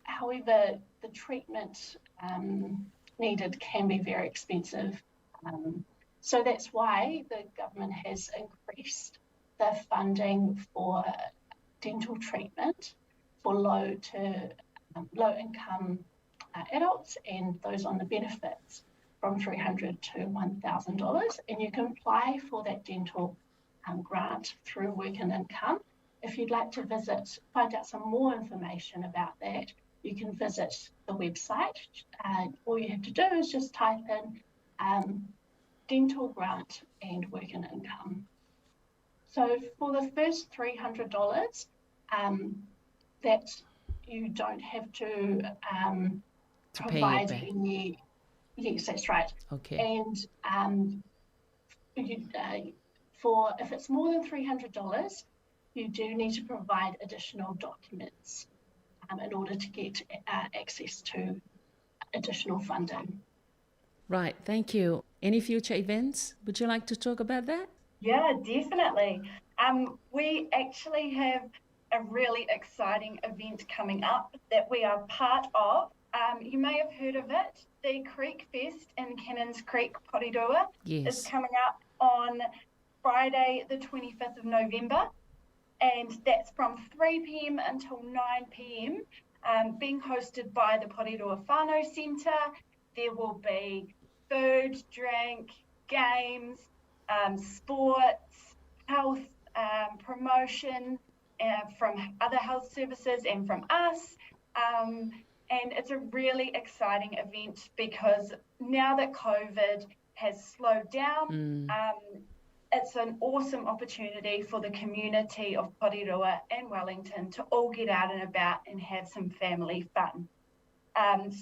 S17: However, the treatment needed can be very expensive. So that's why the government has increased the funding for dental treatment for low income adults and those on the benefits from $300 to $1,000, and you can apply for that dental grant through Work and Income. If you'd like to find out some more information about that, you can visit the website. All you have to do is just type in dental grant and Work and Income. So for the first $300, that you don't have to provide any. Yes, that's right.
S3: Okay.
S17: And if it's more than $300, you do need to provide additional documents in order to get access to additional funding.
S3: Right, thank you. Any future events? Would you like to talk about that?
S18: Yeah, definitely. We actually have a really exciting event coming up that we are part of. You may have heard of it. The Creek Fest in Cannons Creek, Porirua, is coming up on Friday, the 25th of November. And that's from 3 p.m. until 9 p.m, being hosted by the Porirua Whānau Centre. There will be food, drink, games, sports, health promotion from other health services and from us. And it's a really exciting event because now that COVID has slowed down, it's an awesome opportunity for the community of Porirua and Wellington to all get out and about and have some family fun.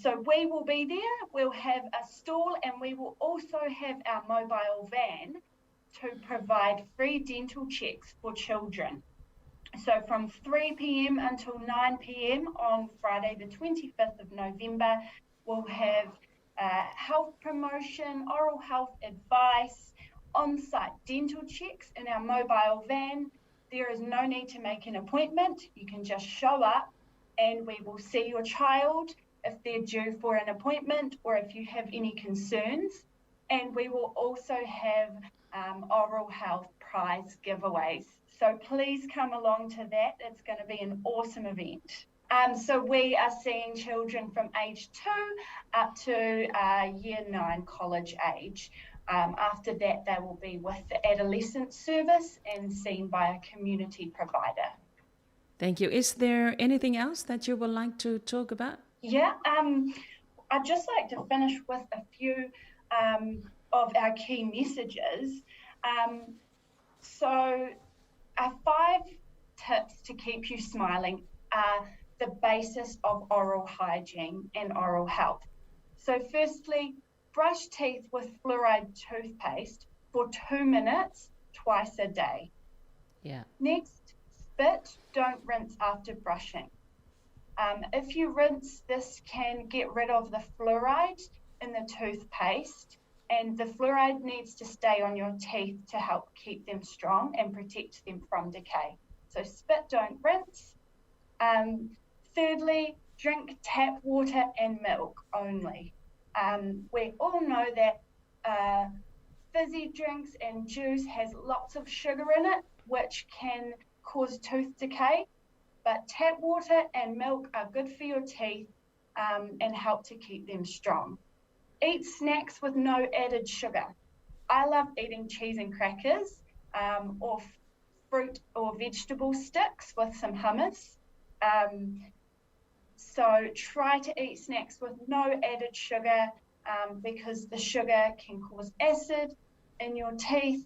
S18: So we will be there, we'll have a stall, and we will also have our mobile van to provide free dental checks for children. So from 3 p.m. until 9 p.m. on Friday the 25th of November, we'll have health promotion, oral health advice, on-site dental checks in our mobile van. There is no need to make an appointment. You can just show up and we will see your child if they're due for an appointment or if you have any concerns. And we will also have oral health prize giveaways. So please come along to that. It's going to be an awesome event. So we are seeing children from age 2 up to year 9 college age. After that, they will be with the adolescent service and seen by a community provider.
S3: Thank you. Is there anything else that you would like to talk about?
S18: Yeah, I'd just like to finish with a few of our key messages. So our 5 tips to keep you smiling are the basis of oral hygiene and oral health. So firstly, brush teeth with fluoride toothpaste for 2 minutes twice a day.
S3: Yeah.
S18: Next, spit, don't rinse after brushing. If you rinse, this can get rid of the fluoride in the toothpaste, and the fluoride needs to stay on your teeth to help keep them strong and protect them from decay. So spit, don't rinse. Thirdly, drink tap water and milk only. We all know that fizzy drinks and juice has lots of sugar in it, which can cause tooth decay, but tap water and milk are good for your teeth and help to keep them strong. Eat snacks with no added sugar. I love eating cheese and crackers or fruit or vegetable sticks with some hummus. So try to eat snacks with no added sugar because the sugar can cause acid in your teeth,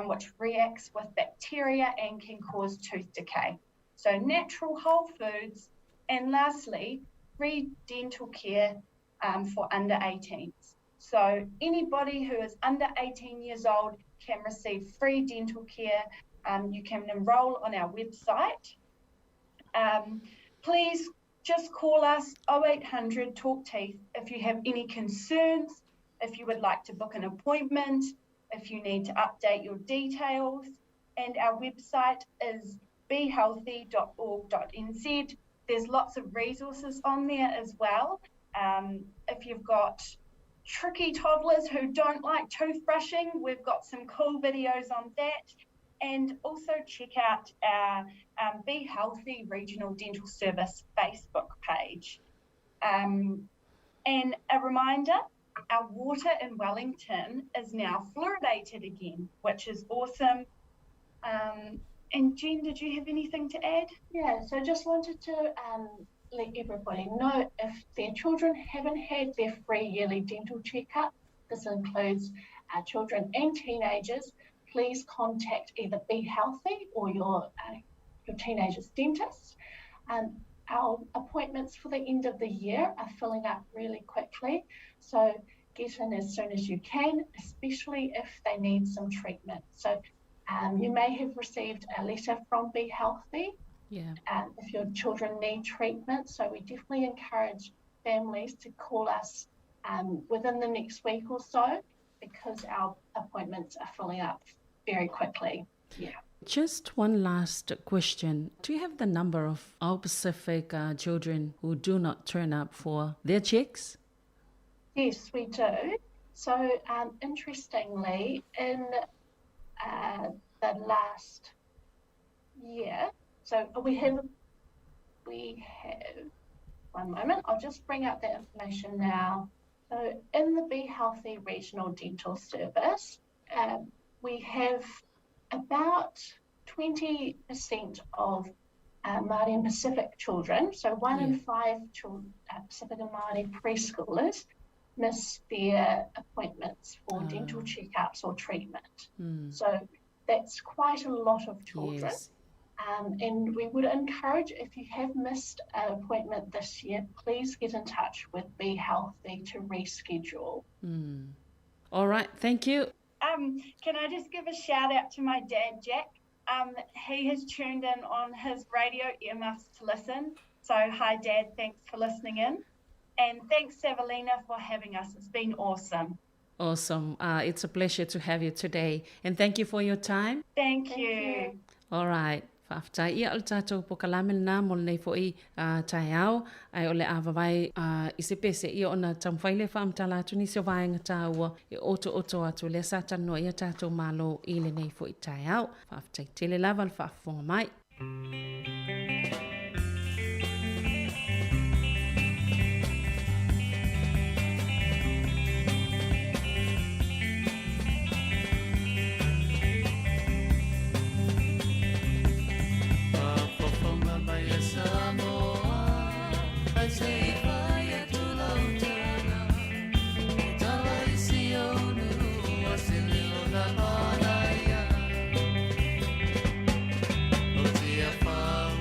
S18: which reacts with bacteria and can cause tooth decay. So natural whole foods. And lastly, free dental care for under 18s. So anybody who is under 18 years old can receive free dental care. You can enroll on our website. Please just call us 0800 Talk Teeth if you have any concerns, if you would like to book an appointment, if you need to update your details. And our website is behealthy.org.nz. There's lots of resources on there as well. If you've got tricky toddlers who don't like toothbrushing, we've got some cool videos on that. And also check out our Be Healthy Regional Dental Service Facebook page. And a reminder, our water in Wellington is now fluoridated again, which is awesome. And Jen, did you have anything to add?
S17: Yeah, so just wanted to let everybody know if their children haven't had their free yearly dental checkup, this includes children and teenagers, please contact either Be Healthy or your teenager's dentist. Our appointments for the end of the year are filling up really quickly, so get in as soon as you can, especially if they need some treatment. So you may have received a letter from Be Healthy if your children need treatment. So we definitely encourage families to call us within the next week or so, because our appointments are filling up very quickly. Yeah.
S3: Just one last question. Do you have the number of our Pacific children who do not turn up for their checks?
S17: Yes, we do. So interestingly, in the last year, so we have, one moment, I'll just bring up the information now. So in the Be Healthy Regional Dental Service, we have about 20% of Māori and Pacific children, so 1 in 5 Pacific and Māori preschoolers miss their appointments for dental checkups or treatment. So that's quite a lot of children.
S3: Yes.
S17: And we would encourage, if you have missed an appointment this year, please get in touch with Be Healthy to reschedule.
S3: All right, thank you.
S18: Can I just give a shout out to my dad, Jack? He has tuned in on his radio earmuffs to listen. So hi, Dad, thanks for listening in. And thanks, Savalina, for having us. It's been awesome.
S3: Awesome. It's a pleasure to have you today. And thank you for your time.
S18: Thank you.
S3: All right. Whaftai ia o tātou pokalamel nā mol nei fo I tai au. Ai ole awawai I se pese ia ona tamwhaile whaamtala atu nisi o vaenga tāua I oto atu le satano ia tātou malo I le nei fo I tai au. Whaftai tele lava le whaafonga mai.
S16: Far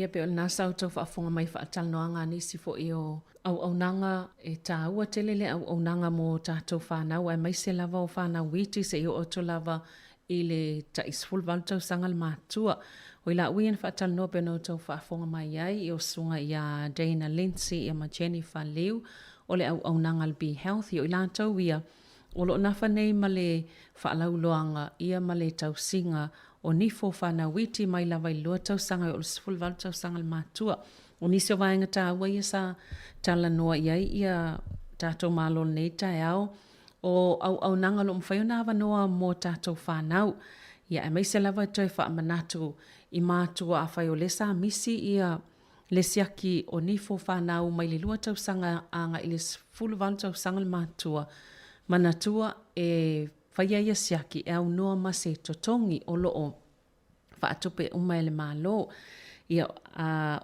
S3: ia pe o nasa o tau whaafonga mai whaataloanga nisi fo i o au nanga e tā ua telele au nanga mo tātou whanau e mai se lava o whanau witi se i o oto lava i le ta isful valtau sangal mātua. O ila uian whaataloa pe no tau whaafonga mai ai i o sunga i a Dana Lindsay i a ma Jennifer Liu o le au nanga Be Healthy. O ila tau ia o lo nafa nei ma le whaalauloanga ia ma le tau singa o nifo whanau witi mai lava i lua tau sanga o le isful valtau sangal mātua. O nisi o vaenga tā ua ia sa tala noa iai ia tātou mālo nei tae au o au nanga lo mwhaiona awa noa mō tātou whanau. Ia e meise lava toi wha manatu i mātua a whai o lesa misi ia lesiaki o nifo whanau mai le lua tau sanga anga i le fulu valu tau sanga le mātua. Manatua e whaia ia siaki e au noa mase totongi o loo wha atupe umai le mālo. Ia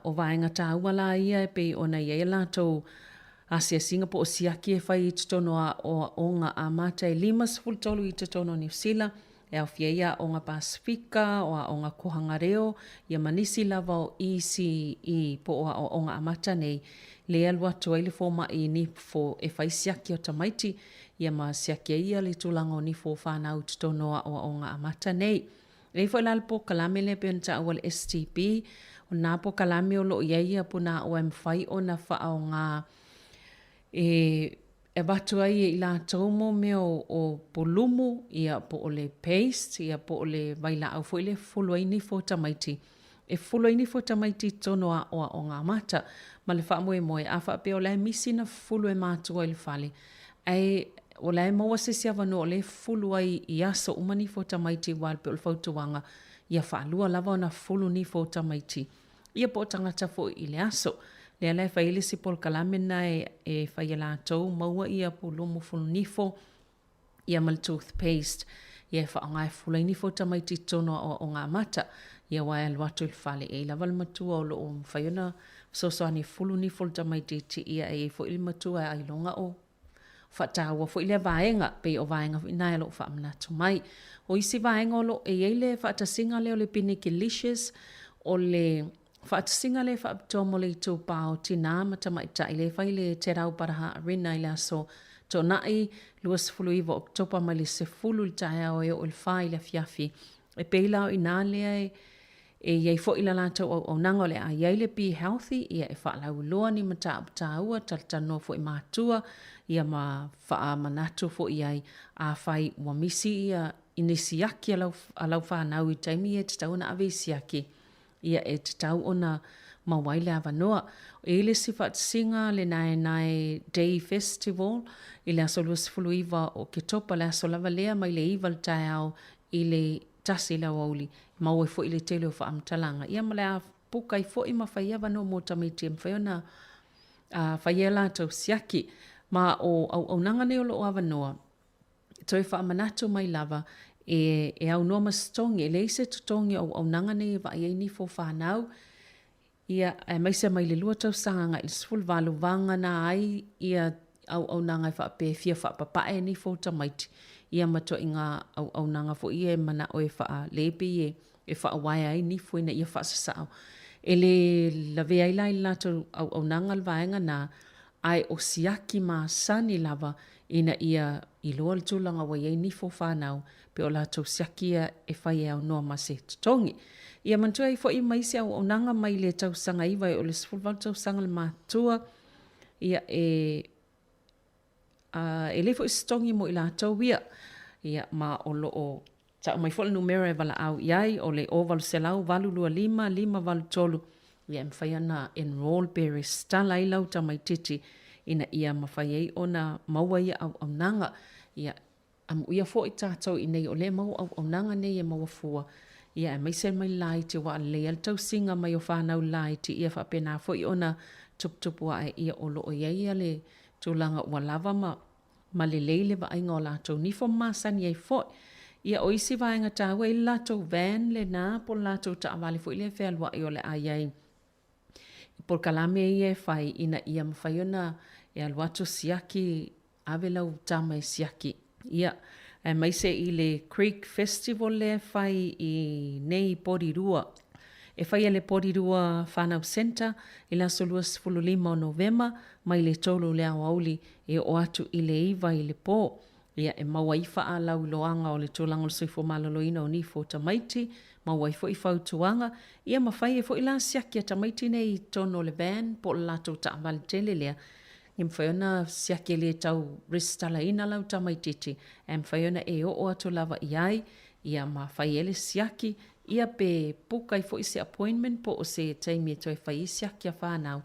S3: o vaenga tā uala ia e pe ona ia e lātou Asia Singapore o siaki e whai i tutono o onga a mata e 5 i tutono New Zealand e au fia ia onga Pasifika o a onga Kohangareo ia manisi lava o ECE po o onga a mata nei le alua tuaile fōma i ni fo e whai siaki o tamaiti ia ma siaki ia le tūlanga o ni fo whanau tutono o onga a mata nei. Rei fo lalpo kalame le pe nta awal STP o nā po kalame o lo ia puna o mwhai o na wha o ngā e watu ai i la taumo me o polumu ia po o le paste ia po o le vaila au fo i le fuluaini fo tamaiti. E fuluaini fo tamaiti tono a o ngā mata ma le wha moe a wha pe o le misi na fulu e mātua i le whale. Ai o lai maua se sia wano o le fulu ai i aso umani fo tamaiti wal pe o le fautuanga ia whaalua lava o na fulu ni fo tamaiti. Ia po tangata fo i le aso. Le alai whaile si pol kalamena e whaia tau maua ia po lomo fulu nifo ia mal toothpaste. Ia whaangai fulu nifo tamaiti tono o ngā mata. Ia wai alwatu il whale e lava le matua o lo o mwhaiona sosoani fulu nifo tamaiti ti ia e fo il matua ai longa o whataua fo ile vaenga pe o vaenga inai lo whaamnatu mai. O isi vaenga o lo e eile whaatasinga leo le Pinicalicious o le whaatasinga le whaapitomo le i tō pāo tina matamai tai le whai le te rau paraha arena i le aso tō nai luas fulu iwa oktopa mai le se fulu i tae au e o le whai le fiafi. E peilao i nā lea e iei fo ila lātou au nango le a iei le Be Healthy ia e whaalau loa ni mata apataua taltano fo i mātua ia ma wha manatu fo iei a whai ua misi ia inisiaki alau whanau i taimi e te tau na ave siaki ia e te tau ona mawaile awanoa. E le si whaatsinga le Nae Day Festival i le aso luas fulu iwa o ke topa le aso lava lea mai le iwa le tae au i le tasi la wauli mau e fo i le tele o whaamtalanga. Ia ma le a puka i fo i ma whaia wano mo tamiti e mwhaiona whaia la tau siaki ma o nanga ne o lo awanoa toi whaamanatu mai lava e au noa mastongi e leise tutongi au nanga ne wa i ni fo whanau ia e maise mai le lua tau sanga i sful valu vanga na ai ia au nanga i whaape fia whaapapae ni fo tamaiti ia mato i ngā au nanga fo ia mana o e wha lepi e wha awai ai ni fo ina ia wha sasao. E le lawe ai lai lato au nanga alvaenga na ai o siaki ma sani lava ina ia i loa le tūlanga wa iei ni fo whanau pe o lato siaki e whai au noa ma se tutongi. Ia mantua i fo i maisi au nanga mai le tau sanga iwa o le sfulval tau sanga le mātua ia e le fo i stongi mo i la tau wia ia ma o lo o ta mai fo le numero e vala au iai o le o valu selau valu lua lima valu tolu ia mwhai na enroll berry stala i lau ta mai titi ina ia mawhai ei ona maua ia au nanga ia ia fo i tātou i nei o le mau au nanga nei e maua fua ia e maise mai lai te wa le al tau singa mai o whanau lai te ia whapena fo i ona tupu a ia o lo o ia le tūlanga ua lava ma le leile wa ainga o lātou nifo māsani ei fo ia o isi vaenga tāua i lātou van le nā po lātou ta awale fo i le whealua i o le aiai por kalame e whai ina ia mawhaiona e aluato siaki ave lau tama e siaki ia e maise i le Creek Festival le whai i nei Porirua E whaia le porirua whanau center i la solua 15 o Novema mai le tolu le awauli e o atu i le iwa i le pō. Ia e maua i wha lau loanga o le tūlanga o soifo malaloina o ni fo tamaiti, maua i fo i whautuanga, ia mawhai e fo i la siaki a tamaiti nei tono le van, po la tau ta avale tele lea. Ia mwhaiona siaki le tau restala ina lau tamaititi, e mwhaiona e o atu lava i ai, ia mawhai ele siaki, ia pe puka i fo i se appointment po o se taimi e toi whai siaki a whanau.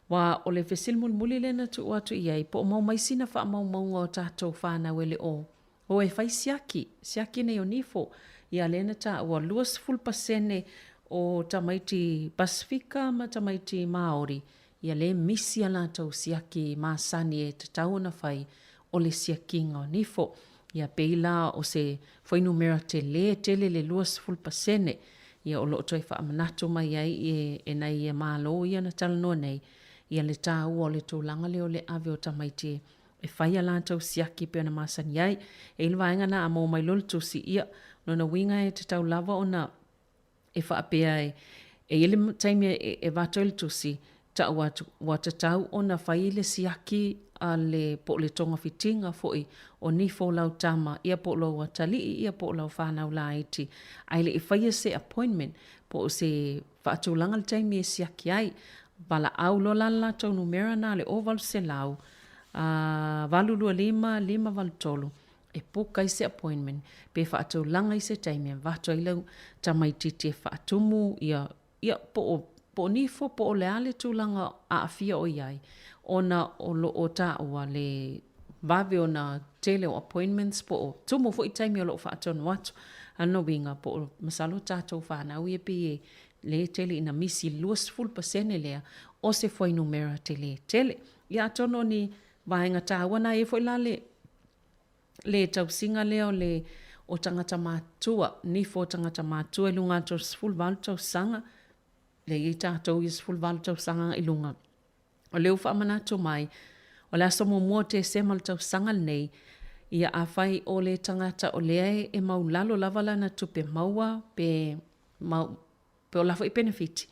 S3: Wa o le fesil mulmuli lena tu o atu iai, po o mau maisina wha mau maunga o tātou whanau ele o. O e whai siaki nei o nifo, ia lena ta ua 20% o tamaiti Pasifika ma tamaiti Maori, ia le misi ala tau siaki maasani e te tauna whai o le siakinga o nifo. Ia peila o se whainumera te tele le 20%, ia o lo toi wha amanatu mai ai e nei e malo ia na talanoa nei, ia le tā ua o le tūlanga leo le ave o tamaiti e whai ala tau siaki pe ona masani ai, e ilwa ingana a mō mai lolo tusi ia, no na winga e te tau lava ona e wha apea e ili taimi e vātoil tusi, ta ua te tau ona whai le siaki a le po le tonga fitinga foi o ni fo lau tama, ia po lau watali, ia po lau whanau la iti. Ai le i whai se appointment, po se whaatulanga le taimi e siaki ai, bala au lo lala tau numera na le oval se lau, valulua 5 valutolu, e puka i se appointment, pe whaatulanga i se taimi, vato i lau tamaititi e whaatumu, ia po nifo po o le ale tūlanga a awhia o iai, ona o ta ua le vave ona tele o appointments po o tumu fo i taimi o lo whaatonu watu, ano winga po o masalo tātou whanau ia pi le tele ina misi 20% lea o se foi numera tele. Ia atono ni vahenga tāwana e foi la le tausinga leo le o tangata mātua, ni fo tangata mātua ilunga tau sful valu tau sanga, le i tātou i sful valu tau sanga ilunga. O leo wha manatu mai, o le aso mua te semal tau sanga nei, ia a whai o le tangata o lea e mau lalo lavala na tupe maua pe o lafo i benefiti.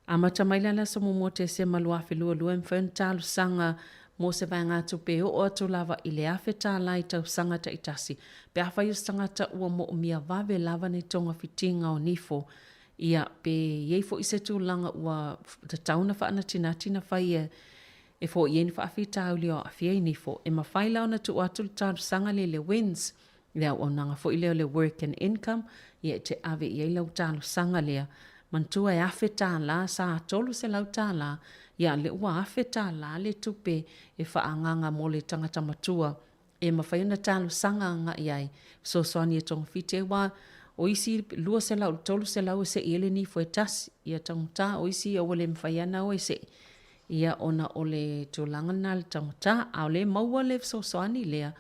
S3: A mata mai la aso mua te semal wafi lua mwhen talu sanga mo se vai ngā tupe o atu lava i le awhi tā lai tau sanga ta itasi. Pe a whai o tangata ua mo o mia vave lava ni tonga fitinga o nifo, ia pe iei fo i se tūlanga ua ta tauna wha ana tina whai e fo i eni wha awhi tāu leo a whia i nifo. E ma whai lau na tu atu tāru sanga le wins, lea o nanga fo i leo le work and income, ia te ave i ei lau tālu sanga lea. Mantua e awhi tā la, sa tolu se lau tā la, ia le ua awhi tā la le tupe e wha anganga mo le tangata matua. E ma whai ana tālu sanga nga iai, so soani e tong fite wa, o isi lua se lau, tolu se lau se ele ni fo e tasi, ia tangata, o isi o le mwhaiana o se, ia ona o le tūlanga na le tangata, a o le maua le so soani lea,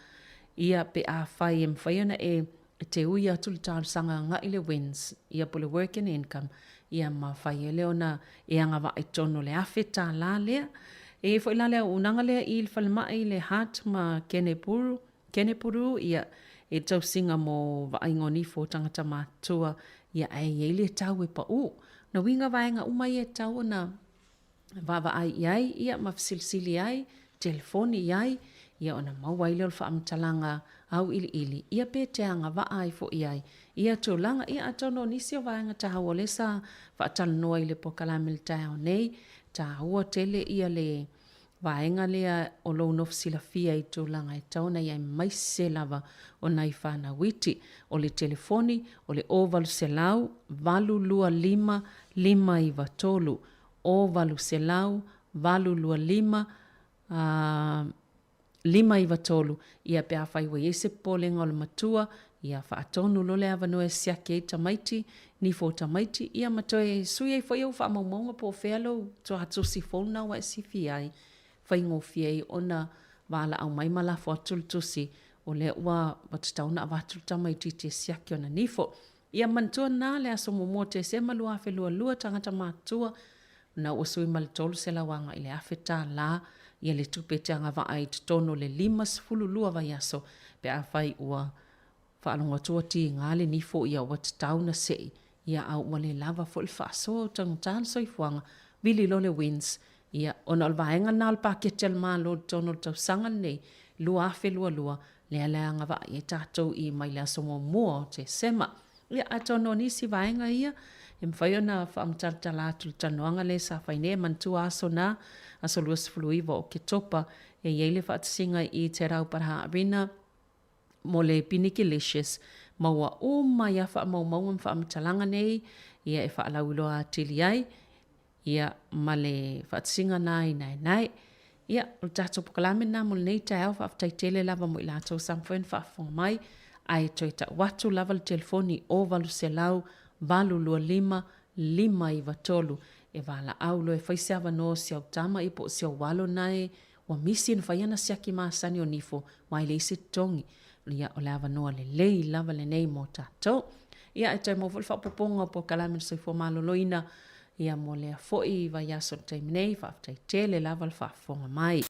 S3: ia pe a whai e mwhaiana e te ui atu le tālu sanga nga i le wins, ia po le work and income, ia ma whai e leona e anga wa e tono le awhi tā la lea, e fo i la lea unanga lea i le whalemai le hat ma kene puru, ia e tau singa mo vaingo ni fo tangata mātua, ia e le tau e pa u. Na winga vaenga umai e tau na vava ai iai, ia ma fisilisili ai, telefoni iai, ia ona mauaile o whaamtalanga au ili. Ia pe te anga va ai fo iai, ia tūlanga, ia atono nisi o vaenga ta hawa le sa whaatalanoa i le pokalame le tau nei, ta hawa tele ia le vaenga lea o lo no silafia i tūlanga e tauna ia mai se lava o nai whana witi o le telefoni o le ovalu se lau valu lua 5 i vatolu ovalu se lau valu lua 5 i vatolu ia pe a whaiwa iese polenga o le matua ia whaatonu lo le avano e siake i tamaiti ni fo tamaiti ia matoe sui e whai au wha maumonga po whealo to hatusi fona wa e sifi ai whaingo fiei ona wala au mai malafo atul tusi o le ua watatauna avatul tamaiti te siake ona nifo. Ia mantua na le aso momo te se malua afe lua tangata matua na usui malitolu se la wanga ile afe ta la ia le tupe te anga wa ai tono le 5 lua vai aso pe a whai ua whaalonga tua ti ngale nifo ia watatauna sei ia au wale lava fo le whaaso tang tan soifuanga Vili Lole Wins ia ona o le vaenga na o le pakete al malo tono tau sanga nei lua afe lua le aleanga wa i tātou i mai le aso mua o te sema. Ia atono nisi vaenga ia e mwhai ona whaamtartala atu le tanoanga le sa whaine mantua aso na aso lua sifuluiva o ke topa e yeile whaatasinga i te rau paraha arena mo le Pinikilicious maua o mai a wha maumau whaamatalanga nei ia e whaalauloa tili ai ia ma le whaatasinga nai nai ia o tātou pokalame na mo le nei tai au whaaftaitele lava mo i lātou samfoen whaafonga mai ai toi ta watu lava le telefoni o valu se lau valu lua lima i vatolu e vala au lo e whaisiawa no si au tama i po si au walo nai wa misi na whaiana siaki maasani o nifo mai le isi tongi ia o lava noa le lei lava le nei mo tātou ia e toi mo vul whaapoponga po kalame soifua malo loina ia mo lea foi vai aso taimi nei whaaftaitele lava le whaafonga mai.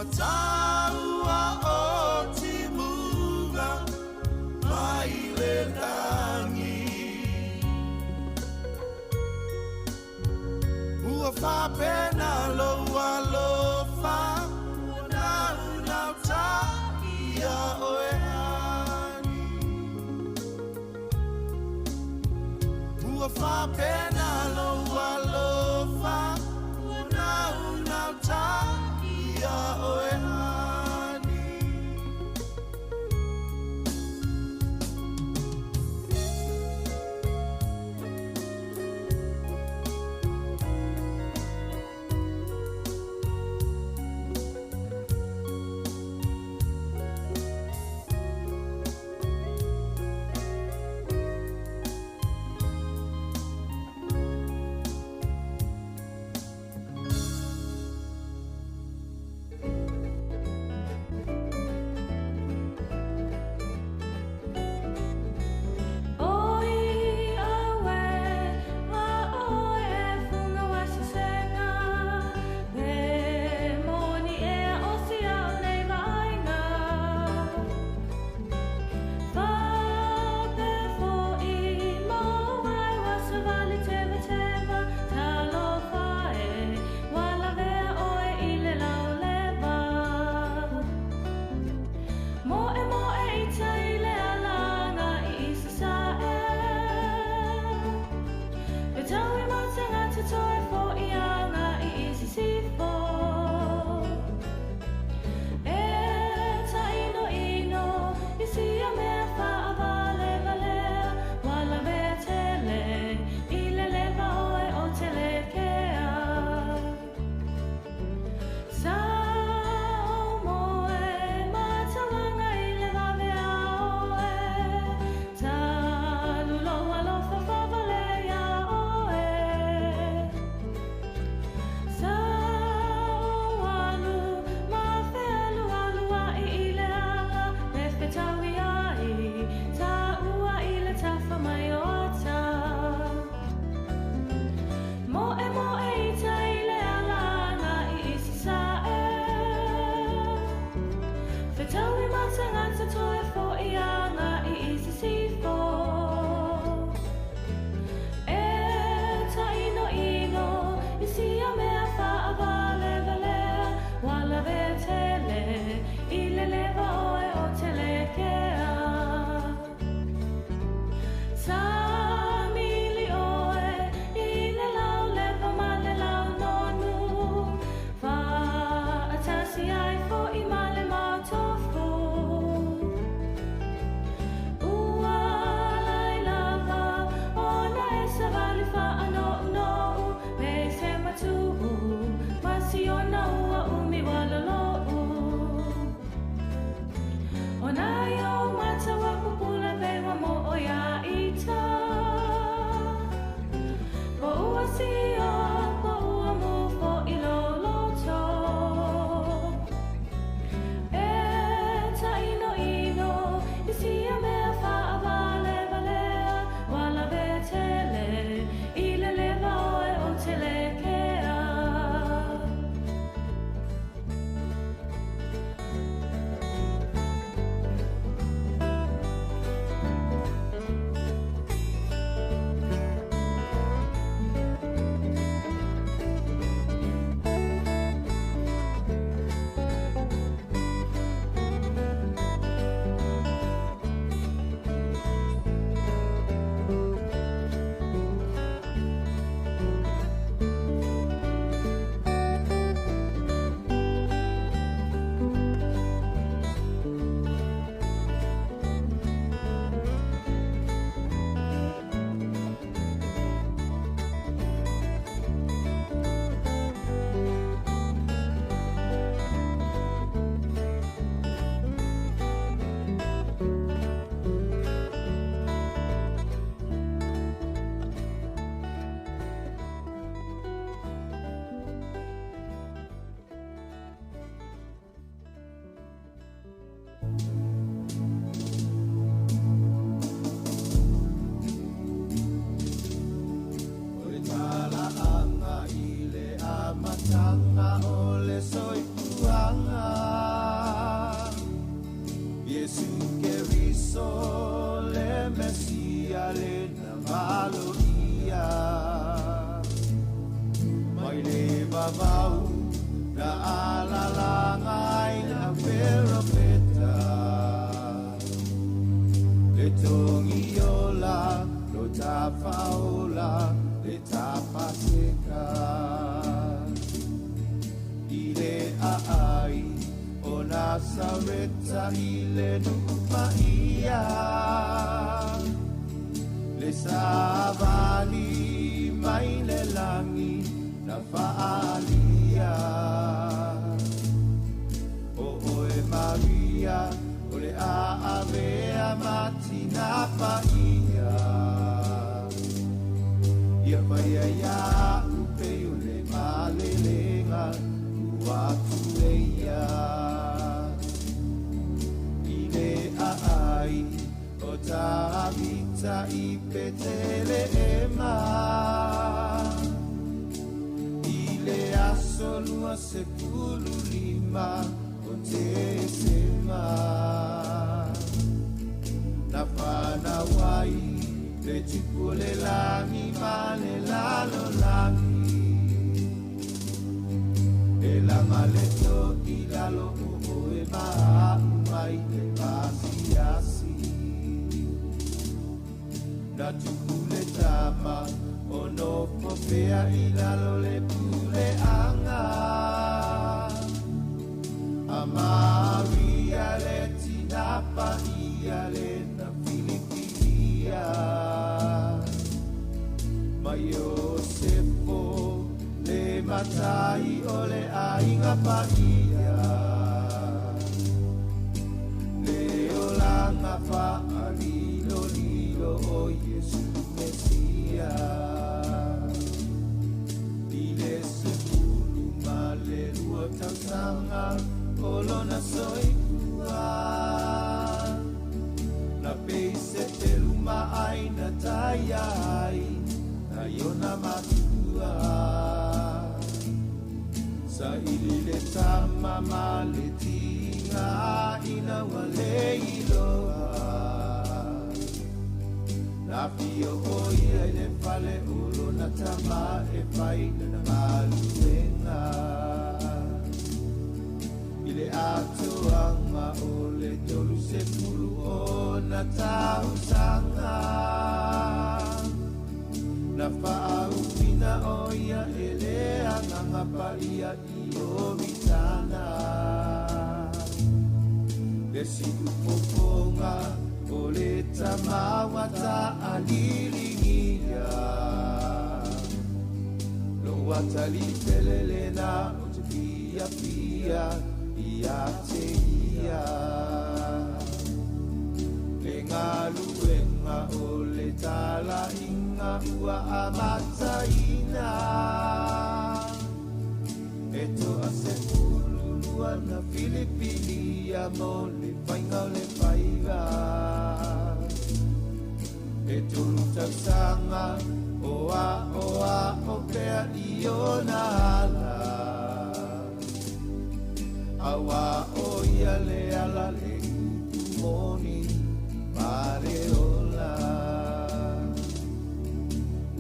S16: taua o timunga mai le langi. Ua whapena loa lofa, una unau ta ia oe ani. Ua whapena loa lofa, una unau ta ia oe ani. Matanga ole soipuanga vavau na alalangai na vera peta le tongi ola lo tapaola le tapaseka ile ai ona sareta ile nupa ia le savali mai le langi na faalia o e Maria o le avea matina pa ia ia paia ia upe o le malelenga uatu leia ile ai o ta vita i petele ema ile asolua sepulu lima o te sema na pana wai le tipule langi male lalo langi e la maleto i lalo o e maa mai te pasiasi na tukule tama o no popea i lalo le pule anga a Maria le tinapa ia le na Filipia ma Iosefo le matai o le ainga pa ia le olanga pa alilo lilo o Yesu Mesia ile sepulu male lua tausanga olona soikua na peise te luma ai na tai ai na iona matua sa ili le tama male tinga ina wale iloa na pio oi le fale olona tama e pai na maluenga ile atuanga ole tolu sepulu ona tau sanga na faauina oia ele anganga paia io vitana le siku poponga ole tamawa ta alilingia lo watali pelelena o te pia pia ia te ia le ngaluenga o le tala inga ua amataina e toa se ululua na Filipinia mo le painga le paiga e tulu tausanga oa o pea iona ala awa oia le ala le moni pare ola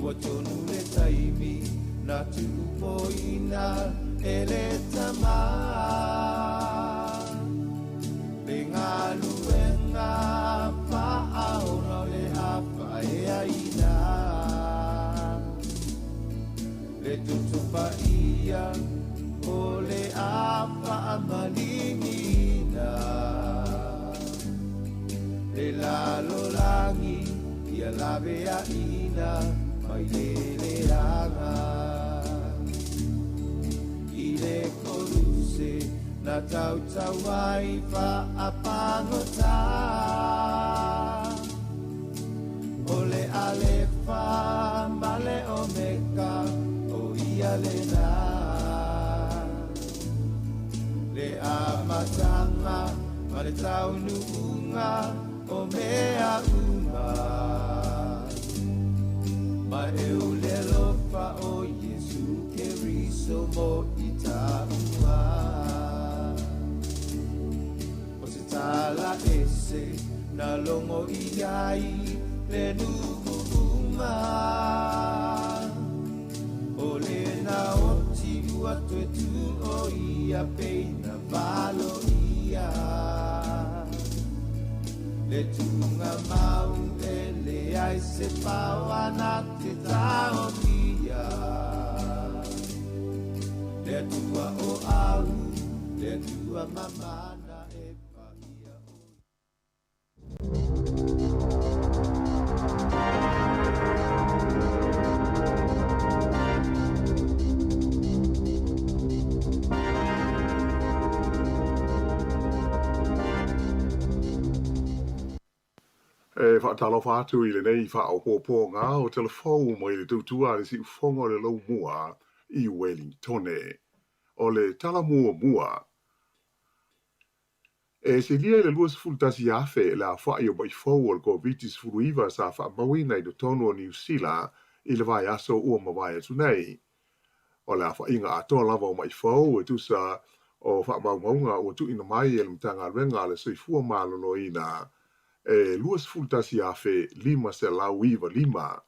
S16: ua tonu le taimi na tupoina e le tama le ngaluenga pa aona le apa e aina le tutupa ia ole apa amalingina le lalo langi ia lavea ina mai le anga ile koruse na tau ai fa apangota ole alefa male omega o ia le na le amatanga male tau nuunga o mea uma ma eu le lofa o Yesu ke riso mo itaua o se tala ese na longo iai le nuunga o le na oti atu e tu o ia peina valo ia. Le tunga mau e le ai se paua na te tao ia. Le tua o au, le tua mamana e paia o.
S7: Whaatalo whātu I le nei whaopopo ngā o telefou mo I le tautua le si whonga le lau mua I Wellingtone. O le tala mua mua. E se lia le luas fultasi afe la whai o mai fau o le COVID-19 furuiva sa wha mawina I do tonu o New Zealand I le vai aso ua mawai atu nei. O le wha inga atoa lava o mai fau e tusa o wha maunga o tu ina mai e le mtanga renga le soifua malolo ina e luas fultasi afe lima se lau iwa lima.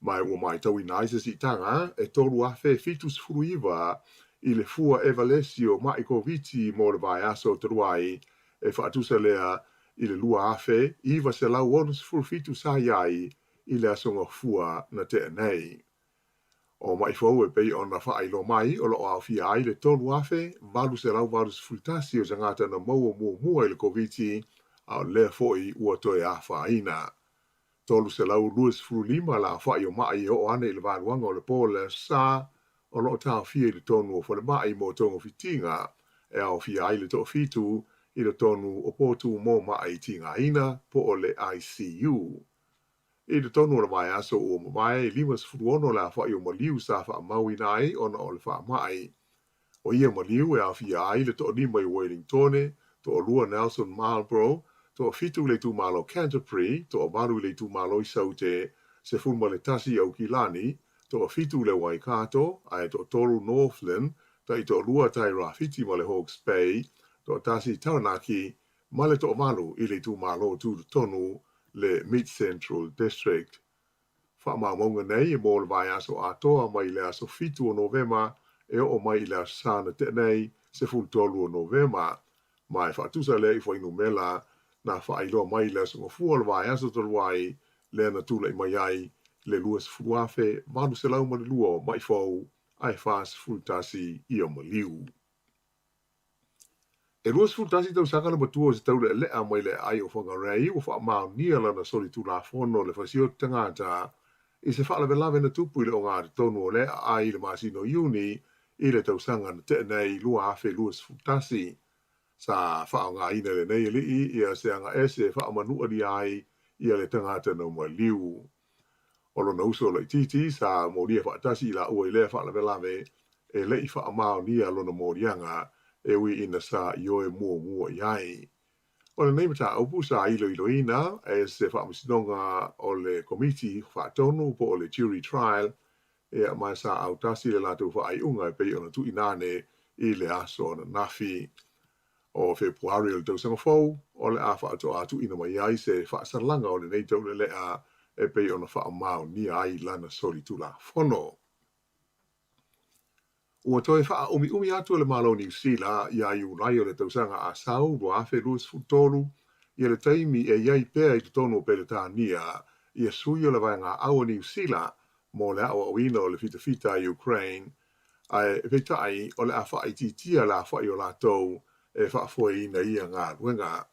S7: Mai ua mai tau ina aise si tanga e tolu afe fitus furuiva I le fua evalesio mai COVID mo le vai aso teruai e whaatusa lea I le lua afe iwa se lau onus fulfitu sa iai I le asonga fua na te nei. O mai fau e pei ona whailo mai o lo au fia ai le tolu afe valu se lau valus fultasi o zangata na maua mua I le COVID a le foi ua toe a whaina. Tolu se lau luas fulima la whai o mai o ane I le valuanga o le pole sa o lo tau fia I le tonu o whale mai mo tongo fitinga e au fia ai le to fitu I le tonu o potu mo mai tinga ina po o le ICU. I le tonu o le mai aso o mai limas furuono la whai o maliu sa wha maui nai ona o le wha mai. O ia maliu e au fia ai le to nima I Wellingtone, to o lua Nelson Marlborough, to o fitu le tu malo Canterbury, to o maru le tu malo I Saute, se fulma le tasi au Kilani, to o fitu le Waikato, ai to tolu Northland, ta I to lua tai Rafiti ma le Hawke's Bay, to o tasi Taranaki, ma le to o malu I le tu malo tu tonu le Mid Central District. Wha maunga nei e mo le vai aso atoa mai le aso fitu o Novema, e o mai le asana te nei se ful tolu o Novema, mai whaatusa le I whainu mela, na whaailoa mai le aso ngofua le vai aso toluai, le na tula I mai ai, le luas fuafe, manu se lau mani lua mai fau, ai whaas fultasi I o maliu. E luas fultasi tau sanga le matua se tau le lea mai le ai o whangarei, o wha mao nia lana soli tu la fono le whasio tangata, I se wha lave na tupu I le o ngāri tonu o lea ai le masino Iuni, I le tau sanga na te nei lua afe luas fultasi. Sa wha o ngā ina le nei li ia se anga ese wha manua di ai, ia le tangata na maliu. Olo na uso lai titi sa moria whaatasi la ua I lea wha lave e lei wha mao nia lona morianga e ui ina sa ioe mua iai. O le neimata aupu sa ilo ina e se wha masinonga o le komiti whaatonu po o le jury trial e mai sa au tasi le latu wha ai unga e pei ona tu inane I le aso na nafi. O Februari o le tausanga fau o le a wha atu ina mai ai se wha sarlanga o le nei tau le lea e pei ona wha mao ni ai lana soli tu la fono. Ua toi wha umi atu le malo New Zealand ia I unai o le tausanga a sau lo afe luas futolu ia le taimi e iai pēr I tono pe le tānia ia sui o le vanga awa New Zealand mo le awa oina o le fita Ukraine ai petai o le a wha titia la wha I o la tau e wha fwoi ina ia ngā ruenga.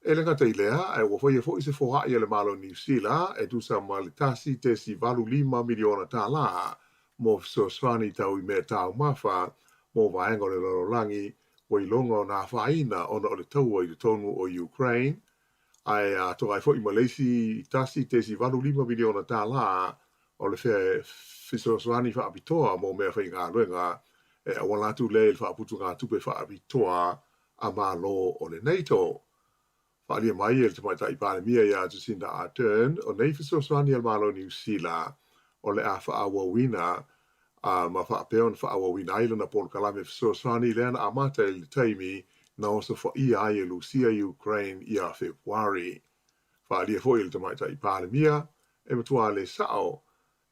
S7: E le ngata I lea, e wafai e fwoi se fwoha I le malo New Zealand, e tu sa malitasi te si valu 5 miliona tā la, mo so swani tau I mea tau mawha, mo vaenga le lorolangi, o I longa o nā whaina ona o le tau I le tonu o Ukraine, ai toka e fwoi Malaysi tasi te si valu 5 miliona tā la, o le whea fiso swani wha apitoa mo mea whai ngā ruenga, e awala tu le wha aputu ngā tupe wha apitoa a malo o le NATO. Whaalia mai e le tamaita I Pālemia ia Jacinda Ardern o nei fisoswani al malo New Zealand o le a whaawawina ma whaapea on whaawawina ailana Paul Kalame fisoswani le ana amata I le taimi na osa wha ia ai e Lucia Ukraine ia Februari. Whaalia fo I le tamaita I Pālemia e matua le sao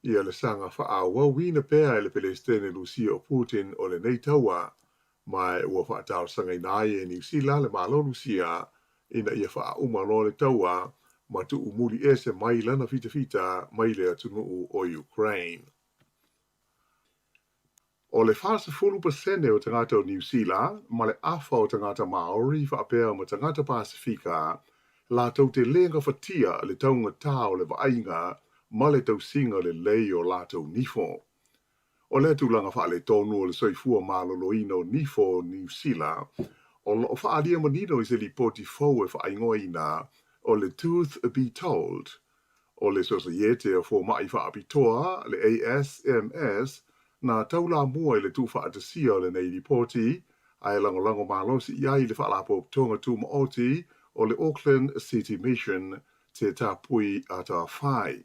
S7: ia le sanga whaawa wina pēa le Palestine Lucia o Putin o le nei taua mai ua whaatau sanga nai e New Zealand le malo Lucia ina ia whaumalo le taua ma tu umuri se mai lana fita mai le atunuu o Ukraine. O le fasa 40% o tangata o New Zealand, ma le afa o tangata Maori whaapea ma tangata Pasifika, la tau te lenga fatia le taunga tā o le vainga, ma le tau singa le lei o la tau nifo. O le tūlanga wha le tonu o le soifua maloloina o nifo o New Zealand, o lo whaalia manino i se li poti fau e whaingoina o le Truth Be Told, o le sosaiete o fo mai whaapitoa, le ASMS, na taula mua i le tu whaatasia o le nei ripoti, ai lango malosi iai le whaalapo tonga tu maoti o le Auckland City Mission te tāpui a tā whai.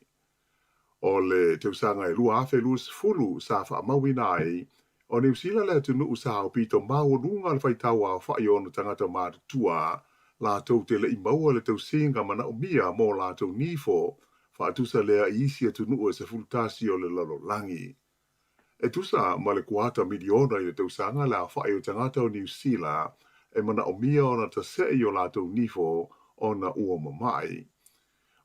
S7: O le teusanga e lua afe lus fulu sa wha mawinai, o New Zealand le tunu usa o pito mau lunga le whaitawa o whai ono tangata mātua, la tau te le imaua le teusinga mana o mia mō la tau nifo, whaatusa lea isi e tunu se fultasi o le lalolangi. E tusa ma le kuata miliona i le tausanga la whae o tangata o New Zealand e mana o mia o na ta sei o lātou nifo o na ua mamai.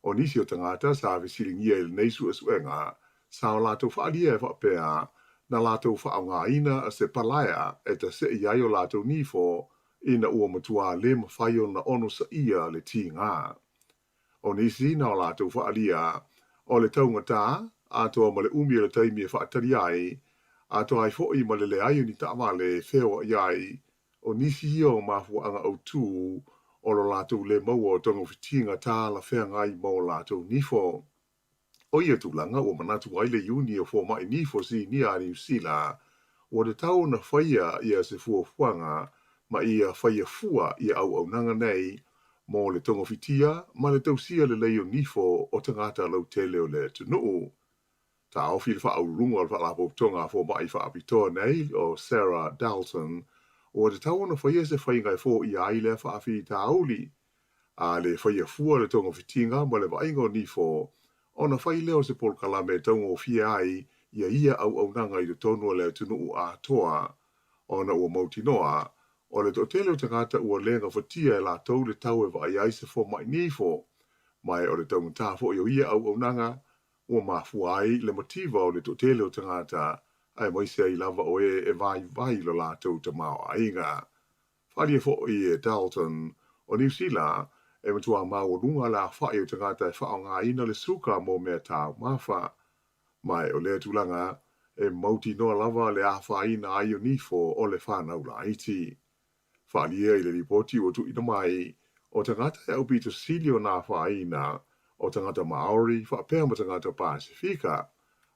S7: O nisi o tangata sa visilingia i le neisu e suenga, sa o lātou whaalia e whapea na lātou whaonga ina a se palaya e ta sei ai o lātou nifo i na ua matua le mawhai o na ono sa ia le tinga. O nisi na o lātou whaalia o le taungata atoa ma le umi le taimi e whaatari ai, atoa ai fo'i ma le leai ni taama le whewa iai, o nisi hio mafua anga au tū, o lo lātou le maua o tongo whitinga tā la whea ngai mo lātou nifo. O ia tūlanga o manatu ai le uni o fō mai nifo si ni a New Zealand, o le tau na whaia ia se fuafuanga, ma ia whaia fua ia au nanga nei, mo le tongo whitia, ma le tausia le leo nifo o tangata lau tele o le tunuu. Ta ofi le whaaurunga o whaalapo tonga fō mai whaapitoa nei o Sarah Dalton, o te tau na whaia se whaingai fō i aile whaafi tauli, a le whaia fua le tonga whitinga ma le waingo nifo, o na whai leo se pol kalame tonga o fia ai, ia au nanga i le tonu le tunuu a toa, o na ua mautinoa, o le totele o tangata ua lenga whatia e la tau le tau e vai ai se fō mai nifo, mai o le tonga tā fō ia au nanga, ua mafuai le motiva o le totele o tangata ai moise ai lava o e vai lo lātou ta mao ainga. Whalia fo i e Dalton o New Zealand e matua mao lunga la whai o tangata e whaonga ina le suka mo mea tāu mawha. Mai o lea tūlanga e mauti noa lava le awha ina ai o nifo o le whanau la iti. Whalia i le ripoti o tu ina mai o tangata e au pito silio na whai ina o tangata Maori, whaapea ma tangata Pasifika,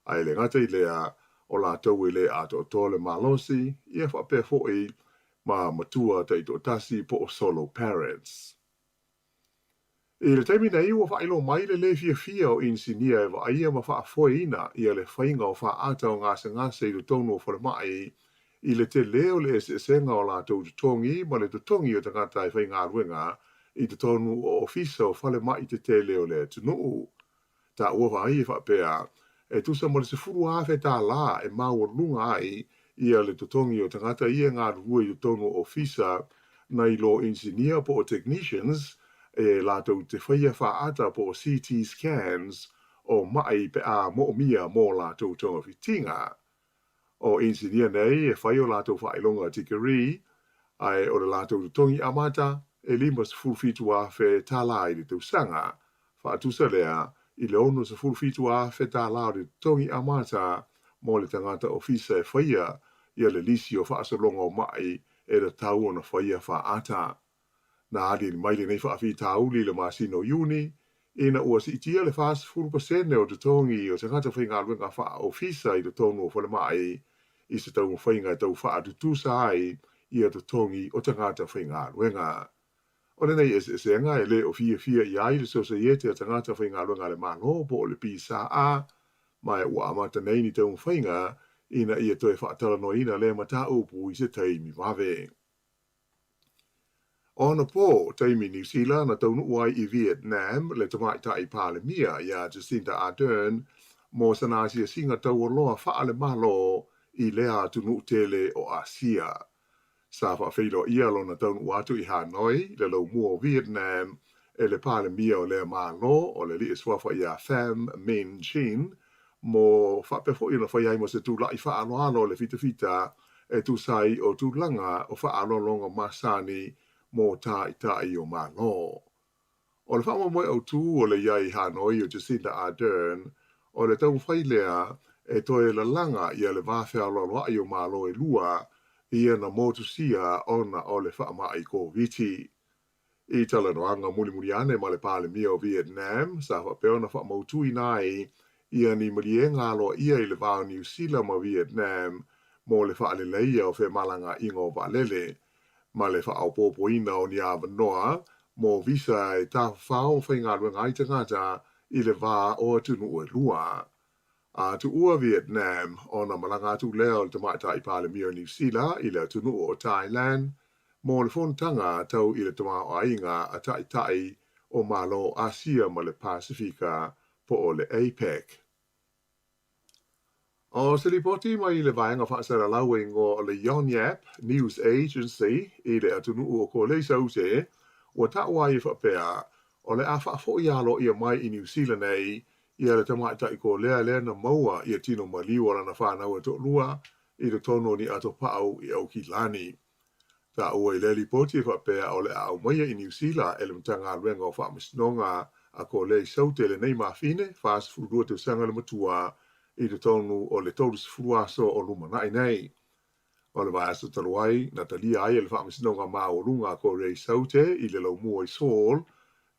S7: ai le ngata i lea o la tau i lea ato tole malosi, ia whaapea fo'i ma matua te ito tasi po o solo parents. I le taimi na iwa whailo mai le fia o insinia e wa aia ma whaafoe ina ia le whainga o whaata o ngase i le tonu o whare mai i le te leo le esenga o la tau tutongi ma le tutongi o tangata i whainga ruenga i te tonu o ofisa o whale mai te te leo le tunuu. Ta ua vai e whapea, e tusa mo le se furu awhe tā la e mau lunga ai ia le tutongi o tangata ia ngā rua i te tonu o ofisa na i lo engineer po o technicians e lātou te whaia whaata po o CT scans o mai pe a mo mia mo lātou tonga whitinga. O engineer nei e whai o lātou whailonga tikeri, ai o le lātou tutongi amata, e lima se fulfitu a fe tala i le tausanga, whaatusa lea i le ono se fulfitu a fe tala o le tongi amata mo le tangata ofisa e whaia ia le lisi o whaasalonga o mai e le tau o na whaia whaata. Na adi ni maile nei whaafi tauli le masino uni, ina ua si itia le whaas 40% o te tongi o tangata whainga luenga wha ofisa i le tonu o whale mai i se tau whainga tau whaatutusa ai ia te tongi o tangata whainga luenga. O nei e nga e le o fia i ai le sosaiete a tangata whainga luenga le malo po o le pisa a, mai ua amata nei ni tau whainga ina ia toi whaatala no ina le mata upu i se taimi wawe. Ona po taimi New Zealand na taunu uai i Vietnam le tamai tai pale mia ia Jacinda Ardern mo sana sia singa tau o loa wha ale malo i lea tunu tele o Asia. Sa wha whilo ia lona taunu watu i Hanoi, le lau mua o Vietnam, e le pāle mia o lea malo, o le li eswafa i a Pham Minh Chinh, mo wha pefo i na whaiai mo se tū lai wha alo alo le fita fita, e tu sai o tu langa o wha alo longa masani mo ta i o malo. O le wha moe au tū o le iai Hanoi o Jacinda Ardern, o le tau whailea e toe la langa i le vāwhea loa i o malo e lua, ia na motu sia ona o le wha mai ko viti. I tala noanga muli ane ma le pāle mia o Vietnam, sa wha peo na wha mautui nai, ia ni malie ngalo ia i le vāo New Zealand ma Vietnam, mo le wha leia o whe malanga ingo valele, ma le wha au pōpoina o ni awanoa, mo visa e tā whao whainga ruenga i tangata i le vā o tunu e lua. A tu ua Vietnam, o na malanga tu leo le tamata i pāle mia o New Zealand, i le tunu o Thailand, mo le fontanga tau i le tama o ainga a tai o malo Asia ma le Pasifika po o le APEC. O se li poti mai i le vaenga whaasara lau ingo o le Yonyap News Agency i le atunu o ko le saute o taua i whapea o le a whaafo i alo i a mai i New Zealand ei i le tamata i ko lea na maua i a tino maliu o na whanau e to lua i le tono ni ato pao i au ki lani. Ta ua i le li poti i whapea o le au maia i New Zealand e le mtanga ruenga o whaamisnonga a ko le saute le nei mawhine whaas furua te sanga le matua i le tonu o le tolu sifuaso o lumanai nei. O le vaeso taluai na talia ai e le whaamisnonga maa o lunga ko le saute i le lau mua i sol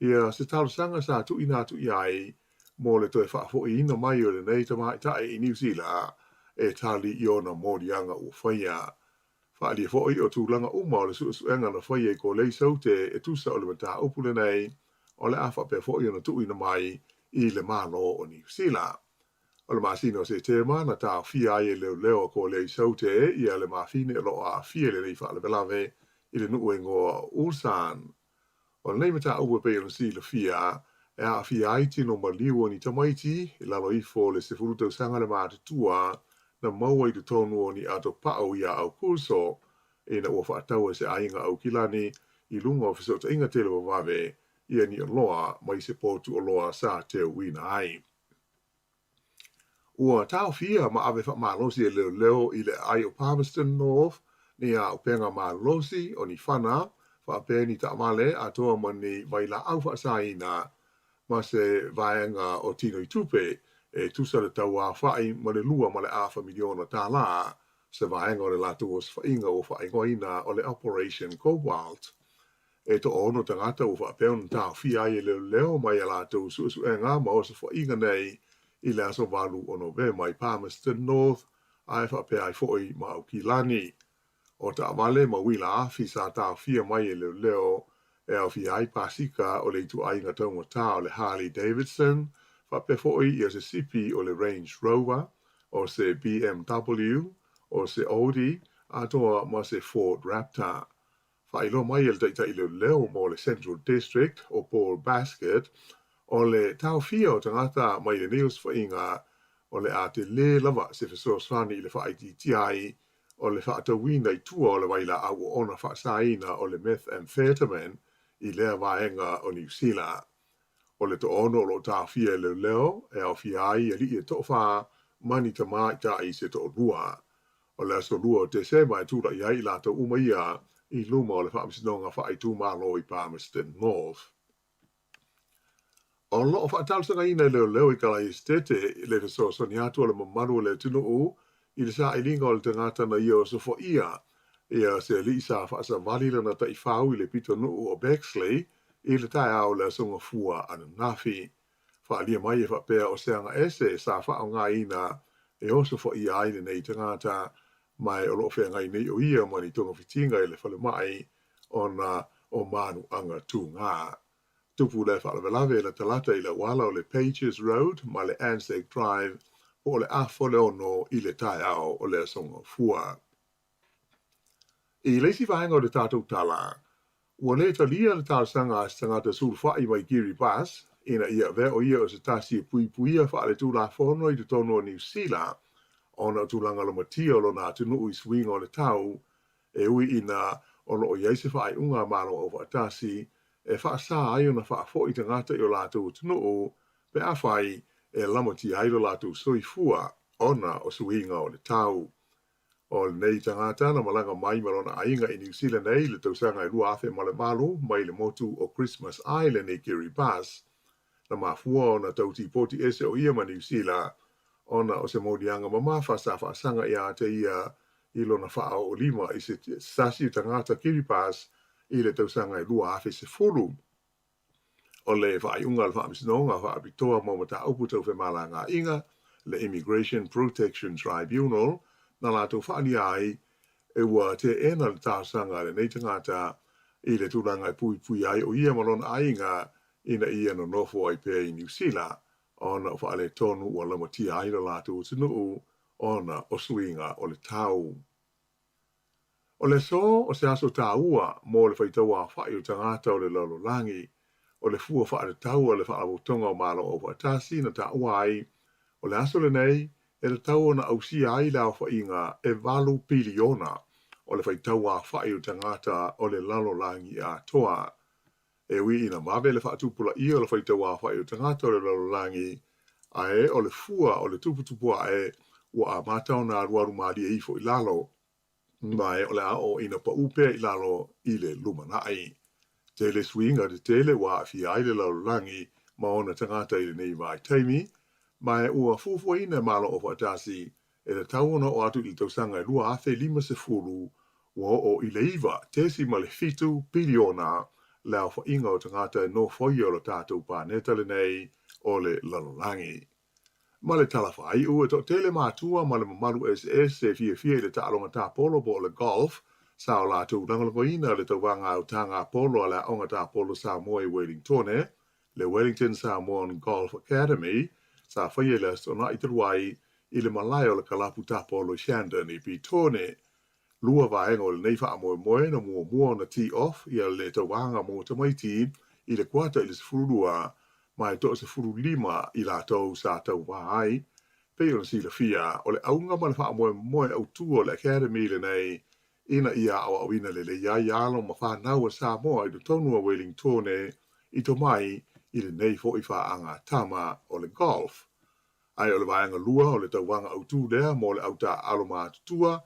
S7: ia se talo sanga sa tu ina tu iai mo le toe whaafo i ina mai o le nei tamai tae i New Zealand e tali i ona morianga o whaia. Whaali e fōi o tūlanga uma o le suenga na whaia i ko le saute e tusa o le mata upule nei o le awha pe fōi ona tu ina mai i le malo o New Zealand. O le masino se tema na tā fia e leo ko le saute i a le mafine lo a fia le nei whaale velave i le nuengo Ulsan. O le nei mata upe pe ona si le fia e a fia ai tino maliu ni tamaiti i lalo i fō le se furuta usanga le mātutua na maua i te tonu o ni ato pao ia au kurso e na ua whaataua se ainga au kilani i lunga o fisota inga tele wawawe ia ni loa mai se potu o loa sa te wina ai. Ua tau fia ma ave whamalosi e leo i le ai o Palmerston North ni a upenga malosi o ni whana whaapeni ta amale a toa ma ni waila au whaasaina ma se vaenga o tino i tupe e tusa le tau a whai ma le lua ma le awha miliona tā la se vaenga o le latu o whainga o whaingoina o le Operation Cobalt. E to ono tangata o whapeon tau fia e leo mai a latu suenga ma o se whainga nei i le aso walu o nove mai Palmerston North ai whapea ai foi ma au ki lani. O ta amale ma wila afi sa tau fia mai e leo e au fia ai pasika o le itu ainga taunga tā o le Harley Davidson whape foi i se sipi o le Range Rover, o se BMW, o se Audi, a toa ma se Ford Raptor. Whailo mai el taita i leo mo le Central District o Paul Basket, o le tau fia o tangata mai le news whainga o le ate le lava se fesoswani i le whaititiai o le whaatawina i tua o le waila au o ona whaasaina o le methamphetamine i lea vaenga o New Zealand. O le to ono lo ta fia leo e au fia ai e li e to fa mani ta mai ta i se to lua. O le aso lua te se mai tūra i ai la to umaia i luma o le whaamisnonga wha i tū malo i Palmerston North. O lo o whaatalsanga ina leo i kala i stete le te so soni atu o le mamaru le tunu u i le sa i linga o le tangata na ia o sofo ia se li sa whaasa valila na ta i whau i le pito nuu o Bexley i le tae au le songa fua ana nafi. Whaalia mai e whapea o seanga ese sa whao ngā ina e oso fo i aile nei tangata mai o loo whea ngai nei o ia mani tonga whitinga i le whale mai o manu anga tū ngā. Tupu le whalawelawe le talata i le wala o le Pages Road ma le Anzac Drive o le afole ono i le tae au o le songa fua. I leisi vaenga o le tātou tala, ua le talia le tāsanga as tangata sulwhai mai Kiribati ina ia vea o ia o se tasi e pui pui a whaare tū la whono i te tono o New Zealand, ona tūlanga lo matia o lo nā tunu ui swinga o le tau, e ui ina o lo o iaise whaai unga malo o whaatasi, e wha sa ai o na wha fo i te ngata i o lātou tunu o, pe a whai e lamati ai lo lātou soi fua, ona o swinga o le tau. O le nei tangata na malanga mai malona ainga i New Zealand nei le tausanga i rua afe male malo mai le motu o Christmas Island e Kiribati Bass, na mafua o na tauti poti ese o ia ma New Zealand, ona o se modianga mama fasa sanga ia te ia ilo na faa o lima i se sasi tangata Kiribati Bass i le tausanga i rua afe se fulu. O le faa iunga le faa misinonga faa bitoa momata upu tau fe malanga inga, le Immigration Protection Tribunal, na lātou whaani ai, e ua te ena le tāsanga le nei tangata i le tūranga i pui pui ai o ia malona ainga ina ia no nofo ai pēr i New Zealand, ona o whaale tonu ua lamatia ai na lātou tunuu, ona o swinga o le tau. O le so, o se aso tā ua, mō le whaitaua whai o tangata o le lalolangi, o le fua whaare tau o le whaavotonga o malo o whaatasi na tā ua ai, o le aso le nei, e le tau na ausia ai lao whainga e valu piliona o le whaitaua whai o tangata o le lalolangi a toa. E wi ina mawe le whaatupula ia o le whaitaua whai o tangata o le lalolangi, a e o le fua o le tuputupua e ua a matau na ruaru maari e ifo i lalo, mai o le ao ina pa upe i lalo i le lumanai. Tele swinga de tele wa fi ai le lalolangi ma ona tangata i le nei vai taimi, mai ua fufua ina malo o whaatasi, e le tauona o atu i tausanga i lua afe 50 ua o i le iwa, tesi ma le fitu piliona, leo whainga o tangata e no foi o le tātou pāneta le nei o le lalolangi. Ma le talawhai ua to tele mātua ma le mamaru SS e fia i le taalonga tā polo po le golf, sa o lātou langalongoina le tauwanga o tanga polo a le onga tā polo Samoa i Wellingtone, le Wellington Samoan Golf Academy, sa whaia le sona i taruai i le malai o le kalapu tā polo Shandon i Pitone. Lua vaenga o le nei wha amoe moe na mua na tee off i le tauwanga mo tamaiti i le kuata i le sefurua, mai to se 5 i lātou sa tau wahai, pe o si le fia o le aunga ma le wha amoe moe au tua le Academy le nei, ina ia awa awina le iai alo ma whanau a Samoa i le tonu a Wellingtone i to mai i le nei fo i whaanga tama o le golf. Ai o le vaenga lua o le tauwanga au tu lea mo le auta aloma tutua,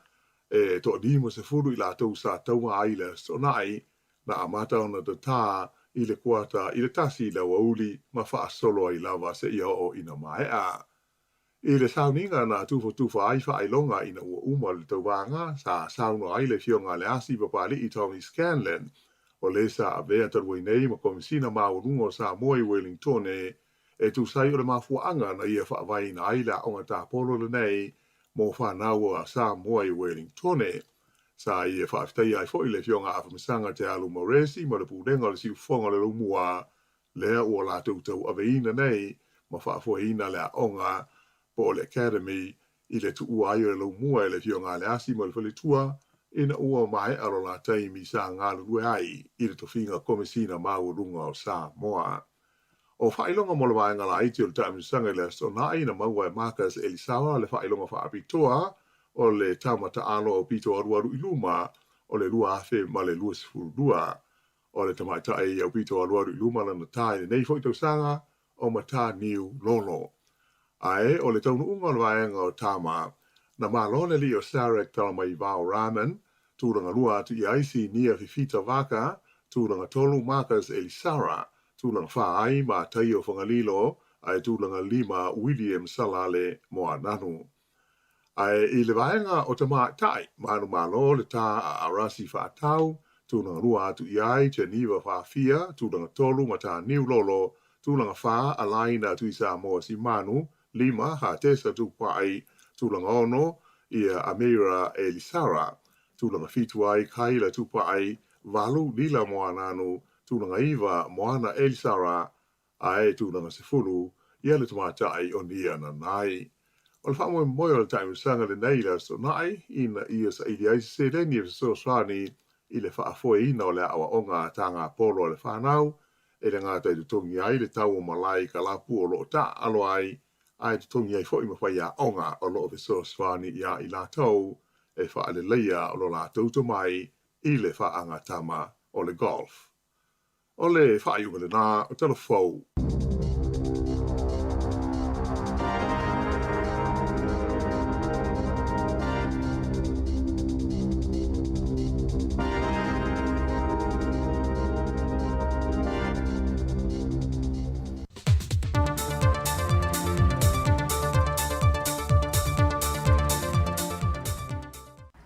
S7: e to dimo se furu i lātou sa taunga ai le sonai na amata ona te tā i le kuata i le tasi la wauli ma wha solo ai lava se ia o ina mai a. I le sauninga na tufa ai wha ailonga ina ua uma le tauwanga sa sauno ai le fionga le asi papali i Tony Scanlon o le sa a vea tarwai nei ma komisina maurungo sa moi Wellingtone e tu sai o le mafuanga na ia wha vai na ai la onga tā polo le nei mo whanau a sa moi Wellingtone. Sa ia whaaftai ai fo i le fionga a whamisanga te alu Moresi ma le pūrenga le siu whonga le lumua lea ua la tau aveina nei ma whaafuaina lea onga po le Academy i le tu ai le lumua i le fionga le asi ma le whalitua ina ua mai aro la taimi sa ngālu rue ai i le tofinga komisina maurunga o Samoa. O whailonga mo le waenga la iti o le tamisanga le sonai na maua e Marcus Elisawa le whailonga whaapitoa o le tamata alo o pito aruaru i luma o le lua afe ma le lua sifurudua o le tamata e au pito aruaru i luma na tai nei fo i tausanga o mata niu lolo. Ae o le taunu unga o le waenga o tama na malone li o Sarek talama i Vau Raman, tūranga lua atu i aisi nia fifita vaka, tūranga tolu Marcus Elisara, tūranga whaai ma tai o whangalilo, ai tūranga 5 William Salale mo ananu. Ai i le vaenga o tama tai, manu malo le tā a arasi whaatau, tūranga lua atu i ai Geneva whaafia, tūranga tolu ma tā niu lolo, tūranga wha alaina atu i Samoa si manu, 5 ha tesa tupai, tūlanga ono ia Amira Elisara, tūlanga fitu ai Kaila tupai, valu lila moananu, tūlanga iwa moana Elisara, ae tūlanga sefulu, ia le tamata ai o nia na nai. O le whamoe moe o le taimu sanga le neila so nai, ina ia sa ili aisi se reni e so swani, i le whaafoe ina o le awa onga tanga polo le whanau, e le ngā tai tongi ai le tau o malai ka lapu o loo ta alo ai te tongi ai fo i mawhai a onga o loo veso svani ia i la tau e wha le leia o lo la tauto mai i le wha anga tama o le golf. O le wha i le nā o tala fau.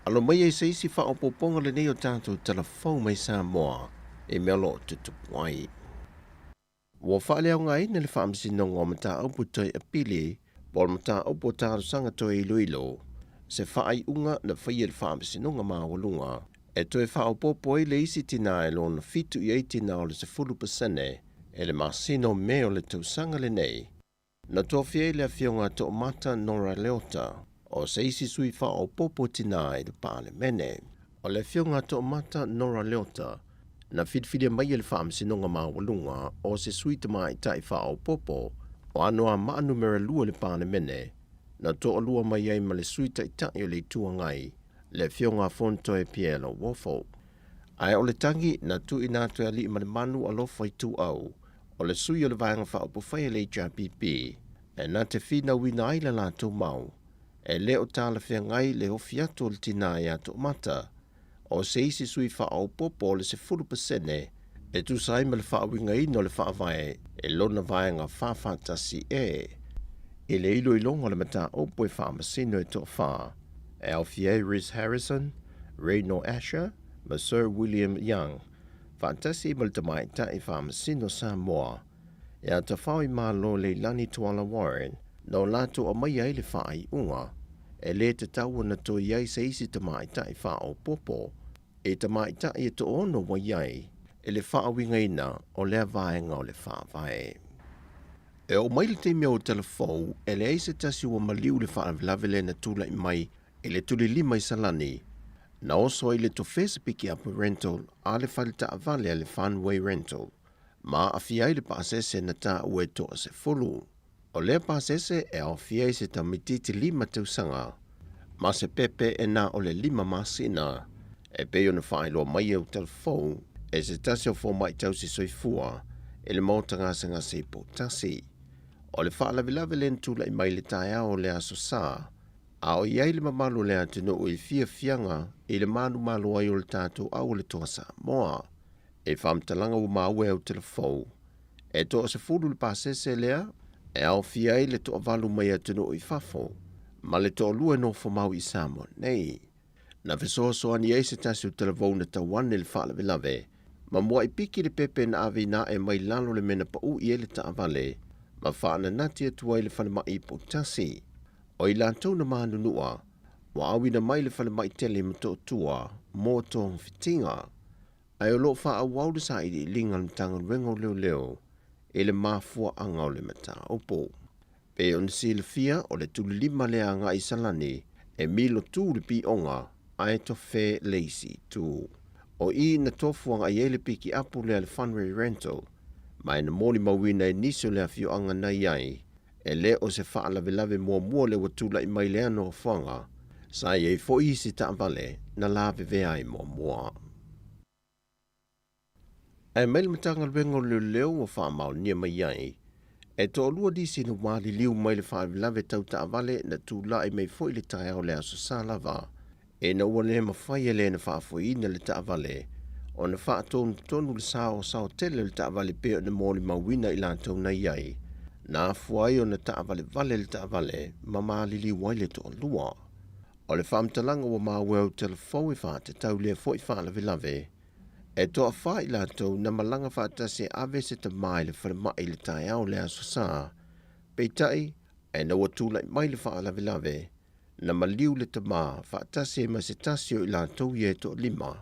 S8: Alo mai e se isi wha opoponga le nei o tātou telefou mai Samoa e mea lo tutupu ai. Wa wha leo ngai na le wha amsino ngā mata au putoi a pili bol mata au po tāru sanga toi iluilo se wha ai unga na whaia le wha amsino ngā māwalunga e toi wha opopo i le isi tina e lo na fitu i eitina o le se 10% e le masino me o le tausanga le nei. Na tofia i le awhionga to mata Nora Leota o se isi sui wha o popo tina i le pāle mene. O le whionga to mata Nora Leota, na whitwhiria mai e le wha amsinonga māwalunga o se sui te mai tai wha o popo, o anoa maanu mera lua le pāle mene, na to alua mai ai ma le sui tai tai o le tua ngai, le whionga fonto e pielo wofo. Ai o le tangi na tu inato e li ma le manu alofa i tu au, o le sui o le vaenga wha o pofai le HRPP, e na te whina wina ai le lātou mau, e leo tāla whia ngai le hofi atu o le tina i ato mata, o se isi sui wha au popo le se 10% e tu sai ma le wha winga ino le wha vai e lona vai ngā whawhatasi e. E le ilo ilonga le mata opo e wha masino e to wha, e Alfie Rhys Harrison, Reno Asher, ma Sir William Young, whantasi ma le tamai ta i wha masino Samoa, e a ta whau i malo le Lani Tuala Warren, no lato o mai ai le wha ai unga, e le te tau na to iai se isi te maita i wha o popo, e te maita i to ono wa iai, e le wha winga ina o lea vaenga o le wha vae. E o mai le te mea o telefou, e le eise tasi ua maliu le wha lavele na tula i mai, e le tuli lima i salani, na oso i le to fesa piki apu rental, a le whale ta avale a le Funway rental, ma a fiai le paasese na ta ue to se fulu. O lea pasese e au fiei se tamititi 5 tausanga, ma se pepe e na o le 5 masina, e peo na whaelo mai au telefou, e se tasi o fo mai tausi soifua, e le mauta ngasa se po tasi. O le whaalavilave len tula i mai le tae o le aso sa, a o iai le mamalu le atino o i fia fianga, i le manu malu ai o le tātou au le toa sa moa, e whamtalanga u maue au telefou, e toa se fulu le pasese lea, e au fiai le toa valu mai atino i fafo, ma le toa lua no fo mau i Samoa nei. Na fesoa soani ei se tasi o televou na tawane le whaala velave, ma mua i piki le pepe na avi na e mai lalo le mena pa u i ele ta avale, ma whaana nati atua i le whale mai po tasi. O i lantou na mahanu nua, wa awi na mai le whale mai tele ma to tua, mō tōng fitinga. Ai o lo wha au wauda sa i linga mtanga wengo leo leo, e le mafua anga o le mata opo. Pe on sile fia o le tuli 5 le anga i salani, e milo tu le pi onga, ai to fe leisi tu. O i na tofuanga i ele piki apu le al Funway rental, mai na moli mawina e niso le afio anga na iai, e le o se faa lave mua le watula i mai le ano fuanga, sa i fo isi ta vale na lave vea i mua. E mail matanga wengo leo o wha mau nia mai iai, e to lua disi no wali liu mai le wha lave tau ta vale na tu la i mei fo i le tae au le aso sa lava, e na ua le mawhai e le na wha fo ina le ta vale, o na wha tonu le sao tele le ta vale peo na mōli mawina i lantou na iai, na fuai o na ta vale le ta vale, ma maali li waile to lua. O le whamtalanga wa maweu telefou i wha te tau lea fo i wha lave, e toa wha i lantou na malanga whaatase ave se te mai le whalemai le tae au le aso sa, peitai, e na watula i mai le wha lave, na maliu le te maa whaatase ma se tasio i lantou i e to 5,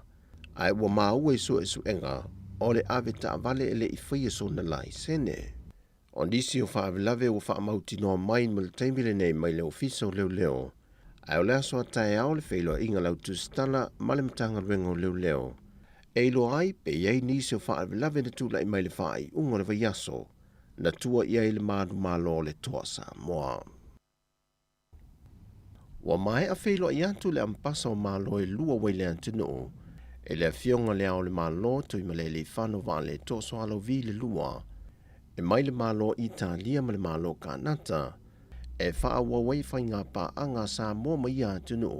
S8: ai wa maua i so e su enga, o le ave ta vale ele i whaia so na lai sene. O nisi o wha lave o wha mauti noa mai ma le taimile nei mai le ofiso leo, ai o le aso a tae au le whailo inga lau tu stala ma le matanga rengo leo, E lo ai pe iei nisi o wha lave na tula i mai le whai unga le vaiaso na tua iei le madu malo le toa Samoa. Wa mai a whilo i atu le ampasa o malo e lua wai le antino e le fionga le au le malo tu i male le whano wa le toa soalo vi le lua e mai le malo Italia ma le malo Kanata e wha wai whai ngā pa anga Samoa mai antino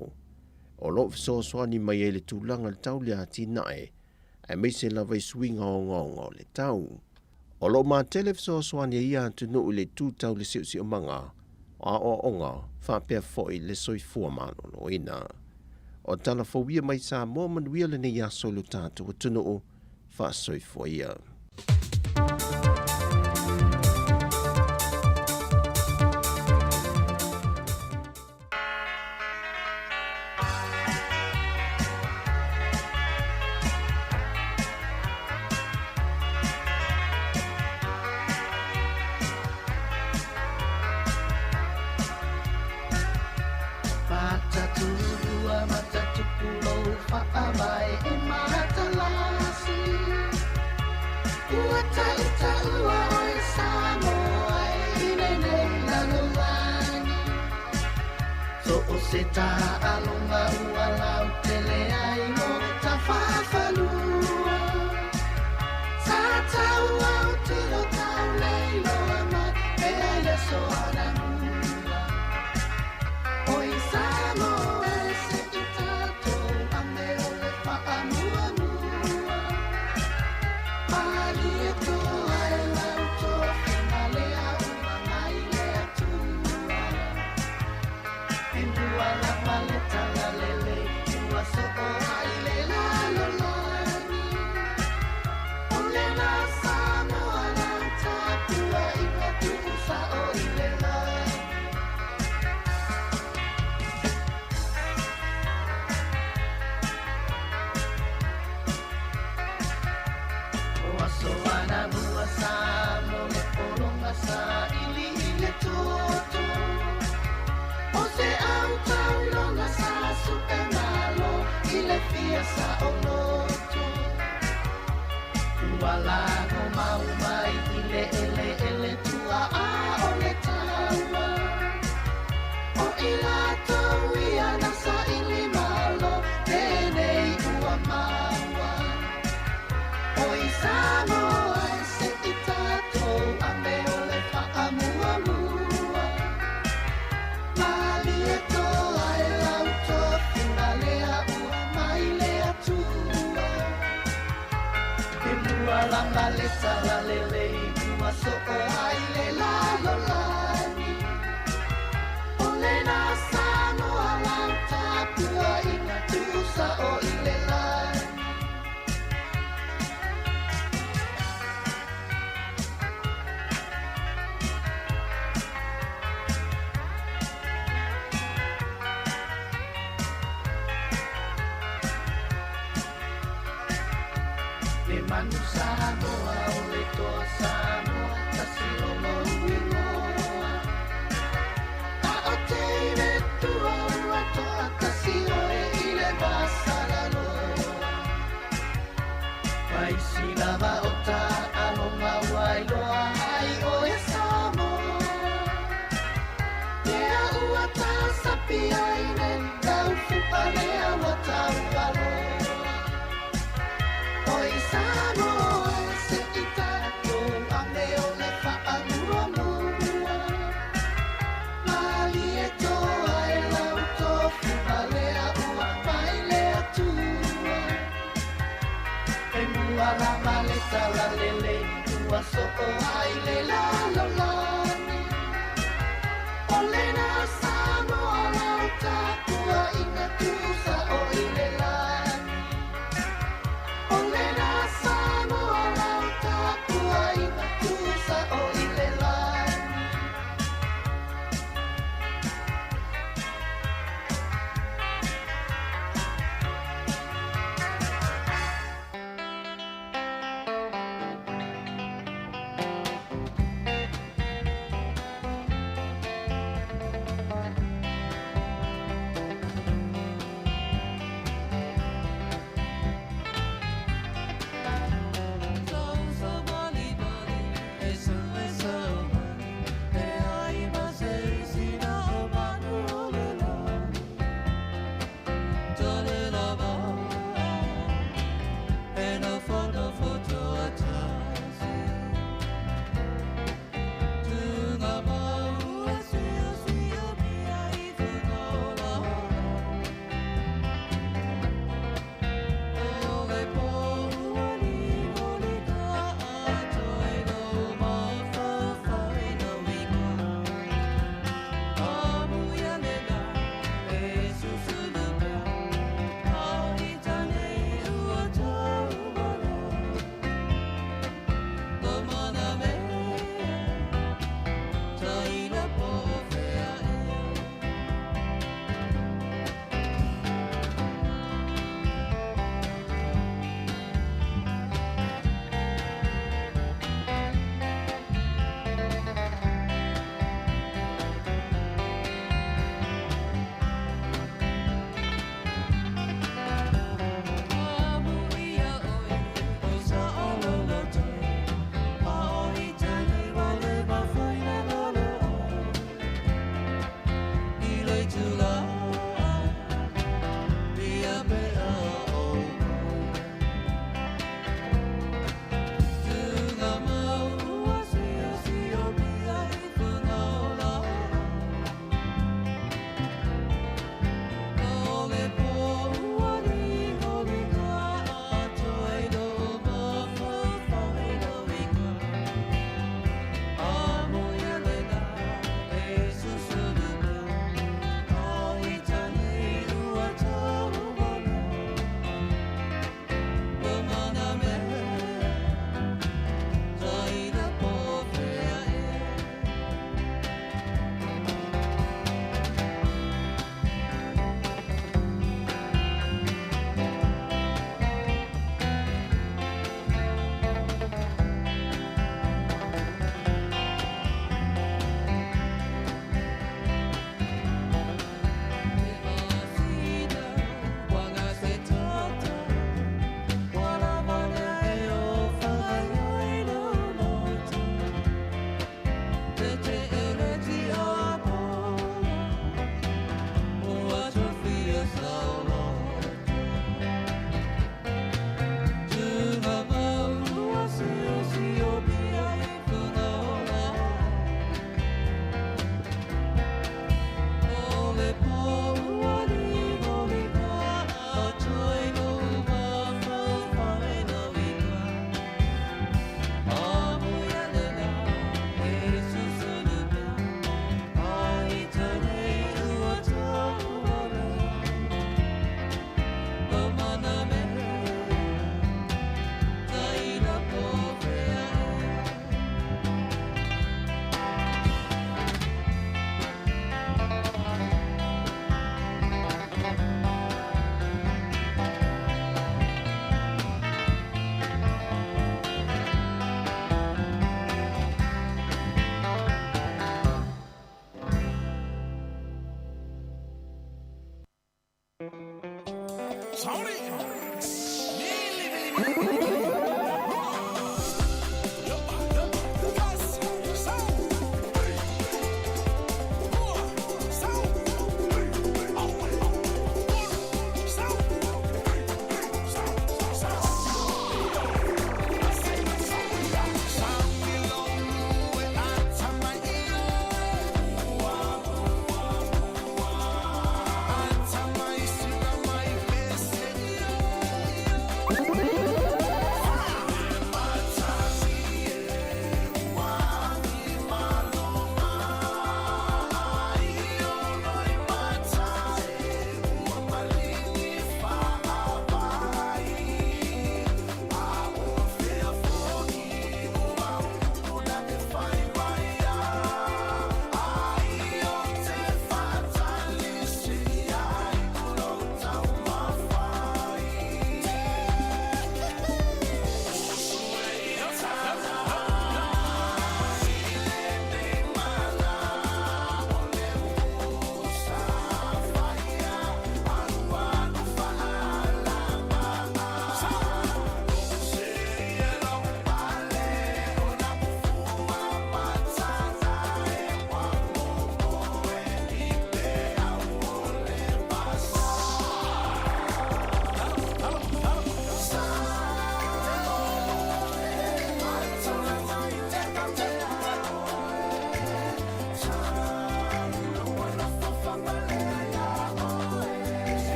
S8: o lo fisosoani mai e le tūlanga le tau le ati nae e mai se lava i swinga o ngongo le tau. O lo ma tele fisosoani e ia antino le tū tau le siusi o manga a o onga whapea foi le soifua mano no ina. O tala fawia mai Samoa manuia le nei aso lo tātou atunu o wha soifua ia.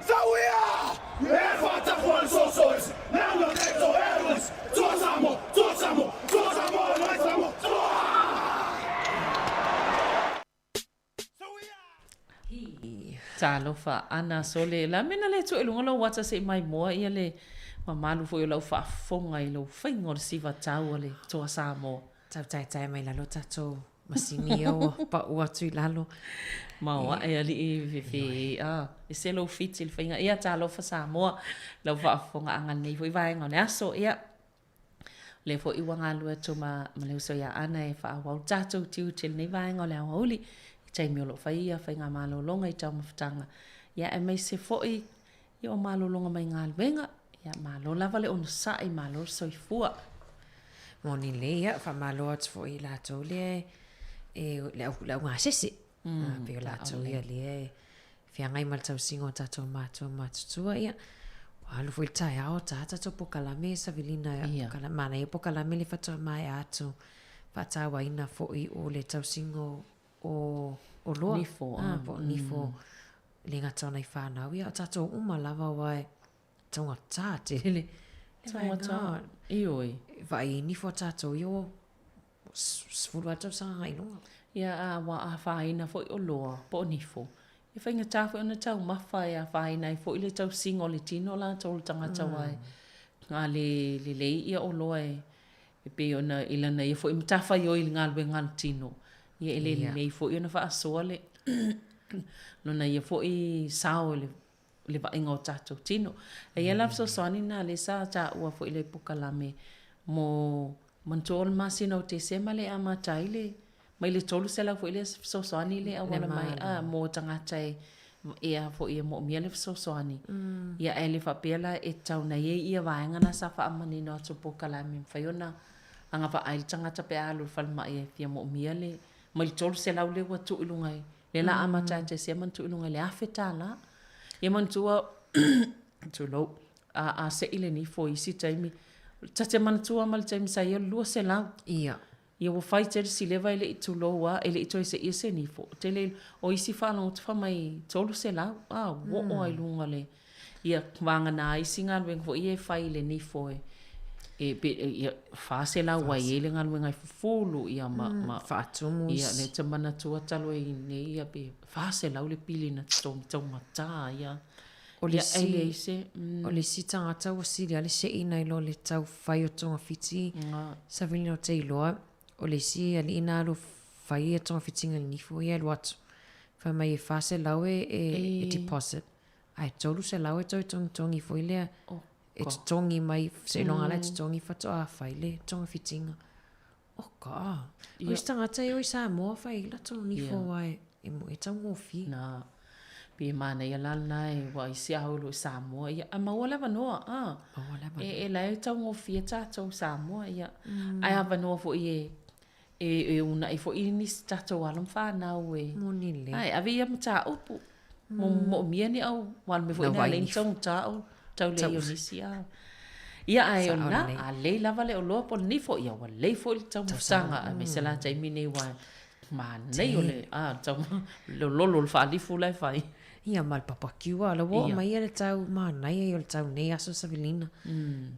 S16: Sauia! E fatta fuori sosos! Nando detto Elvis! Tuasamo! Noi siamo!
S3: Talofa ana sole la mena le tu ilunga lo wata se mai moa ia le mamalu fo lo fa fonga i lo faingo le siva tau le toa sa mo
S19: tau tai mai lalo tato masini o pa ua tui lalo
S3: ma e ali e fe e se lo fit il fainga ia talofa sa mo lo fa fonga anga nei foi vai ngone aso ia le fo i wanga lua to ma le so ia ana e fa wa tato tiu til nei vai ngole holi tai mi lo faia fainga malo longa i tau mafutanga ia e mai se foi i o malo longa mai ngā luenga ia malo lava le ono sa i malo soifua
S19: moni le ia fa malo atu foi la to le le ngā sese pe la to ia le fianga i mal tau singo tato matutua ia Walu foi tai ao tata to pokalame sa vilina kala mana e pokalame le fatu mai atu fata wa ina foi o le tau singo o loa
S3: nifo
S19: nifo le ngata nei whanau ia tato uma lava wai tonga tā te le
S3: tonga tā ioi
S19: vai nifo tato io sfuru atu sanga inonga
S3: ia a wa a whaina foi o loa po nifo e whainga tā foi ona tau mawhai a whaina i foi le tau singo le tino la tau tangata wai ngā le ia o loa e pe ona ilana i foi mtawha i o ili ngā lue ngā tino ia ele nei fo ia na fa asoa le no na ia fo i sao le va ingo tato tino e ia la so soni na le sa ta ua fo ile pokalame mo mantol masino te se male ama taile mai le tolu se la fo ile so soni le awala mai a mo tanga tai ia fo ia mo mia le so soni ia ele fa pela e tau na ia vaenga na sa fa amani no to pokalame faiona anga fa ai tanga ta pe alu fal mai e fia mo mia le mai tolu se lau le wa tu ilungai le la ama tante se man tu ilungai le afetala ye man tua tu lo a se ile ni fo isi taimi tate man tua mal taimi sa ye lu se lau
S19: ia
S3: ye wo fighter si le vai le tu lo wa ele ito se ise ni fo tele o isi fa no tu fa mai tolu se lau wo o ilunga le ia wanga na isi ngal wen fo ye fai le ni fo e fa se la wa ele ngal wenga fulu ia ma
S19: fa tumus
S3: ia le tamana tua talo i ne ia be fa se la le pili na tonga ta ia
S19: o le se o le sita ata o si le se ina lo le tau fai o tonga fiti sa vilino te loa o le si ali ina lo fai o tonga fiti ngal ni fo ia lo atu fa mai fa se la e deposit ai tolu se la e tongi fo ile e tongi mai se no ala tongi fato a faile tonga fitinga oka o stanga tai o sa mo fai la tongi fo wai e mo e tango fi
S3: na pe mana ia lana e wa isi aulu sa mo ia a mawala vanoa e la e tango fi ta to sa mo ia ai ava no fo e una e fo ini stato alum fa na we
S19: monile
S3: ai avia mta upu mo mieni au wan me fo ina le tong ta tau le o nisi a ia ai ona a le lava le o loa po ni fo ia wa le fo tau musanga a me sela tai mine wa ma nei o le a tau lo fa li fu lai fai
S19: ia mal papa kiwa la wo mai ele tau ma nei o tau nei aso savilina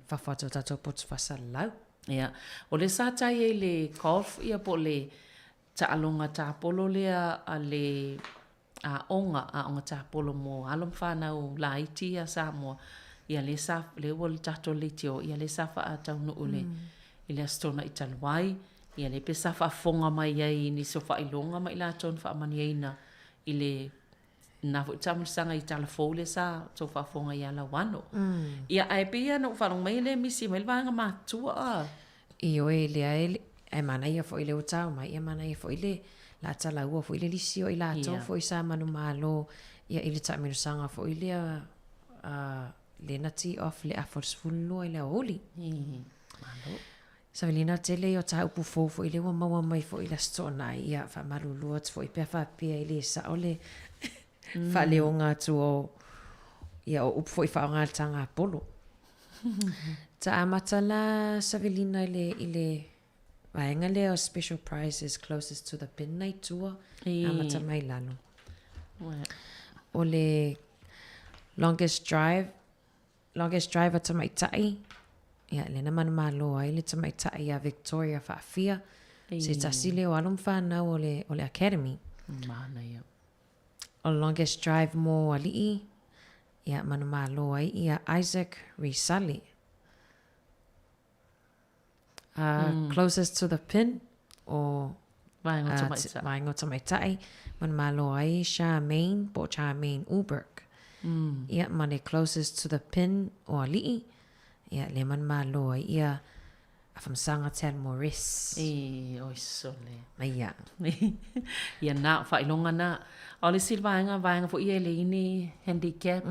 S19: fa fa tau pot fa salau
S3: ia o le sa tai e le golf ia po le ta alonga ta polo le a le a onga ta polo mo alom fa na o la iti a sa mo ia le sa le wol tato le tio ia le sa fa ata no ule ile stona italwai ia le pesa fa fonga mai ai ni so fa ilonga mai la ton fa mani ina ile na fu tam sanga i telefone sa so fa fonga ia la wano ia ai pe ia no fa mai le misi mai vanga ma tua
S19: io ele ai mana ia fo ile o tau mai ia mana ia fo ile la tala ua fo ile lisi o ila to fo isa manu malo ia ile ta minu sanga fo ile le nati off le afors fullo ile oli malo Savelina tele o ta upu fo ile wa mawa mai fo ile stona ia fa malu lot fo i pe fa pe ile sa ole fa le onga tu o ia o upu fo i fa nga tanga polo ta amatala Savelina ile Vaenga leo special prizes closest to the midnight tour. Amata mai lalo. O le longest drive a tamaitai. Ia, le na manamalo ai le tamaitai a Victoria Whaafia. Se tasile o alum whanau o le academy.
S3: Mana ia.
S19: O longest drive mo alii. Ia, manamalo ai ia Isaac Risali. Closest to the pin o Vaingo Tamaitai. Manamalo ai Charmaine, po Charmaine Uberg. Ia, mane closest to the pin o alii. Ia, le manamalo ai ia Afamsanga Tel Morris.
S3: Oisole.
S19: Ia.
S3: Ia na whailonga na. O le silvaenga fo ia le ini handicap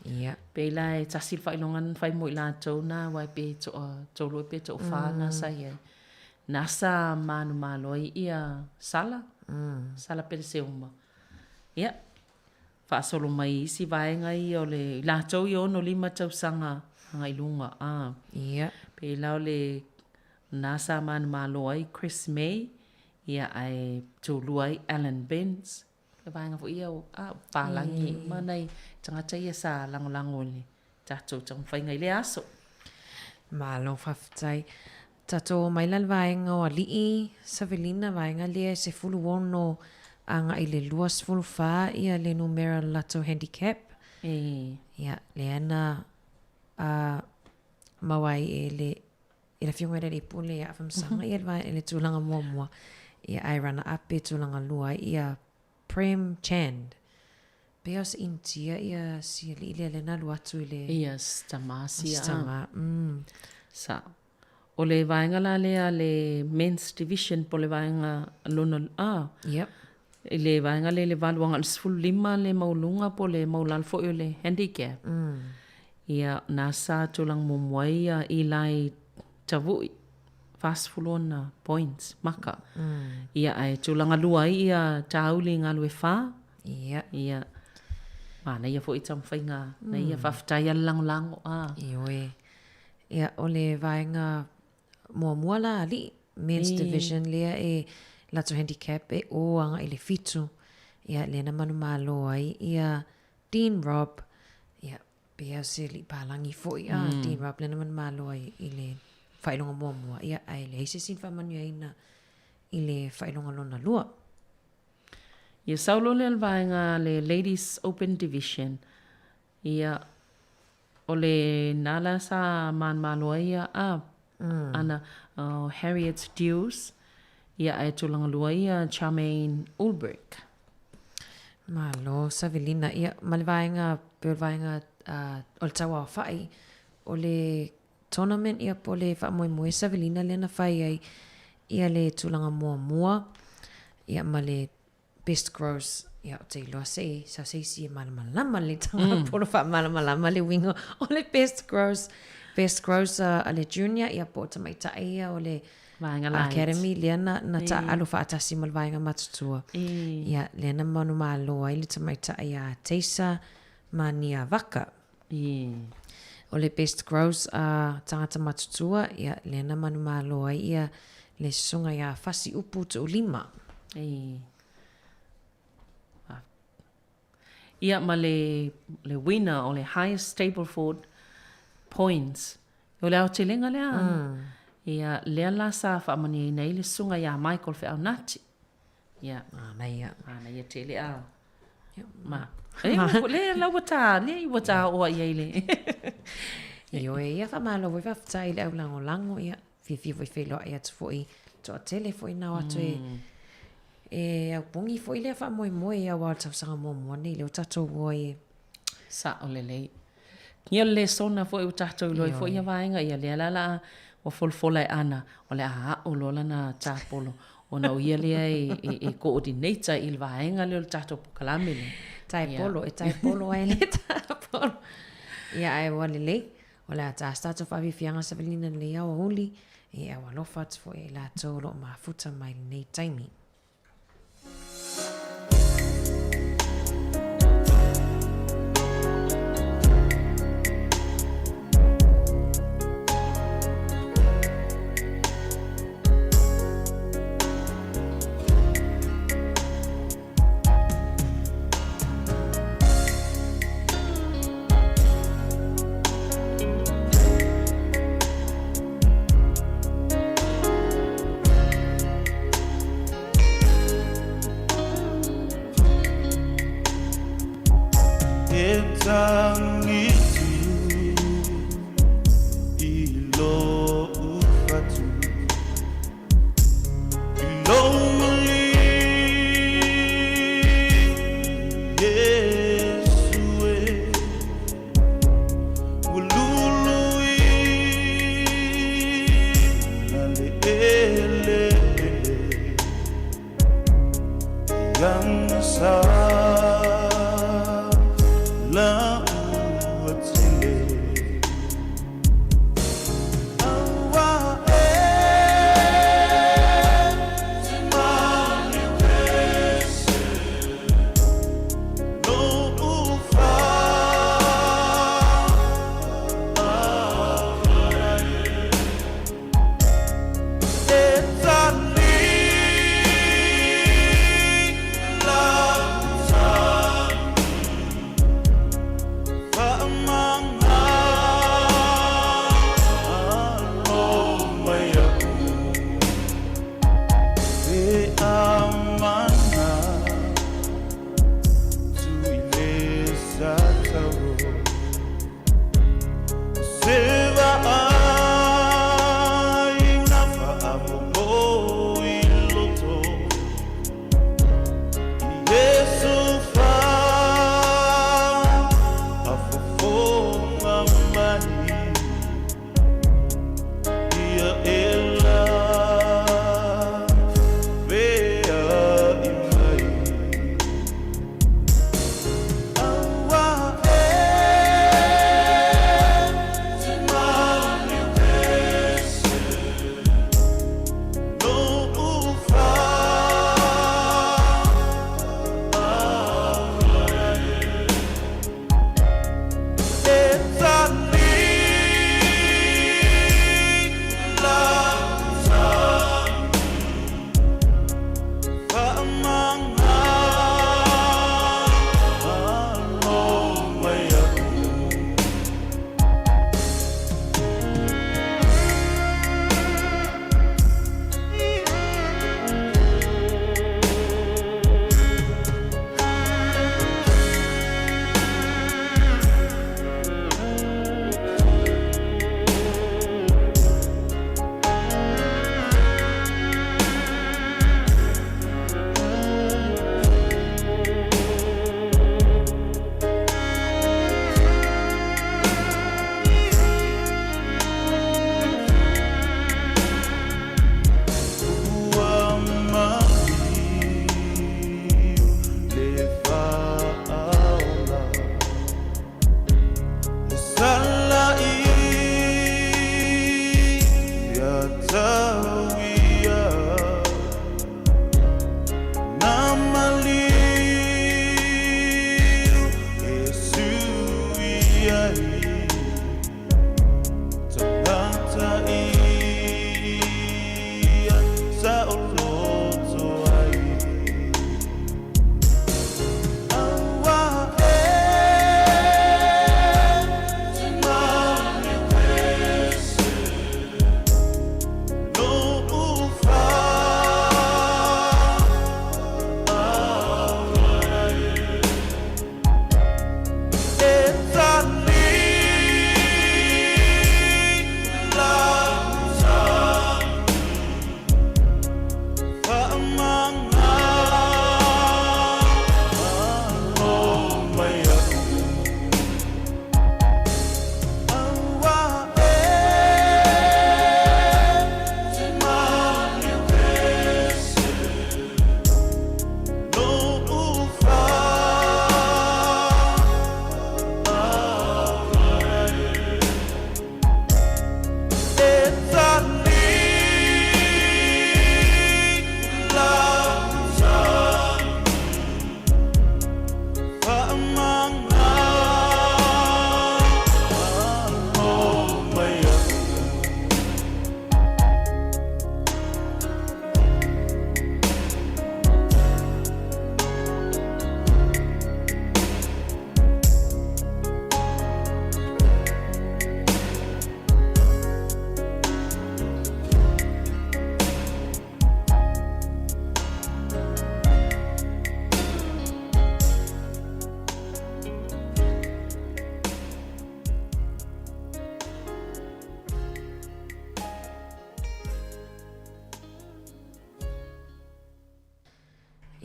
S19: Ia.
S3: Pela e tasil whailonga whai mo i lātou na wai pe to loi pe to whana sa ia. Nasa manu maloi ia sala. Sala pe se uma. Ia. Whaasolo mai isi vaenga i o le lātou i ono lima tau sanga ngai lunga.
S19: Ia.
S3: Pela o le nasa manu maloi Chris May. Ia ai tūlua Alan Benz. Le vaenga fo ia o palangi. Manai tangata ia sa lango le. Tatou tang whainga le aso.
S19: Malo whaftai. Tatou mai lal vaenga o alii. Savelina vaenga lea se fulu wono anga i le luas fulu wha ia le numera lato handicap. Ia, le ana mawai e le whiunga re pule ia whamsanga ia le tūlanga mua. Ia ai rana ape tūlanga lua ia Prem Chand. Beos intia ia si li le na luatu le.
S3: Ia stamasia.
S19: Stama.
S3: Sa. O le vaenga la le men's division po le vaenga lona.
S19: Yep.
S3: Le vaenga le valuanga lima le maulunga po le maulal fo le handicap. Ia nasa tulang mumwai ia ilai tavui. Fast fulona points maka. Ia ai tulanga lua ia tauli ngalue fa. Ia. Mana ia fo itam whainga. Na ia whaftai lang.
S19: Ioi. Ia ole vaenga mua la ali. Men's division lea e lato handicap e o anga i le fitu. Ia le na manu malo ai. Ia Dean Rob. Ia pea se li palangi fo ia. Dean Rob le na manu malo ai i le whailonga mua. Ia ai le heise sin whamanu aina i le whailonga lona lua.
S3: Ia saulo le alvaenga le Ladies Open Division. Ia o le nala sa man maloa ia ana Harriet Dews. Ia ai tulanga lua ia Charmaine Ulbrich.
S19: Malo Savelina. Ia malvaenga pelvaenga o le tawa whai o le tournament ia po le whamoe Savelina le na whai ai ia le tulanga mua. Ia ma le best gross ia o te iloa se sa se si malamalama le tanga polo wha le wingo o le best gross a le junior ia po tamaitai ia o le academy le na ta alu whaatasi malvaenga matutua ia le na manu maloa i le tamaitai a Teisa Mania Vaka o le best gross a tangata matutua ia le na manu maloa ia le sunga ia fasi upu tu lima.
S3: Ia ma le winner o le highest Stableford points. O le au te lenga lea. Ia lea la sa whaamani nei le sunga ia Michael fe au nati. Ia. Ana ia te lea. Ma. Le la wata. Le i wata oa ia ile.
S19: Io ia whamalo voi whaftai le au lango ia. Fifi voi wheloa ia tu foi. Toa tele foi nao atu e au pongi foi le fa moe ia wa tau sanga mo nei le tato voi
S3: sa o le lei ia le sona foi o tato loi foi ia vaenga ia le la o folfola ana o le o lola na tapolo o na ia le e coordinator il vaenga le tato kalame le
S19: tai polo ai le tapolo ia ai wa le lei o la ta start of avi fianga Savelina le ia o oli e wa lo fat foi la tolo ma futa mai nei taimi.
S16: Love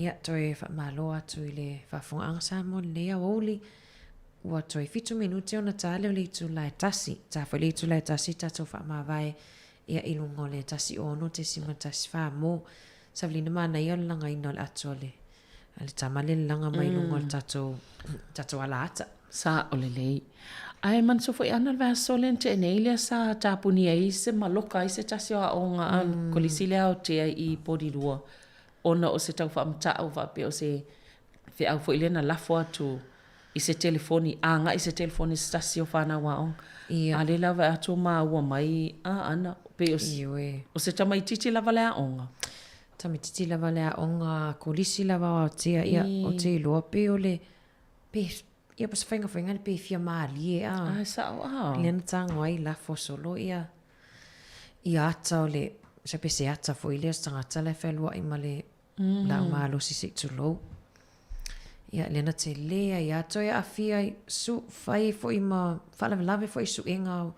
S19: Ia toi whaamalo atu I le whaafonga sa mo lea oli. Ua toi 5 minuti ona tale o le itu lai tasi. Ta whai le itu lai tasi tato whaamawai. Ia ilungo le tasi ono te sima tasi whaamo. Sa wlina mana ia o langa ino le atu o le. Ale tamale langa mai ilungo le tato ala ata.
S3: Sa o le lei. Ai man so foi ana va solen te nelia sa tapuni ai se maloka ai se tasi o nga an kolisile au te I podirua. Ona o se tau whaamta au wape o se fe au foi lena lafo atu I se telefoni anga I se telefoni stasi o whana waong. Ale lava atu maa ua mai ana pe o se tamaititi lava lea onga.
S19: Tamaititi lava lea onga kolisi lava o tea ia o te iloa pe o le pe ia pas whainga pe fia maali e a.
S3: Ai sa o.
S19: Lena tango ai lafo solo ia ata o le se pe se ata fo ile stangata le whelua I male la malo si se tulo. Ia lena te lea ia toi a fia su fai fo I ma whalawelawe fo I su enga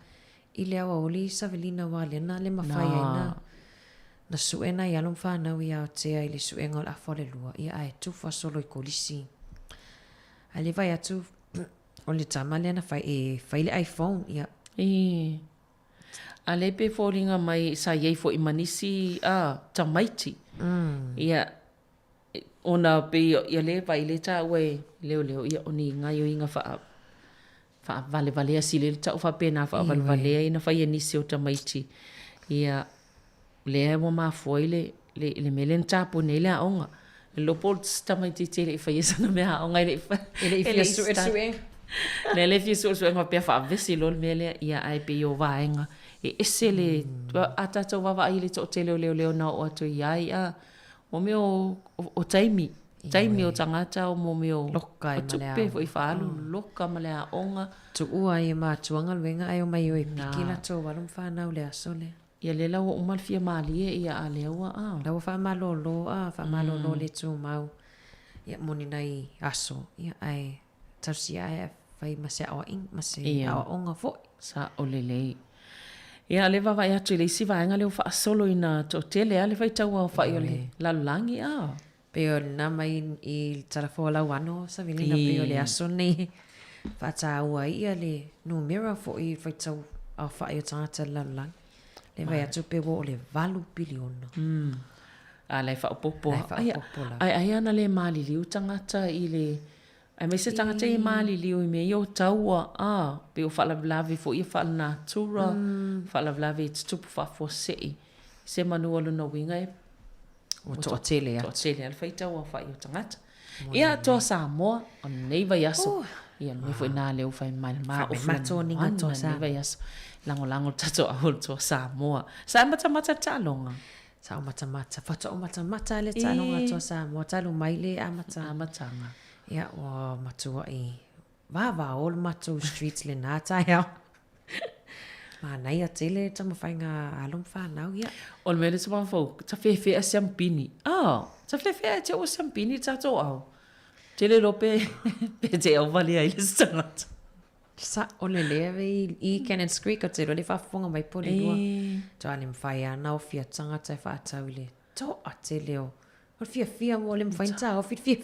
S19: I le awa oli sa velina wa lena le mawhai aina. Na su ena I alum whanau ia o tea I le su enga o la fole lua. Ia ai tu fa solo I kolisi. A le vai atu o le tama lena fai le iPhone ia.
S3: A le pe fōringa mai sa iei fo I manisi tamaiti. Ia ona pe ia le vai le ta we leo ia oni ngai o inga fa vale asile le ta fa pena fa vale ina fa ia nisi o tamaiti. Ia le mo ma foi le melen tapu ne le onga. Lo pot tamaiti te le fa isa na me onga le fa
S19: ele su
S3: ne le fi su nga pe fa vesi lo mele ia ai pe yo vaenga. Esele atata wawa ai le to te leo na o atu ia o me o taimi o tangata o mo me o
S19: loka I malea
S3: pe foi falu loka malea onga
S19: tu ua I ma tuanga luenga ai o mai o pikila to walum whanau le asole
S3: ia le lau o umal fia mali ia a leua
S19: lau whamalolo le tu mau ia moni nei aso ia ai tausi ai fai mase awa ing mase awa onga fo
S3: sa o lelei. Ia le vava ia tu le si vaenga le fa solo ina to tele ale fai tau o fa le lalangi
S19: pe o na mai I telefo la wano sa vilina pe o le aso nei fa ta ua ia le numero fo I fai tau a fa o tangata lalangi le vai atu pe wo le 2 biliona
S3: a le fa popo ai ana le mali liu tangata I le ai me se tangata I mali liu I me yo taua pe o fala vlave fo ia fala natura fala vlave tupu fa fo se manu alo na winga
S19: o to tele
S3: al faita o fa yo tangata ia to Samoa o nei vai aso ia me foi na le o fai mal ma o
S19: mato ninga to sa
S3: vai aso lango tato a to Samoa sa mata talonga
S19: sa mata fato o mata le talonga to Samoa talu mai le
S3: amatanga
S19: ia o matua I vava all matu streets le nata ia ma nei a tele tama whainga alum whanau ia
S3: o mele sa whau ta fefe a siampini ta fefe a te o siampini tato au tele lope pe te au vale ai le stangata
S19: sa o le lewe I Cannons Creek o te role whafonga mai poli lua to alim whai ana o fia tangata e whaatau le to a tele o fia mo le mwhainta o fia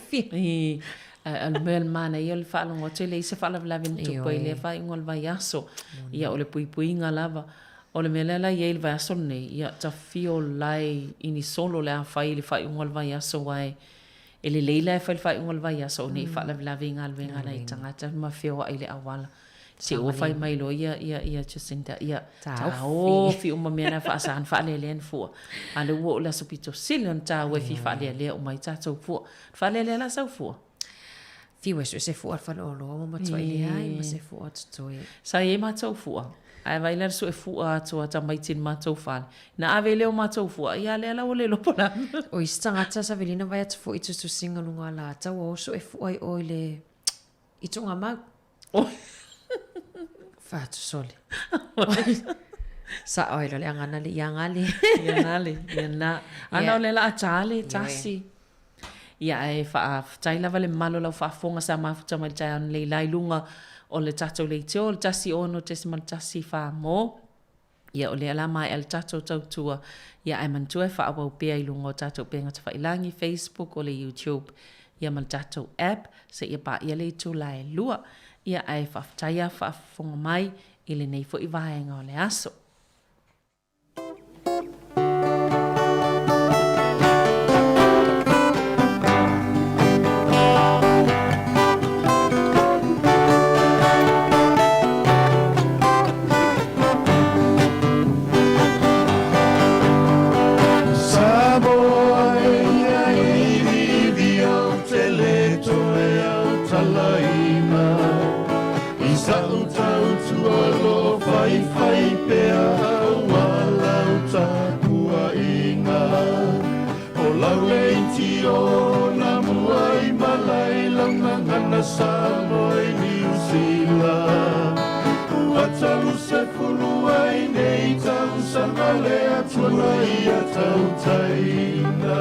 S3: al mel mana ia le whaalongo tele I se whaalawalavin tupo I le whai ngol vai aso ia o le pui nga lava o le mele la ia I le vai aso nei ia ta fio lai ini solo le a whai le whai ngol vai aso wai e le leila e whai ngol vai aso nei whaalawalavin nga alwenga nei tangata ma fio ai le awala se o whai mai lo ia Jacinta ia ta o fi uma mena whaasan whaalelean fua a le uo la sopito silion ta we fi whaalelea o mai tatou fua whaalelea la sau fua
S19: Fiwa se fua whalolo mo matua I ai ma se fua tutoi.
S3: Sa e matou fua. Ai vai la so e fua atua ta maitin matou whale. Na ave leo matou fua. Ia le ala o le lopona.
S19: O istangata sa velina vai atu fo itu singa lunga la tau o so e fua I o le itunga mau. Fatu soli. Sa oilo le angana le iangali.
S3: Iana. Ana o le la atale tasi. Ia e whaatai lava le malo lau whaafonga sa mafuta mai tai anu le lailunga o le tatou le teo, le tasi ono te simal tasi wha mo. Ia o le ala mai al tatou tautua ia ai mantua e whaapau pia I lungo tatou pia ngata whailangi Facebook o le YouTube ia man tatou app se ia pa ia le tu lai lua ia ai whaftaia whaafonga mai I le nei fo I vaenga o le aso.
S20: Samoa New Zealand Watalu se fuluai nei tau sanale atua ia tau taina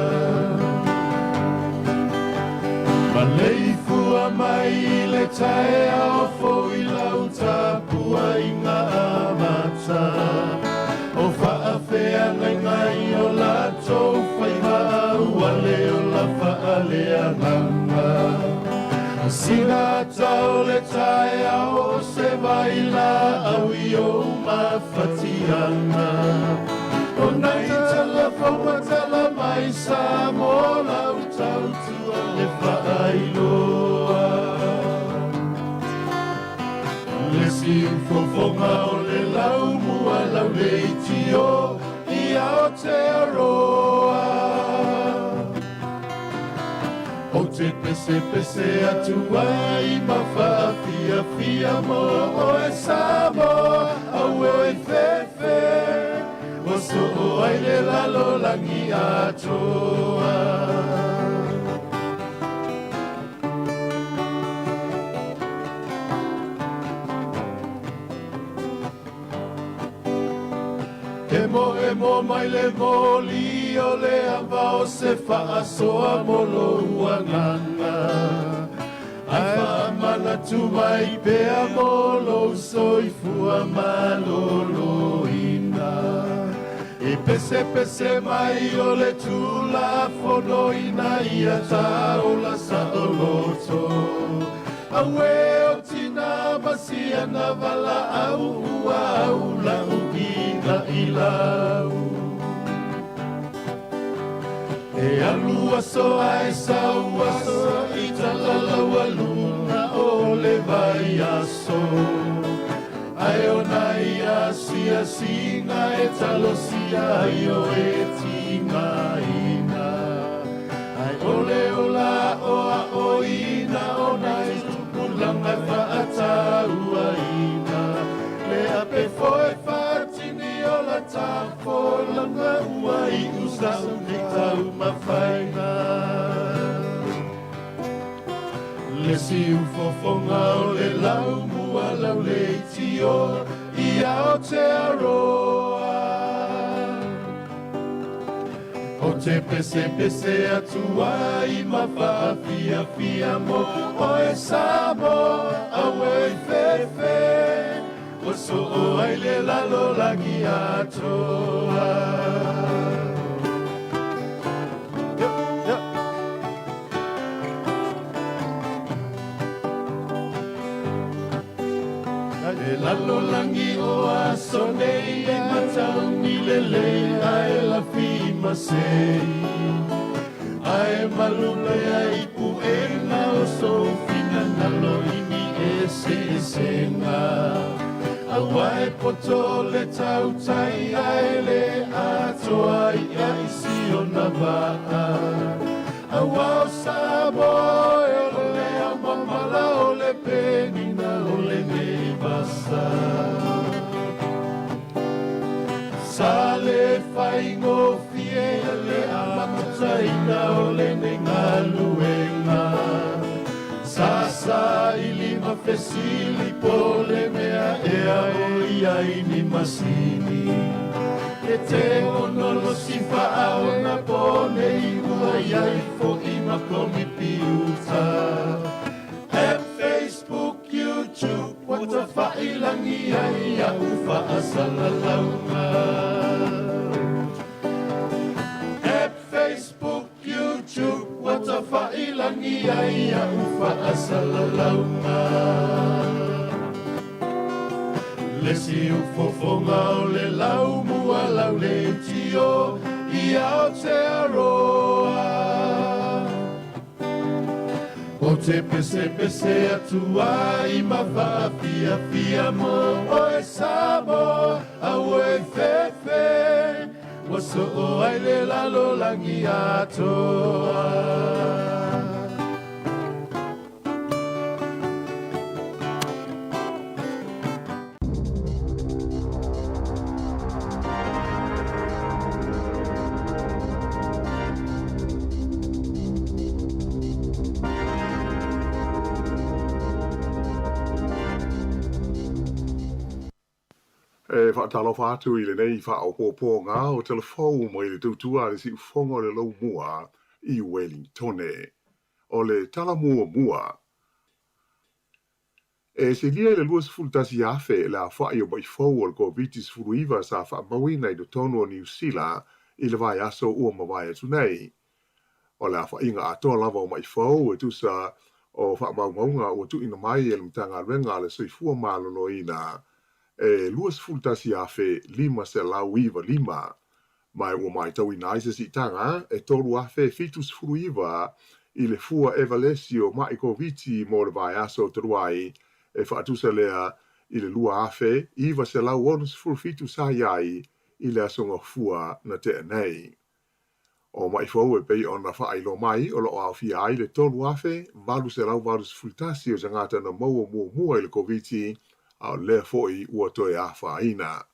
S20: Malei fua mai le tae ao foi lau tapua I ngā amata O whaafea ngai ngai o latou whaiha wale o la whaalea nganga Sina tau le tae ao se vaila au I o mawhatianga O nai tala whaumatala mai sa mo lau tau tua le whaailoa Le siu fofonga o le lau mua lau le itio I ao te aroa O te pese atu ai ma whaafia fia mo o e Samoa au e fefe O so o ai le lalo langi atoa E mo mai le moli o le ava o se whaasoa mo lo uanganga Ai whaamana tu mai pea mo lo soifua malolo ina E pese mai o le tula fono ina ia taula sa o loto Awe o tina masia na vala au ua au la ugina I lau E alua so ai saua so I talalau aluna o le vai aso Ai o nai asia singa e talosia I o e tinga ina Ai ole ola oa o ina o nai Langa whaataua ina Le ape foe whaatini o la tāwho Langa ua I usa uni tau mawhainga Le si ufofonga o le lau mua lau le tio I ao te aroa O te pese atu ai ma whaafia fia mo O e Samoa au e fefe O so o ai le lalo langi atoa E lalo langi o aso nei E matau ni lele ai la fi masei Ai malume ai puenga o so fina nalo ini e se nga Awai poto le tau tai ai le ato ai ai si o na vaa Awao Samoa e o le amamala o le penina o le nevasa Sale whaingo fie le amataina o le nengaluenga Sasa I lima fesili po le mea ea o ia ini masini E te onolo si whaao na pone I ua iai fo I makomi piuta App Facebook, YouTube, wata whailangi ai a ufa asala launga ia ia ufa asalaunga. Le si ufofonga o le lau mua lau le tio ia o te aroa. O te pese pese atua i mawha fia fia mo o e Samoa au e fefe. Waso o ai le lalo langi atoa.
S7: Whaatalo whātu i le nei whaopopo ngā o telefou mo i le tautua le si ufonga le lau mua i Wellingtone. O le tala mua mua. E se lia le luas fultasi afe la whaai o bai fau o le COVID-19 furuiva sa whaamawina i do tonu o New Zealand i le vai aso ua mawai atu nei. O le whainga atoa lava o mai fau e tusa o whaamaunga o tu ina mai e le mtanga renga le soifua malolo ina e luas fultasi afe lima se lau iwa lima. Mai ua mai tau ina aise si tanga e tolu afe fitus furu iwa i le fua evalesio mai koviti mo le vai aso teruai e whaatusa lea i le lua afe iwa se lau onus furu fitus aiai i le asonga fua na te nei. O mai fau e pei ona whailo mai o lo au fia ai le tolu afe valu se lau valus fultasi o zangata na maua mua i le koviti au le foi ua toe a whaina.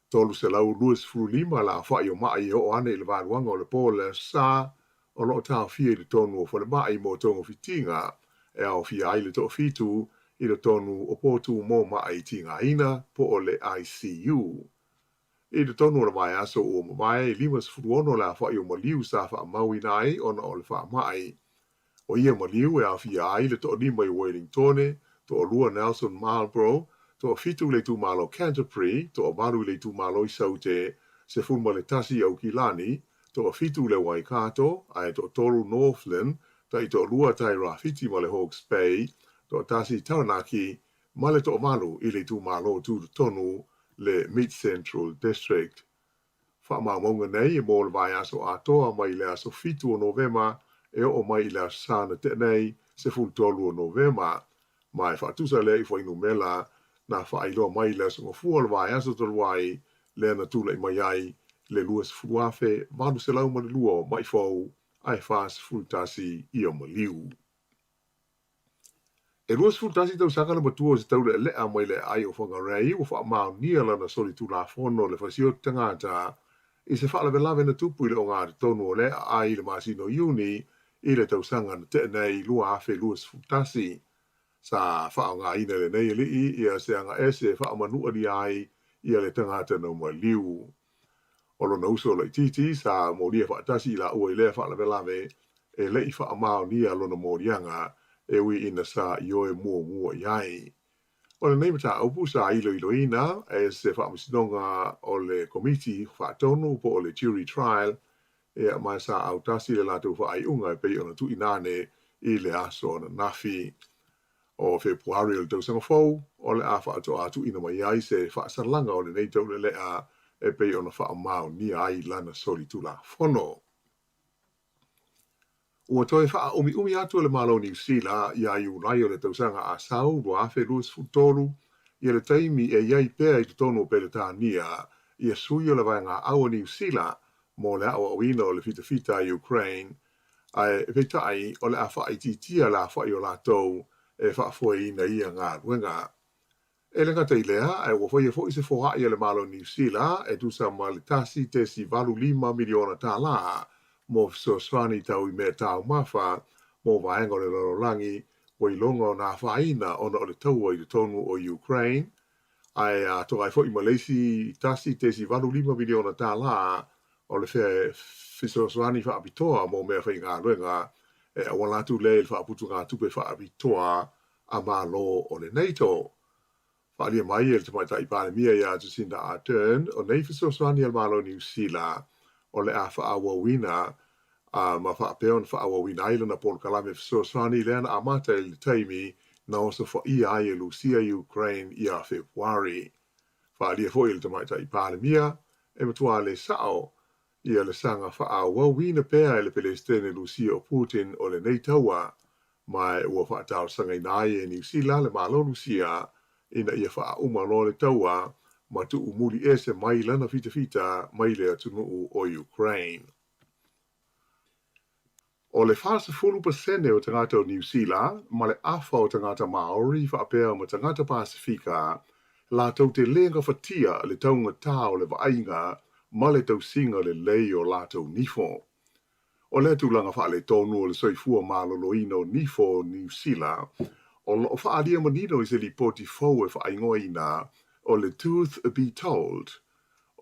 S7: Tolu se lau luas furu lima la whai o mai o ane i le vāruanga o le pōle sa o lo tāo fia i le tonu o whale mai mo tongo fitinga e au fia ai le to fitu i le tonu o pōtu mō mai tinga ina po o le ICU. I le tonu o le mai aso o mai limas furu ono la whai o maliu sa wha maui nai ona o le wha mai. O ia maliu e au fia ai le to lima i Wellingtone, to o lua Nelson Marlborough, to fitu le tu malo Canterbury, to maru le tu malo i saute, se fulma le tasi au Kilani, to fitu le Waikato, ai to tolu Northland, tai to lua tai Rafiti ma le Hawke's Bay, to tasi Taranaki, ma le to malu i le tu malo tu tonu le Mid Central District. Whamamonga nei e mo le vai aso atoa mai le aso fitu o Novema, e o mai le asana te nei, se ful tolu o Novema, mai whaatusa le i whainu mela, na whaailoa mai le aso ngafua le vai aso taruai, le na tula i mai ai, le luas furuafe, manu se lau mani lua mai fau, ai whaas fultasi i o maliu. E luas fultasi tau sanga le matua se tau le lea mai le ai o whangarei, o wha mao nia lana soli tu la fono le whasio tangata, i se wha lawe na tupu i le o ngāri tonu o lea ai le masino iuni, i le tau sanga na te nei lua afe luas fultasi, sa wha ngā ina le nei li i a se anga ese wha manua di ai i a le tangata na maliu. Olo na uso lai titi sa moria wha atasi la ua i lea wha lawe e lei wha amao ni a lona morianga e ui ina sa i oe mua iai. O le neimata aupu sa ilo ina e se wha amasinonga o le komiti wha tonu po o le jury trial e a mai sa au tasi le latu wha ai unga e pei ona tu inane i le aso na nafi. O Februari o tau sanga fau, o le a wha ato atu ina mai ai se wha sarlanga o le nei tau le lea e pei ona wha amao ni ai lana sori tu la fono. Ua toi wha umi atu le malo New Zealand i a iunai o le tau sanga a sau rua afe luas futolu i le taimi e iai pēa i tutono pe le tānia i a sui o le vai ngā aua New Zealand mo le awa oina o le fita i Ukraine ai e peitai o le a wha i titia la wha i o la tau e whaafoi ina ia ngā ruenga. E le ngata i lea, e wafoi e fwoi se fōha i le malo New Zealand, e tusa ma le tasi te si valu 5 miliona tā la, mo so swani tau i mea tau mawha, mo vaenga le lorolangi, o i longa o nā whaina ona o le taua i le tonu o Ukraine, ai a toka i fwoi Malaysi tasi te si valu 5 miliona tā la, o le whea fiso swani whaapitoa mo mea whai ngā ruenga, e a walatu le il whaaputu ngā tupe whaapitoa a malo o le NATO. Whaalia mai e le tamai tai pāne mia ia Jacinda Ardern o nei fisoswani al malo New Zealand o le a whaawawina ma whaapea on whaawawina ai lana Paul Kalame Fesosani leana a mata i le taimi na osa whaia ai e Lucia Ukraine i a Februari. Whaalia fo i le tamaita i Pālemia, e matua le sao i le sanga whaawawina pea e le Palestine Lucia o Putin o le neitaua, mai ua whaatau sanga i nai e New Zealand le malo Lucia, ina ia whauma lo le taua, ma tu umuli ese mai lana fita mai le atunuu o Ukraine. O le 40% o tangata o New Zealand, ma le afa o tangata Maori whaapea ma tangata Pasifika, la tau te lenga whatia le taunga tā o le waainga, ma le tau singa le lei o la tau nifo. O le tūlanga wha le tonu o le soifua maloloina o nifo o New Zealand, o lo whaalia manino i se li poti fau e whaingoa ina, o le Truth Be Told,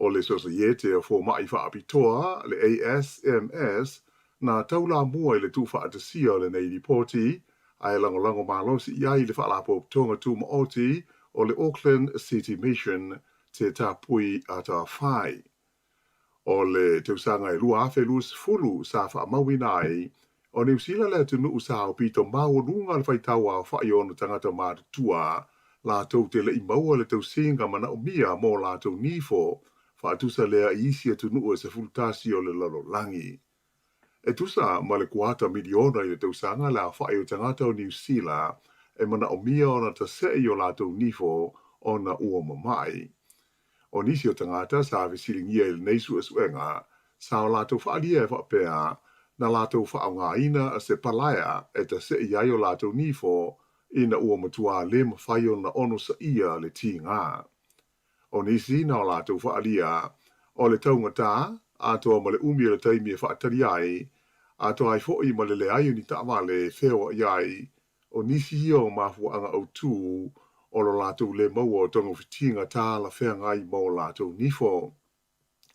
S7: o le sosaiete o fo mai whaapitoa, le ASMS, na taula mua i le tu whaatasia o le nei ripoti, ai lango malosi iai le whaalapo tonga tu maoti o le Auckland City Mission te tapui a ta whai. O le teusanga e lua afe lus fulu sa wha mawinai, o New Zealand le tunu usa o pito mau lunga le whaitawa whai ono tangata mātua, la tau te le i maua le tausinga mana o mia mo la tau nifo, whaatusa lea i isi tunu se fultasi o le lalo langi. E tusa ma le kuata miliona i le tausanga la whai o tangata o New Zealand, e mana o mia ona ta sei o la tau nifo o na ua mamai. O nisi o tangata sa avesilingia i le neisu esuenga, sa o la tau whaalia e whapea, na la tau whaonga ina a se palaya e ta sei ai o la tau nifo, ina ua matua le mawhai o na ono sa ia le ti ngā. O nisi na o la tau whaalia, o le taunga tā, atoa ma le umi le taimi e whaatari ai, atoa ai fo'i ma le ai ni taama le whewa iai, o nisi ia o mafua anga au tū, o lo lātou le maua o tongo whitinga tā la whea ngai mo lātou nifo.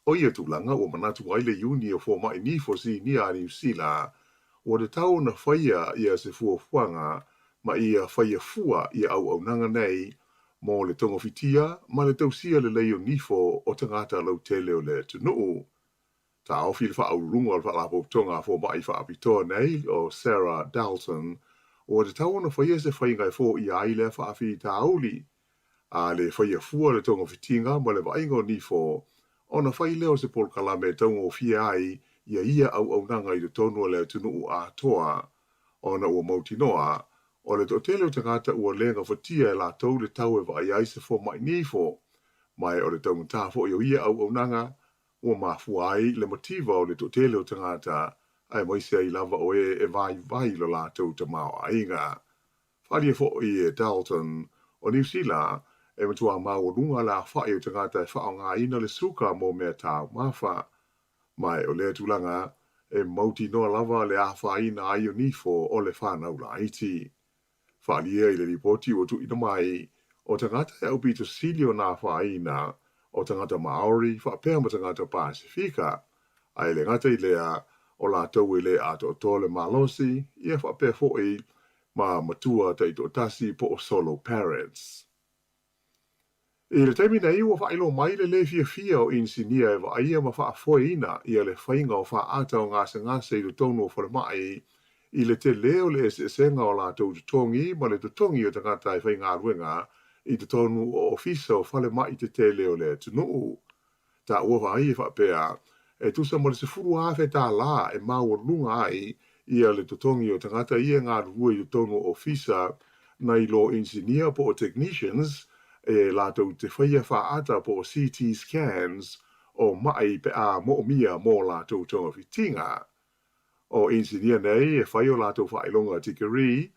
S7: O ia tūlanga o manatu ai le uni o fō mai nifo si ni a New Zealand, o le tau na whaia ia se fuafuanga, ma ia whaia fua ia au nanga nei, mo le tongo whitia, ma le tausia le leo nifo o tangata lau tele o le tunuu. Ta ofi le whaaurunga o le whaalapo tonga fō mai whaapitoa nei o Sarah Dalton, o le tau na whaia se whaingai fō i ai le whaafi tauli, a le whaia fua le tongo whitinga ma le waingo nifo, o na whai leo se Paul Kalame tongo fia ai, ia au nanga i le tonu o le tunuu a toa, o na ua mautinoa, o le totele o tangata ua lenga whatia e la tau le tau e vai ai se fō mai nifo, mai o le tonga tā fō ia au nanga, ua mafua ai le motiva o le totele o tangata, ai moise ai lava o e vai lo la tau ta mao ainga. Whalia fo i e Dalton o New Zealand, e matua mao lunga la whai o tangata e whao ngā ina le suka mo mea tau mawha. Mai o le tulanga, e mauti noa lava le a whai na ai o nifo o le whanau la iti. Whalia i le ripoti o tu ina mai, o tangata e au pito silio na whai na, o tangata Maori, whapea ma tangata Pasifika, ai le ngata i lea, o la tau le ato tole malosi, ia whapea fo'i ma matua te ito tasi po o solo parents. I le taimi nei ua whailo mai le fia o insinia e wa ia ma whaafoe ina ia le whainga o whaata o ngase i le tonu o wharamai i le te leo le esenga o la tau tutongi ma le tutongi o tangata i whainga ruenga i te tonu o ofisa o whale mai te leo le tunuu. Ta ua whai e whapea e tusa mo le se furu awhe tā la e maua lunga ai ia le tutongi o tangata ia ngā rua i tonu ofisa na i lo engineer po o technicians e lātou te whaia whaata po o CT scans o mai pe a mo mia mo lātou tonga whitinga. O engineer nei e whai o lātou whailonga tikari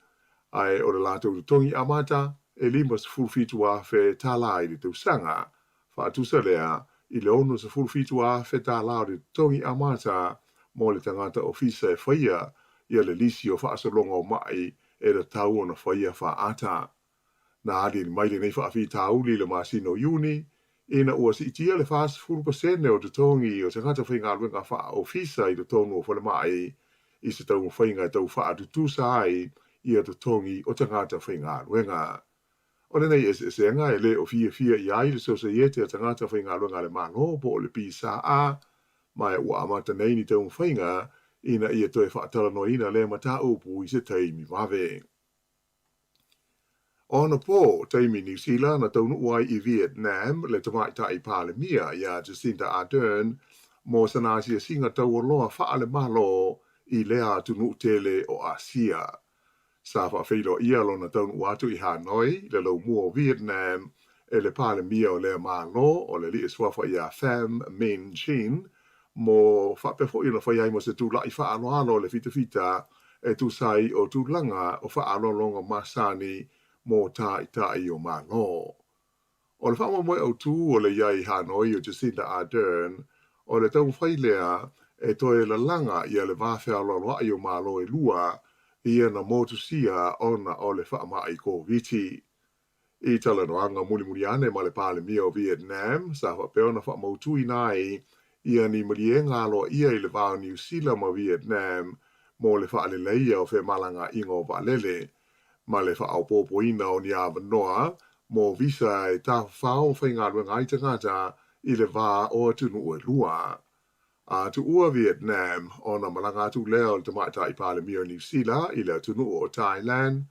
S7: ai o le lātou tutongi amata e limas fulfitu awhe tā la i le tausanga whaatusa lea i le ono sa fulfitu a wheta lao de tongi amata mo le tangata ofisa e whaia ia le lisi o whaasolonga o mai e le tau o na whaia whaata. Na ali ni mai le nei whaafi tauli le masino uni, ina ua si itia le whaas 40% o te tongi o tangata whainga luenga wha ofisa i le tonu o whale mai i se tau whainga tau wha atutusa ai i te tongi o tangata whainga luenga. O nei e nga e le o fia i ai le sosaiete a tangata whainga luenga le mano po o le pisa a, mai ua amata nei ni tau whainga ina ia toi whaatala no ina le mata upu i se teimi wawe. Ona po, teimi New Zealand na taunu uai i Vietnam le tamai tai Palemia ia Jacinda Ardern mo sanasi singa tau loa whaale malo i lea tunu tele o Asia. Sa whaafeilo ia lo na taunu watu i Hanoi le lau mua o Vietnam e le Palemia o lea malo o le li swafa ia Pham Minh Chinh mo whaapefo ina whaiai mo se tula i whaaloalo le fita e tu sai o tu langa o whaalolonga masani mo tai o malo. O le whaama moe au tū o le iai Hanoi o Jacinda Ardern, o le tau whailea e toe la langa ia le wāwhea loloa i o malo e lua, ia na motusia ona o le whaama i ko viti. I tala noanga muli ane ma le Palemia o Vietnam, sa whapeo na whaamautui nai, ia ni malie ngalo ia i le wāo New Zealand ma Vietnam, mo le whaaleleia o whe malanga ingo valele, ma le whaaupopoina o ni awanoa, mo visa e tā whao whainga ruenga i tangata i le wā o tunu ue lua. A tu ua Vietnam, o na malanga tu leo le tamata i Palemia o New Zealand i le tunu o Thailand,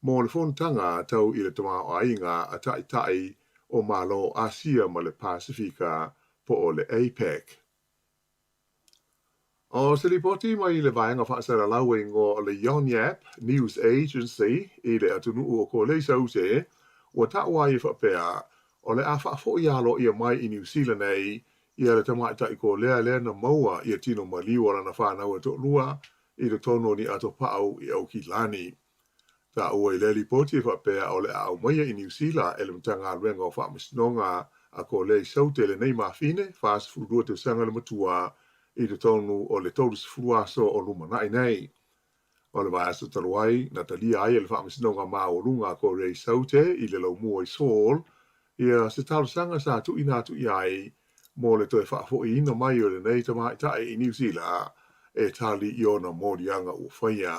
S7: mo le fontanga tau i le tama o ainga a tai o malo Asia ma le Pasifika po o le APEC. O se li poti mai le vaenga whaasara lau e ngō le Yonyap News Agency i le atunu o ko le saute o taua i whapea o le a whaafo i alo i mai i New Zealand ei i le tamaita i ko lea na maua i a tino maliwa na whanau e to lua i le tono ni ato pao i au ki lani. Ta ua i le li poti i whapea o le au maia i New Zealand e le mtanga renga o whaamasnonga a ko le saute le nei mawhine whaas furua te sanga le matua i le tonu o le tolu sifuaso o lumanai nei. O le vaasa taluai, na talia ai le whaamasinonga maa o runga ko rei saute i le lau mua i sol, ia se talo sanga sa tu ina tu iai, mo le toe whaafo i ina mai o le nei tamai tae i New Zealand, e tali i ona morianga u whaia.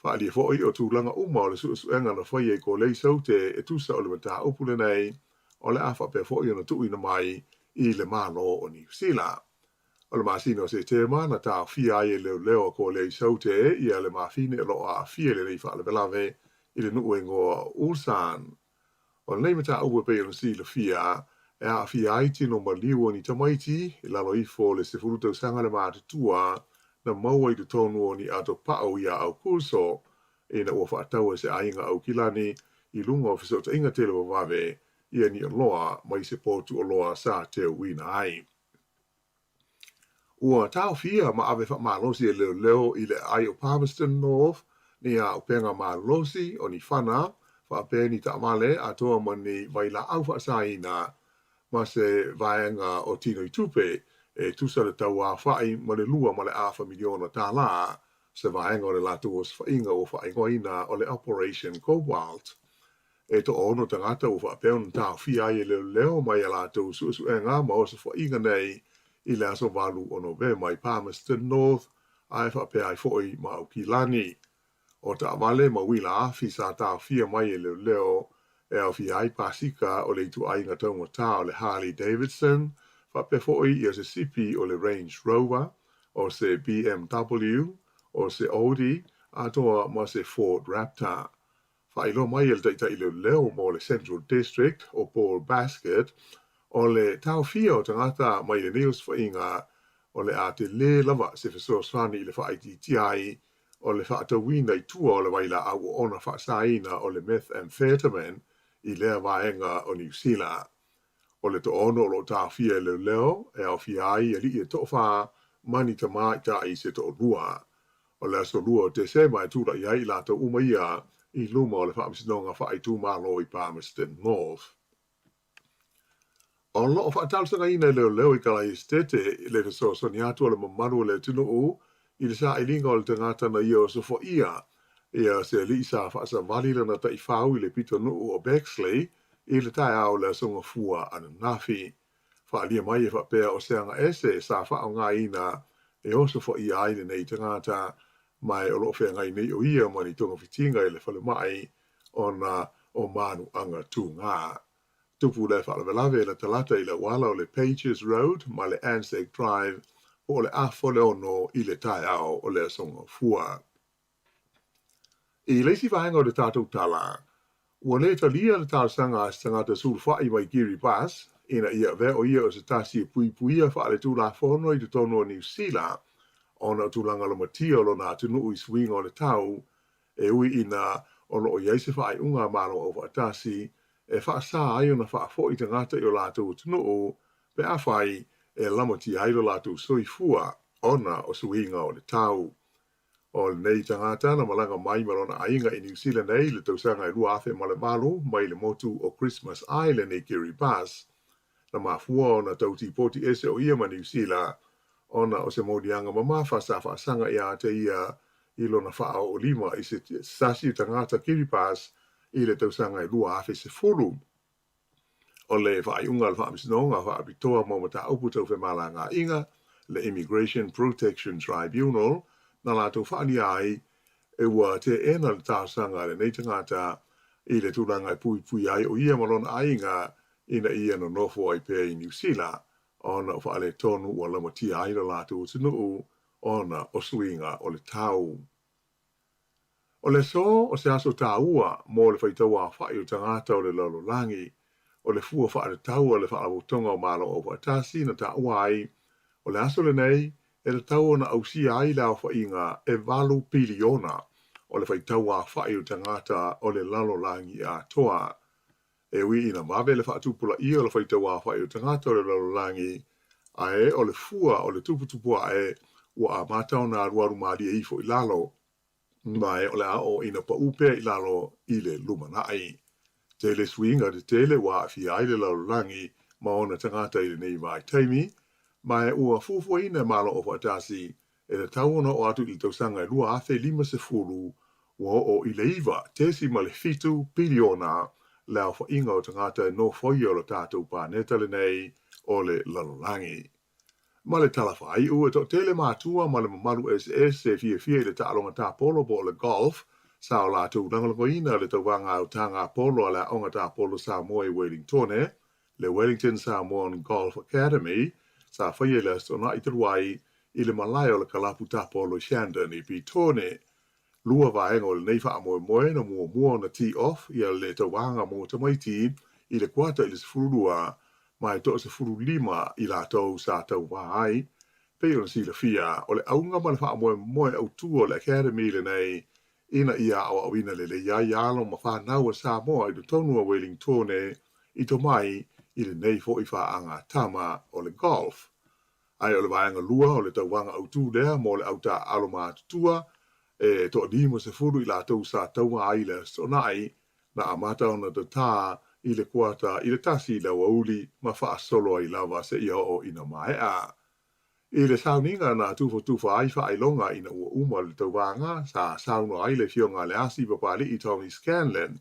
S7: Whaali fo i o tūlanga uma o le suenga na whaia ko rei saute e tusa o le mata upule nei, o le awha pe fo i ona tu ina mai i le malo o New Zealand. O le masino se tema na tā fia e leo ko le saute i le mafine lo a fia le nei whaale velave i le nuu e ngoa Ulsan. O le nei mata ua pe o si le fia e a fia ai tino maliu ni tamaiti i lalo ifo le se furuta usanga le mātutua na maua i tu tonu o ni ato pao ia au kurso e na ua whaataua se ainga au kilani i lunga o fisota inga tele wawave ia ni loa mai se potu o loa sa te wina ai. Ua tau fia ma ave wha malosi e leo i le ai o Palmerston North, ni a upenga malosi o ni whana, wha pēni ta male a toa ma ni waila au wha saina, ma se vaenga o tino i tupe, e tusa le tau a whai ma le lua ma le awha miliona tā la, se vaenga o le latu o swainga o whaingoina o le Operation Cobalt. E to ono tangata o wha peon tau fia e leo mai a latu suenga ma o se whainga nei, i le aso walu o Novema i Palmerston North, ai whape ai foi ma au ki lani. O ta amale ma wila afi sa ta fia mai e leo e au fi ai pasika o le tu ai ngatonga ta o le Harley Davidson, whape foi i o se sipi o le Range Rover, o se BMW, o se Audi, a toa ma se Ford Raptor. Whailo mai e le leo mo le Central District o Paul Basket, o le tau fia o tangata mai le news whainga o le a te le lava se fesoa swani i le whaititiai o le whaatawina i tua o le waila au o ona whaasaina o le methamphetamine i lea vaenga o New Zealand. O le to ono o lo tau fia leo e au fia ai e li e to wha mani ta mai ta i se to lua. O le aso lua o te se mai tūra i ai la to umaia i luma o le whaamisinonga whaitu malo i Palmerston North. O lo o whaatalsanga ina leo i kala i stete i le so ni atu o le mamaru le tunu u i le sa ilinga o le tangata na ia o sofo ia se li sa whaasa valila na ta i whau i le pito nuu o Bexley i le tae au le songa fua ana nafi. Whaalia mai e whapea o seanga ese sa whao ngā ina e o sofo ia aile nei tangata mai o lo whea ngai nei o ia mani tonga fitinga i le whale mai o manu anga tu ngā. Tupu le whaalawelawe la talata i le wala o le Pages Road, ma le Anzac Drive, o le afo le ono i le tae ao o le asonga fua. I leisi vahenga o le tātou tala, ua le talia le tāsanga a tangata sulfa i mai Giri Bass, ina ia ve o ia o se tasi pui puia wha le tūla whono i te tono o New Zealand, ona tūlanga lo matia lo nā tunu i swinga o le tau, e ui ina ono o iaise wha ai unga malo o wha tasi, e wha sa ai ona wha fo i te ngata i o lātou tunu o, pe a whai e lamati ai lo lātou soi fua, ona o swinga o le tau. O nei tangata na malanga mai marona ainga i New Zealand nei le tausanga i rua afe male malo mai le motu o Christmas Island e Giri Bass. Na mafua o na tauti poti ese o ia ma New Zealand ona o se modianga mama fasa sanga ia te ia ilo na faa o lima i se sasi tangata Giri Bass i le tausanga i rua afe se fulu. O le faa iunga le faa misnonga faa bitoa momata upu tau fe malanga inga le Immigration Protection Tribunal na lātou whaani ai e ua te ena le tāsanga le nei tangata i le tūranga i pui ai o ia marona ainga ina ia no nofo ai pēr i New Zealand ona o whaale tonu ua lamatia ai le lātou tunu ona o swinga o le tau. O le so o se aso tāua mō le whaitaua whai o tangata o le lalolangi o le fua whaare tau o le whaalawotonga o malo o whaatasi na tāua ai o le aso le nei e le tau na ausia ai lau whainga e valu piliona o le whaitaua whai o tangata o le lalolangi a toa. E wi ina mawe le whaatupula i o le whaitaua whai o tangata o le lalolangi a e o le fua o le tuputupua e ua a matau na ruaru maari e ifo i lalo. Mai o le a o ina pa upe i lalo i le lumanai. Tele swinga de tele wa fi ai le lalolangi ma ona tangata i le nei vai taimi. Mai ua fufuina malo o whaatasi e le tauona o atu i tausanga i lua afe 50 ua o i leiva tesi ma le fitu piliona lau whainga o tangata e no foi o le tātou pāneta le nei o le lalolangi. Ma le talawhai ua to tele mātua ma le mamaru SS e fia i le tālonga tā polo po le golf sa o lātou langalongoina le tauanga o tanga polo a le onga tā polo Samoa i Wellingtone, le Wellington Samoan Golf Academy, sa whaia le astona i taruai i le malai o le kalapu tapolo Shandon i Pitone. Lua vaenga o le nei wha amoe moe na mua na tee off i le tawanga mo tamaiti i le kuata i le sefurua mai to se 5 i la tau sa tau wahai. Pei o na si la fia o le aunga ma le wha amoe moe au tu o le academy le nei ina ia au awina le iai alo ma whanau a Samoa i le tonu a Wellingtone i to mai i le nei fo i whaanga tama o le golf. Ai o le vaenga lua o le tauanga au tū lea mo le auta aloma tutua e to adimo se furu i la tau sa taunga ai le sonai na amata ona te tā i le kuata i le tasi la wauli ma wha solo ai lava se ia o ina mai a. I le sauninga na tufa ai wha ailonga ina ua uma le tauanga sa sauno ai le fionga le asi papali i Tony Scanlon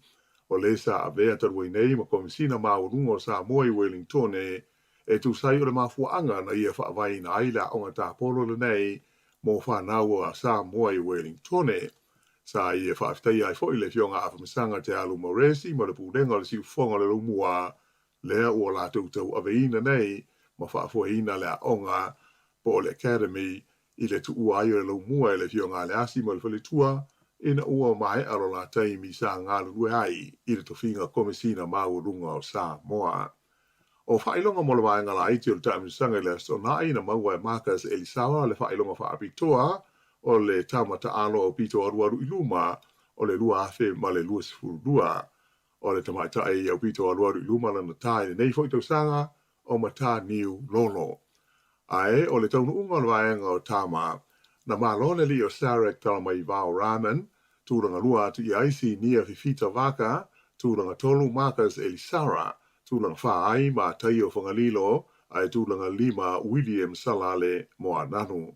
S7: o le sa avea tarwai nei ma komisina maurunga o Samoa i Wellingtone e tu sai o le mafuanga na ia whaavai na aila o ngā polo le nei mo whanau a Samoa i Wellingtone. Sa ia whaaftai ai fo i le fionga awhamisanga te alu Moresi ma le pūrenga le siu whonga le lumua lea ua la tau aveina nei ma whaafuaina lea onga po le academy i le tu ai o le lumua i le fionga le asi ma le whalitua ina ua mai aro la taimi sa ngālu rue ai i le tofinga komisina maurunga o Samoa. O whailonga mo le waenga la iti o le tamisanga le astona ina maua e Marcus Elisawa le whailonga whaapitoa o le tamata alo o pito aruaru i luma o le lua afe ma le lua sifurudua o le tamata e au pito aruaru i luma lana tae nei fo i tausanga o mata niu lono. Ae o le taunu unga le waenga o tama na malone li o Sarek talamai vao ramen, tūranga lua atu i aisi nia fifita waka, tūranga tolu Marcus Elisara, tūranga whaai ma tai o whangalilo, ai tūranga 5 William Salale mo ananu.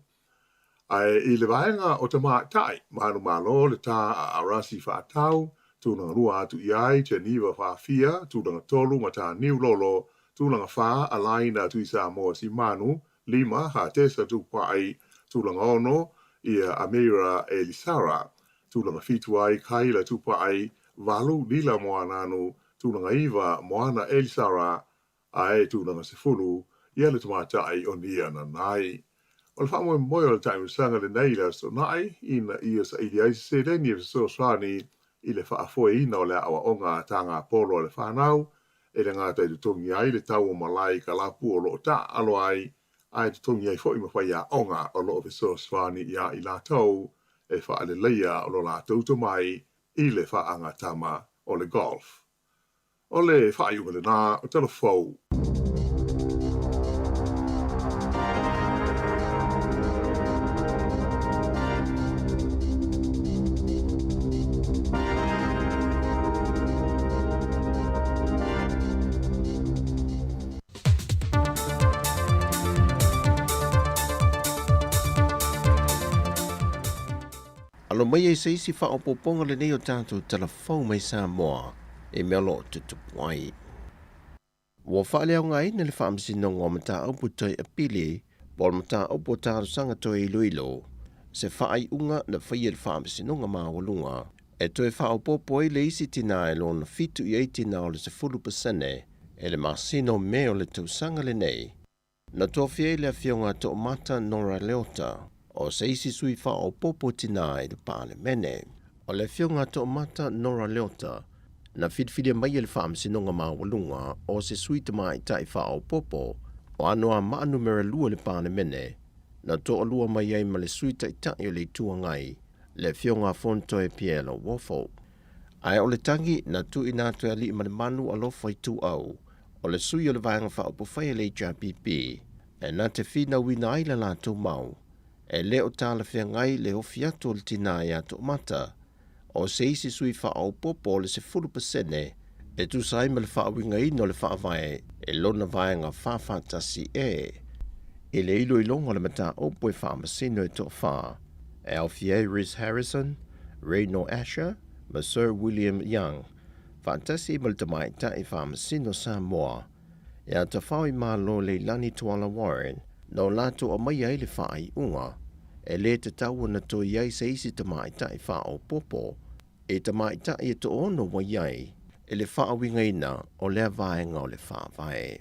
S7: Ai i le vaenga o te tai, manu malo le tā a arasi whaatau, tūranga lua atu i ai Geneva whaafia, tūranga tolu ma tā Niu Lolo, tūranga wha alaina atu i Samoa si manu, 5 ha tesa tupai, tūlanga ono ia Amira Elisara, tūlanga fituai Kaila tupai, valu lila moananu, tūlanga iwa moana Elisara, ae tūlanga sefulu, ia le tumatai o nia na nai. O O le wha moe moe o le taimu sanga le nei le so nai, ina ia sa ili aisi se le ni so swani i le wha afoe ina o le awa onga tanga polo le whanau, e le ngā tai tutongi ai le tau o malai ka lapu o lo ta alo ai tutongi ai fo i mawhai a onga o lo so swani ia i la tau, e wha ale leia o lo la tauto mai i le wha anga tama o le golf. O le wha iuga le nā o tala fau.
S8: Alo mai e seisi wha opoponga le nei o tātou telefau mai Samoa e mea lo tutu wai. Wa wha leo ngai na le wha amsino ngā mata au putoi a pili, bol mata au po tāru sanga toi iloilo, se wha ai unga na whaia le wha amsino ngā mawalunga, e toi wha opopo e le isi tina e lo na fitu i eitina o le se 10% e le masino me o le tausanga le nei. Na tofia le afionga to mata Nora Leota, o se isi sui wha o popo tina e le pāle mene. O le fionga to mata Nora Leota, na fitfidia mai le wha amsinonga mawalunga o se sui te mai tai wha o popo, o anoa maanu mera lua le pāle mene, na to o lua mai ai ma le sui tai tai o le tua ngai, le fionga fonto e pielo wofo. Ai o le tangi na tu inato e li ma le manu alo fai tu au, o le sui o le vanga wha o pofai le HRPP, e na te fina wina ai la la tu mau, e leo tala fia ngai le ofiato le tina e ato mata, o se isi sui wha au popo le se 10% e tu saima le wha winga ino le wha vai e lona vai ngā whawhatasi e. E le ilo ilonga le mata opo e wha masino e to wha, e Alfie Rhys Harrison, Reno Asher, ma Sir William Young, whantasi ma le tamai ta e wha masino Samoa, e a ta whau i malo le Lani Tuala Warren, no lato o mai ai le wha ai unga, e le te tau na to iai se isi te maita i wha o popo, e te maita i to ono wa iai, e le wha winga ina o lea vaenga o le wha vae.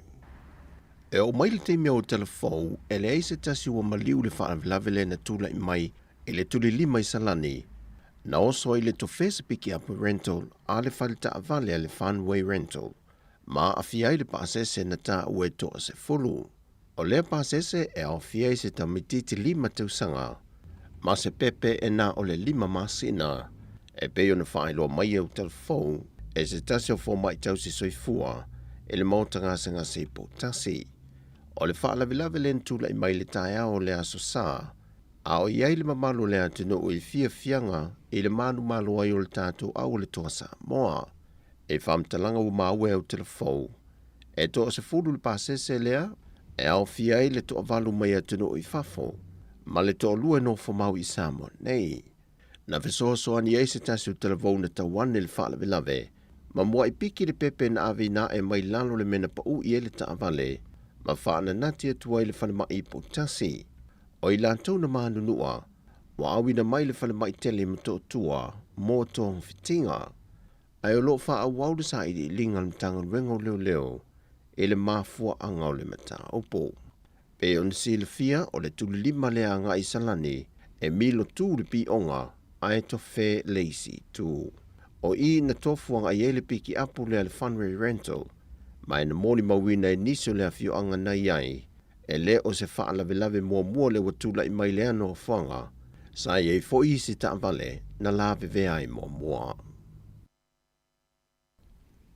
S8: E o mai le te mea o telefou, e le eise tasi ua maliu le wha lavele na tula i mai, e le tuli lima i salani, na oso i le to fesa piki apu rental, a le whale ta avale le Funway Rental, ma a fiai le paasese na ta ue to se fulu. O lea pasese e au fiei se ta mititi lima tausanga, ma se pepe e na o le lima masina, e peo na whaeloa mai au telefou, e se tasi o fo mai tausi soifua, e le mautanga se nga se potasi. O le whaalavilave len tula i mai le tae o le aso sa, a o iai le mamalu le atino o i fia fianga, e le manu malu ai o le tātou au le toa sa moa, e whamtalanga u maue au telefou, e toa se fulu le pasese lea, e au fiai le to avalu mai atino i fafo, ma le to lua no fo mau i Samoa nei. Na fesoa soa ni eise tasi o telefone ta wane le whaala velave, ma mua i piki le pepe na avi na e mai lalo le mena pa u i ele ta avale, ma whaana nati atua i le whana mai po tasi. O i lantou na manu nua, wa awi na mai le whana mai tele ma to tua, mo tong fitinga. Ai o lo wha awau de sa i linga mtanga rengo leo leo, e le mafua anga o le mata opo. Pe on sile fia o le tuli lima le anga i salani, e milo tu le pi onga, ai to fe leisi tu. O i na tofuanga i ele piki apu le Funway Rental, mai na moli mawina e niso le afio anga na iai, e le o se wha lave mua le watula i mai le ano o whanga, sa i e fo isi ta avale na lave vea i mua.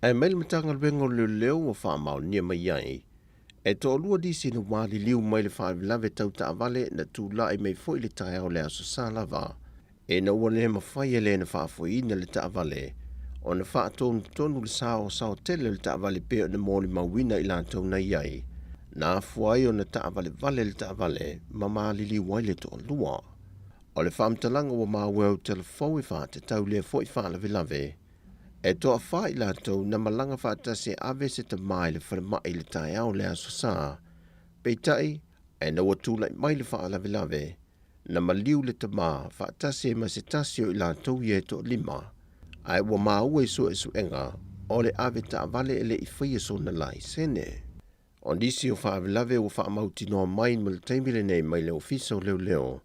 S8: E mail matanga lwengo leo o wha mau nia mai iai, e to lua disi na wali liu mai le wha lave tau ta avale na tu la i mei fo i le tae au le aso sa lava, e na ua le mawhai le na wha fo ina le ta avale, o na wha tonu le sao tele le ta avale peo na moli mawina i lantou na iai, na afuai o na ta avale vale le ta avale, ma maalili waile to lua. O le whamtalanga wa maweo telefou i wha te tau lea fo i wha lave, e toa wha i lantou na malanga wha tase ave se te mai le whare mai le tae au le aso sa, peitai, e na watula i mai le wha lave, na maliu le te maa wha tase ma se tasio i lantou i e to lima, ai wa maa ue so e su enga, o le ave ta avale ele i whaia so na lai sene. O nisi o whaavelave o whaamauti noa mai ma le taimile nei mai le ofisa o leo.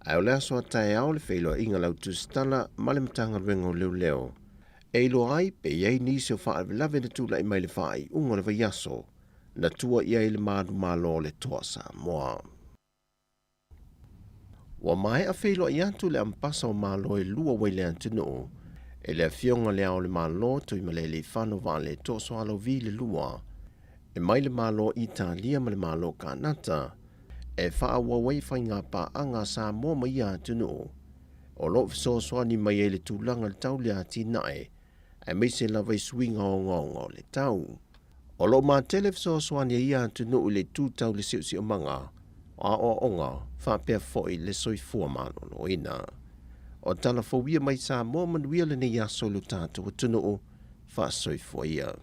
S8: Ai o lea soa tae ao le whailo inga lau tustala ma le matanga ruenga o leo. E ilo ai pe iei nisi o whaavelave na tula i mai le whaai unga le vaiaso na tua ia i le maadu malo le toa Samoa. Wa mai a whailo i atu le ampasa o malo e lua wai le antino e le fionga le ao le malo tui ma le whano wa le toa soalo vi le lua e mai le malo Italia ma le malo Kanata, e wha wawai whai ngā pā anga Samoa mai a tunu o lo fisosoa ni mai e le tūlanga le tau le ati nae, e mai se lawai swinga o ngongo le tau. O lo mā tele fisosoa ni a tunu le tūtau le siusi o manga, o onga, wha pia foi le soifua mano no ina. O tala fawia mai Samoa manuia le nei aso lu tātou tunu o wha soifua ia.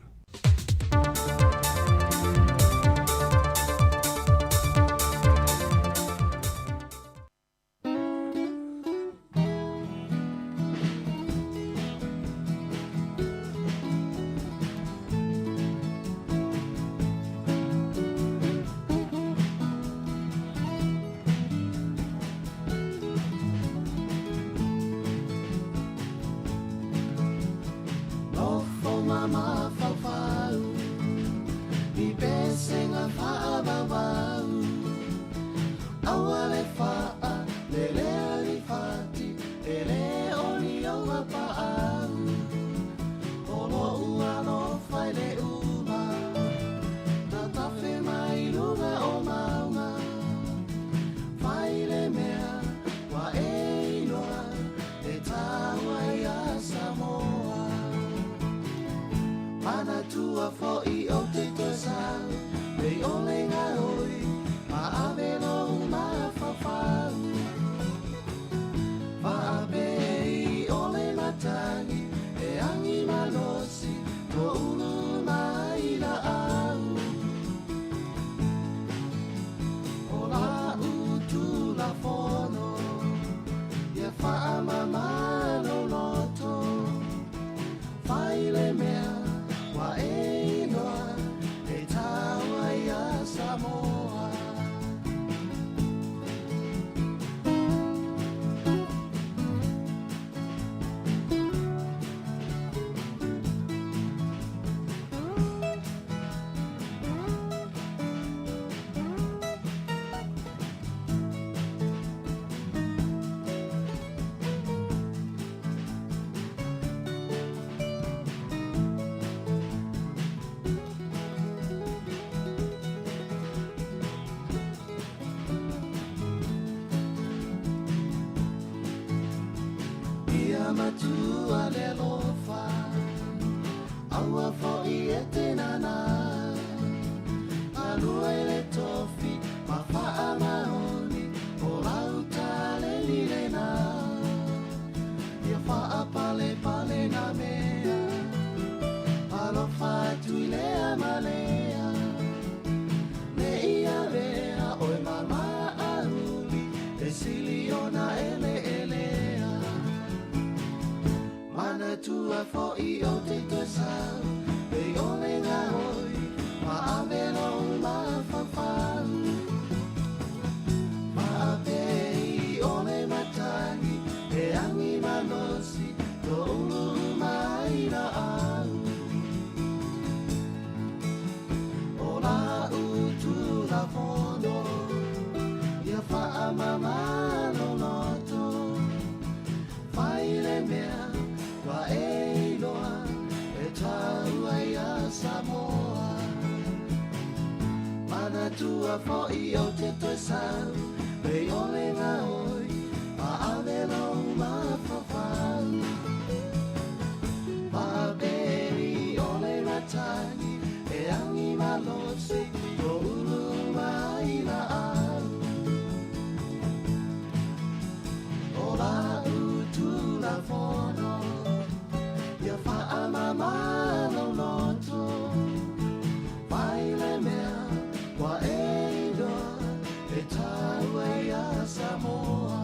S20: Matua le lofa aua fo I e te nana alua I le tofi ma faa maoni o lauta le lilena ia faa pale pale na mea alofa tu I le amalea le ia vea o e mama auli e siliona ele tua fo I o te tosa e o le ngā hoi ma avero ma whawhau ma ape I o le matangi e angi malosi to ulu mai na au o la utu la fono ia wha mama no noto whai le mea wa e loa e tau ai a Samoa mana tua fo I o te toi sau e o le ngā oi a avero ma whawhau ma beri o le matangi e angi malosi o ulu mai na au o la utu la fono Mama no noto Vai le mea Wa e doa E tau e a Samoa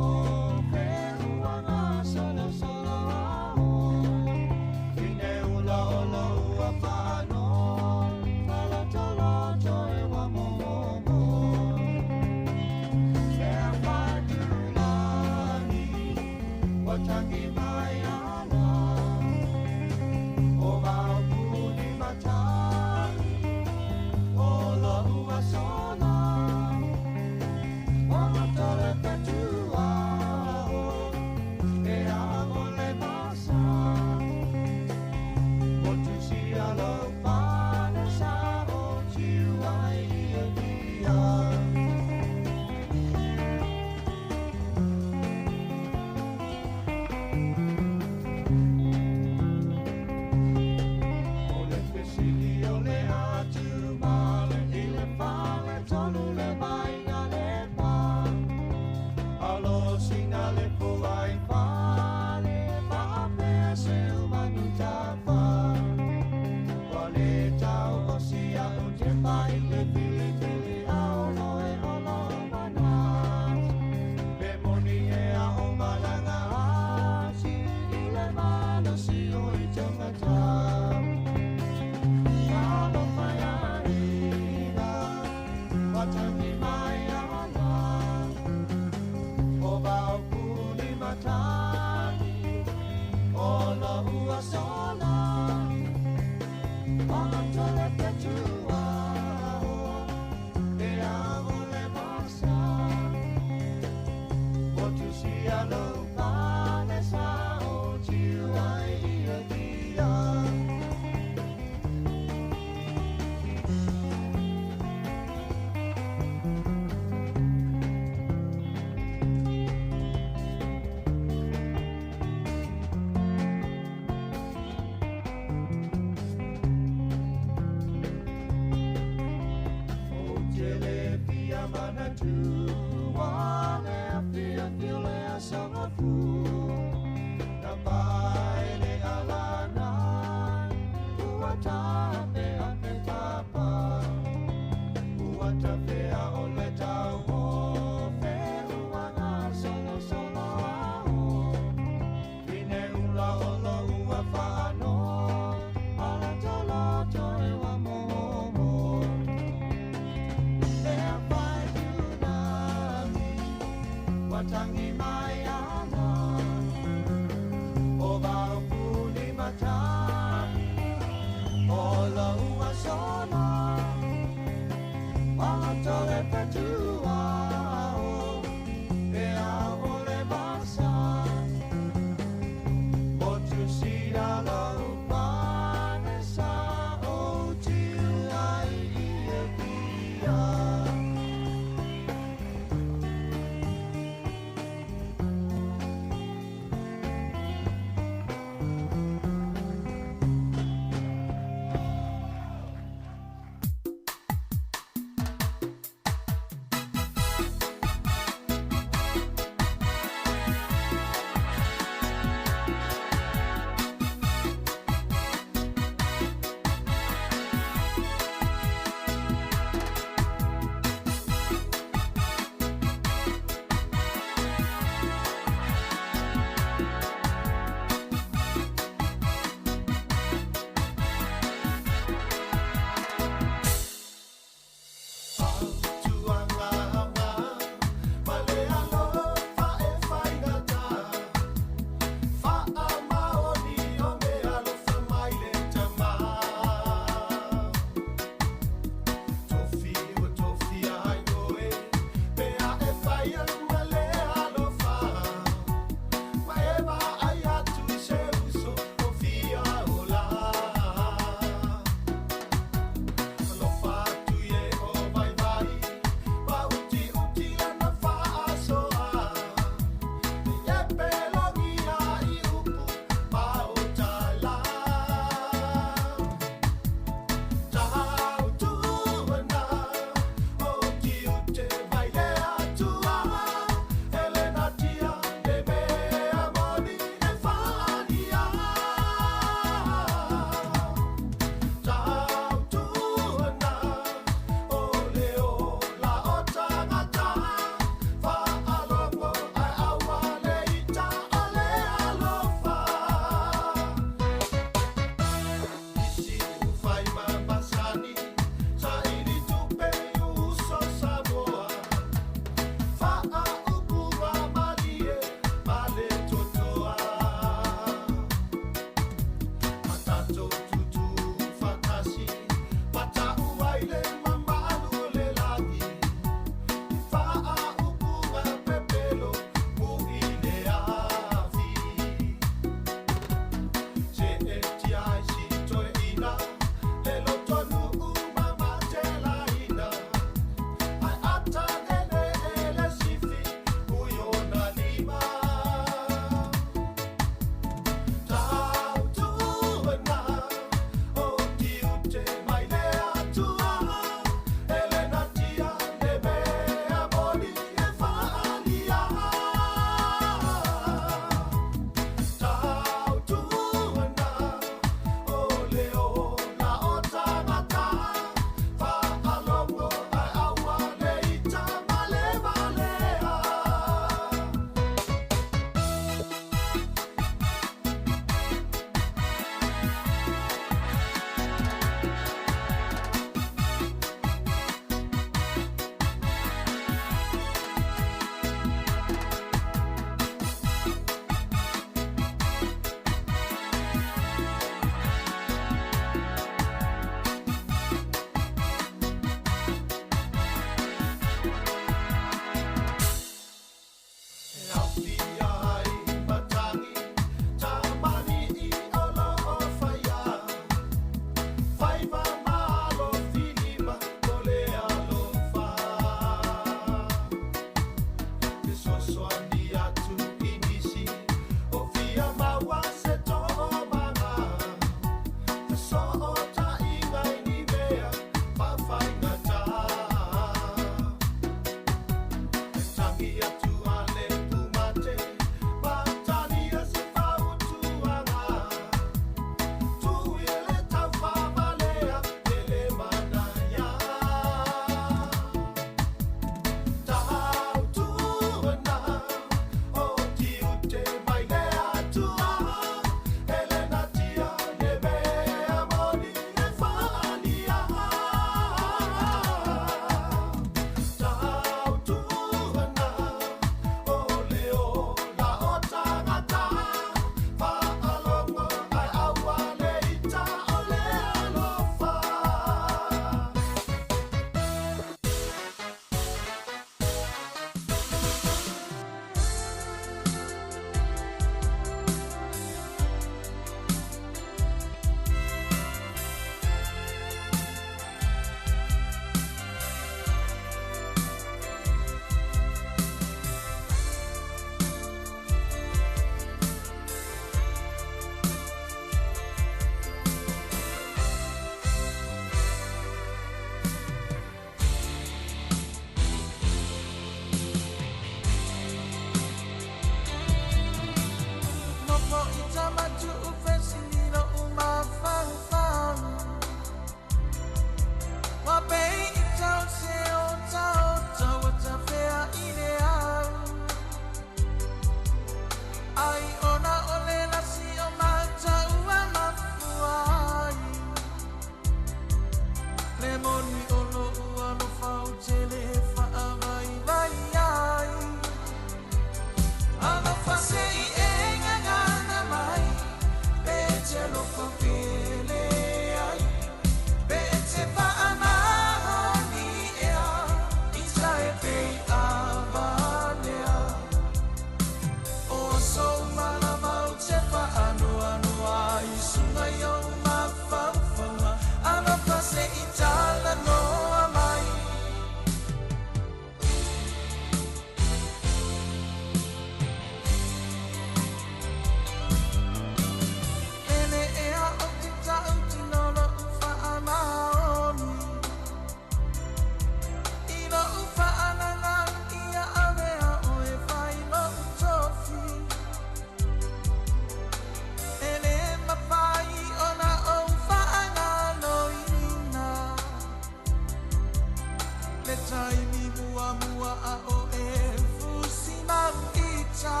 S16: Le taimi mua mua a o e fusi mau ita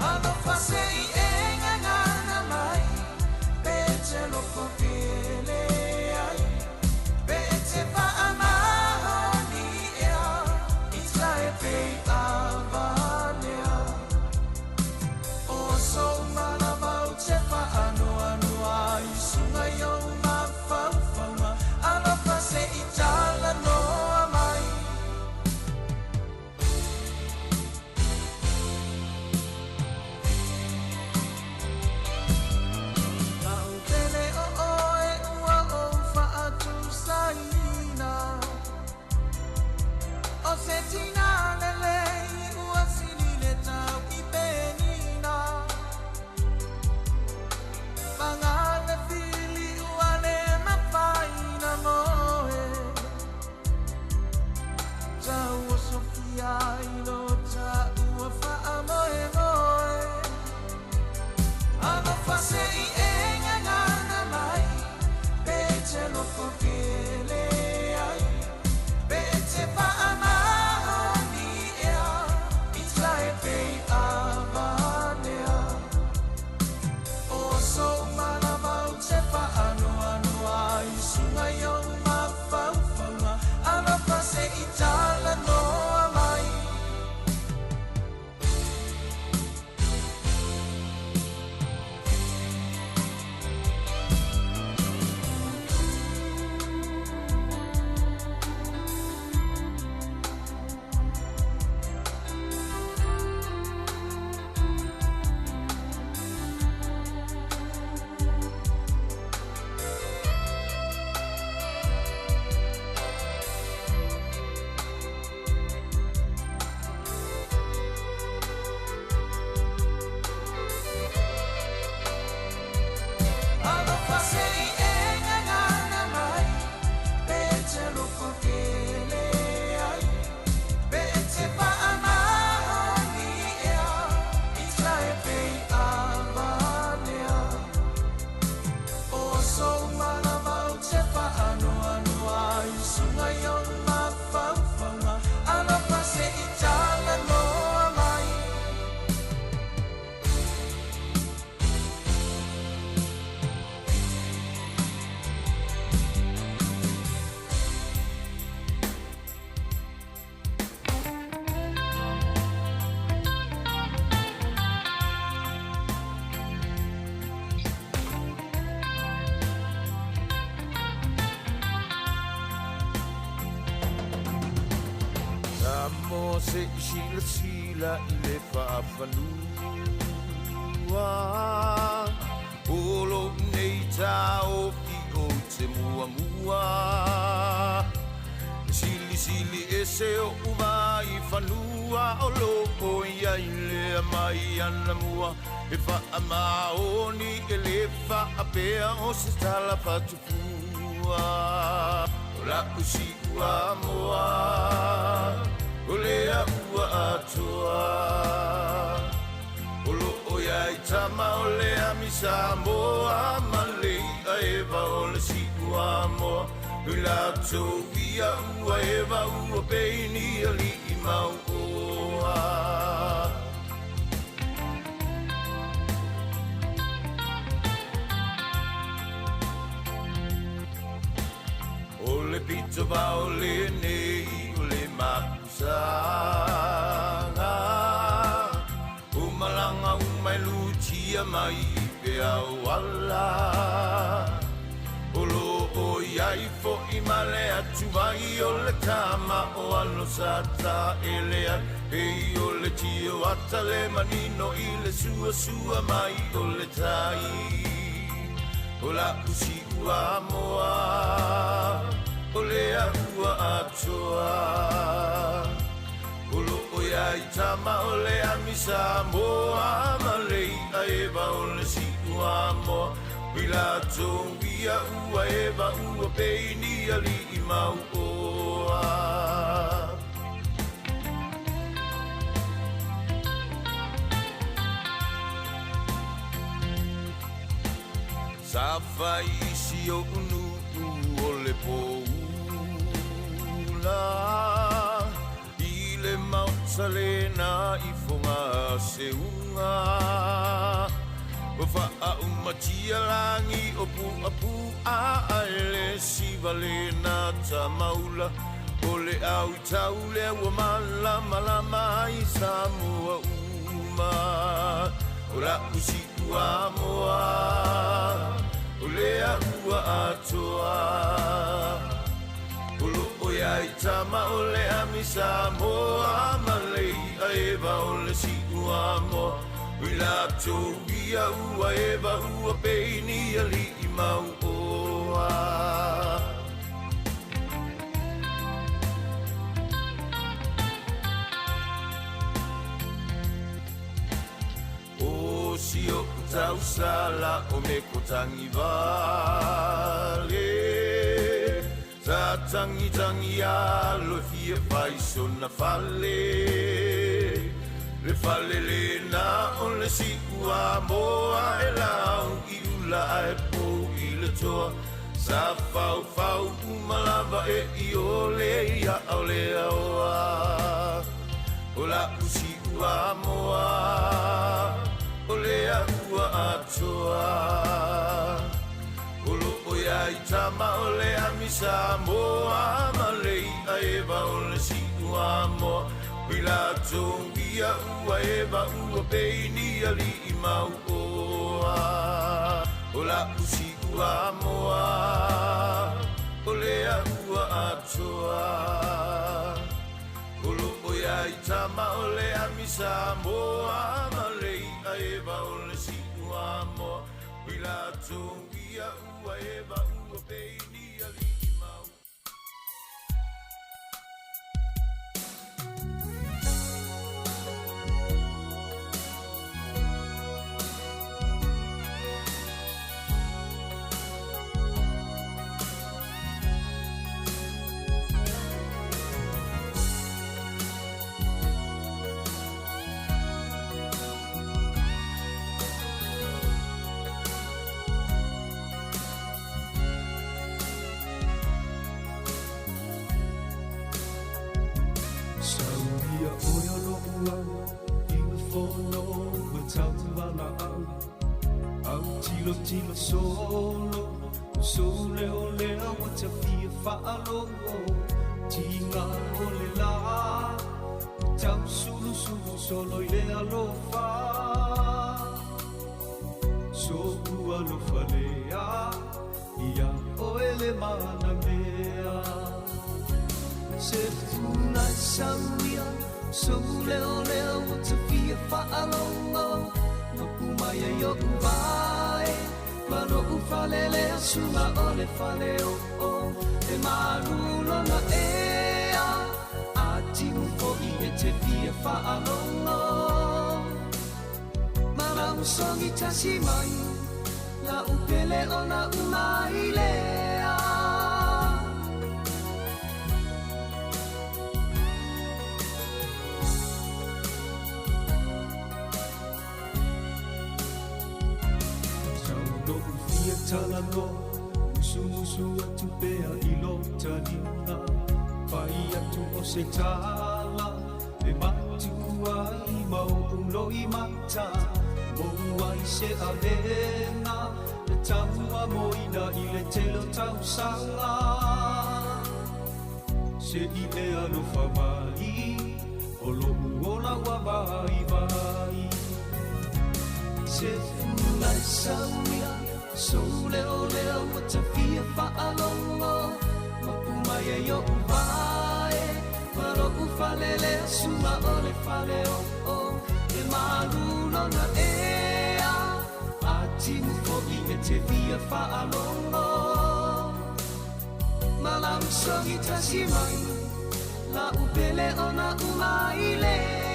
S16: Ano fase I e ngana mai Pete lo kopele ai Pete pa amahoni ea Ita e pei avanea O so mana mau te pa anu anu ai Sunga yo ma fau fau Ano fase I tala noa mai Kau tele o e ua o whaatu saina O se tina lele I ua sili le tau I penina Pangale fili ua ne mawhaina moe Tau o Sofia I lo tau ua wha moe moe Ano fase I e ngana mai Pete lo kopele ai Pete pa amahoni ea Ita e pei avanea O so mana mau te pa anu anu ai Sunga yo ma fau fau Ano fase I tala noa mai Ano fase I e ngana mai Pete lo kopele ai Pete pa amahoni ea Ita e pei avanea O so mana mau te pa anu anu ai Sunga yo ma fau fau Ano fase I tala noa mai
S2: Samo se sila sila I le whaafanua Olo nei tau ki o te mua mua Sili sili e se o uwa I whanua O loko ia I lea mai ana mua E whaamaoni e le whaapea o se tala patupua O la usi ua moa O lea ua atoa O loo ia I tama o lea misa moa Ma leia ewa o le si ua moa O la tau ia ua ewa ua peini a li I mau oa O le pito va o le nei o le makusanga O malanga umai lucia mai pe au ala O lo o iai fo I male atu vai o le tama o alo sata elea Hei o le tio ata le manino I le sua sua mai o le tai O la usi ua moa O lea ua atoa O loo ia I tama o lea misa moa Ma leia ewa o le si ua moa I la tau ia ua ewa ua peini a li I mau oa Sa fai si o unu o le pou salena I fonga se unga O faa umatia langi o pu apu a aele si valena ta maula O le au tau le ua malama I Samoa uma O la usi ua moa O le ua atoa O lo o ia I tama o le ami Samoa Malei a eva o le si ua moa Wila to ia ua eva ua peini ali I mau oa Si o tau sala o me kotangi vale Ta tangi a lo fie fai sona fale Le fale le na o le si ua moa e lau I ula e po I le toa Sa fau umalava e I o le ia au le aoa O la usi ua moa O le ua atoa O lo o ia I tama o le ami Samoa Malei a eva o le si ua moa Wila tongia ua eva ua peini ali I mau oa O la usi ua moa O le ua atoa O lo o ia I tama o le ami Samoa Malei a eva o le si ua moa Wila tongia ua eva ua peini ali I mau
S16: Tilo solo Sole o lea wa te fia whaalo Tinga o le la Tau sulu solo I lea lo wha So ua lo whalea Ia o ele mana mea Se funai samia Sole o lea wa te fia whaalo Maya yo vai Mano ufalele asuma ole faleo E marulo na ea Ati mufo I e te fia whaalongo Mara usongi tasi mai La upele o na umai lea Tala no, musu atu pea I lo talina Pai atu o se tala E matua I mau ulo I mata Moua I se alena E taua moina I le telo tau sanga Se I lea no whamai O lo uola wawai vai Se funai samia Sole o lea wa te fia whaalongo Mapumai e yo uvae Maro ufalele suma o le whaleo E maruno na ea Ati mufo I e te fia whaalongo Malam songi tasi mai La upele o na umai lea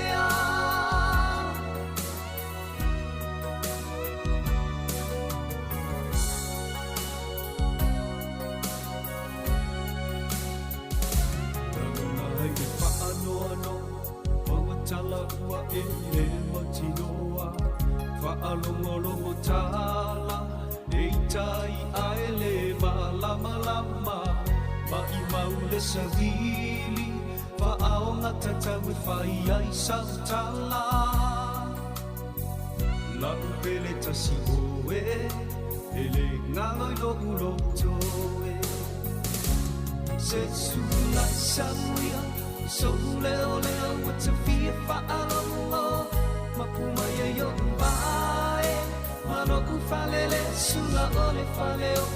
S16: Tala ua e matinoa Whaalongolongo tala E tai aele malama Mai mau le savili Whaaonga tatau e whai ai sautala Lau pele tasi oe Ele ngaloi lo ulo toe Se sula sauia So leo leo wata fia whaalongo Mapumai e yo mbae Mano ufalele sula ole faleo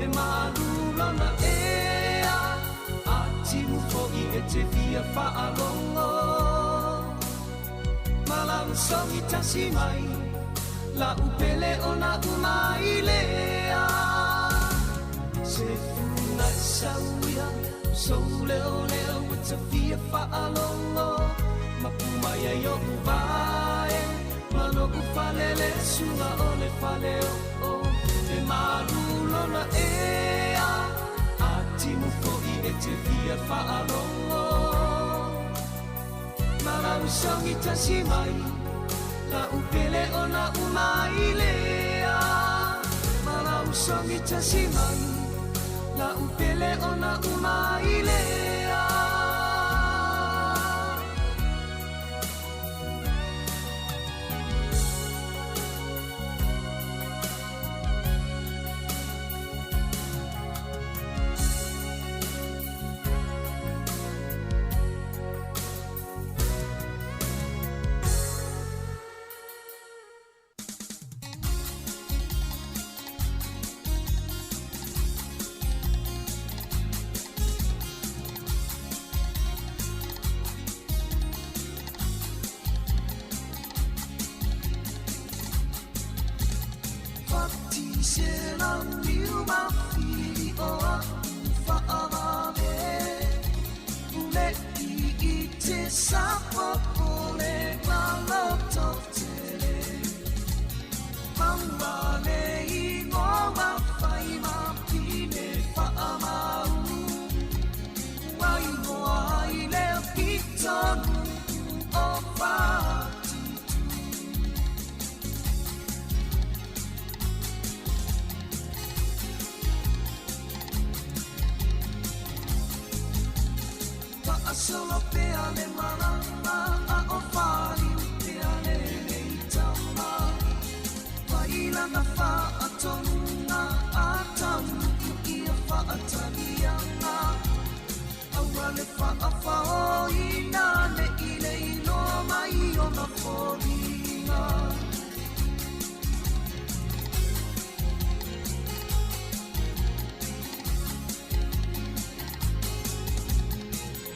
S16: E malula na ea Ati mufo I e te fia whaalongo Malang songi tasi mai La upele o na umai lea Se funa sauia So leo leo wata fia whaalongo Mapumai e yo mbae Mano ufalele sula ole faleo E malulo na ea Ati mufo I e te fia whaalongo Malau songi tasi mai La upele o na umai lea Malau songi tasi mai La upele o na umai lea Solo peale malama a ofari peale nei tama Waila na fa atonga atamu ia fa atalianga Awale fa afao ina ne ile ilo mai o na foringa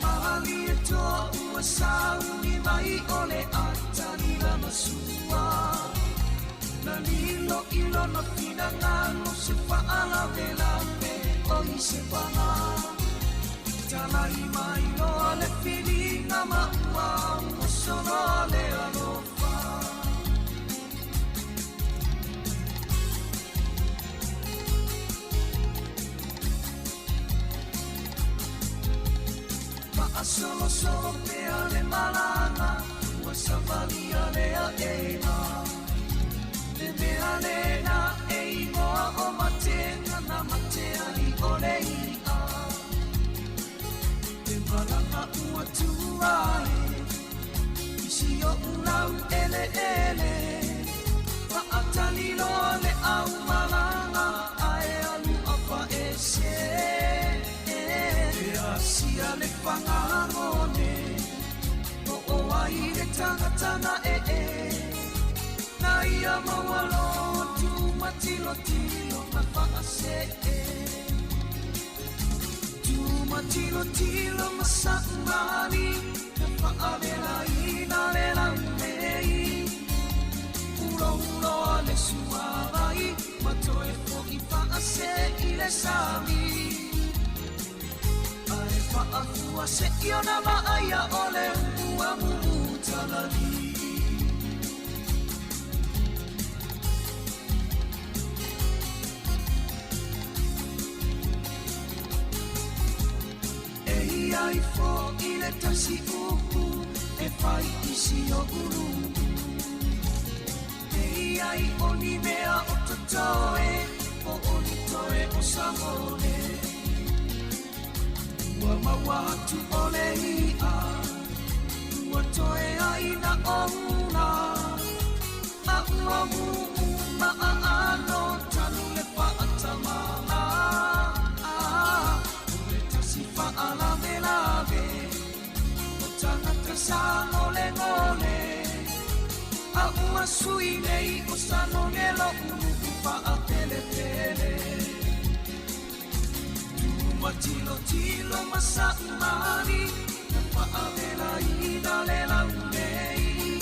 S16: Mahali ito uasawi mai ole atani la masua Nalilo ilo na pinangalo se paala vela me oi se pana Talai mai no ale filinga maua Usono ale alofa Solo solo peale malana Ua savali alea eina Le meale na einoa o matenga Na matea I ole ia Te malanga ua tuae Isi o ulau ele ele Pa atalilo le au malanga Ae alu apa ese Sia le whangangone O o ai le tangatana Na ia mawalo tu matilo tilo na whaase Tu matilo tilo masangani Na whaavela ina le launei Ulo ulo le suarai Matoe fo I whaase I le sami Whaafua se iona maaya ole ua mutalani Ei ai fo I le tasi upu E whai isi o uru Ei ai oni mea o tatoe O oni toe o samone
S21: tu ole ia ua toe ai na ona a ua ma a ano tanu le whaatamanga ule tasi whaalame lave o tangata sa ngole ngole a ua sui nei o sanonelo unuku whaapele pele tilo tilo masa mari na paavela ina le launei